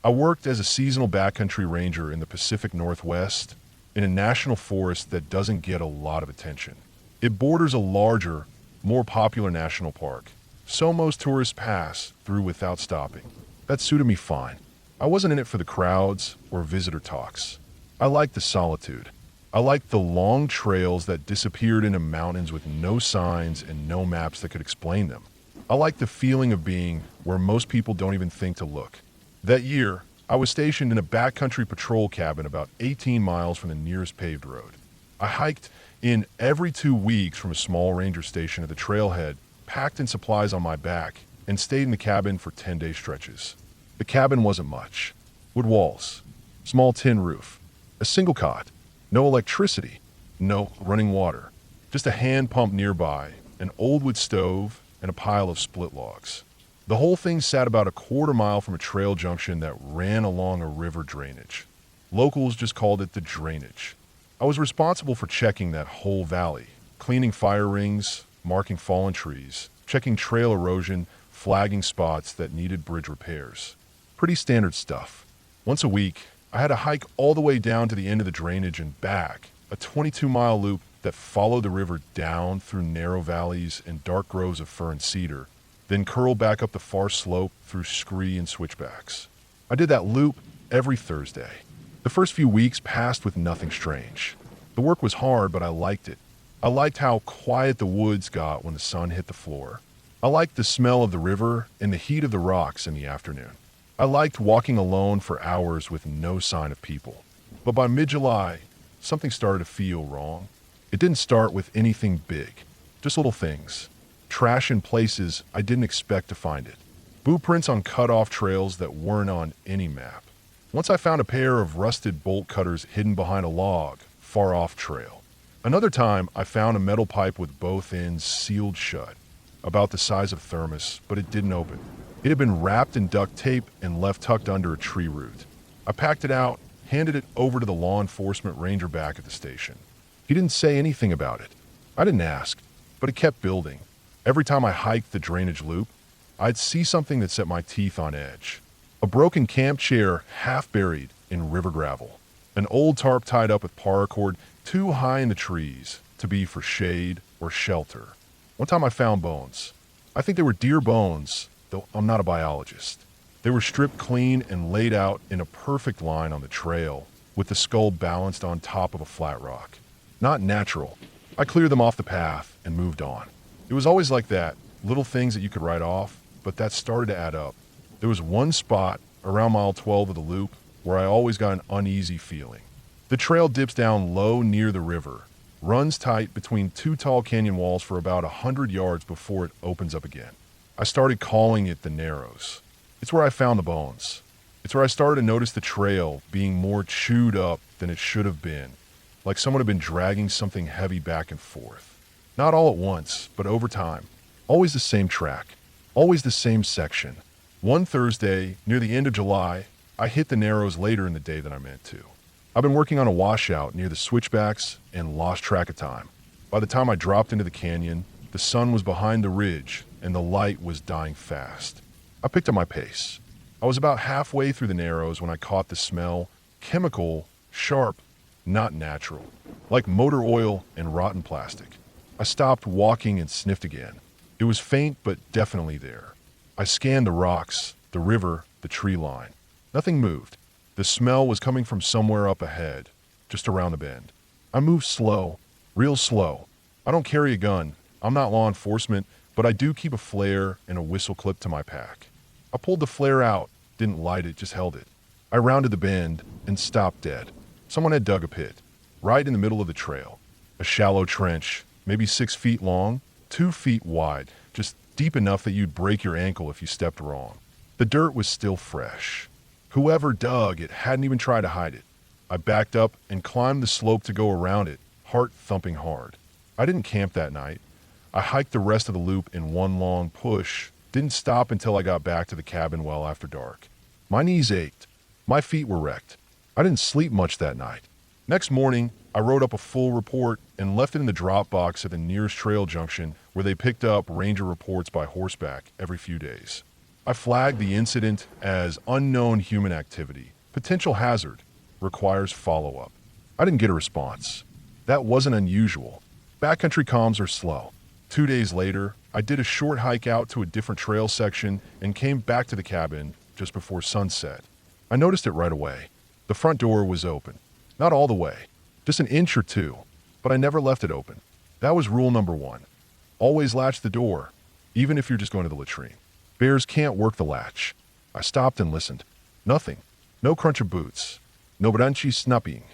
I worked as a seasonal backcountry ranger in the Pacific Northwest in a national forest that doesn't get a lot of attention. It borders a larger, more popular national park, so most tourists pass through without stopping. That suited me fine. I wasn't in it for the crowds or visitor talks. I liked the solitude. I liked the long trails that disappeared into mountains with no signs and no maps that could explain them. I liked the feeling of being where most people don't even think to look. That year, I was stationed in a backcountry patrol cabin about 18 miles from the nearest paved road. I hiked in every 2 weeks from a small ranger station at the trailhead, packed in supplies on my back, and stayed in the cabin for 10-day stretches. The cabin wasn't much. Wood walls, small tin roof, a single cot, no electricity, no running water, just a hand pump nearby, an old wood stove, and a pile of split logs. The whole thing sat about a quarter-mile from a trail junction that ran along a river drainage. Locals just called it the drainage. I was responsible for checking that whole valley, cleaning fire rings, marking fallen trees, checking trail erosion, flagging spots that needed bridge repairs. Pretty standard stuff. Once a week, I had to hike all the way down to the end of the drainage and back, a 22-mile loop that followed the river down through narrow valleys and dark groves of fir and cedar, then curled back up the far slope through scree and switchbacks. I did that loop every Thursday. The first few weeks passed with nothing strange. The work was hard, but I liked it. I liked how quiet the woods got when the sun hit the floor. I liked the smell of the river and the heat of the rocks in the afternoon. I liked walking alone for hours with no sign of people. But by mid-July, something started to feel wrong. It didn't start with anything big, just little things. Trash in places I didn't expect to find it. Boot prints on cut-off trails that weren't on any map. Once I found a pair of rusted bolt cutters hidden behind a log, far off trail. Another time, I found a metal pipe with both ends sealed shut, about the size of thermos, but it didn't open. It had been wrapped in duct tape and left tucked under a tree root. I packed it out, handed it over to the law enforcement ranger back at the station. He didn't say anything about it. I didn't ask, but it kept building. Every time I hiked the drainage loop, I'd see something that set my teeth on edge. A broken camp chair half buried in river gravel. An old tarp tied up with paracord too high in the trees to be for shade or shelter. One time I found bones. I think they were deer bones, though I'm not a biologist. They were stripped clean and laid out in a perfect line on the trail, with the skull balanced on top of a flat rock. Not natural. I cleared them off the path and moved on. It was always like that, little things that you could write off, but that started to add up. There was one spot around mile 12 of the loop where I always got an uneasy feeling. The trail dips down low near the river, runs tight between two tall canyon walls for about 100 yards before it opens up again. I started calling it the Narrows. It's where I found the bones. It's where I started to notice the trail being more chewed up than it should have been, like someone had been dragging something heavy back and forth. Not all at once, but over time. Always the same track. Always the same section. One Thursday, near the end of July, I hit the Narrows later in the day than I meant to. I've been working on a washout near the switchbacks and lost track of time. By the time I dropped into the canyon, the sun was behind the ridge and the light was dying fast. I picked up my pace. I was about halfway through the Narrows when I caught the smell, chemical, sharp, not natural, like motor oil and rotten plastic. I stopped walking and sniffed again. It was faint but definitely there. I scanned the rocks, the river, the tree line. Nothing moved. The smell was coming from somewhere up ahead, just around the bend. I moved slow, real slow. I don't carry a gun. I'm not law enforcement, but I do keep a flare and a whistle clipped to my pack. I pulled the flare out, didn't light it, just held it. I rounded the bend and stopped dead. Someone had dug a pit, right in the middle of the trail. A shallow trench, maybe 6 feet long, 2 feet wide, just deep enough that you'd break your ankle if you stepped wrong. The dirt was still fresh. Whoever dug it hadn't even tried to hide it. I backed up and climbed the slope to go around it, heart thumping hard. I didn't camp that night. I hiked the rest of the loop in one long push, didn't stop until I got back to the cabin well after dark. My knees ached. My feet were wrecked. I didn't sleep much that night. Next morning, I wrote up a full report and left it in the drop box at the nearest trail junction where they picked up ranger reports by horseback every few days. I flagged the incident as unknown human activity, potential hazard, requires follow-up. I didn't get a response. That wasn't unusual. Backcountry comms are slow. 2 days later, I did a short hike out to a different trail section and came back to the cabin just before sunset. I noticed it right away. The front door was open. Not all the way, just an inch or two, but I never left it open. That was rule number 1. Always latch the door, even if you're just going to the latrine. Bears can't work the latch. I stopped and listened. Nothing. No crunch of boots. No branchy snapping.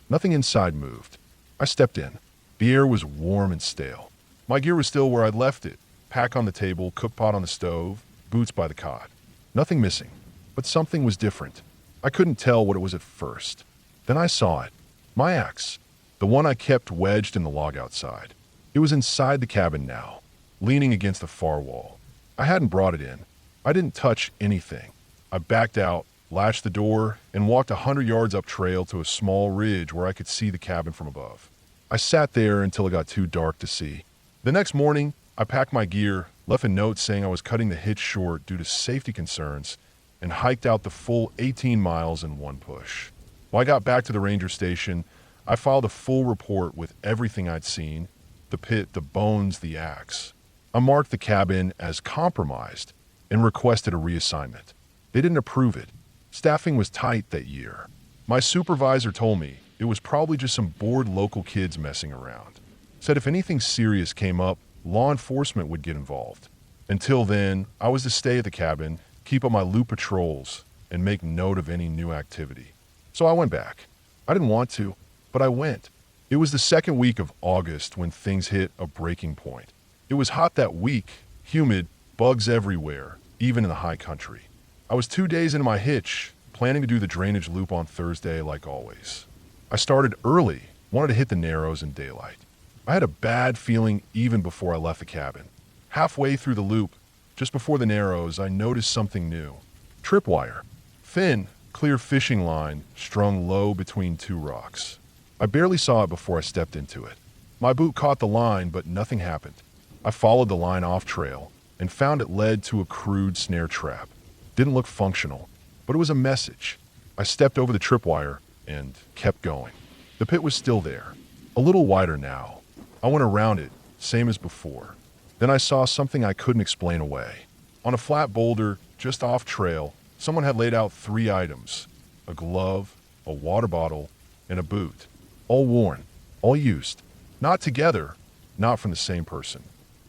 Nothing inside moved. I stepped in. The air was warm and stale. My gear was still where I'd left it. Pack on the table, cook pot on the stove. boots by the cot. Nothing missing, but something was different. I couldn't tell what it was at first. Then I saw it. My axe. The one I kept wedged in the log outside. It was inside the cabin now, leaning against the far wall. I hadn't brought it in. I didn't touch anything. I backed out, latched the door, and walked 100 yards up trail to a small ridge where I could see the cabin from above. I sat there until it got too dark to see. The next morning, I packed my gear, left a note saying I was cutting the hitch short due to safety concerns, and hiked out the full 18 miles in one push. When I got back to the ranger station, I filed a full report with everything I'd seen, the pit, the bones, the axe. I marked the cabin as compromised and requested a reassignment. They didn't approve it. Staffing was tight that year. My supervisor told me it was probably just some bored local kids messing around. Said if anything serious came up, law enforcement would get involved. Until then, I was to stay at the cabin, keep up my loop patrols, and make note of any new activity. So I went back. I didn't want to, but I went. It was the second week of August when things hit a breaking point. It was hot that week, humid, bugs everywhere, even in the high country. I was 2 days into my hitch, planning to do the drainage loop on Thursday like always. I started early, wanted to hit the Narrows in daylight. I had a bad feeling even before I left the cabin. Halfway through the loop, just before the Narrows, I noticed something new. Tripwire. Thin, clear fishing line strung low between two rocks. I barely saw it before I stepped into it. My boot caught the line, but nothing happened. I followed the line off trail and found it led to a crude snare trap. Didn't look functional, but it was a message. I stepped over the tripwire and kept going. The pit was still there, a little wider now. I went around it, same as before. Then I saw something I couldn't explain away. On a flat boulder, just off trail, someone had laid out 3 items: a glove, a water bottle, and a boot. All worn, all used. Not together, not from the same person.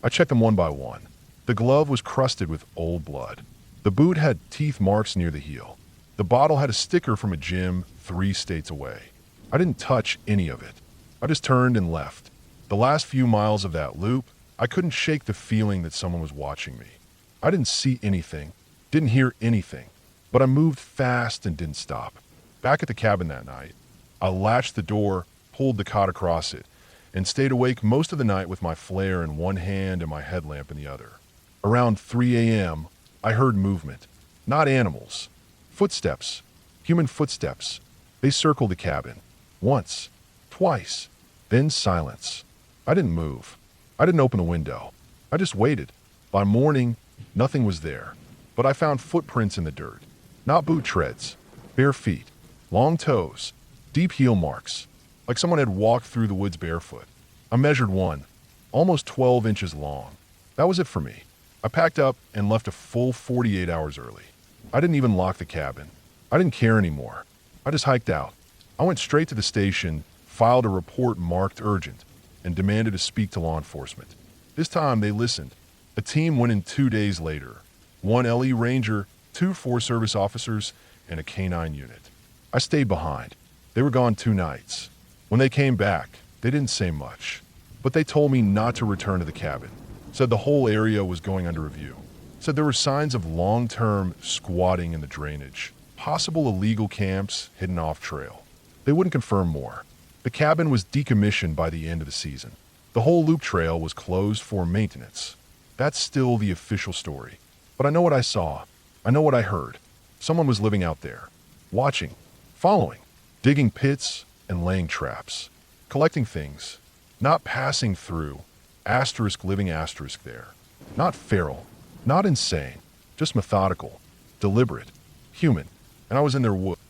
I checked them one by one. The glove was crusted with old blood. The boot had teeth marks near the heel. The bottle had a sticker from a gym 3 states away. I didn't touch any of it. I just turned and left. The last few miles of that loop, I couldn't shake the feeling that someone was watching me. I didn't see anything, didn't hear anything, but I moved fast and didn't stop. Back at the cabin that night, I latched the door, pulled the cot across it, and stayed awake most of the night with my flare in one hand and my headlamp in the other. Around 3 a.m., I heard movement. Not animals. Footsteps. Human footsteps. They circled the cabin. Once. Twice. Then silence. I didn't move. I didn't open the window. I just waited. By morning, nothing was there. But I found footprints in the dirt. Not boot treads. Bare feet. Long toes. Deep heel marks. Like someone had walked through the woods barefoot. I measured one. Almost 12 inches long. That was it for me. I packed up and left a full 48 hours early. I didn't even lock the cabin. I didn't care anymore. I just hiked out. I went straight to the station, filed a report marked urgent, and demanded to speak to law enforcement. This time they listened. A team went in 2 days later. 1 LE Ranger, 2 Forest Service officers, and a K-9 unit. I stayed behind. They were gone 2 nights. When they came back, they didn't say much, but they told me not to return to the cabin. Said the whole area was going under review. Said there were signs of long-term squatting in the drainage, possible illegal camps hidden off trail. They wouldn't confirm more. The cabin was decommissioned by the end of the season. The whole loop trail was closed for maintenance. That's still the official story. But I know what I saw. I know what I heard. Someone was living out there, watching, following, digging pits and laying traps, collecting things, not passing through, asterisk living asterisk there. Not feral, not insane, just methodical, deliberate, human. And I was in their woods.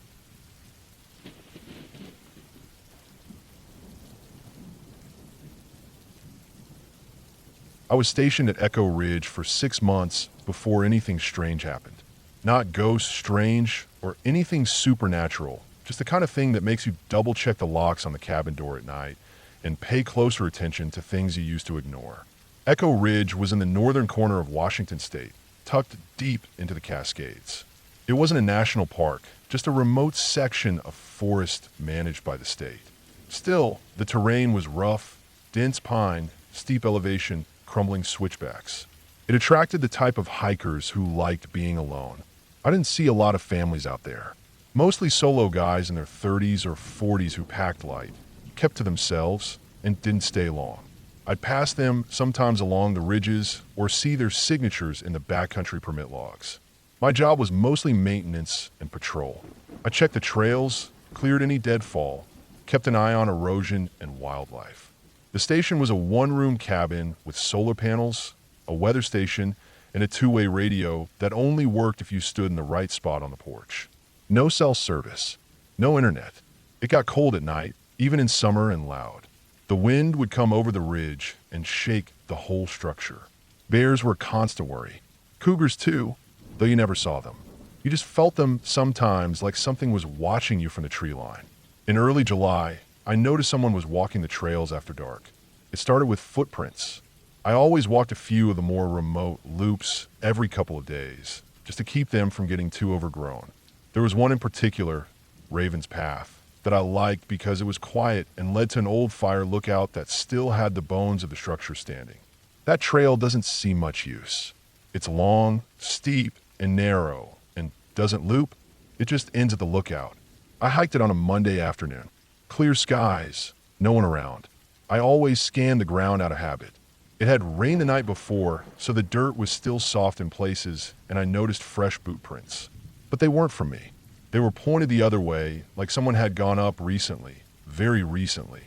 I was stationed at Echo Ridge for 6 months before anything strange happened. Not ghost, strange, or anything supernatural, just the kind of thing that makes you double check the locks on the cabin door at night and pay closer attention to things you used to ignore. Echo Ridge was in the northern corner of Washington state, tucked deep into the Cascades. It wasn't a national park, just a remote section of forest managed by the state. Still, the terrain was rough, dense pine, steep elevation, crumbling switchbacks. It attracted the type of hikers who liked being alone. I didn't see a lot of families out there. Mostly solo guys in their 30s or 40s who packed light, kept to themselves, and didn't stay long. I'd pass them sometimes along the ridges or see their signatures in the backcountry permit logs. My job was mostly maintenance and patrol. I checked the trails, cleared any deadfall, kept an eye on erosion and wildlife. The station was a one-room cabin with solar panels, a weather station, and a two-way radio that only worked if you stood in the right spot on the porch. No cell service, no internet. It got cold at night, even in summer, and loud. The wind would come over the ridge and shake the whole structure. Bears were a constant worry. Cougars too, though you never saw them. You just felt them sometimes like something was watching you from the tree line. In early July, I noticed someone was walking the trails after dark. It started with footprints. I always walked a few of the more remote loops every couple of days, just to keep them from getting too overgrown. There was one in particular, Raven's Path, that I liked because it was quiet and led to an old fire lookout that still had the bones of the structure standing. That trail doesn't see much use. It's long, steep, and narrow, and doesn't loop. It just ends at the lookout. I hiked it on a Monday afternoon. Clear skies, no one around. I always scanned the ground out of habit. It had rained the night before, so the dirt was still soft in places, and I noticed fresh boot prints. But they weren't from me. They were pointed the other way, like someone had gone up recently, very recently.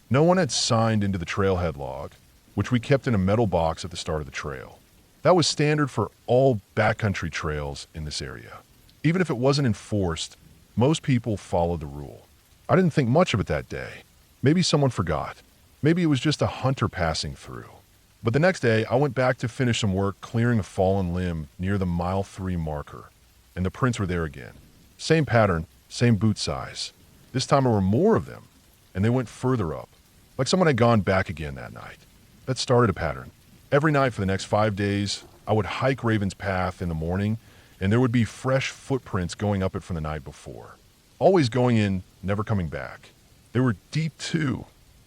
No one had signed into the trailhead log, which we kept in a metal box at the start of the trail. That was standard for all backcountry trails in this area. Even if it wasn't enforced, most people followed the rule. I didn't think much of it that day. Maybe someone forgot. Maybe it was just a hunter passing through. But the next day, I went back to finish some work clearing a fallen limb near the mile 3 marker, and the prints were there again. Same pattern, same boot size. This time there were more of them, and they went further up, like someone had gone back again that night. That started a pattern. Every night for the next 5 days, I would hike Raven's Path in the morning, and there would be fresh footprints going up it from the night before. Always going in, never coming back. They were deep too,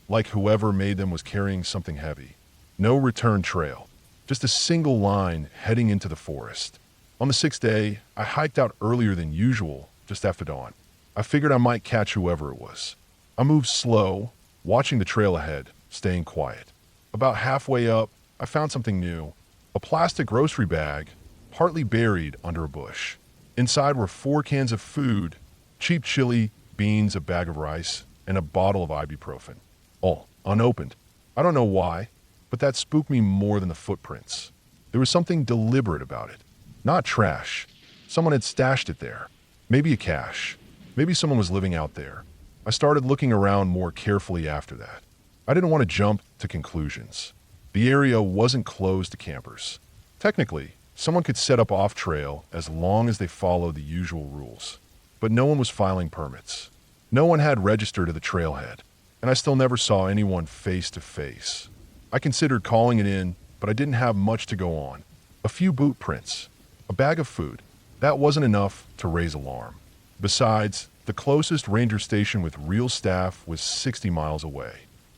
like whoever made them was carrying something heavy. No return trail, just a single line heading into the forest. On the 6th day, I hiked out earlier than usual, just after dawn. I figured I might catch whoever it was. I moved slow, watching the trail ahead, staying quiet. About halfway up, I found something new. A plastic grocery bag, partly buried under a bush. Inside were 4 cans of food, cheap chili, beans, a bag of rice, and a bottle of ibuprofen. All unopened. I don't know why, but that spooked me more than the footprints. There was something deliberate about it. Not trash. Someone had stashed it there. Maybe a cache. Maybe someone was living out there. I started looking around more carefully after that. I didn't want to jump to conclusions. The area wasn't closed to campers. Technically, someone could set up off-trail as long as they followed the usual rules. But no one was filing permits. No one had registered to the trailhead, and I still never saw anyone face to face. I considered calling it in, but I didn't have much to go on. A few boot prints, a bag of food. That wasn't enough to raise alarm. Besides, the closest ranger station with real staff was 60 miles away.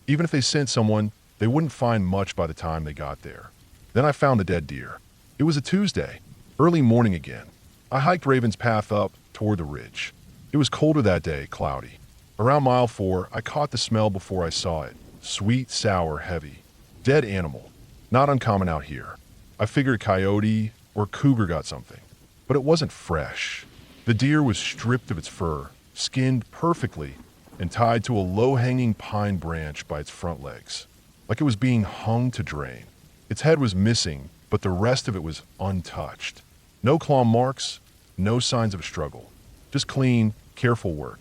Even if they sent someone, they wouldn't find much by the time they got there. Then I found the dead deer. It was a Tuesday, early morning again. I hiked Raven's Path up toward the ridge. It was colder that day, cloudy. Around mile 4, I caught the smell before I saw it. Sweet, sour, heavy. Dead animal. Not uncommon out here. I figured a coyote or cougar got something. But it wasn't fresh. The deer was stripped of its fur, skinned perfectly, and tied to a low-hanging pine branch by its front legs, like it was being hung to drain. Its head was missing, but the rest of it was untouched. No claw marks, no signs of a struggle. Just clean, careful work.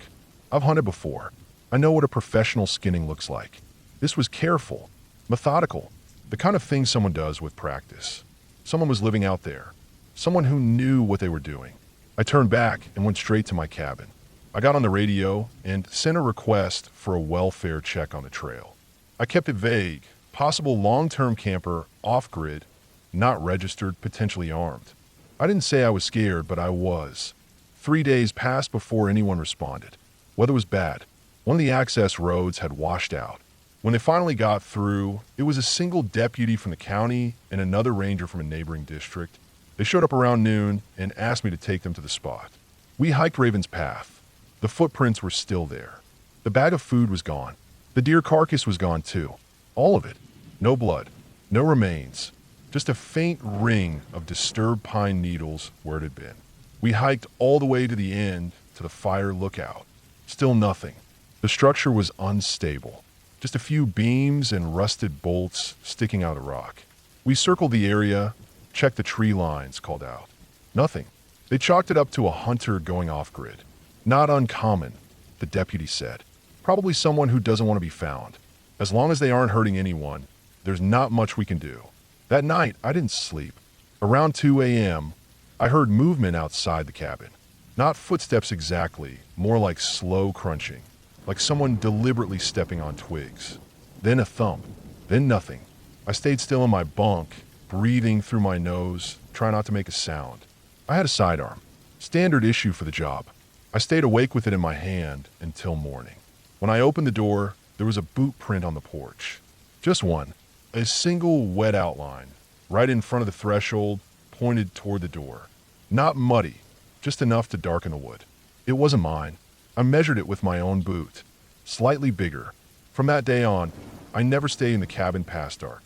I've hunted before. I know what a professional skinning looks like. This was careful, methodical, the kind of thing someone does with practice. Someone was living out there. Someone who knew what they were doing. I turned back and went straight to my cabin. I got on the radio and sent a request for a welfare check on the trail. I kept it vague. Possible long-term camper, off-grid, not registered, potentially armed. I didn't say I was scared, but I was. 3 days passed before anyone responded. Weather was bad. One of the access roads had washed out. When they finally got through, it was a single deputy from the county and another ranger from a neighboring district. They showed up around noon and asked me to take them to the spot. We hiked Raven's Path. The footprints were still there. The bag of food was gone. The deer carcass was gone too. All of it. No blood. No remains. Just a faint ring of disturbed pine needles where it had been. We hiked all the way to the end to the fire lookout. Still nothing. The structure was unstable. Just a few beams and rusted bolts sticking out of the rock. We circled the area, checked the tree lines, called out. Nothing. They chalked it up to a hunter going off-grid. Not uncommon, the deputy said. Probably someone who doesn't want to be found. As long as they aren't hurting anyone, there's not much we can do. That night, I didn't sleep. Around 2 a.m., I heard movement outside the cabin. Not footsteps exactly, more like slow crunching, like someone deliberately stepping on twigs. Then a thump, then nothing. I stayed still in my bunk, breathing through my nose, trying not to make a sound. I had a sidearm, standard issue for the job. I stayed awake with it in my hand until morning. When I opened the door, there was a boot print on the porch. Just one, a single wet outline, right in front of the threshold, pointed toward the door. Not muddy, just enough to darken the wood. It wasn't mine. I measured it with my own boot. Slightly bigger. From that day on, I never stayed in the cabin past dark.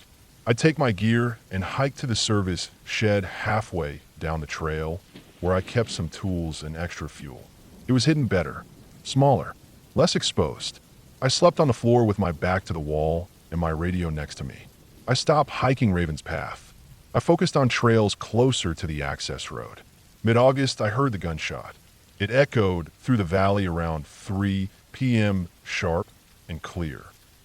I'd take my gear and hike to the service shed halfway down the trail, where I kept some tools and extra fuel. It was hidden better, smaller, less exposed. I slept on the floor with my back to the wall and my radio next to me. I stopped hiking Raven's Path. I focused on trails closer to the access road. Mid-August, I heard the gunshot. It echoed through the valley around 3 p.m. sharp and clear.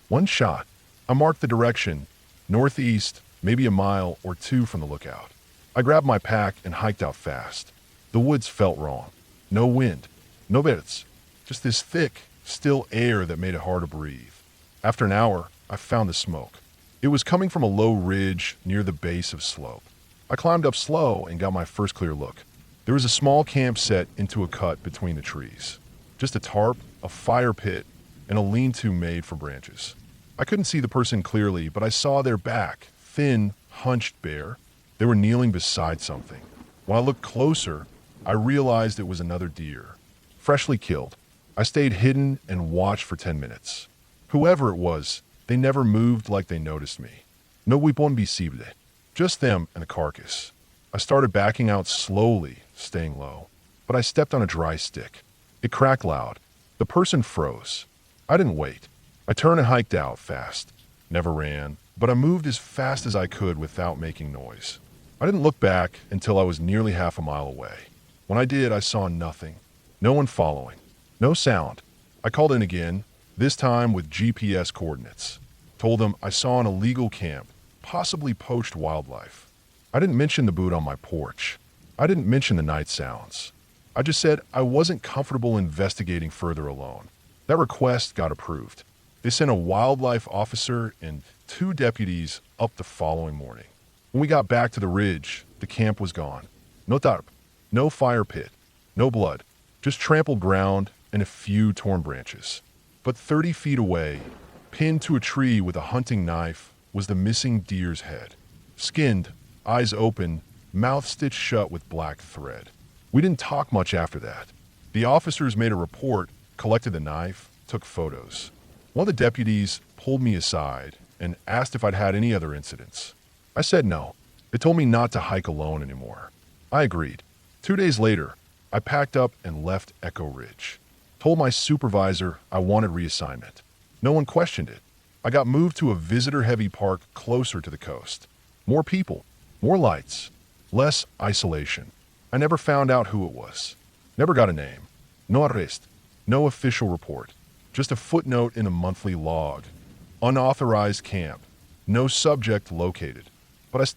One shot. I marked the direction, northeast, maybe a mile or two from the lookout. I grabbed my pack and hiked out fast. The woods felt wrong. No wind, no birds, just this thick, still air that made it hard to breathe. After an hour, I found the smoke. It was coming from a low ridge near the base of slope. I climbed up slow and got my first clear look. There was a small camp set into a cut between the trees. Just a tarp, a fire pit, and a lean-to made for branches. I couldn't see the person clearly, but I saw their back, thin, hunched bare. They were kneeling beside something. When I looked closer, I realized it was another deer, freshly killed. I stayed hidden and watched for 10 minutes. Whoever it was, they never moved like they noticed me. No weapon visible. Just them and the carcass. I started backing out slowly, staying low. But I stepped on a dry stick. It cracked loud. The person froze. I didn't wait. I turned and hiked out fast. Never ran, but I moved as fast as I could without making noise. I didn't look back until I was nearly half a mile away. When I did, I saw nothing. No one following. No sound. I called in again, this time with GPS coordinates. Told them I saw an illegal camp, possibly poached wildlife. I didn't mention the boot on my porch. I didn't mention the night sounds. I just said I wasn't comfortable investigating further alone. That request got approved. They sent a wildlife officer and 2 deputies up the following morning. When we got back to the ridge, the camp was gone. No tarp, no fire pit, no blood, just trampled ground and a few torn branches. But 30 feet away, pinned to a tree with a hunting knife, was the missing deer's head. Skinned, eyes open, mouth stitched shut with black thread. We didn't talk much after that. The officers made a report, collected the knife, took photos. One of the deputies pulled me aside and asked if I'd had any other incidents. I said no. They told me not to hike alone anymore. I agreed. 2 days later, I packed up and left Echo Ridge. Told my supervisor I wanted reassignment. No one questioned it. I got moved to a visitor-heavy park closer to the coast. More people, more lights, less isolation. I never found out who it was. Never got a name. No arrest. No official report. Just a footnote in a monthly log. Unauthorized camp. No subject located. But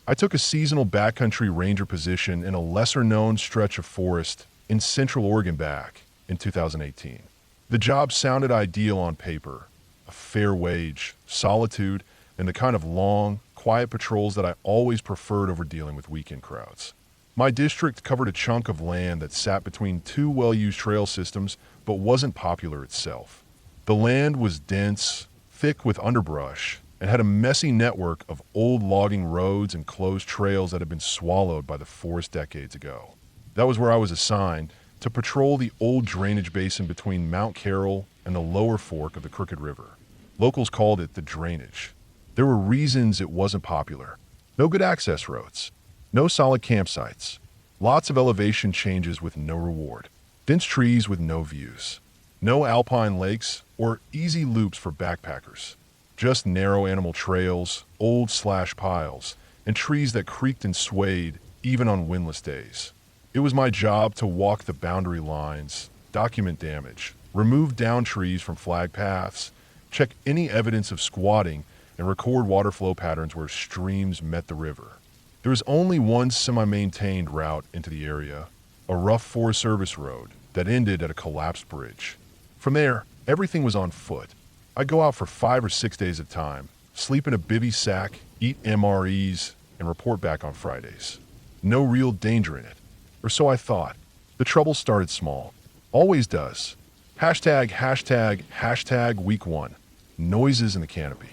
I took a seasonal backcountry ranger position in a lesser-known stretch of forest in Central Oregon back in 2018. The job sounded ideal on paper. A fair wage, solitude, and the kind of long, quiet patrols that I always preferred over dealing with weekend crowds. My district covered a chunk of land that sat between two well-used trail systems but wasn't popular itself. The land was dense, thick with underbrush, and had a messy network of old logging roads and closed trails that had been swallowed by the forest decades ago. That was where I was assigned to patrol the old drainage basin between Mount Carroll and the lower fork of the Crooked River. Locals called it the drainage. There were reasons it wasn't popular. No good access roads, no solid campsites, lots of elevation changes with no reward, dense trees with no views, no alpine lakes or easy loops for backpackers, just narrow animal trails, old slash piles, and trees that creaked and swayed even on windless days. It was my job to walk the boundary lines, document damage, remove down trees from flag paths, check any evidence of squatting, and record water flow patterns where streams met the river. There was only one semi-maintained route into the area, a rough Forest Service road that ended at a collapsed bridge. From there, everything was on foot. I'd go out for 5 or 6 days at a time, sleep in a bivvy sack, eat MREs, and report back on Fridays. No real danger in it. Or so I thought. The trouble started small. Always does. Hashtag week 1. Noises in the canopy.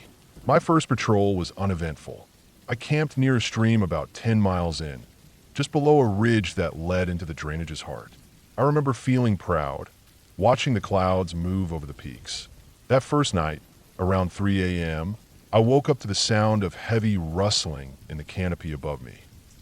My first patrol was uneventful. I camped near a stream about 10 miles in, just below a ridge that led into the drainage's heart. I remember feeling proud, watching the clouds move over the peaks. That first night, around 3 a.m., I woke up to the sound of heavy rustling in the canopy above me.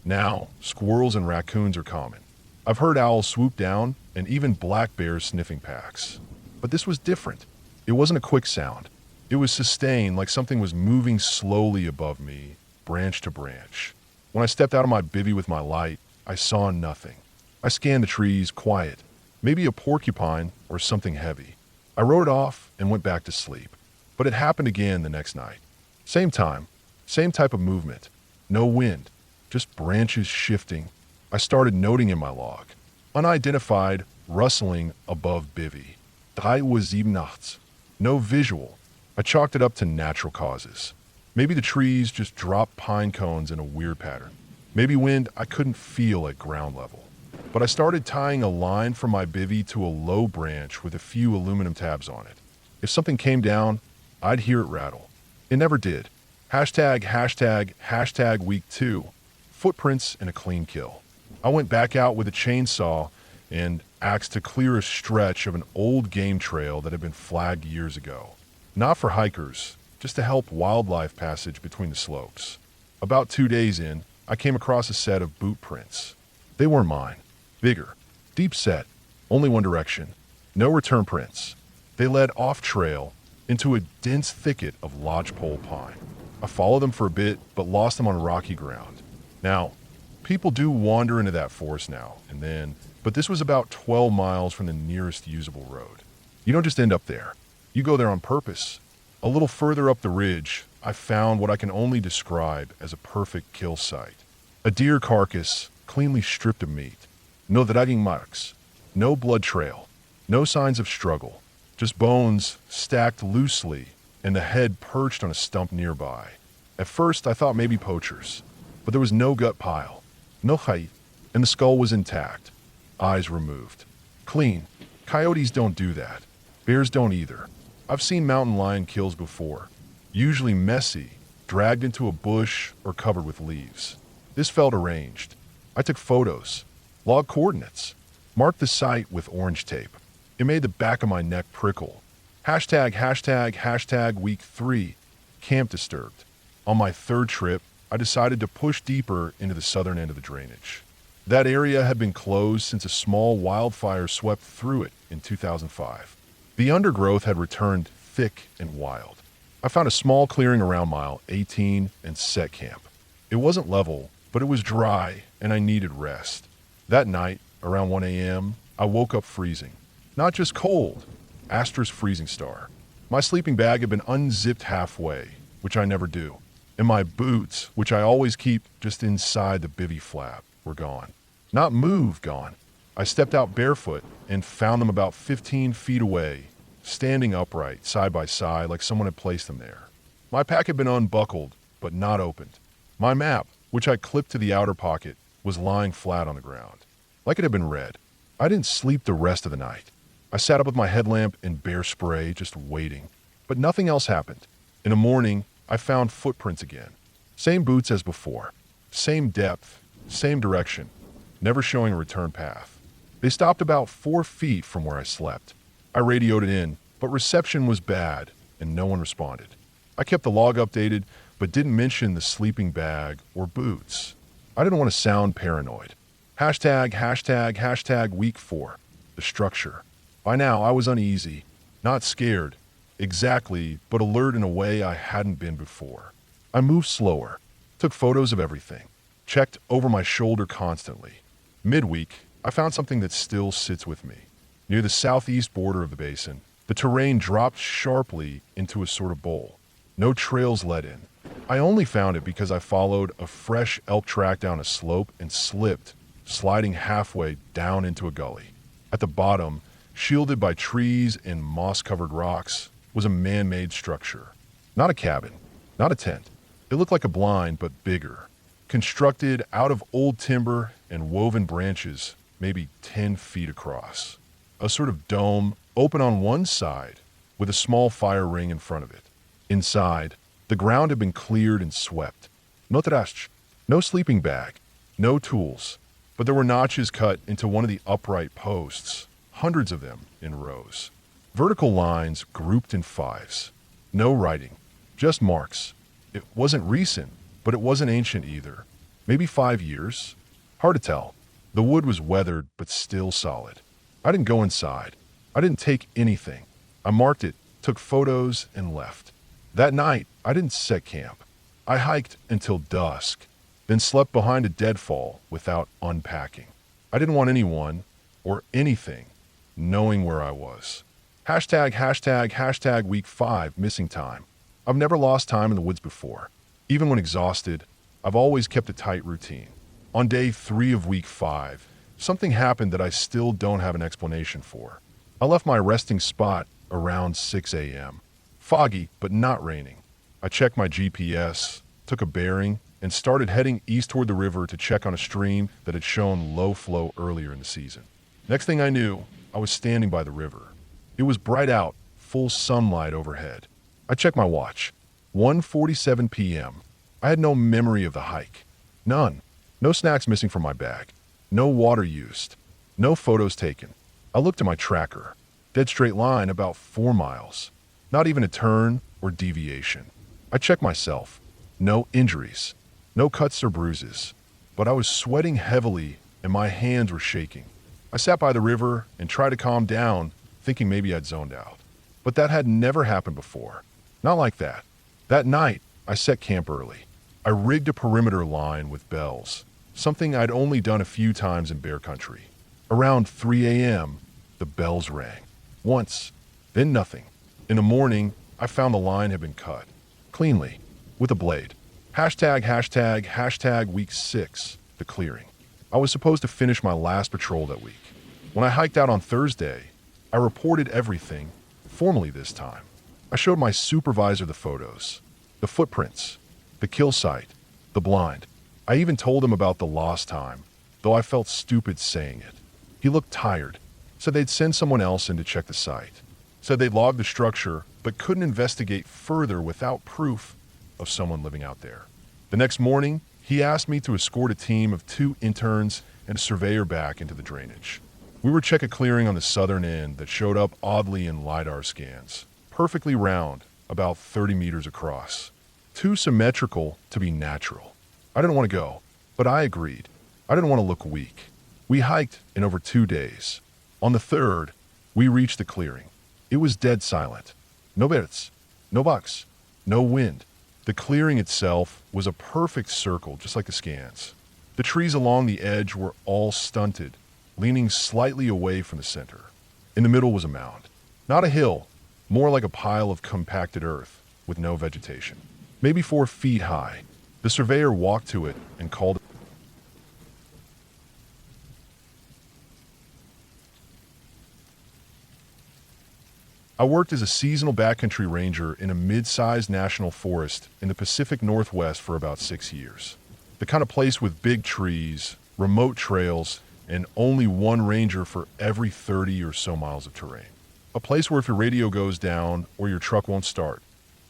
Now, squirrels and raccoons are common. I've heard owls swoop down and even black bears sniffing packs. But this was different. It wasn't a quick sound. It was sustained, like something was moving slowly above me, branch to branch. When I stepped out of my bivvy with my light, I saw nothing. I scanned the trees, quiet. Maybe a porcupine or something heavy. I wrote it off and went back to sleep. But it happened again the next night. Same time, same type of movement. No wind, just branches shifting. I started noting in my log. Unidentified, rustling above bivvy. 3 Uhr 7 nachts. No visual. I chalked it up to natural causes. Maybe the trees just dropped pine cones in a weird pattern. Maybe wind I couldn't feel at ground level. But I started tying a line from my bivvy to a low branch with a few aluminum tabs on it. If something came down, I'd hear it rattle. It never did. Hashtag week 2. Footprints and a clean kill. I went back out with a chainsaw and axe to clear a stretch of an old game trail that had been flagged years ago. Not for hikers, just to help wildlife passage between the slopes. About 2 days in, I came across a set of boot prints. They weren't mine. Bigger, deep set, only one direction. No return prints. They led off trail into a dense thicket of lodgepole pine. I followed them for a bit, but lost them on rocky ground. Now, people do wander into that forest now and then, but this was about 12 miles from the nearest usable road. You don't just end up there. You go there on purpose. A little further up the ridge, I found what I can only describe as a perfect kill site. A deer carcass, cleanly stripped of meat. No dragging marks. No blood trail. No signs of struggle. Just bones stacked loosely and the head perched on a stump nearby. At first, I thought maybe poachers, but there was no gut pile, no height, and the skull was intact. Eyes removed. Clean. Coyotes don't do that. Bears don't either. I've seen mountain lion kills before, usually messy, dragged into a bush or covered with leaves. This felt arranged. I took photos, logged coordinates, marked the site with orange tape. It made the back of my neck prickle. Hashtag week 3, camp disturbed. On my third trip, I decided to push deeper into the southern end of the drainage. That area had been closed since a small wildfire swept through it in 2005. The undergrowth had returned thick and wild. I found a small clearing around mile 18 and set camp. It wasn't level, but it was dry and I needed rest. That night, around 1 a.m., I woke up freezing. Not just cold, Astra's freezing star. My sleeping bag had been unzipped halfway, which I never do, and my boots, which I always keep just inside the bivvy flap, were gone. Not moved, gone. I stepped out barefoot and found them about 15 feet away, standing upright, side by side, like someone had placed them there. My pack had been unbuckled, but not opened. My map, which I clipped to the outer pocket, was lying flat on the ground, like it had been red. I didn't sleep the rest of the night. I sat up with my headlamp and bear spray, just waiting. But nothing else happened. In the morning, I found footprints again. Same boots as before. Same depth, same direction, never showing a return path. They stopped about 4 feet from where I slept. I radioed it in, but reception was bad, and no one responded. I kept the log updated, but didn't mention the sleeping bag or boots. I didn't want to sound paranoid. Hashtag week 4. The structure. By now, I was uneasy, not scared, exactly, but alert in a way I hadn't been before. I moved slower, took photos of everything, checked over my shoulder constantly. Midweek, I found something that still sits with me. Near the southeast border of the basin, the terrain dropped sharply into a sort of bowl. No trails led in. I only found it because I followed a fresh elk track down a slope and slipped, sliding halfway down into a gully. At the bottom, shielded by trees and moss-covered rocks, was a man-made structure. Not a cabin, not a tent. It looked like a blind, but bigger. Constructed out of old timber and woven branches, maybe 10 feet across. A sort of dome, open on one side, with a small fire ring in front of it. Inside, the ground had been cleared and swept. No trash, no sleeping bag, no tools, but there were notches cut into one of the upright posts, hundreds of them in rows. Vertical lines grouped in fives. No writing, just marks. It wasn't recent, but it wasn't ancient either. Maybe 5 years? Hard to tell. The wood was weathered, but still solid. I didn't go inside. I didn't take anything. I marked it, took photos, and left. That night, I didn't set camp. I hiked until dusk, then slept behind a deadfall without unpacking. I didn't want anyone, or anything, knowing where I was. Hashtag week 5 missing time. I've never lost time in the woods before. Even when exhausted, I've always kept a tight routine. On day 3 of week 5, something happened that I still don't have an explanation for. I left my resting spot around 6 a.m. Foggy, but not raining. I checked my GPS, took a bearing, and started heading east toward the river to check on a stream that had shown low flow earlier in the season. Next thing I knew, I was standing by the river. It was bright out, full sunlight overhead. I checked my watch. 1:47 p.m. I had no memory of the hike. None. No snacks missing from my bag. No water used. No photos taken. I looked at my tracker. Dead straight line about 4 miles. Not even a turn or deviation. I checked myself. No injuries. No cuts or bruises. But I was sweating heavily and my hands were shaking. I sat by the river and tried to calm down, thinking maybe I'd zoned out. But that had never happened before. Not like that. That night, I set camp early. I rigged a perimeter line with bells, something I'd only done a few times in bear country. Around 3 a.m., the bells rang. Once, then nothing. In the morning, I found the line had been cut. Cleanly, with a blade. Hashtag week 6, the clearing. I was supposed to finish my last patrol that week. When I hiked out on Thursday, I reported everything, formally this time. I showed my supervisor the photos, the footprints, the kill site, the blind. I even told him about the lost time, though I felt stupid saying it. He looked tired, said they'd send someone else in to check the site, said they'd logged the structure, but couldn't investigate further without proof of someone living out there. The next morning, he asked me to escort a team of 2 interns and a surveyor back into the drainage. We would check a clearing on the southern end that showed up oddly in LiDAR scans. Perfectly round, about 30 meters across. Too symmetrical to be natural. I didn't want to go, but I agreed. I didn't want to look weak. We hiked in over 2 days. On the 3rd, we reached the clearing. It was dead silent. No birds, no bucks, no wind. The clearing itself was a perfect circle, just like the scans. The trees along the edge were all stunted, leaning slightly away from the center. In the middle was a mound. Not a hill, more like a pile of compacted earth with no vegetation. Maybe 4 feet high. The surveyor walked to it and called it. I worked as a seasonal backcountry ranger in a mid-sized national forest in the Pacific Northwest for about 6 years. The kind of place with big trees, remote trails, and only one ranger for every 30 or so miles of terrain. A place where if your radio goes down or your truck won't start,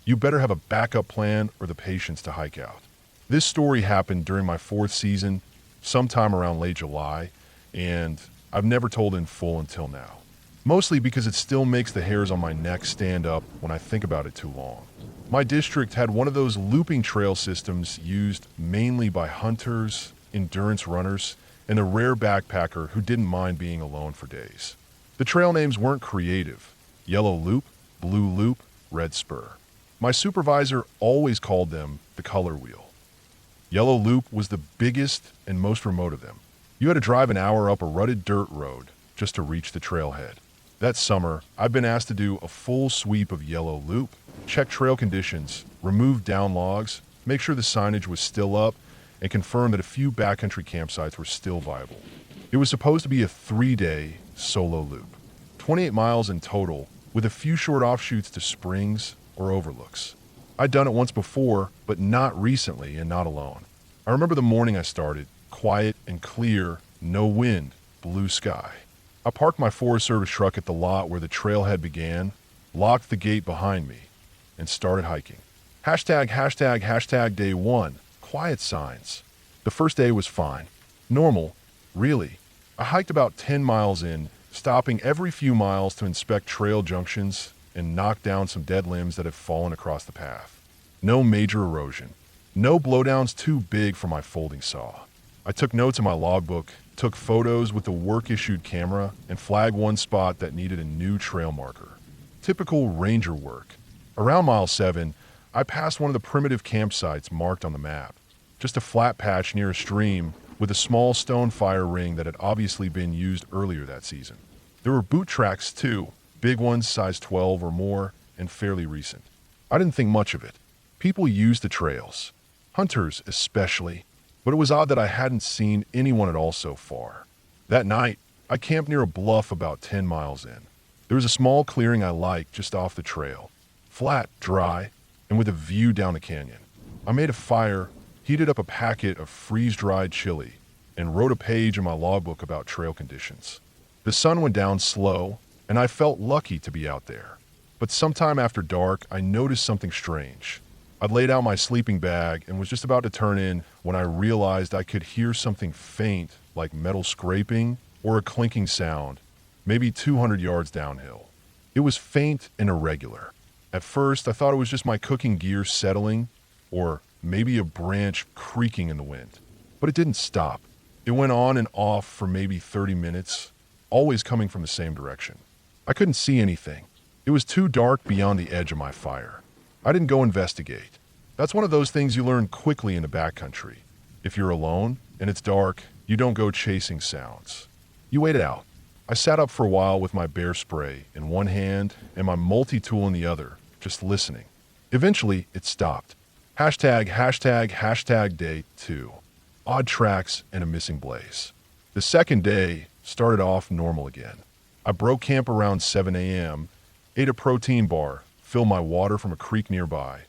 you better have a backup plan or the patience to hike out. This story happened during my 4th season, sometime around late July, and I've never told in full until now. Mostly because it still makes the hairs on my neck stand up when I think about it too long. My district had one of those looping trail systems used mainly by hunters, endurance runners, and a rare backpacker who didn't mind being alone for days. The trail names weren't creative: Yellow Loop, Blue Loop, Red Spur. My supervisor always called them the color wheel. Yellow Loop was the biggest and most remote of them. You had to drive an hour up a rutted dirt road just to reach the trailhead. That summer, I've been asked to do a full sweep of Yellow Loop, check trail conditions, remove down logs, make sure the signage was still up, and confirm that a few backcountry campsites were still viable. It was supposed to be a 3-day solo loop, 28 miles in total, with a few short offshoots to springs or overlooks. I'd done it once before, but not recently and not alone. I remember the morning I started, quiet and clear, no wind, blue sky. I parked my Forest Service truck at the lot where the trailhead began, locked the gate behind me, and started hiking. Hashtag day 1, quiet signs. The first day was fine. Normal, really. I hiked about 10 miles in, stopping every few miles to inspect trail junctions and knock down some dead limbs that had fallen across the path. No major erosion. No blowdowns too big for my folding saw. I took notes in my logbook, took photos with the work-issued camera, and flagged one spot that needed a new trail marker. Typical ranger work. Around mile 7, I passed one of the primitive campsites marked on the map. Just a flat patch near a stream with a small stone fire ring that had obviously been used earlier that season. There were boot tracks too, big ones size 12 or more, and fairly recent. I didn't think much of it. People used the trails. Hunters especially. But it was odd that I hadn't seen anyone at all so far. That night, I camped near a bluff about 10 miles in. There was a small clearing I liked just off the trail. Flat, dry, and with a view down the canyon. I made a fire, heated up a packet of freeze-dried chili, and wrote a page in my logbook about trail conditions. The sun went down slow, and I felt lucky to be out there. But sometime after dark, I noticed something strange. I'd laid out my sleeping bag and was just about to turn in when I realized I could hear something faint like metal scraping or a clinking sound, maybe 200 yards downhill. It was faint and irregular. At first, I thought it was just my cooking gear settling or maybe a branch creaking in the wind. But it didn't stop. It went on and off for maybe 30 minutes, always coming from the same direction. I couldn't see anything. It was too dark beyond the edge of my fire. I didn't go investigate. That's one of those things you learn quickly in the backcountry. If you're alone and it's dark, you don't go chasing sounds. You wait it out. I sat up for a while with my bear spray in one hand and my multi-tool in the other, just listening. Eventually, it stopped. Hashtag day 2. Odd tracks and a missing blaze. The second day started off normal again. I broke camp around 7 a.m., ate a protein bar, filled my water from a creek nearby,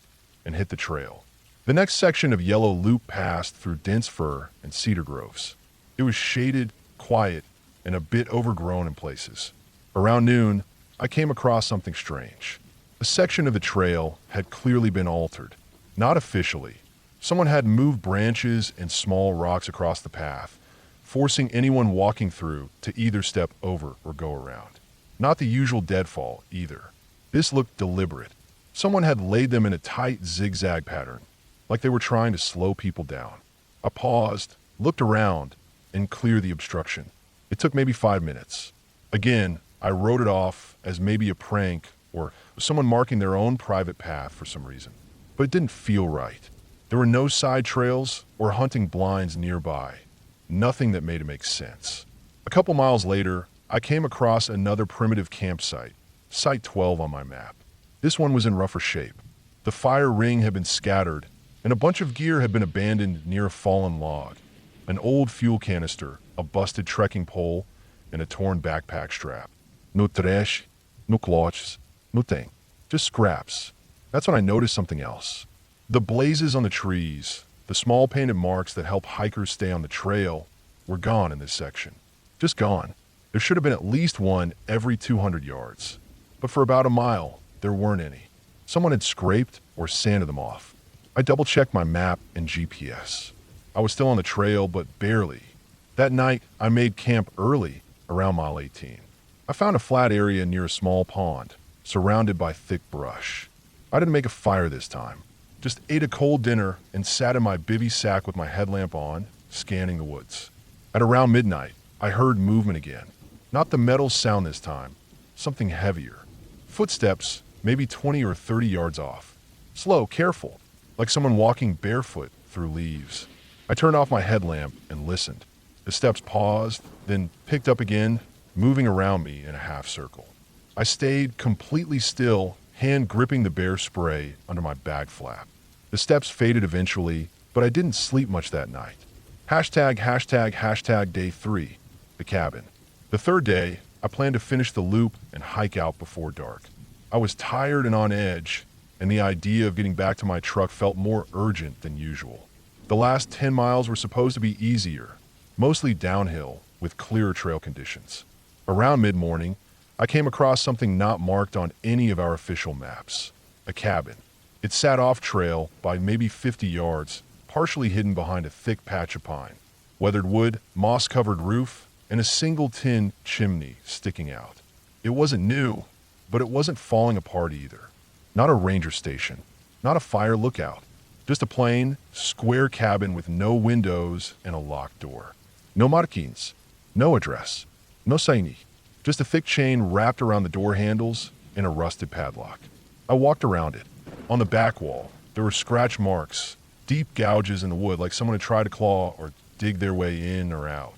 and hit the trail. The next section of Yellow Loop passed through dense fir and cedar groves. It was shaded, quiet, and a bit overgrown in places. Around noon, I came across something strange. A section of the trail had clearly been altered. Not officially. Someone had moved branches and small rocks across the path, forcing anyone walking through to either step over or go around. Not the usual deadfall, either. This looked deliberate. Someone had laid them in a tight zigzag pattern, like they were trying to slow people down. I paused, looked around, and cleared the obstruction. It took maybe 5 minutes. Again, I wrote it off as maybe a prank or someone marking their own private path for some reason. But it didn't feel right. There were no side trails or hunting blinds nearby. Nothing that made it make sense. A couple miles later, I came across another primitive campsite, Site 12 on my map. This one was in rougher shape. The fire ring had been scattered, and a bunch of gear had been abandoned near a fallen log. An old fuel canister, a busted trekking pole, and a torn backpack strap. No trash, no clutches, no thing. Just scraps. That's when I noticed something else. The blazes on the trees, the small painted marks that help hikers stay on the trail, were gone in this section. Just gone. There should have been at least one every 200 yards. But for about a mile, there weren't any. Someone had scraped or sanded them off. I double-checked my map and GPS. I was still on the trail, but barely. That night, I made camp early, around mile 18. I found a flat area near a small pond, surrounded by thick brush. I didn't make a fire this time. Just ate a cold dinner and sat in my bivy sack with my headlamp on, scanning the woods. At around midnight, I heard movement again. Not the metal sound this time, something heavier. Footsteps, maybe 20 or 30 yards off. Slow, careful, like someone walking barefoot through leaves. I turned off my headlamp and listened. The steps paused, then picked up again, moving around me in a half circle. I stayed completely still, hand gripping the bear spray under my bag flap. The steps faded eventually, but I didn't sleep much that night. Hashtag day 3, the cabin. The third day, I planned to finish the loop and hike out before dark. I was tired and on edge, and the idea of getting back to my truck felt more urgent than usual. The last 10 miles were supposed to be easier, mostly downhill with clearer trail conditions. Around mid-morning, I came across something not marked on any of our official maps. A cabin. It sat off trail by maybe 50 yards, partially hidden behind a thick patch of pine. Weathered wood, moss-covered roof, and a single tin chimney sticking out. It wasn't new, but it wasn't falling apart either. Not a ranger station, not a fire lookout, just a plain, square cabin with no windows and a locked door. No markings, no address, no signage, just a thick chain wrapped around the door handles and a rusted padlock. I walked around it. On the back wall, there were scratch marks, deep gouges in the wood like someone had tried to claw or dig their way in or out.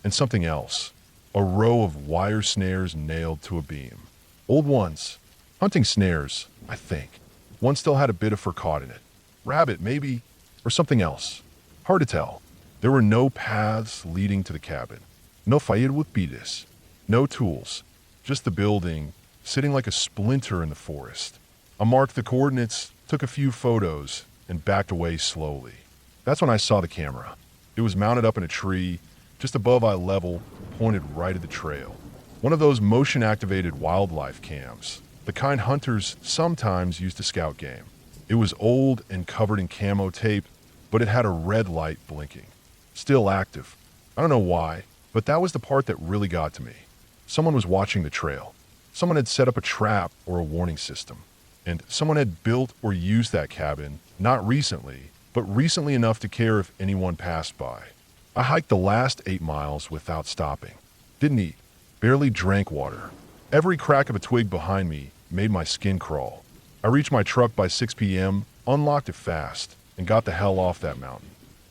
And something else, a row of wire snares nailed to a beam. Old ones, hunting snares, I think. One still had a bit of fur caught in it. Rabbit, maybe, or something else. Hard to tell. There were no paths leading to the cabin. No firewood, no tools, just the building, sitting like a splinter in the forest. I marked the coordinates, took a few photos, and backed away slowly. That's when I saw the camera. It was mounted up in a tree, just above eye level, pointed right at the trail. One of those motion-activated wildlife cams, the kind hunters sometimes use to scout game. It was old and covered in camo tape, but it had a red light blinking. Still active. I don't know why, but that was the part that really got to me. Someone was watching the trail. Someone had set up a trap or a warning system. And someone had built or used that cabin, not recently, but recently enough to care if anyone passed by. I hiked the last 8 miles without stopping. Didn't eat. Barely drank water. Every crack of a twig behind me made my skin crawl. I reached my truck by 6 p.m., unlocked it fast, and got the hell off that mountain.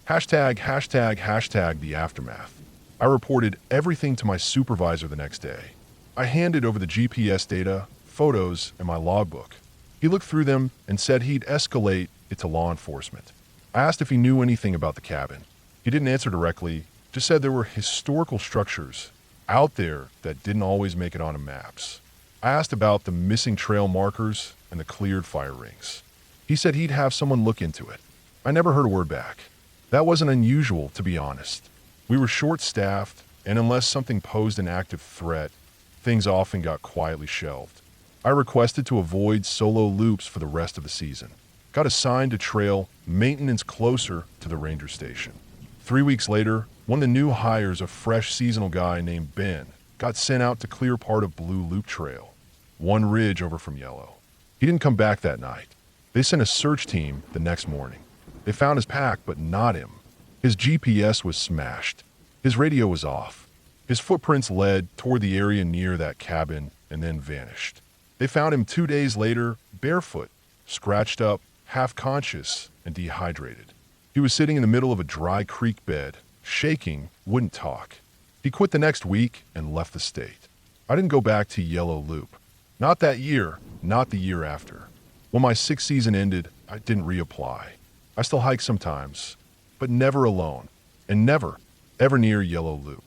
Hashtag the aftermath. I reported everything to my supervisor the next day. I handed over the GPS data, photos, and my logbook. He looked through them and said he'd escalate it to law enforcement. I asked if he knew anything about the cabin. He didn't answer directly, just said there were historical structures out there that didn't always make it onto maps. I asked about the missing trail markers and the cleared fire rings. He said he'd have someone look into it. I never heard a word back. That wasn't unusual, to be honest. We were short-staffed, and unless something posed an active threat, things often got quietly shelved. I requested to avoid solo loops for the rest of the season. Got assigned to trail maintenance closer to the ranger station. 3 weeks later, one of the new hires, a fresh seasonal guy named Ben, got sent out to clear part of Blue Loop Trail, one ridge over from Yellow. He didn't come back that night. They sent a search team the next morning. They found his pack, but not him. His GPS was smashed. His radio was off. His footprints led toward the area near that cabin and then vanished. They found him 2 days later, barefoot, scratched up, half-conscious, and dehydrated. He was sitting in the middle of a dry creek bed, shaking, wouldn't talk. He quit the next week and left the state. I didn't go back to Yellow Loop. Not that year, not the year after. When my 6th season ended, I didn't reapply. I still hike sometimes, but never alone, and never, ever near Yellow Loop.